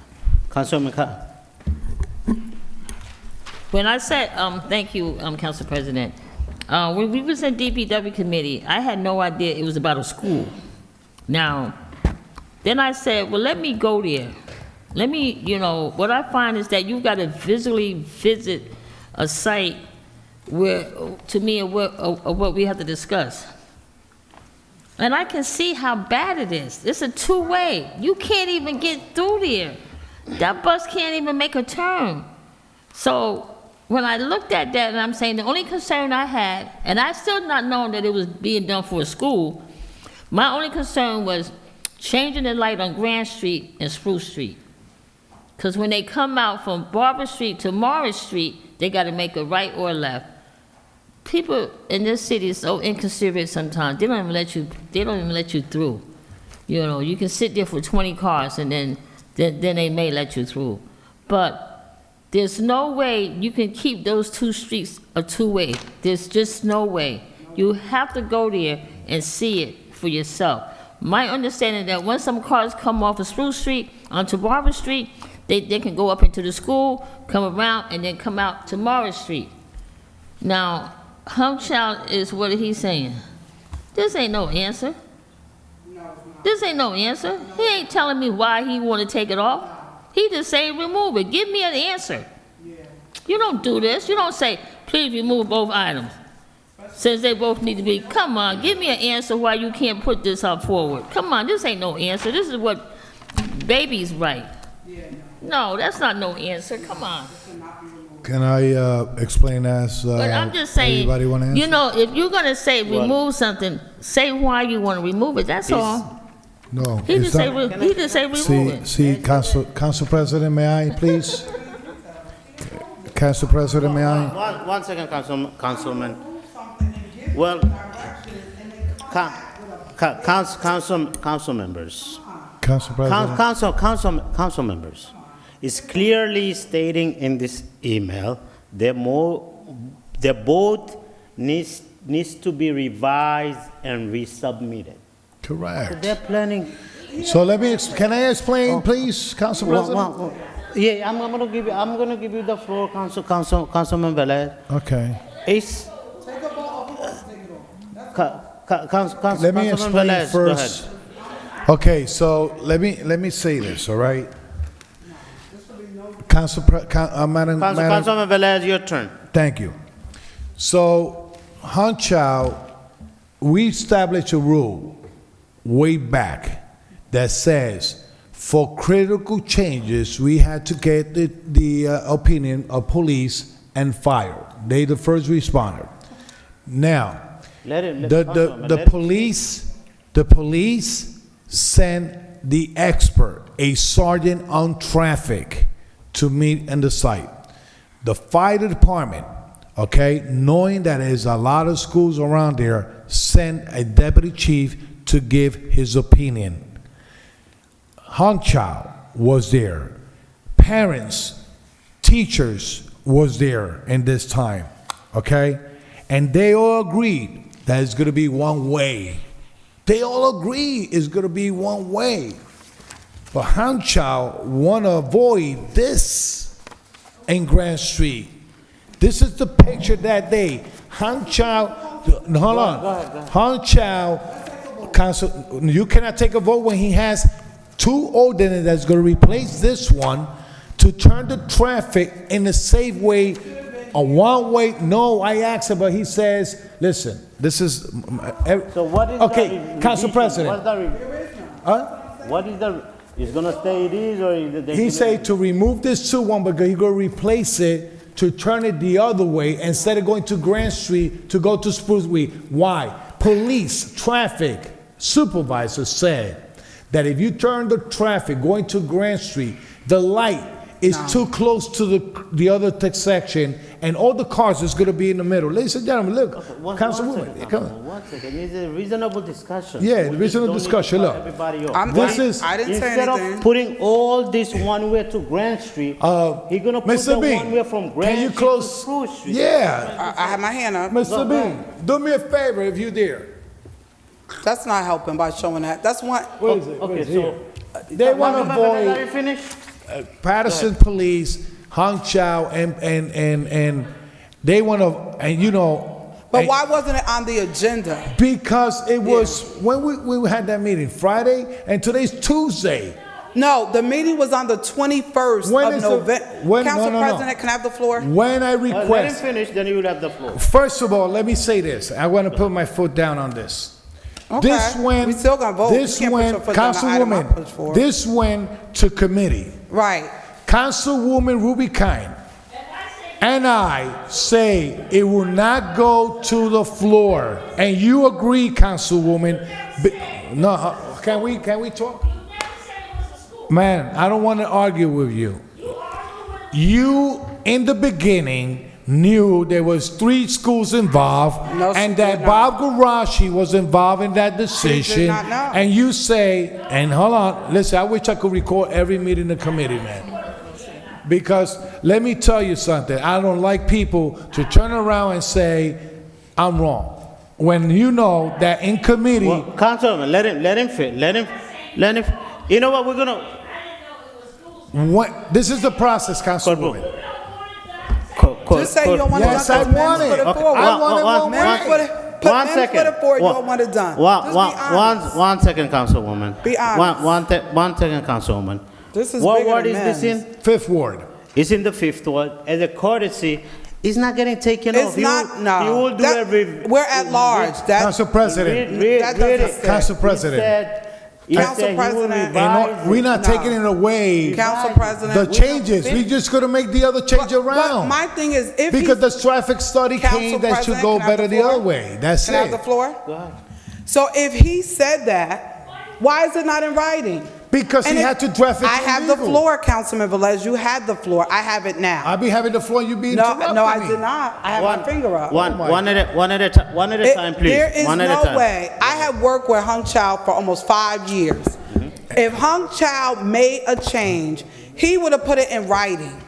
Councilwoman Cotton. When I said, thank you, Council President, when we was in DPW committee, I had no idea it was about a school. Now, then I said, well, let me go there. Let me, what I find is that you got to visually visit a site where, to me, of what we have to discuss. And I can see how bad it is. It's a two-way. You can't even get through there. That bus can't even make a turn. So when I looked at that, and I'm saying the only concern I had, and I still not knowing that it was being done for a school, my only concern was changing the light on Grand Street and Spruce Street. Because when they come out from Barber Street to Morris Street, they got to make a right or a left. People in this city are so inconsiderate sometimes. They don't even let you through. You know, you can sit there for 20 cars and then they may let you through. But there's no way you can keep those two streets a two-way. There's just no way. You have to go there and see it for yourself. My understanding that when some cars come off of Spruce Street onto Barber Street, they can go up into the school, come around, and then come out to Morris Street. Now, Humchild is what he's saying. This ain't no answer. This ain't no answer. He ain't telling me why he want to take it off. He just say remove it. Give me an answer. You don't do this. You don't say, please remove both items. Since they both need to be, come on, give me an answer why you can't put this up forward. Come on, this ain't no answer. This is what babies write. No, that's not no answer. Come on. Can I explain as But I'm just saying, everybody want to answer? you know, if you're going to say remove something, say why you want to remove it. That's all. No. He it's just say, not- he just say remove it. See, Council President, may I, please? Council President, may I? One second, Councilman. Well, council members. Council President? Council members. It's clearly stating in this email that the both needs to be revised and resubmitted. Correct. So they're planning. So can I explain, please, Council President? Yeah, I'm gonna give you the floor, Councilman Velez. Okay. It's. Let me explain first. Okay, so let me say this, all right? Madam, Councilman Velez, your turn. Thank you. So, Hunchow, we established a rule way back that says for critical changes, we had to get the opinion of police and fire. They the first responder. Now, the police sent the expert, a sergeant on traffic, to meet in the site. The fire department, okay, knowing that there's a lot of schools around there, sent a deputy chief to give his opinion. Hong Chow was there. Parents, teachers was there in this time, okay? And they all agreed that it's gonna be one way. They all agree it's gonna be one way. But Hong Chow wanna avoid this in Grand Street. This is the picture that day. Hong Chow, hold on. Hong Chow, council, you cannot take a vote when he has two ordinances that's gonna replace this one to turn the traffic in a safe way, a one-way. No, I asked him, but he says, listen, this is. So what is okay, Council President. What is the? It's gonna stay it is, or He said to remove this 2-1 because he gonna replace it to turn it the other way instead of going to Grand Street to go to Spruce Street. Why? Police, traffic supervisor said that if you turn the traffic going to Grand Street, the light is too close to the other section, and all the cars is going to be in the middle. Ladies and gentlemen, look, Councilwoman, come on. 1 second. It's a reasonable discussion. Yeah, reasonable discussion. Look, I didn't say instead of putting all this one way to Grand Street, he's gonna put Mr. the Bean, one way from Grand can you Street close? to Spruce Street. Yeah, I have my hand up. Mr. Bean, do me a favor if you dare. That's not helping by showing that. That's one. What is it? What Okay, is it? so They want to Let me avoid finish. Paterson Police, Hong Chow, and they want to, and you know. But why wasn't it on the agenda? Because it was when we had that meeting Friday, and today's Tuesday. No, the meeting was on the 21st of November. Council President, can I have the floor? When I request. Let him finish, then you will have the floor. First of all, let me say this. I want to put my foot down on this. Okay. This went. We still gonna vote. This You can't put your went, foot down on an item I pushed Councilwoman. for. This went to committee. Right. Councilwoman Ruby Kine and I say it will not go to the floor, and you agree, Councilwoman. No, can we talk? Man, I don't want to argue with you. You, in the beginning, knew there was 3 schools involved, No, she and did that not. Bob Garashi was involved in that decision. not know. And you say, and hold on, listen, I wish I could record every meeting of the committee, man. Because let me tell you something, I don't like people to turn around and say, I'm wrong. When you know that in committee, Well, Councilman, let him fit. Let him. You know what? We're gonna. what, this is the process, Councilwoman. Just say you don't want it Yes, done. I want it. Put it Okay, forward. I want it one way. One second. Put it forward. You don't want it done. Just be honest. One second, Councilwoman. Be honest. One second, Councilwoman. This is What bigger ward than is this in? men's. 5th Ward. It's in the 5th ward. As a courtesy, it's not getting taken It's off. not, no. He will do That- every. We're at large. That, Council President. that doesn't say. Council President. Council President. We're not taking it away. Council President. The changes, we just gonna make the other change But around. my thing is, if Because he's- the traffic study Council came that should President, go can I have better the the floor? other way. That's Can I have the it. floor? So if he said that, why is it not in writing? Because And he if- had to draft it. I through have the legal. floor, Councilman Velez. You had the floor. I have it now. I be having the floor, you be No, interrupting no, I me. did not. I have my finger up. One at a time, please. There is One at a no time. way. I have worked with Hung Chow for almost 5 years. If Hung Chow made a change, he would have put it in writing.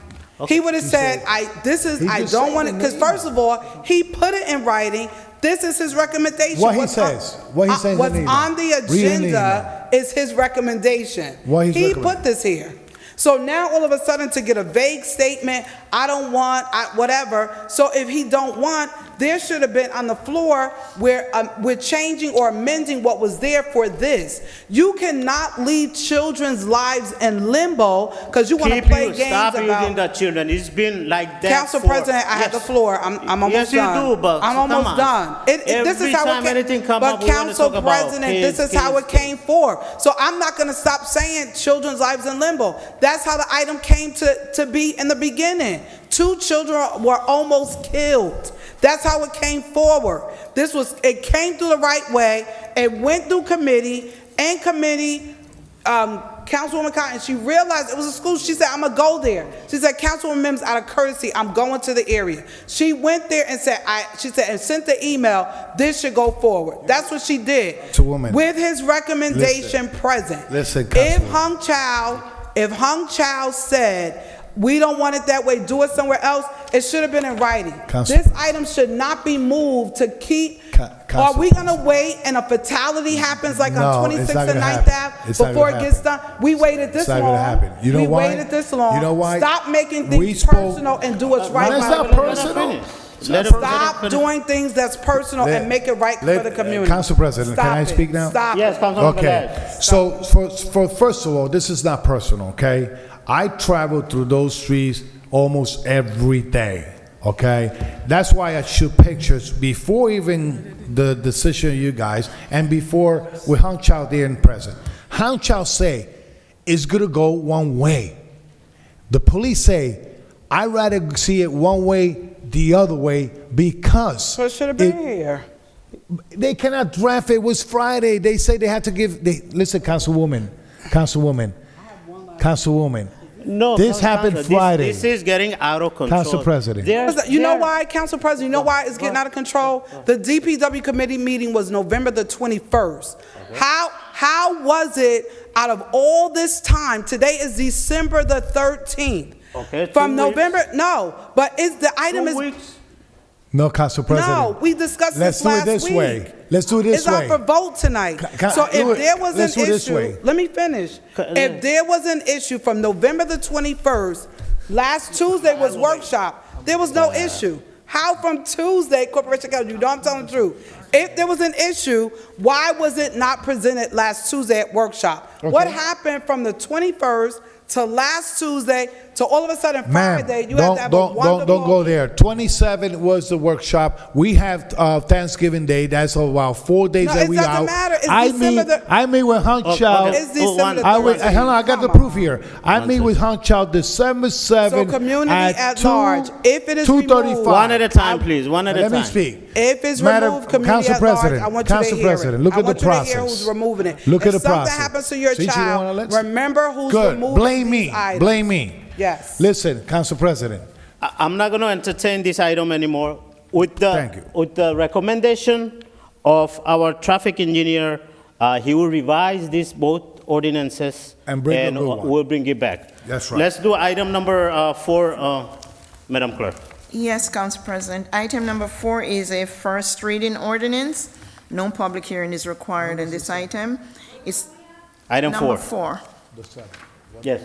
He would have said, I just don't said want it, the because name. first of all, he put it in writing. This is his recommendation. What he What's on- says. What he says in What's the email. on the Read in the agenda is his recommendation. What he's He recommending. put this here. So now all of a sudden to get a vague statement, I don't want, whatever. So if he don't want, there should have been on the floor where we're changing or amending what was there for this. You cannot leave children's lives in limbo because you want to play games Stop about. using the children. It's been like that. Council for- President, I have the floor. I'm almost Yes, you done. do, but I'm come almost on. done. This Every is how time it anything came. come But up, we wanna Council talk about President, kids, this is how it came forth. So I'm not going to stop saying children's lives in limbo. That's how the item came to be in the beginning. 2 children were almost killed. That's how it came forward. It came through the right way. It went through committee, and committee, Councilwoman Cotton, she realized it was a school. She said, I'm going to go there. She said, Councilwoman Mims, out of courtesy, I'm going to the area. She went there and said, and sent the email, this should go forward. That's what she did. Councilwoman. With his recommendation present. Listen, If Councilwoman. Hung Chow said, we don't want it that way, do it somewhere else, it should have been in writing. Council- This item should not be moved to keep, are we gonna wait and a fatality happens like No, on it's 26th not and gonna 9th happen. Ave It's not before it gonna gets done? We waited this It's not long. gonna happen. You know We why? waited this long. You know why? Stop making We things spoke- personal and do what's right. No, it's by not the personal. Stop doing things that's personal and make it right for the community. Council President, can Stop I it. speak now? Stop Yes, it. Councilman Okay, Velez. so for first of all, this is not personal, okay? I travel through those streets almost every day, okay? That's why I shoot pictures before even the decision of you guys and before we Hung Chow there in present. Hung Chow say it's gonna go one way. The police say, I'd rather see it one way, the other way, because So it should have been here. they cannot draft it. It was Friday. They say they had to give. Listen, Councilwoman. No, This happened Council, Friday. This is getting out of control. Council President. You know why, Council President? You know why it's getting out of control? The DPW committee meeting was November the 21st. How was it out of all this time? Today is December the 13th. Okay, From 2 November, weeks. no, but the item 2 is. weeks. No, Council President. No, we discussed Let's this do it last this week. way. Let's do it this It's way. up for vote tonight. So do if it- there was let's an do it this issue, way. let me finish. If there was an issue from November the 21st, last Tuesday was workshop, there was no issue. How from Tuesday, Corporation Council, you know I'm telling the truth. If there was an issue, why was it not presented last Tuesday at workshop? Okay. What happened from the 21st to last Tuesday So all of a sudden, Ma'am, Friday, you have to have a wonderful... don't go there. 27 was the workshop. We have Thanksgiving Day. That's about 4 days No, that it we doesn't out. matter. It's I December meet, the- I meet with Hung Chow. It's December the Hold 13th. on, I got the proof here. I meet with Hung Chow December 7th So community at 2, large, if it is 2:35. removed... One at a time, please, one at a time. Let me speak. If it's Madam removed, community Council at large, President, I want you to Council hear President, it. look I at the want you to hear process. who's removing it. Look at the If something process. happens to your Since you don't wanna child, let- remember who's Good. removing Blame these me. items. Blame me. Yes. Listen, Council President. I'm not going to entertain this item anymore. With Thank you. With the recommendation of our traffic engineer, he will revise these both ordinances. And bring a good one. we'll bring it back. That's right. Let's do item number 4, Madam Clerk. Yes, Council President. Item number 4 is a first reading ordinance. No public hearing is required on this item. It's Item number 4. 4. Yes.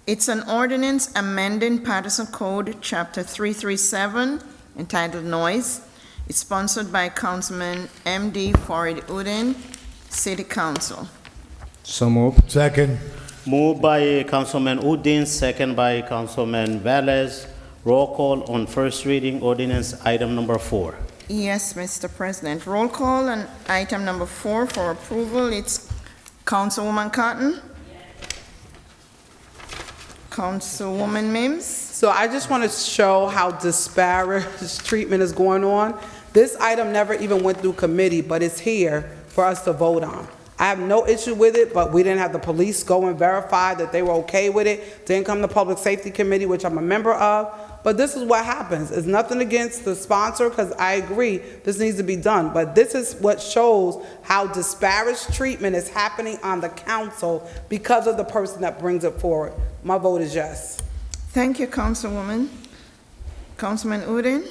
It's an ordinance amending Paterson Code, Chapter 337, entitled Noise. It's sponsored by Councilman M.D. Farid Udin, City Council. So moved. Second. Moved by Councilman Udin, second by Councilman Velez. Roll call on first reading ordinance item number 4. Yes, Mr. President. Roll call on item number 4 for approval. It's Councilwoman Cotton. Councilwoman Mims. So I just want to show how disparate this treatment is going on. This item never even went through committee, but it's here for us to vote on. I have no issue with it, but we didn't have the police go and verify that they were okay with it. Didn't come to Public Safety Committee, which I'm a member of. But this is what happens. It's nothing against the sponsor, because I agree this needs to be done. But this is what shows how disparate treatment is happening on the council because of the person that brings it forward. My vote is yes. Thank you, Councilwoman. Councilman Udin.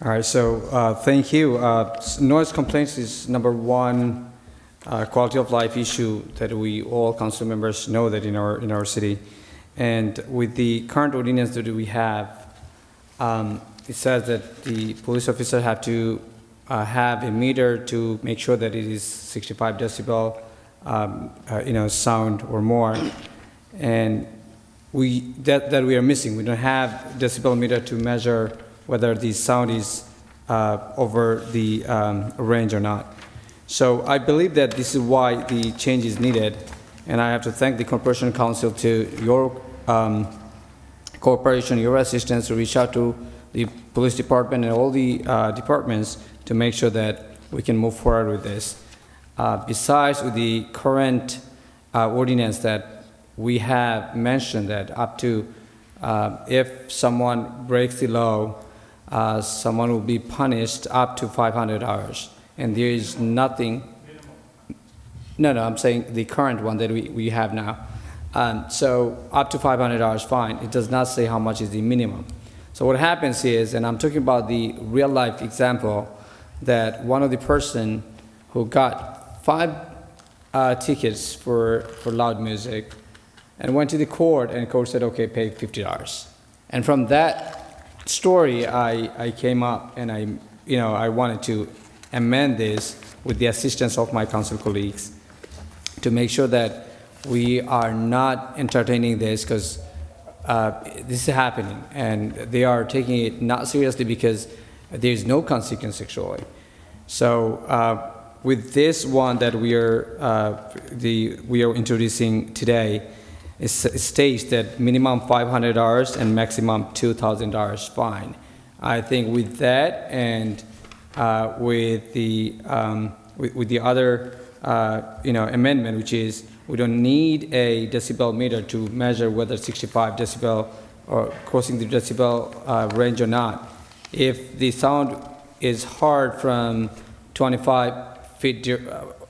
All right, so thank you. Noise complaints is number one quality of life issue that we all council members know that in our city. And with the current ordinance that we have, it says that the police officer have to have a meter to make sure that it is 65 decibel, sound or more. And that we are missing. We don't have decibel meter to measure whether the sound is over the range or not. So I believe that this is why the change is needed, and I have to thank the Corporation Council to your cooperation, your assistance to reach out to the police department and all the departments to make sure that we can move forward with this. Besides with the current ordinance that we have mentioned that up to, if someone breaks the law, someone will be punished up to $500. And there is nothing, no, I'm saying the current one that we have now. So up to $500 fine. It does not say how much is the minimum. So what happens is, and I'm talking about the real life example, that one of the person who got 5 tickets for loud music and went to the court, and the court said, okay, pay $50. And from that story, I came up and I wanted to amend this with the assistance of my council colleagues to make sure that we are not entertaining this, because this is happening and they are taking it not seriously because there is no consequence actually. So with this one that we are introducing today, it states that minimum $500 and maximum $2,000 fine. I think with that and with the other amendment, which is we don't need a decibel meter to measure whether 65 decibel or crossing the decibel range or not. If the sound is heard from 25 feet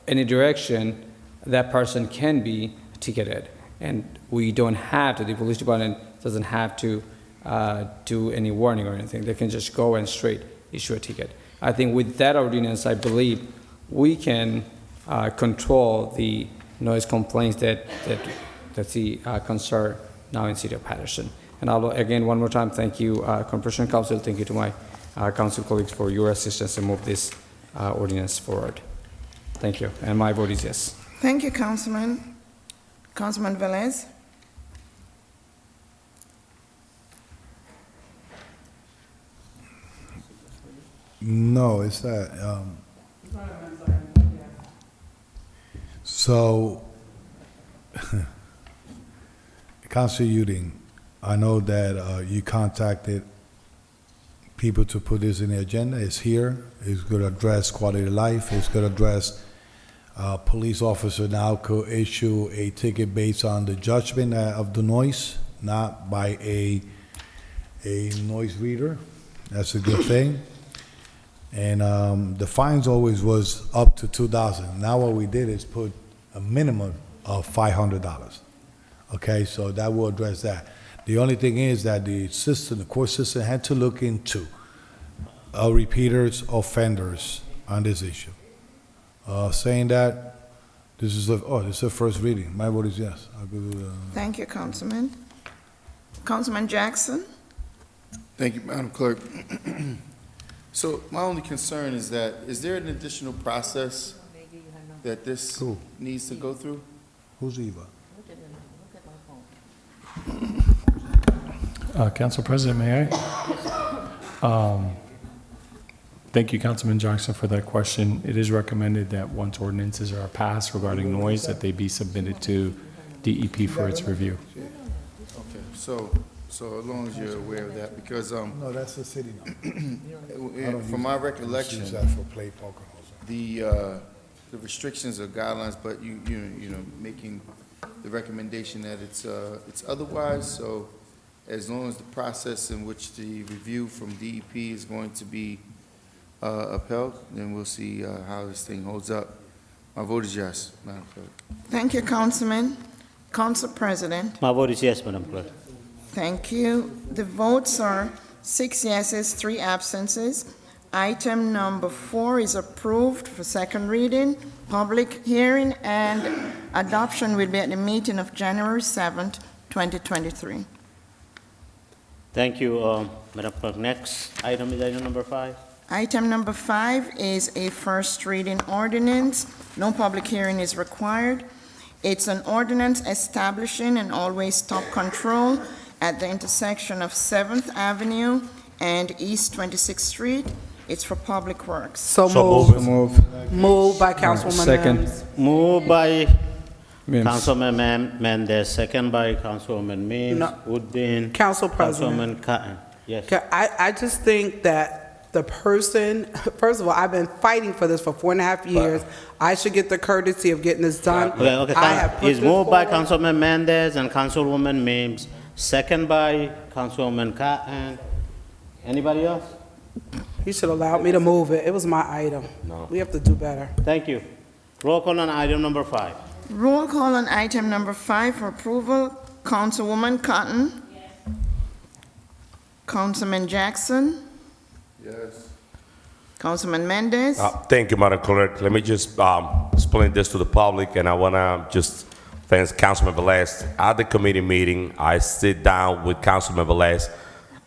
any direction, that person can be ticketed. And we don't have to, the police department doesn't have to do any warning or anything. They can just go and straight issue a ticket. I think with that ordinance, I believe we can control the noise complaints that's the concern now in City of Paterson. And I'll again, one more time, thank you, Corporation Council. Thank you to my council colleagues for your assistance to move this ordinance forward. Thank you, and my vote is yes. Thank you, Councilman. Councilman Velez. No, it's that. So, Councilor Uding, I know that you contacted people to put this in the agenda. It's here. It's going to address quality of life. It's going to address police officer now could issue a ticket based on the judgment of the noise, not by a noise reader. That's a good thing. And the fines always was up to $2,000. Now what we did is put a minimum of $500. Okay, so that will address that. The only thing is that the system, the court system, had to look into repeaters, offenders on this issue. Saying that, this is a first reading. My vote is yes. I'll go to, Thank you, Councilman. Councilman Jackson? Thank you, Madam Clerk. So my only concern is that, is there an additional process that this needs to go through? Who's Eva? Council President, may I? Thank you, Councilman Jackson, for that question. It is recommended that once ordinances are passed regarding noise, that they be submitted to DEP for its review. Okay, so as long as you're aware of that, because no, that's the city now. from my recollection, the restrictions or guidelines, but you know making the recommendation that it's otherwise. So as long as the process in which the review from DEP is going to be upheld, then we'll see how this thing holds up. My vote is yes, Madam Clerk. Thank you, Councilman. Council President? My vote is yes, Madam Clerk. Thank you. The votes are 6 yeses, 3 absences. Item number 4 is approved for second reading, public hearing, and adoption will be at the meeting of January 7th, 2023. Thank you, Madam Clerk. Next item is item number 5. Item number 5 is a first reading ordinance. No public hearing is required. It's an ordinance establishing an always stop control at the intersection of 7th Avenue and East 26th Street. It's for public works. So moved. Moved by Councilwoman Second. Mims. Moved by Mims. Councilman Mendez, second by Councilwoman Mims. No. Woodin. Council President. Councilwoman Cotton. Yes. I just think that the person, first of all, I've been fighting for this for 4.5 years. I should get the courtesy of getting this done. Okay. I have put It's this moved by forward. Councilman Mendez and Councilwoman Mims, second by Councilwoman Cotton. Anybody else? You should allow me to move it. It was my item. No. We have to do better. Thank you. Roll call on item number 5. Roll call on item number 5 for approval. Councilwoman Cotton? Yes. Councilman Jackson? Yes. Councilman Mendez? Thank you, Madam Clerk. Let me just explain this to the public, and I want to just thank Councilman Velez. At the committee meeting, I sit down with Councilman Velez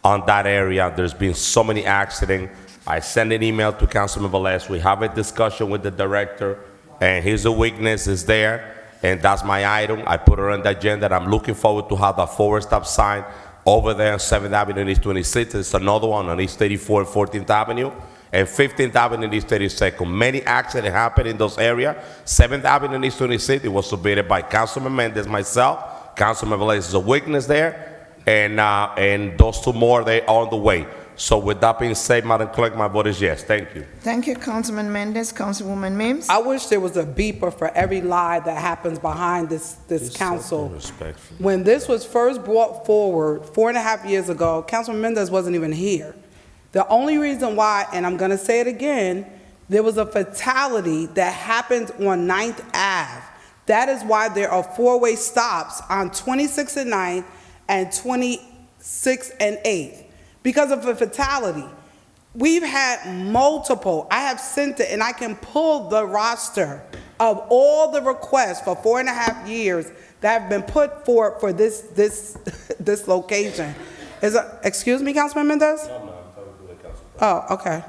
on that area. There's been so many accidents. I send an email to Councilman Velez. We have a discussion with the director, and his weakness is there, and that's my item. I put it on the agenda, and I'm looking forward to have the forward stop sign over there on 7th Avenue and East 26th. There's another one on East 34 and 14th Avenue, and 15th Avenue and East 32nd. Many accidents happen in those areas. 7th Avenue and East 26th, it was submitted by Councilman Mendez, myself. Councilman Velez is a witness there, and those 2 more, they are on the way. So with that being said, Madam Clerk, my vote is yes. Thank you. Thank you, Councilman Mendez. Councilwoman Mims? I wish there was a beeper for every lie that happens behind this council. When this was first brought forward 4.5 years ago, Councilman Mendez wasn't even here. The only reason why, and I'm going to say it again, there was a fatality that happened on 9th Ave. That is why there are 4-way stops on 26th and 9th and 26th and 8th. Because of a fatality. We've had multiple. I have sent it, and I can pull the roster of all the requests for 4.5 years that have been put forward for this location. Excuse me, Councilman Mendez? No, I'm talking to the council. Oh, okay.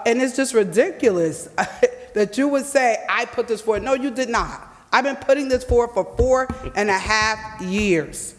And it's just ridiculous that you would say, I put this forward. No, you did not. I've been putting this forward for 4.5 years.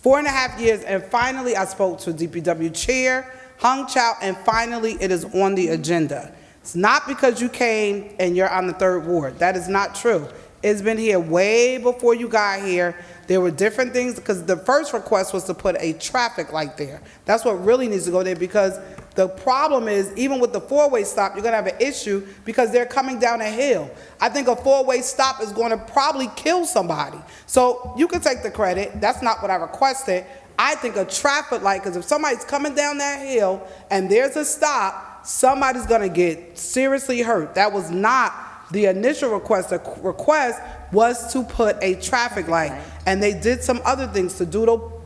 4.5 years, and finally I spoke to DPW chair. hung chow, and finally it is on the agenda. It's not because you came and you're on the 3rd Ward. That is not true. It's been here way before you got here. There were different things, because the first request was to put a traffic light there. That's what really needs to go there, because the problem is, even with the 4-way stop, you're gonna have an issue because they're coming down a hill. I think a 4-way stop is gonna probably kill somebody. So you can take the credit. That's not what I requested. I think a traffic light, because if somebody's coming down that hill and there's a stop, somebody's gonna get seriously hurt. That was not the initial request. The request was to put a traffic light, and they did some other things to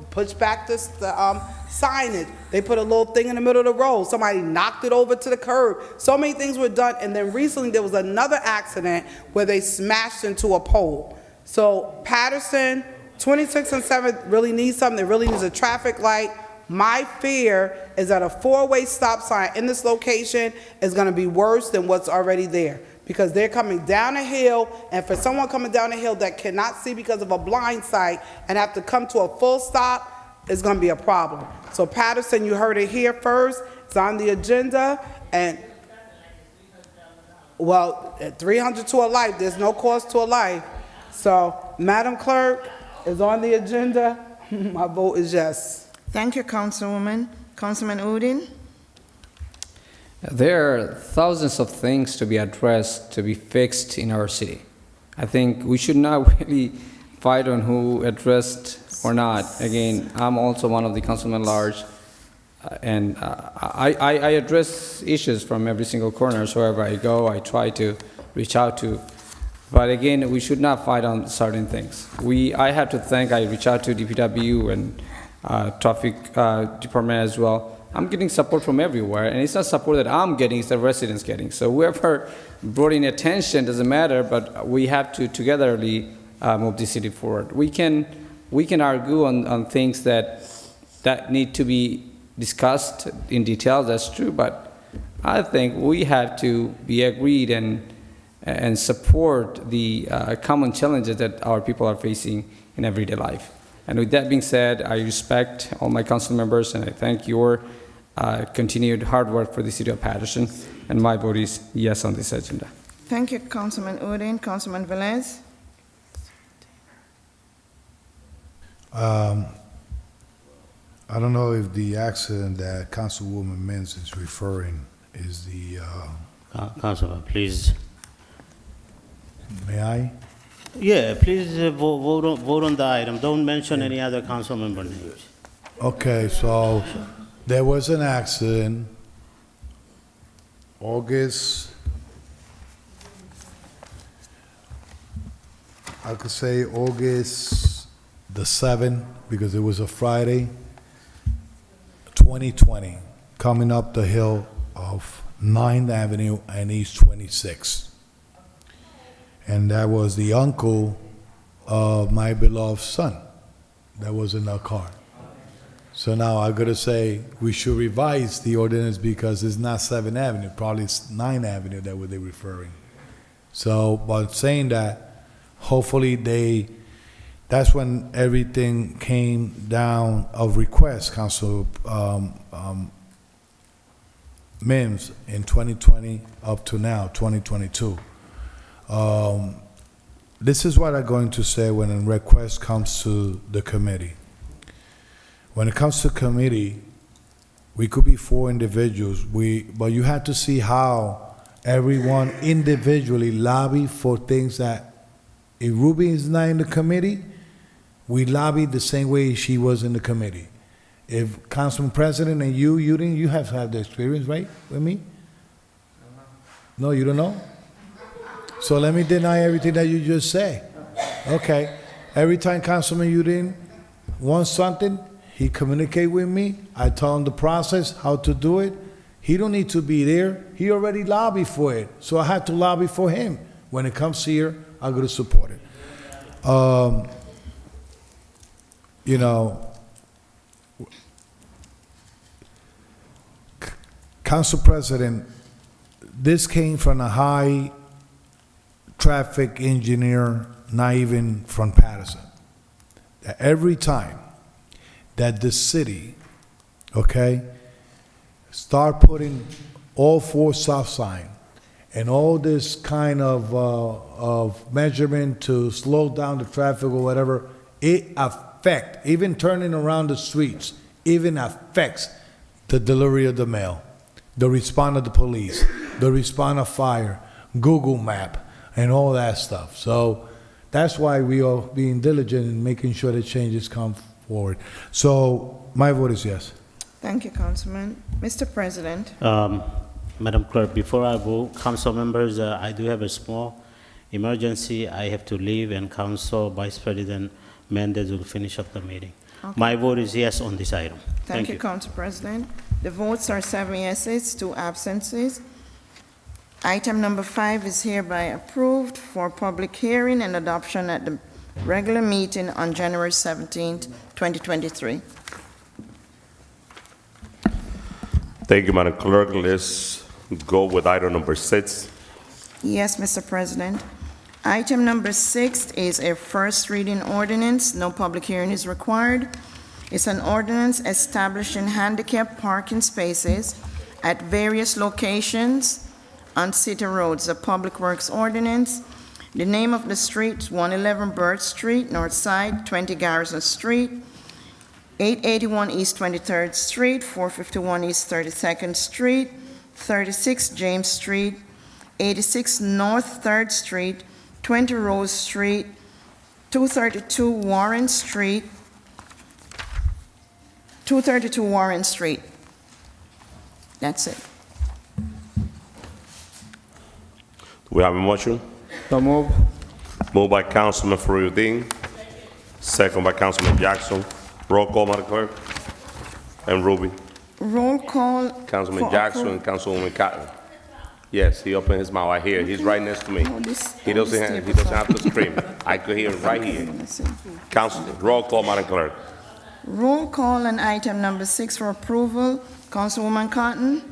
push back the signage. They put a little thing in the middle of the road. Somebody knocked it over to the curb. So many things were done, and then recently there was another accident where they smashed into a pole. So Paterson, 26 and 7th really needs something. It really needs a traffic light. My fear is that a 4-way stop sign in this location is going to be worse than what's already there, because they're coming down a hill, and for someone coming down a hill that cannot see because of a blind sight and have to come to a full stop, is going to be a problem. So Paterson, you heard it here first. It's on the agenda, and well, at 300 to a life, there's no cost to a life. So, Madam Clerk, is on the agenda. My vote is yes. Thank you, Councilwoman. Councilman Udine? There are thousands of things to be addressed, to be fixed in our city. I think we should not really fight on who addressed or not. Again, I'm also one of the councilmen at large, and I address issues from every single corner. So wherever I go, I try to reach out to. But again, we should not fight on certain things. I have to thank, I reach out to DPW and traffic department as well. I'm getting support from everywhere, and it's not support that I'm getting, it's the residents getting. So whoever brought in attention, doesn't matter, but we have to togetherly move the city forward. We can argue on things that need to be discussed in detail, that's true, but I think we have to be agreed and support the common challenges that our people are facing in everyday life. And with that being said, I respect all my council members, and I thank your continued hard work for the city of Paterson, and my vote is yes on this agenda. Thank you, Councilman Udine. Councilman Velez? I don't know if the accident that Councilwoman Mintz is referring is the, Councilman, please. may I? Yeah, please vote on the item. Don't mention any other council member names. Okay, so there was an accident I could say August the 7th, because it was a Friday, 2020, coming up the hill of 9th Avenue and East 26th. And that was the uncle of my beloved son that was in our car. So now I gotta say, we should revise the ordinance because it's not 7th Avenue, probably it's 9th Avenue that they're referring. So, but saying that, hopefully that's when everything came down of request, Council Mims, in 2020 up to now, 2022. This is what I'm going to say when a request comes to the committee. When it comes to committee, we could be 4 individuals, but you have to see how everyone individually lobby for things that, if Ruby is not in the committee, we lobby the same way she was in the committee. If Councilman President and you have to have the experience, right, with me? No, you don't know? So let me deny everything that you just say. Okay. Every time Councilman Udine wants something, he communicate with me. I tell him the process, how to do it. He don't need to be there. He already lobbied for it. So I have to lobby for him. When it comes here, I'm going to support it. You know, Council President, this came from a high traffic engineer, not even from Paterson. That every time that the city, okay, start putting all 4 stop sign and all this kind of measurement to slow down the traffic or whatever, it affect, even turning around the streets, even affects the delivery of the mail, the response of the police, the response of fire, Google Map, and all that stuff. So that's why we are being diligent in making sure that changes come forward. So my vote is yes. Thank you, Councilman. Mr. President. Madam Clerk, before I vote, council members, I do have a small emergency. I have to leave, and Council Vice President Mendez will finish up the meeting. Okay. My vote is yes on this item. Thank you, Council President. The votes are 7 yeses, 2 absences. Item number 5 is hereby approved for public hearing and adoption at the regular meeting on January 17th, 2023. Thank you, Madam Clerk. Let's go with item number 6. Yes, Mr. President. Item number 6 is a first reading ordinance. No public hearing is required. It's an ordinance establishing handicap parking spaces at various locations on city roads, a public works ordinance. The name of the street, 111 Bird Street, North Side, 20 Garrison Street, 881 East 23rd Street, 451 East 32nd Street, 36 James Street, 86 North 3rd Street, 20 Rose Street, 232 Warren Street, 232 Warren Street. That's it. We have a motion. So move. Moved by Councilman Fleury, second by Councilman Jackson. Roll call, Madam Clerk. And Ruby. Roll call. Councilman for Jackson appro- and Councilwoman Cotton. Yes, he opened his mouth. I hear. He's right next to me. He doesn't have to scream. I could hear him right here. Council, roll call, Madam Clerk. Roll call on item number 6 for approval. Councilwoman Cotton?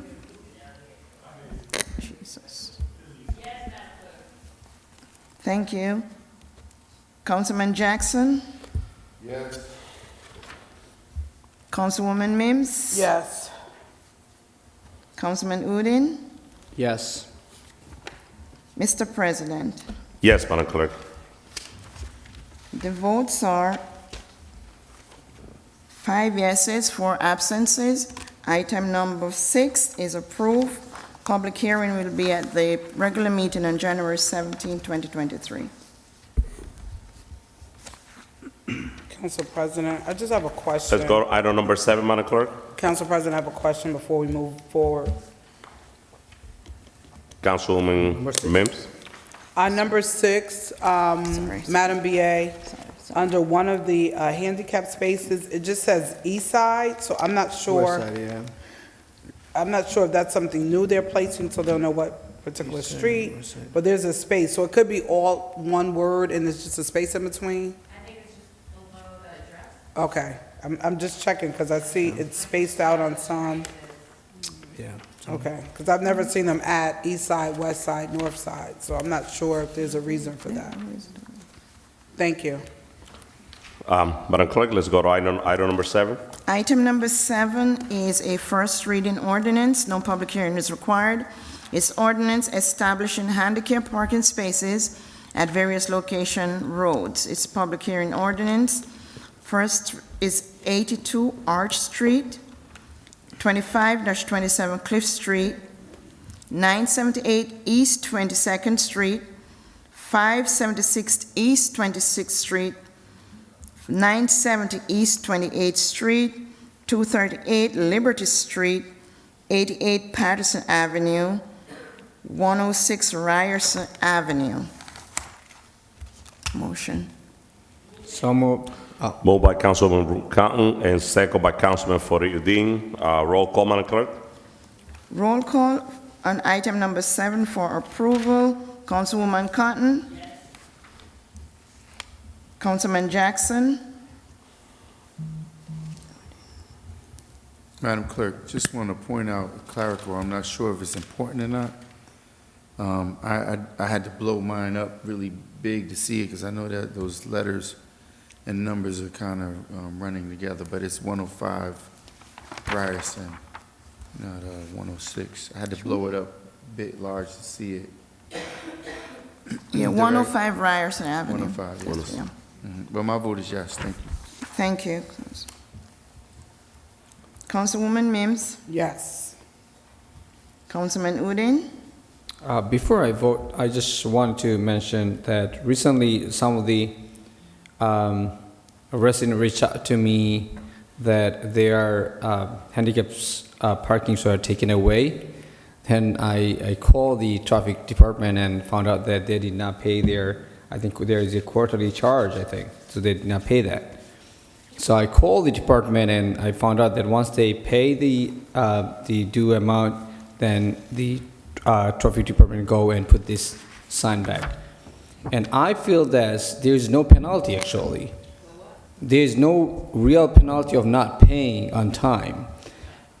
Jesus. Thank you. Councilman Jackson? Yes. Councilwoman Mims? Yes. Councilman Udine? Yes. Mr. President, Yes, Madam Clerk. the votes are 5 yeses, 4 absences. Item number 6 is approved. Public hearing will be at the regular meeting on January 17, 2023. Council President, I just have a question. Let's go to item number 7, Madam Clerk. Council President, I have a question before we move forward. Councilwoman Mims. Number 6, Madam BA, under one of the handicap spaces, it just says east side, so I'm not sure. I'm not sure if that's something new they're placing, so they'll know what particular street, but there's a space, so it could be all one word and there's just a space in between? I think it's just below the address. Okay, I'm just checking, because I see it's spaced out on some. Yeah. Okay, because I've never seen them at east side, west side, north side, so I'm not sure if there's a reason for that. Thank you. Madam Clerk, let's go to item number 7. Item number 7 is a first reading ordinance. No public hearing is required. It's ordinance establishing handicap parking spaces at various location roads. It's public hearing ordinance. First is 82 Arch Street, 25-27 Cliff Street, 978 East 22nd Street, 576 East 26th Street, 970 East 28th Street, 238 Liberty Street, 88 Paterson Avenue, 106 Ryerson Avenue. Motion. So moved. Moved by Councilwoman Cotton and second by Councilman Fleury. Roll call, Madam Clerk. Roll call on item number 7 for approval. Councilwoman Cotton? Yes. Councilman Jackson? Madam Clerk, just want to point out a clerical, I'm not sure if it's important or not. I had to blow mine up really big to see it, because I know that those letters and numbers are kind of running together, but it's 105 Ryerson. Not 106. I had to blow it up a bit large to see it. Yeah, 105 Ryerson Avenue. 105, yes. Yeah. But my vote is yes, thank you. Thank you. Councilwoman Mims, Yes. Councilman Udine, Before I vote, I just want to mention that recently some of the residents reached out to me that their handicaps parking are taken away. Then I called the traffic department and found out that they did not pay their, I think there is a quarterly charge, I think, so they did not pay that. So I called the department and I found out that once they pay the due amount, then the traffic department go and put this sign back. And I feel that there is no penalty actually. There is no real penalty of not paying on time.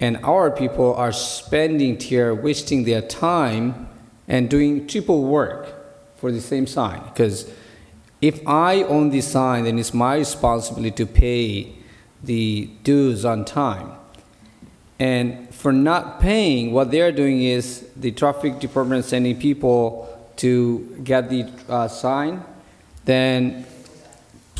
And our people are spending here, wasting their time and doing triple work for the same sign. Because if I own the sign, then it's my responsibility to pay the dues on time. And for not paying, what they're doing is the traffic department sending people to get the sign, then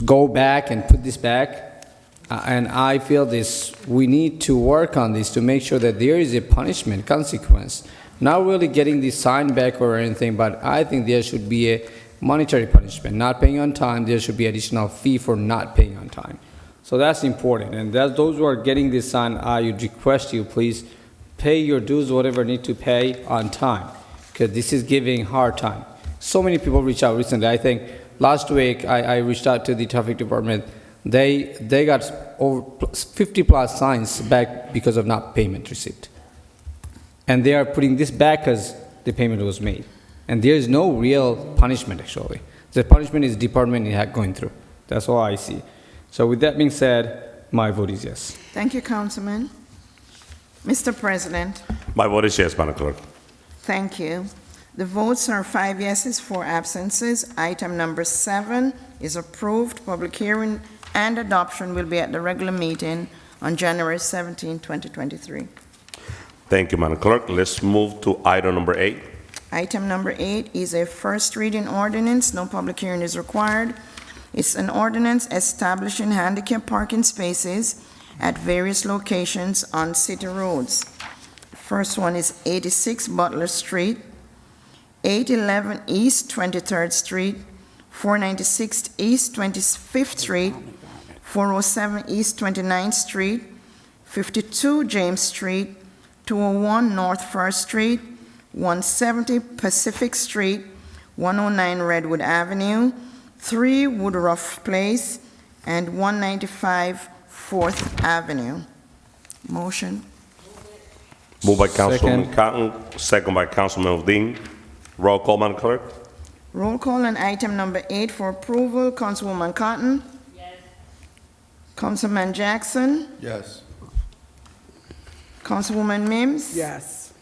go back and put this back. And I feel this, we need to work on this to make sure that there is a punishment, consequence. Not really getting the sign back or anything, but I think there should be a monetary punishment. Not paying on time, there should be additional fee for not paying on time. So that's important. And those who are getting this sign, I would request you, please pay your dues, whatever need to pay on time, because this is giving hard time. So many people reached out recently. I think last week I reached out to the traffic department. They got over 50 plus signs back because of not payment receipt. And they are putting this back because the payment was made. And there is no real punishment actually. The punishment is department going through. That's all I see. So with that being said, my vote is yes. thank you, Councilman. Mr. President, My vote is yes, Madam Clerk. thank you. The votes are 5 yeses, 4 absences. Item number 7 is approved. Public hearing and adoption will be at the regular meeting on January 17, 2023. Thank you, Madam Clerk. Let's move to item number 8. Item number 8 is a first reading ordinance. No public hearing is required. It's an ordinance establishing handicap parking spaces at various locations on city roads. First one is 86 Butler Street, 811 East 23rd Street, 496 East 25th Street, 407 East 29th Street, 52 James Street, 201 North First Street, 170 Pacific Street, 109 Redwood Avenue, 3 Woodruff Place, and 195 4th Avenue. Motion. Moved by Councilwoman Cotton, second by Councilman Udine. Roll call, Madam Clerk. Roll call on item number 8 for approval. Councilwoman Cotton? Yes. Councilman Jackson? Yes. Councilwoman Mims? Yes.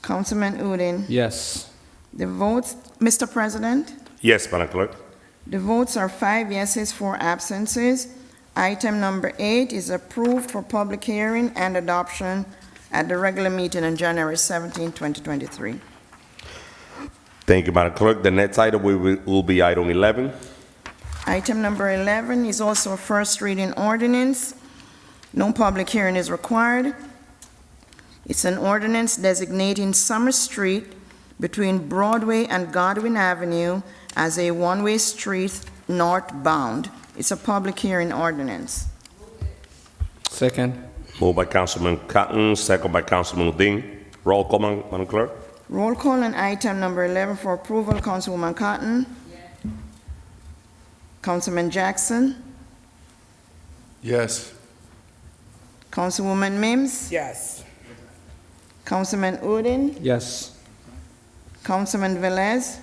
Councilman Udine? Yes. The votes, Mr. President? Yes, Madam Clerk. The votes are 5 yeses, 4 absences. Item number 8 is approved for public hearing and adoption at the regular meeting on January 17, 2023. Thank you, Madam Clerk. The next item will be item 11. Item number 11 is also a first reading ordinance. No public hearing is required. It's an ordinance designating Summer Street between Broadway and Godwin Avenue as a one-way street northbound. It's a public hearing ordinance. Second. Moved by Councilman Cotton, second by Councilman Udine. Roll call, Madam Clerk. Roll call on item number 11 for approval. Councilwoman Cotton? Yes. Councilman Jackson? Yes. Councilwoman Mims? Yes. Councilman Udine? Yes. Councilman Velez?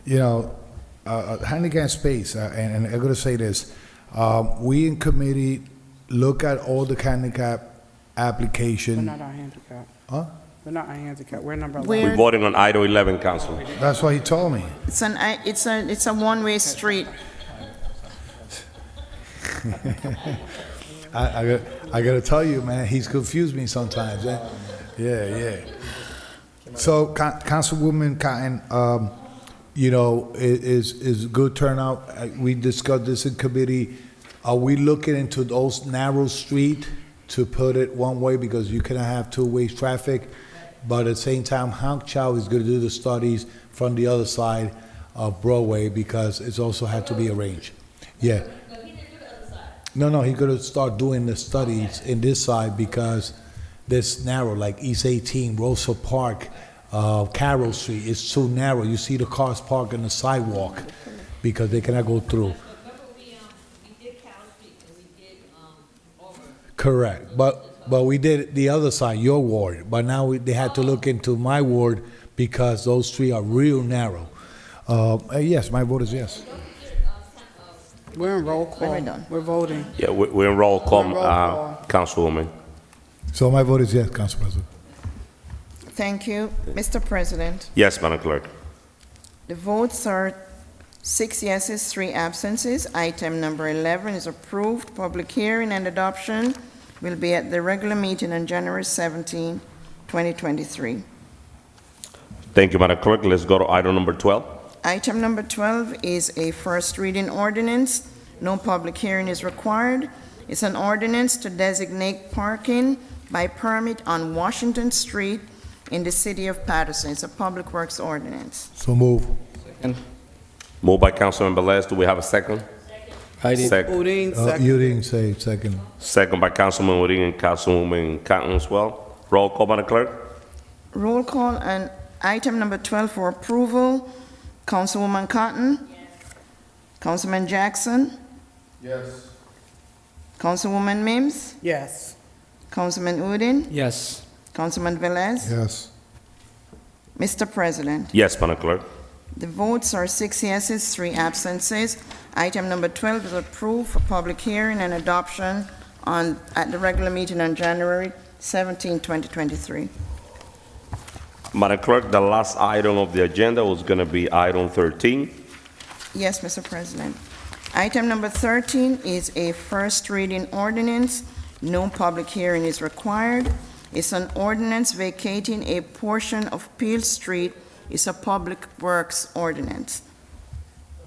You know, handicap space, and I'm going to say this, we in committee look at all the handicap We're application. not our handicap. Huh? We're not our handicap. We're number 11. Where- We're voting on item 11, Council. That's what he told me. It's a one-way street. I gotta tell you, man, he's confused me sometimes. Eh? Yeah. So, Councilwoman Cotton, you know, is good turnout. We discussed this in committee. Are we looking into those narrow street to put it one way because you cannot have two-way traffic? But at the same time, Hank Chow is going to do the studies from the other side of Broadway because it's also had to be arranged. Yeah. No, he's going to start doing the studies in this side because this narrow, like East 18, Rosa Park, Carroll Street, is too narrow. You see the cars parked on the sidewalk because they cannot go through. Correct, but we did the other side, your ward, but now they had to look into my ward because those three are real narrow. Yes, my vote is yes. We're in roll call. We're done. We're voting. Yeah, we're in roll call, We're in roll call. Councilwoman. So my vote is yes, Council President. Thank you. Mr. President, Yes, Madam Clerk. the votes are 6 yeses, 3 absences. Item number 11 is approved. Public hearing and adoption will be at the regular meeting on January 17, 2023. Thank you, Madam Clerk. Let's go to item number 12. Item number 12 is a first reading ordinance. No public hearing is required. It's an ordinance to designate parking by permit on Washington Street in the city of Paterson. It's a public works ordinance. So move. Moved by Councilman Velez. Do we have a second? Second. Udine, second. You didn't say second. Second by Councilman Udine and Councilwoman Cotton as well. Roll call, Madam Clerk. Roll call on item number 12 for approval. Councilwoman Cotton? Councilman Jackson? Yes. Councilwoman Mims? Yes. Councilman Udine? Yes. Councilman Velez? Yes. Mr. President, Yes, Madam Clerk. the votes are 6 yeses, 3 absences. Item number 12 is approved for public hearing and adoption at the regular meeting on January 17, 2023. Madam Clerk, the last item of the agenda was going to be item 13. Yes, Mr. President. Item number 13 is a first reading ordinance. No public hearing is required. It's an ordinance vacating a portion of Peel Street. It's a public works ordinance.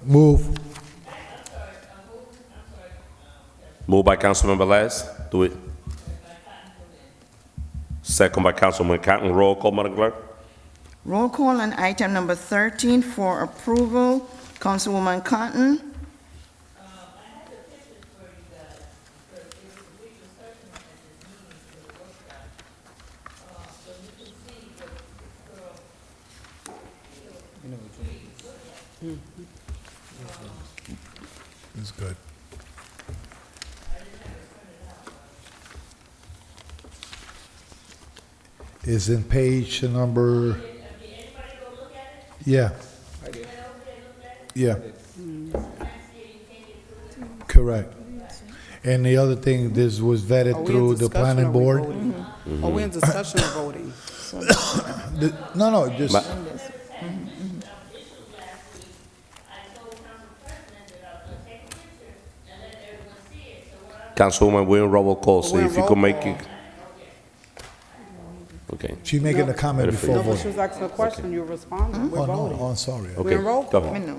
Move. Moved by Councilman Velez. Do it. Second by Councilman Cotton. Roll call, Madam Clerk. Roll call on item number 13 for approval. Councilwoman Cotton? It's good. Is in page number. Yeah. Yeah. Correct. And the other thing, this was Are vetted we in through the discussion planning or we board. voting? Are we in discussion or voting? No, just. Councilwoman, we're in roll call, so We're in if you roll could make call. it. Okay. She making a comment Better before No, but she voting. was asking a question, you were responding. We're Oh, voting. no, I'm sorry. Okay, We're in roll go call. ahead. No,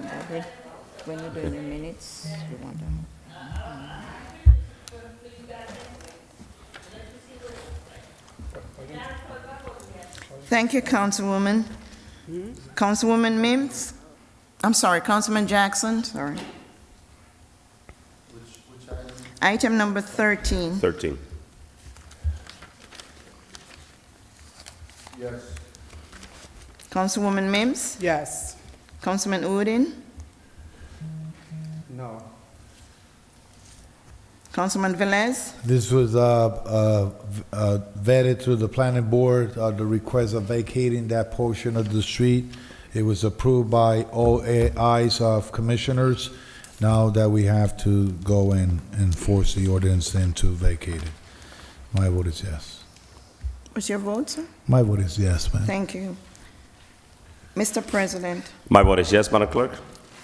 when you're doing your minutes, you want to. Thank you, Councilwoman. Councilwoman Mims? I'm sorry, Councilman Jackson, sorry. Item number 13. 13. Yes. Councilwoman Mims? Yes. Councilman Udine? No. Councilman Velez? This was vetted through the planning board, the request of vacating that portion of the street. It was approved by all eyes of commissioners. Now that we have to go and enforce the ordinance then to vacate it. My vote is yes. What's your vote, sir? My vote is yes, man. Thank you. Mr. President, My vote is yes, Madam Clerk.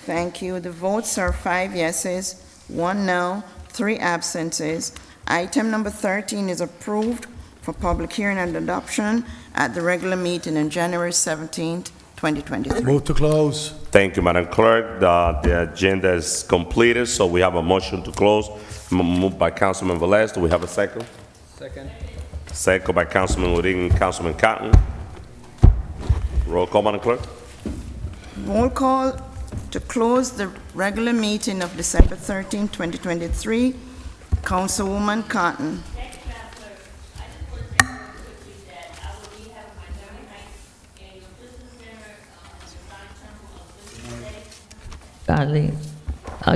thank you. The votes are 5 yeses, 1 no, 3 absences. Item number 13 is approved for public hearing and adoption at the regular meeting on January 17th, 2023. Move to close. Thank you, Madam Clerk. The agenda is completed, so we have a motion to close. Moved by Councilman Velez. Do we have a second? Second. Second by Councilman Udine and Councilman Cotton. Roll call, Madam Clerk. Roll call to close the regular meeting of December 13, 2023. Councilwoman Cotton. Godly.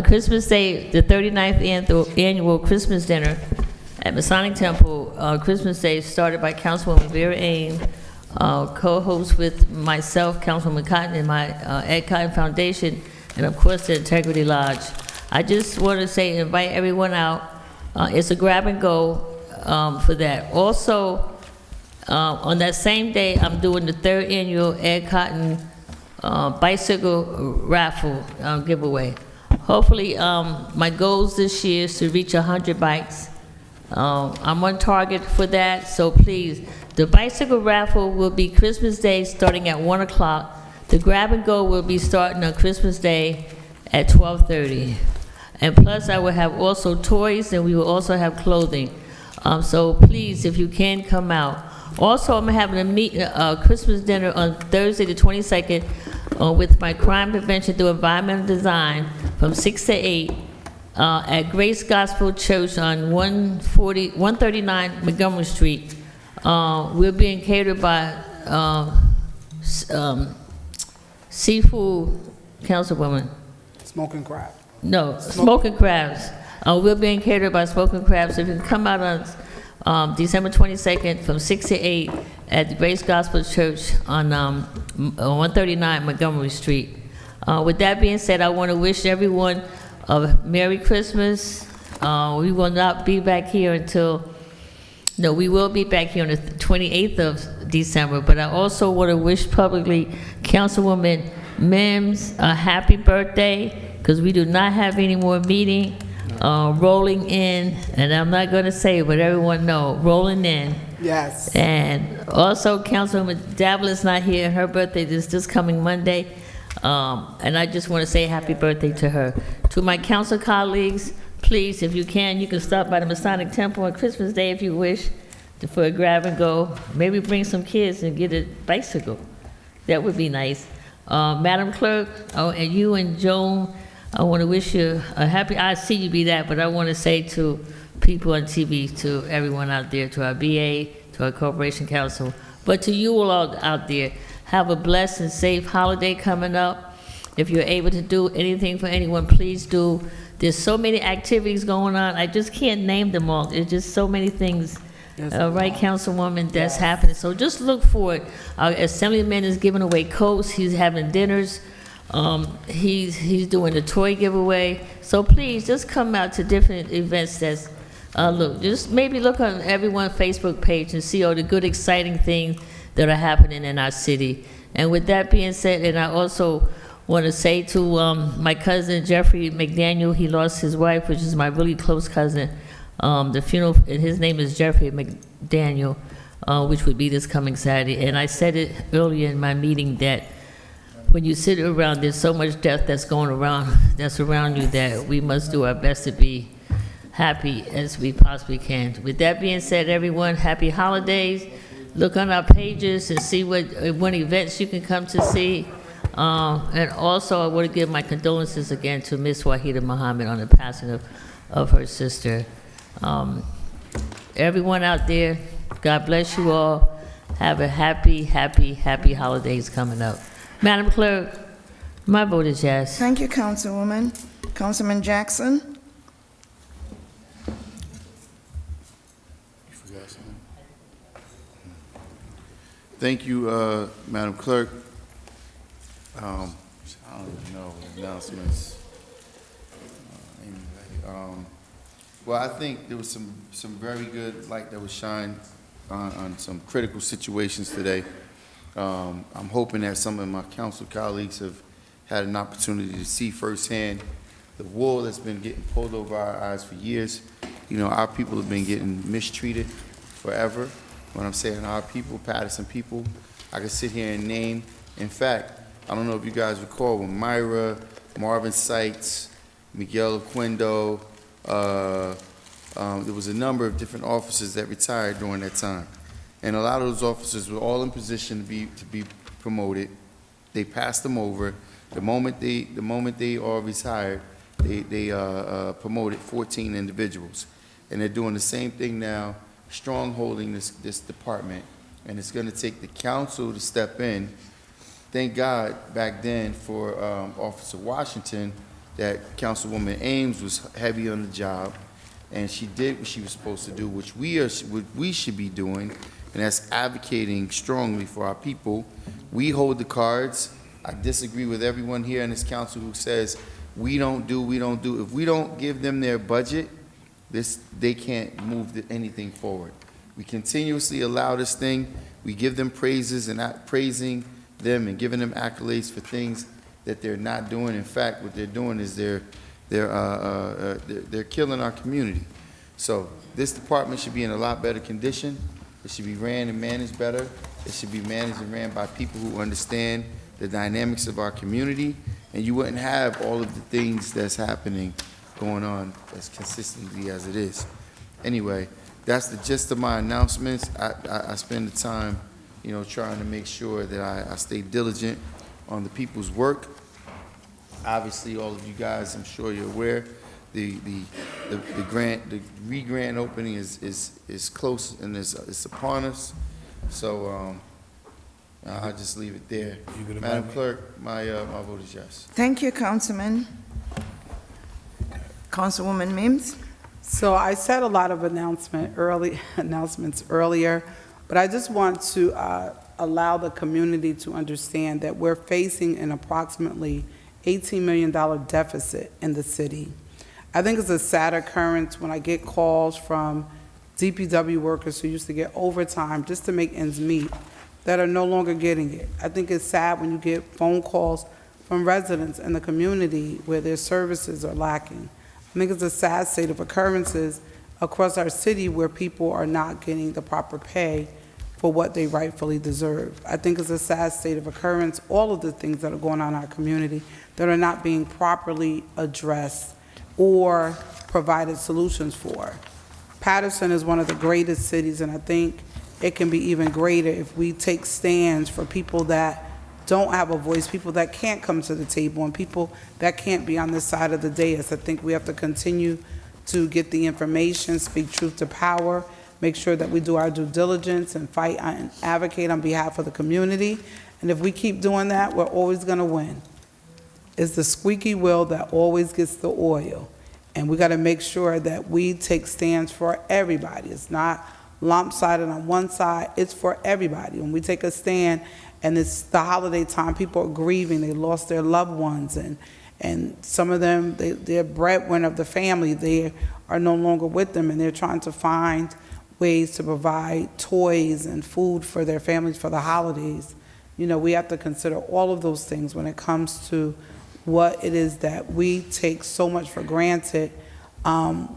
Christmas Day, the 39th annual Christmas dinner at Masonic Temple. Christmas Day started by Councilwoman Vera Aim, co-host with myself, Councilwoman Cotton, and my Ed Cotton Foundation, and of course the Integrity Lodge. I just want to say, invite everyone out. It's a grab and go for that. Also, on that same day, I'm doing the 3rd annual Ed Cotton bicycle raffle giveaway. Hopefully, my goals this year is to reach 100 bikes. I'm on target for that, so please. The bicycle raffle will be Christmas Day starting at 1 o'clock. The grab and go will be starting on Christmas Day at 12:30. And plus, I will have also toys, and we will also have clothing. So please, if you can, come out. Also, I'm having a Christmas dinner on Thursday, the 22nd, with my crime prevention through environmental design from 6 to 8 at Grace Gospel Church on 139 Montgomery Street. We're being catered by seafood, Councilwoman. Smoking crab. No, Smoking Crabs. We're being catered by Smoking Crabs. If you can come out on December 22nd from 6 to 8 at the Grace Gospel Church on 139 Montgomery Street. With that being said, I want to wish everyone a Merry Christmas. We will not be back here until, no, we will be back here on the 28th of December, but I also want to wish publicly Councilwoman Mims a happy birthday, because we do not have any more meeting. Rolling in, and I'm not going to say it, but everyone know, rolling in. Yes. And also, Councilwoman Davila's not here. Her birthday is this coming Monday. And I just want to say happy birthday to her. To my council colleagues, please, if you can stop by the Masonic Temple on Christmas Day if you wish, for a grab and go. Maybe bring some kids and get a bicycle. That would be nice. Madam Clerk, and you and Joan, I want to wish you a happy, I see you be that, but I want to say to people on TV, to everyone out there, to our BA, to our Corporation Council, but to you all out there, have a blessed and safe holiday coming up. If you're able to do anything for anyone, please do. There's so many activities going on, I just can't name them all. There's just so many things, right, Councilwoman, that's happening. So just look for it. Our Assemblyman is giving away coats, he's having dinners. He's doing the toy giveaway. So please, just come out to different events that's, look, just maybe look on everyone's Facebook page and see all the good, exciting things that are happening in our city. And with that being said, and I also want to say to my cousin Jeffrey McDaniel, he lost his wife, which is my really close cousin. The funeral, his name is Jeffrey McDaniel, which would be this coming Saturday. And I said it earlier in my meeting that when you sit around, there's so much death that's going around, that's around you, that we must do our best to be happy as we possibly can. With that being said, everyone, happy holidays. Look on our pages and see what events you can come to see. And also, I want to give my condolences again to Miss Wahida Muhammad on the passing of her sister. Everyone out there, God bless you all. Have a happy, happy, happy holidays coming up. Madam Clerk, my vote is yes. Thank you, Councilwoman. Councilman Jackson? You forgot something? Thank you, Madam Clerk. I don't even know announcements. Well, I think there was some very good light that was shined on some critical situations today. I'm hoping that some of my council colleagues have had an opportunity to see firsthand the wool that's been getting pulled over our eyes for years. You know, our people have been getting mistreated forever. When I'm saying our people, Paterson people, I could sit here and name. In fact, I don't know if you guys recall when Myra, Marvin Sykes, Miguel Quindo, there was a number of different officers that retired during that time. And a lot of those officers were all in position to be promoted. They passed them over. The moment they all retired, they promoted 14 individuals. And they're doing the same thing now, strongholding this department. And it's going to take the council to step in. Thank God back then for Officer Washington that Councilwoman Ames was heavy on the job, and she did what she was supposed to do, which we should be doing, and that's advocating strongly for our people. We hold the cards. I disagree with everyone here in this council who says we don't do. If we don't give them their budget, they can't move anything forward. We continuously allow this thing. We give them praises and praising them and giving them accolades for things that they're not doing. In fact, what they're doing is they're killing our community. So this department should be in a lot better condition. It should be ran and managed better. It should be managed and ran by people who understand the dynamics of our community, and you wouldn't have all of the things that's happening going on as consistently as it is. Anyway, that's the gist of my announcements. I spend the time, you know, trying to make sure that I stay diligent on the people's work. Obviously, all of you guys, I'm sure you're aware, the re-grant opening is close and it's upon us. So I'll just leave it there. Madam Clerk, my vote is yes. Thank you, Councilman. Councilwoman Mims? So I said a lot of announcements earlier, but I just want to allow the community to understand that we're facing an approximately $18 million deficit in the city. I think it's a sad occurrence when I get calls from DPW workers who used to get overtime just to make ends meet that are no longer getting it. I think it's sad when you get phone calls from residents in the community where their services are lacking. I think it's a sad state of occurrences across our city where people are not getting the proper pay for what they rightfully deserve. I think it's a sad state of occurrence, all of the things that are going on in our community that are not being properly addressed or provided solutions for. Paterson is one of the greatest cities, and I think it can be even greater if we take stands for people that don't have a voice, people that can't come to the table, and people that can't be on this side of the dais. I think we have to continue to get the information, speak truth to power, make sure that we do our due diligence and fight and advocate on behalf of the community. And if we keep doing that, we're always going to win. It's the squeaky wheel that always gets the oil. And we got to make sure that we take stands for everybody. It's not lopsided on one side, it's for everybody. When we take a stand and it's the holiday time, people are grieving, they lost their loved ones, and some of them, they're breadwinner of the family, they are no longer with them, and they're trying to find ways to provide toys and food for their families for the holidays. You know, we have to consider all of those things when it comes to what it is that we take so much for granted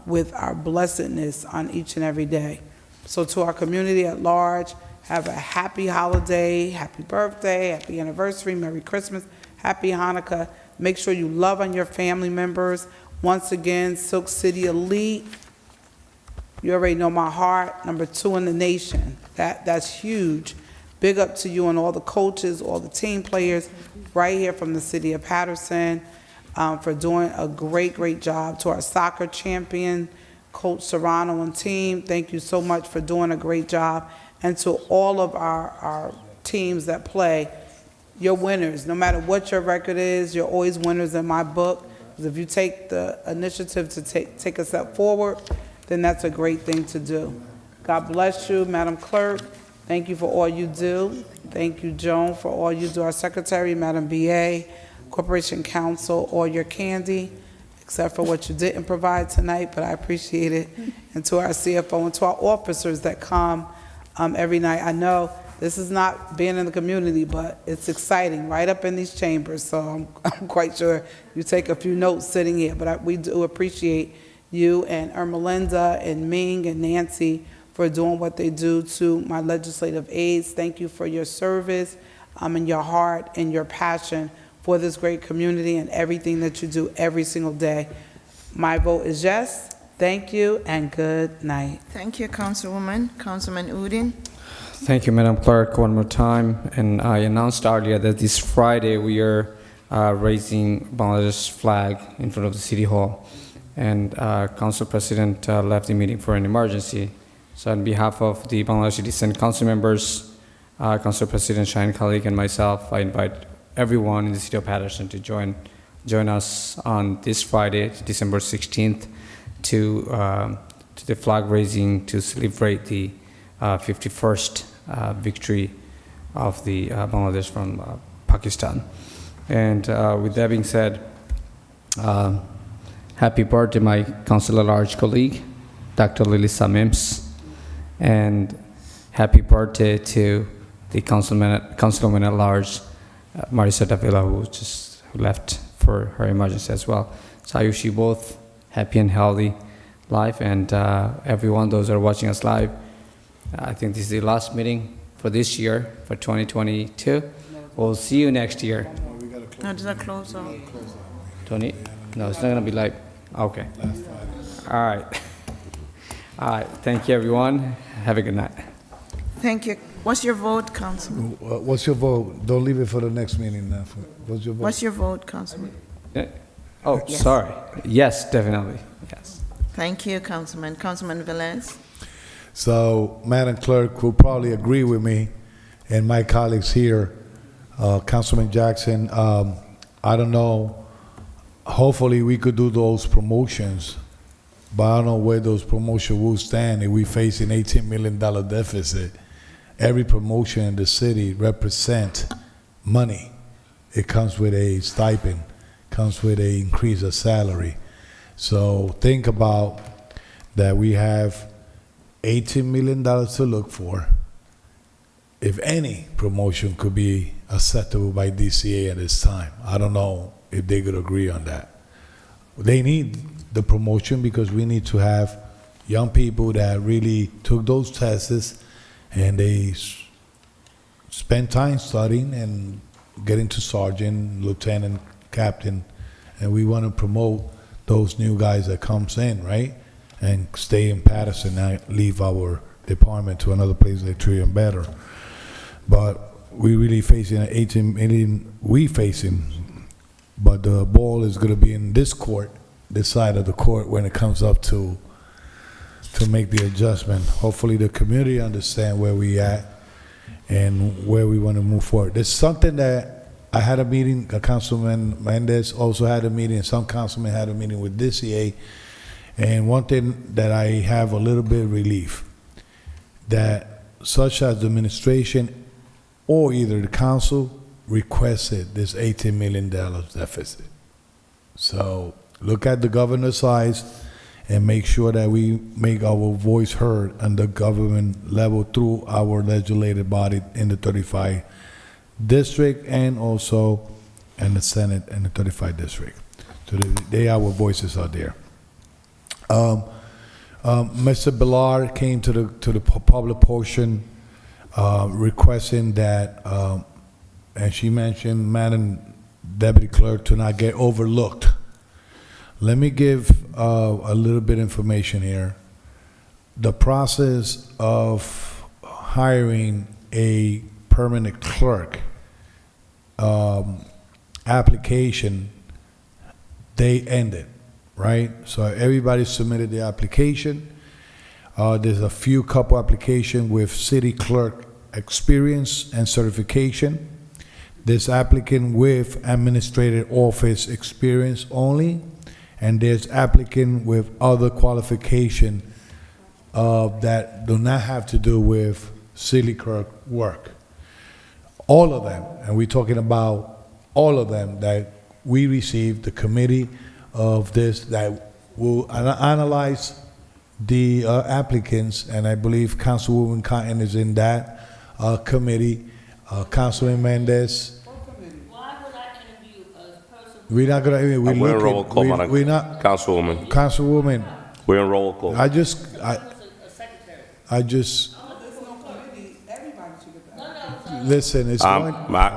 with our blessedness on each and every day. So to our community at large, have a happy holiday, happy birthday, happy anniversary, Merry Christmas, happy Hanukkah. Make sure you love on your family members. Once again, Silk City Elite, you already know my heart, #2 in the nation. That's huge. Big up to you and all the coaches, all the team players right here from the city of Paterson for doing a great, great job. To our soccer champion, Coach Serrano and team, thank you so much for doing a great job. And to all of our teams that play, you're winners. No matter what your record is, you're always winners in my book. Because if you take the initiative to take a step forward, then that's a great thing to do. God bless you, Madam Clerk. Thank you for all you do. Thank you, Joan, for all you do. Our Secretary, Madam BA, Corporation Counsel, all your candy, except for what you didn't provide tonight, but I appreciate it. And to our CFO and to our officers that come every night. I know this is not being in the community, but it's exciting right up in these chambers. So I'm quite sure you take a few notes sitting here, but we do appreciate you and Ermelinda and Ming and Nancy for doing what they do. To my legislative aides, thank you for your service and your heart and your passion for this great community and everything that you do every single day. My vote is yes. Thank you and good night. Thank you, Councilwoman. Councilman Udine. Thank you, Madam Clerk, one more time. And I announced earlier that this Friday we are raising Bangladesh flag in front of the City Hall. And Council President left the meeting for an emergency. So on behalf of the Bangladesh Citizen Council members, Council President Shaheen Khalik and myself, I invite everyone in the City of Paterson to join us on this Friday, December 16th, to the flag raising to celebrate the 51st victory of the Bangladesh from Pakistan. And with that being said, happy birthday, my Council at Large colleague, Dr. Lilisa Mims, and happy birthday to the Councilwoman at Large, Marisa Davila, who left for her emergency as well. So I wish you both happy and healthy life, and everyone, those who are watching us live, I think this is the last meeting for this year, for 2022. We'll see you next year. No, does that close out? 20? No, it's not gonna be like, okay. All right. All right, thank you, everyone. Have a good night. Thank you. What's your vote, Councilman? What's your vote? Don't leave it for the next meeting now. What's your vote? What's your vote, Councilman? Oh, Yes. sorry. Yes, definitely, yes. Thank you, Councilman. Councilman Velez. So, Madam Clerk will probably agree with me and my colleagues here, Councilman Jackson. I don't know, hopefully we could do those promotions, but I don't know where those promotions will stand if we face an $18 million deficit. Every promotion in the city represents money. It comes with a stipend, comes with an increase of salary. So think about that we have $18 million to look for. If any promotion could be acceptable by DCA at this time, I don't know if they could agree on that. They need the promotion because we need to have young people that really took those tests and they spend time studying and getting to sergeant, lieutenant, captain, and we want to promote those new guys that comes in, right? And stay in Paterson, not leave our department to another place they treat them better. But we really facing an 18 million, but the ball is going to be in this court, this side of the court, when it comes up to make the adjustment. Hopefully the community understand where we at and where we want to move forward. There's something that I had a meeting, Councilman Mendez also had a meeting, some councilmen had a meeting with DCA, and one thing that I have a little bit of relief, that such as the administration or either the council requested this $18 million deficit. So look at the governor's side and make sure that we make our voice heard on the government level through our legislative body in the 35 district and also in the Senate and the 35 district. So our voices are there. Mr. Lagarde came to the public portion requesting that, and she mentioned Madam Deputy Clerk to not get overlooked. Let me give a little bit of information here. The process of hiring a permanent clerk application, they ended, right? So everybody submitted the application. There's a few couple applications with city clerk experience and certification. There's applicant with administrative office experience only, and there's applicant with other qualification that do not have to do with city clerk work. All of them, and we're talking about all of them that we received, the committee of this that will analyze the applicants, and I believe Councilwoman Cotton is in that committee, Councilman Mendez. We're not gonna. We're roll call, we're not. Councilwoman. Councilwoman. We're in roll call. I just, listen, it's going.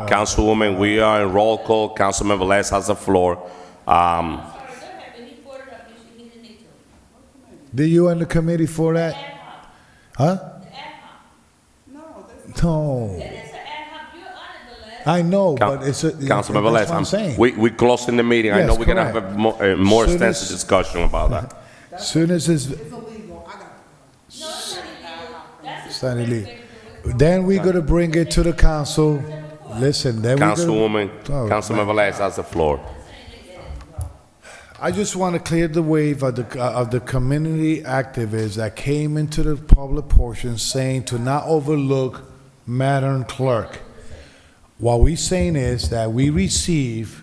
Councilwoman, we are in roll call. Councilman Velez has the floor. Did you on the committee for that? Huh? No. I know, but it's a. Councilman that's what I'm Velez, saying. we closing the meeting. I Yes, know we're gonna correct. have a more Soon extensive as- discussion about that. Soon as it's. Sunny Lee. Then we're gonna bring it to the council. Listen, then we're Councilwoman, gonna. Councilman Velez has the floor. I just want to clear the wave of the community activists that came into the public portion saying to not overlook Madam Clerk. What we're saying is that we receive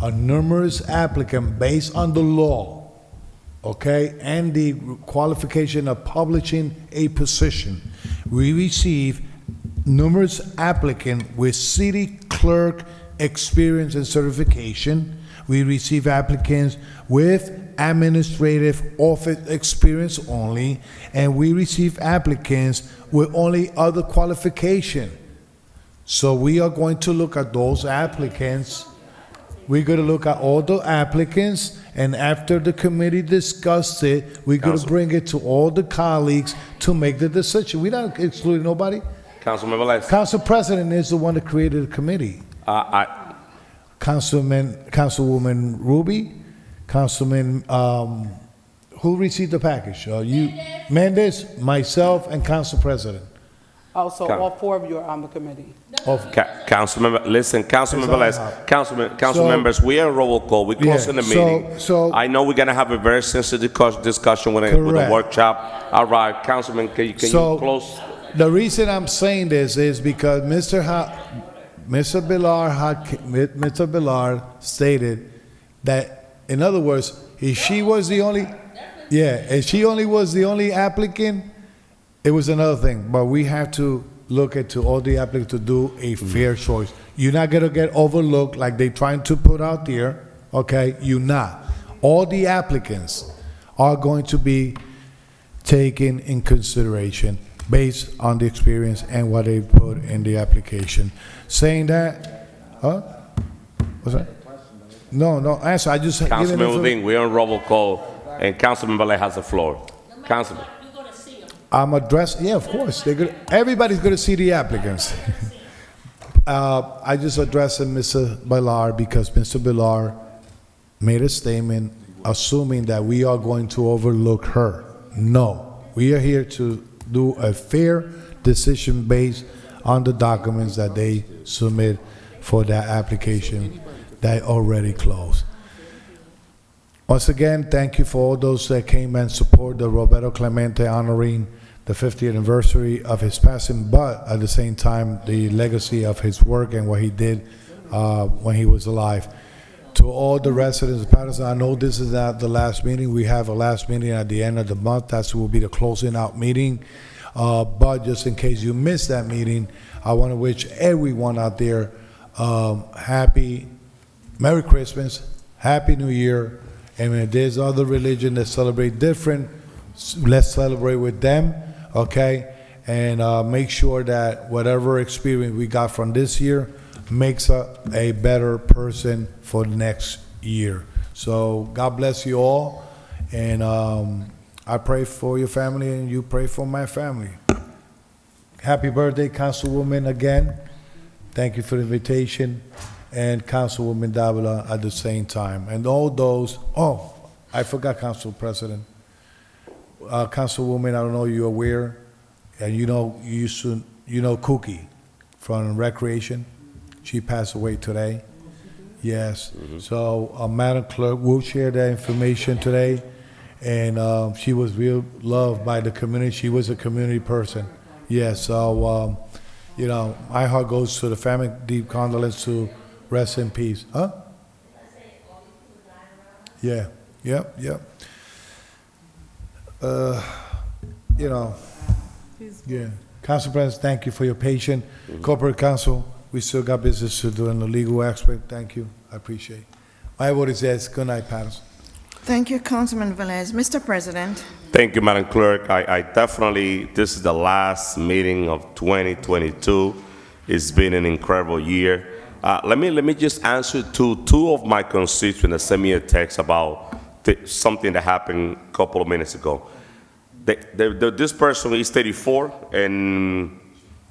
a numerous applicant based on the law, okay, and the qualification of publishing a position. We receive numerous applicant with city clerk experience and certification. We receive applicants with administrative office experience only, and we receive applicants with only other qualification. So we are going to look at those applicants. We're going to look at all the applicants, and after the committee discussed it, we're going to bring it to all the colleagues to make the decision. We're not excluding nobody. Councilman Velez. Council President is the one that created the committee. Councilwoman Ruby, Councilman, who received the package? You, Mendez, myself, and Council President. Also, all four of you are on the committee. Councilman, listen, Councilman Velez, council members, we are in roll call. We're closing the meeting. so- I know we're gonna have a very sensitive discussion with a Correct. workshop. All right, Councilman, can you close? The reason I'm saying this is because Mr. Billard stated that, in other words, if she was the only, if she only was the only applicant, it was another thing. But we have to look into all the applicants to do a fair choice. You're not gonna get overlooked like they trying to put out there, okay? You're not. All the applicants are going to be taken in consideration based on the experience and what they put in the application. Saying that, what's that? No, answer, I just. Councilman Udine, we're on roll call, and Councilman Velez has the floor. Councilman. I'm addressing, yeah, of course, everybody's gonna see the applicants. I just addressing Mr. Ballard because Mr. Ballard made a statement assuming that we are going to overlook her. No, we are here to do a fair decision based on the documents that they submit for that application that already closed. Once again, thank you for all those that came and support the Roberto Clemente honoring the 50th anniversary of his passing, but at the same time, the legacy of his work and what he did when he was alive. To all the residents of Paterson, I know this is not the last meeting. We have a last meeting at the end of the month. That will be the closing out meeting. But just in case you missed that meeting, I want to wish everyone out there happy Merry Christmas, Happy New Year. And if there's other religion that celebrate different, let's celebrate with them, okay? And make sure that whatever experience we got from this year makes a better person for next year. So God bless you all, and I pray for your family, and you pray for my family. Happy birthday, Councilwoman, again. Thank you for the invitation. And Councilwoman Davila at the same time. And all those, I forgot Council President. Councilwoman, I don't know you're aware, and you know Cookie from Recreation. She passed away today. Yes. So Madam Clerk will share that information today. And she was real loved by the community. She was a community person. Yes. So, my heart goes to the family. Deep condolence to rest in peace. Huh? Yeah. Yep. Yeah. Council President, thank you for your patience. Corporate Council, we still got business to do in the legal aspect. Thank you. I appreciate it. My vote is yes. Good night, Paterson. Thank you, Councilman Velez. Mr. President. Thank you, Madam Clerk. I definitely, this is the last meeting of 2022. It's been an incredible year. Let me just answer to two of my constituents that sent me a text about something that happened a couple of minutes ago. This person is 34 and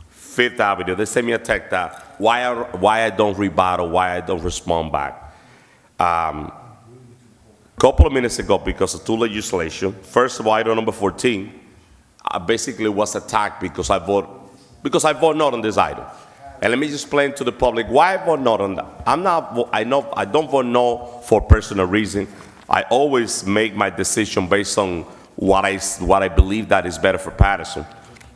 Fifth Avenue. They sent me a text that why I don't rebuttal, why I don't respond back. Couple of minutes ago, because of two legislation. First of all, item number 14, I basically was attacked because I vote no on this item. And let me just explain to the public why I vote no on that. I don't vote no for personal reason. I always make my decision based on what I believe that is better for Paterson.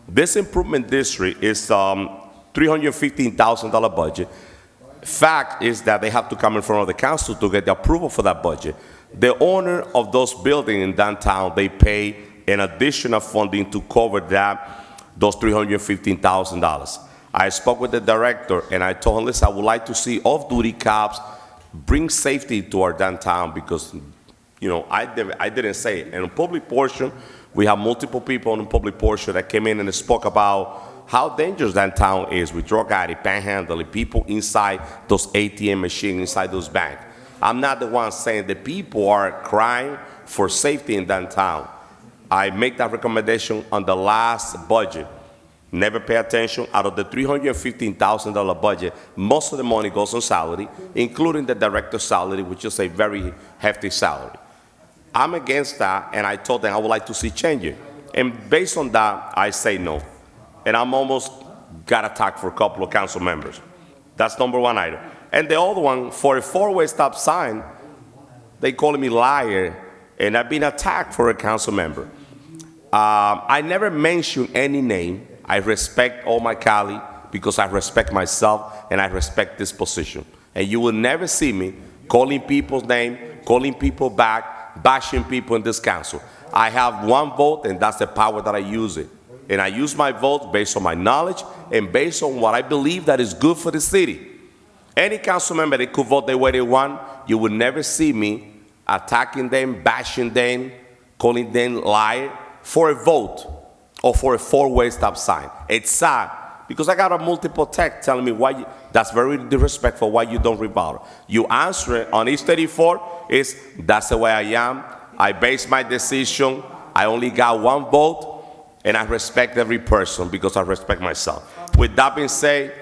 This improvement district is $315,000 budget. Fact is that they have to come in front of the council to get the approval for that budget. The owner of those buildings in downtown, they pay an additional funding to cover those $315,000. I spoke with the director and I told him, listen, I would like to see off-duty cops bring safety to our downtown because, you know, I didn't say it. And in public portion, we have multiple people in the public portion that came in and spoke about how dangerous downtown is with drug addict, panhandling, people inside those ATM machines, inside those banks. I'm not the one saying the people are crying for safety in downtown. I make that recommendation on the last budget. Never pay attention. Out of the $315,000 budget, most of the money goes on salary, including the director's salary, which is a very hefty salary. I'm against that, and I told them I would like to see changes. And based on that, I say no. And I'm almost got attacked for a couple of council members. That's number one item. And the other one, for a four-way stop sign, they calling me liar, and I've been attacked for a council member. I never mention any name. I respect all my colleagues because I respect myself and I respect this position. And you will never see me calling people's name, calling people back, bashing people in this council. I have one vote, and that's the power that I use it. And I use my vote based on my knowledge and based on what I believe that is good for the city. Any council member, they could vote the way they want. You will never see me attacking them, bashing them, calling them liar for a vote or for a four-way stop sign. It's sad because I got a multiple text telling me why that's very disrespectful, why you don't rebuttal. You answer it on East 34 is that's the way I am. I base my decision. I only got one vote, and I respect every person because I respect myself. With that being said,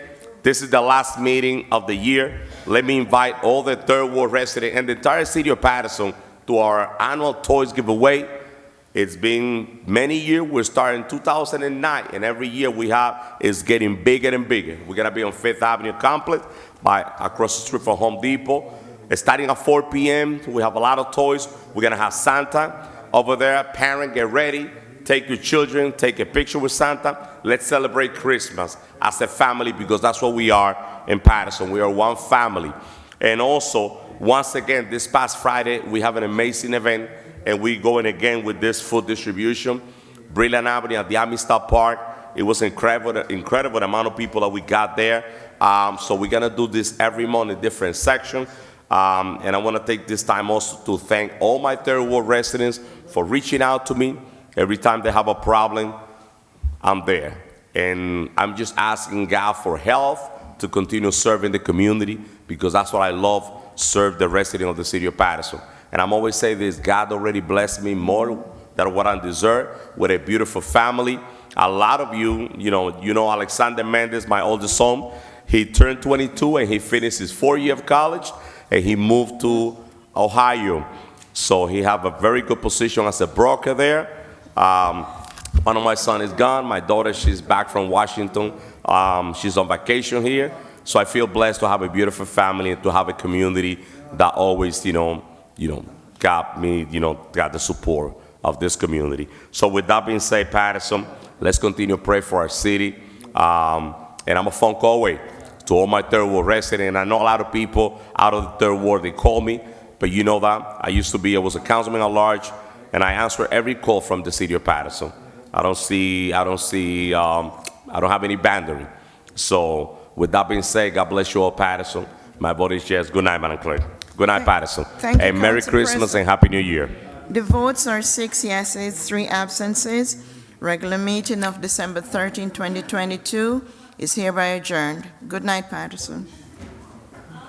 this is the last meeting of the year. Let me invite all the Third Ward residents and the entire city of Paterson to our annual toys giveaway. It's been many years. We're starting in 2009, and every year we have is getting bigger and bigger. We're gonna be on Fifth Avenue complex across the street from Home Depot. It's starting at 4 p.m. We have a lot of toys. We're gonna have Santa over there. Parents, get ready. Take your children, take a picture with Santa. Let's celebrate Christmas as a family because that's what we are in Paterson. We are one family. And also, once again, this past Friday, we have an amazing event, and we're going again with this food distribution. Brilliant Avenue at the Amistad Park. It was incredible amount of people that we got there. So we're gonna do this every month in different sections. And I wanna take this time also to thank all my Third Ward residents for reaching out to me. Every time they have a problem, I'm there. And I'm just asking God for health to continue serving the community because that's what I love, serve the residents of the city of Paterson. And I'm always saying this, God already blessed me more than what I deserve with a beautiful family. A lot of you know Alexander Mendez, my oldest son. He turned 22 and he finished his 4th year of college and he moved to Ohio. So he have a very good position as a broker there. One of my sons is gone. My daughter, she's back from Washington. She's on vacation here. So I feel blessed to have a beautiful family and to have a community that always, got me, got the support of this community. So with that being said, Paterson, let's continue to pray for our city. And I'm a phone call away to all my Third Ward residents. And I know a lot of people out of the Third Ward, they call me, but you know that. I was a councilman at large, and I answer every call from the city of Paterson. I don't have any boundary. So with that being said, God bless you all, Paterson. My vote is yes. Good night, Madam Clerk. Good night, Paterson. Thank you, And Merry Council Christmas President. and Happy New Year. The votes are 6 yeses, 3 absences. Regular meeting of December 13, 2022 is hereby adjourned. Good night, Paterson.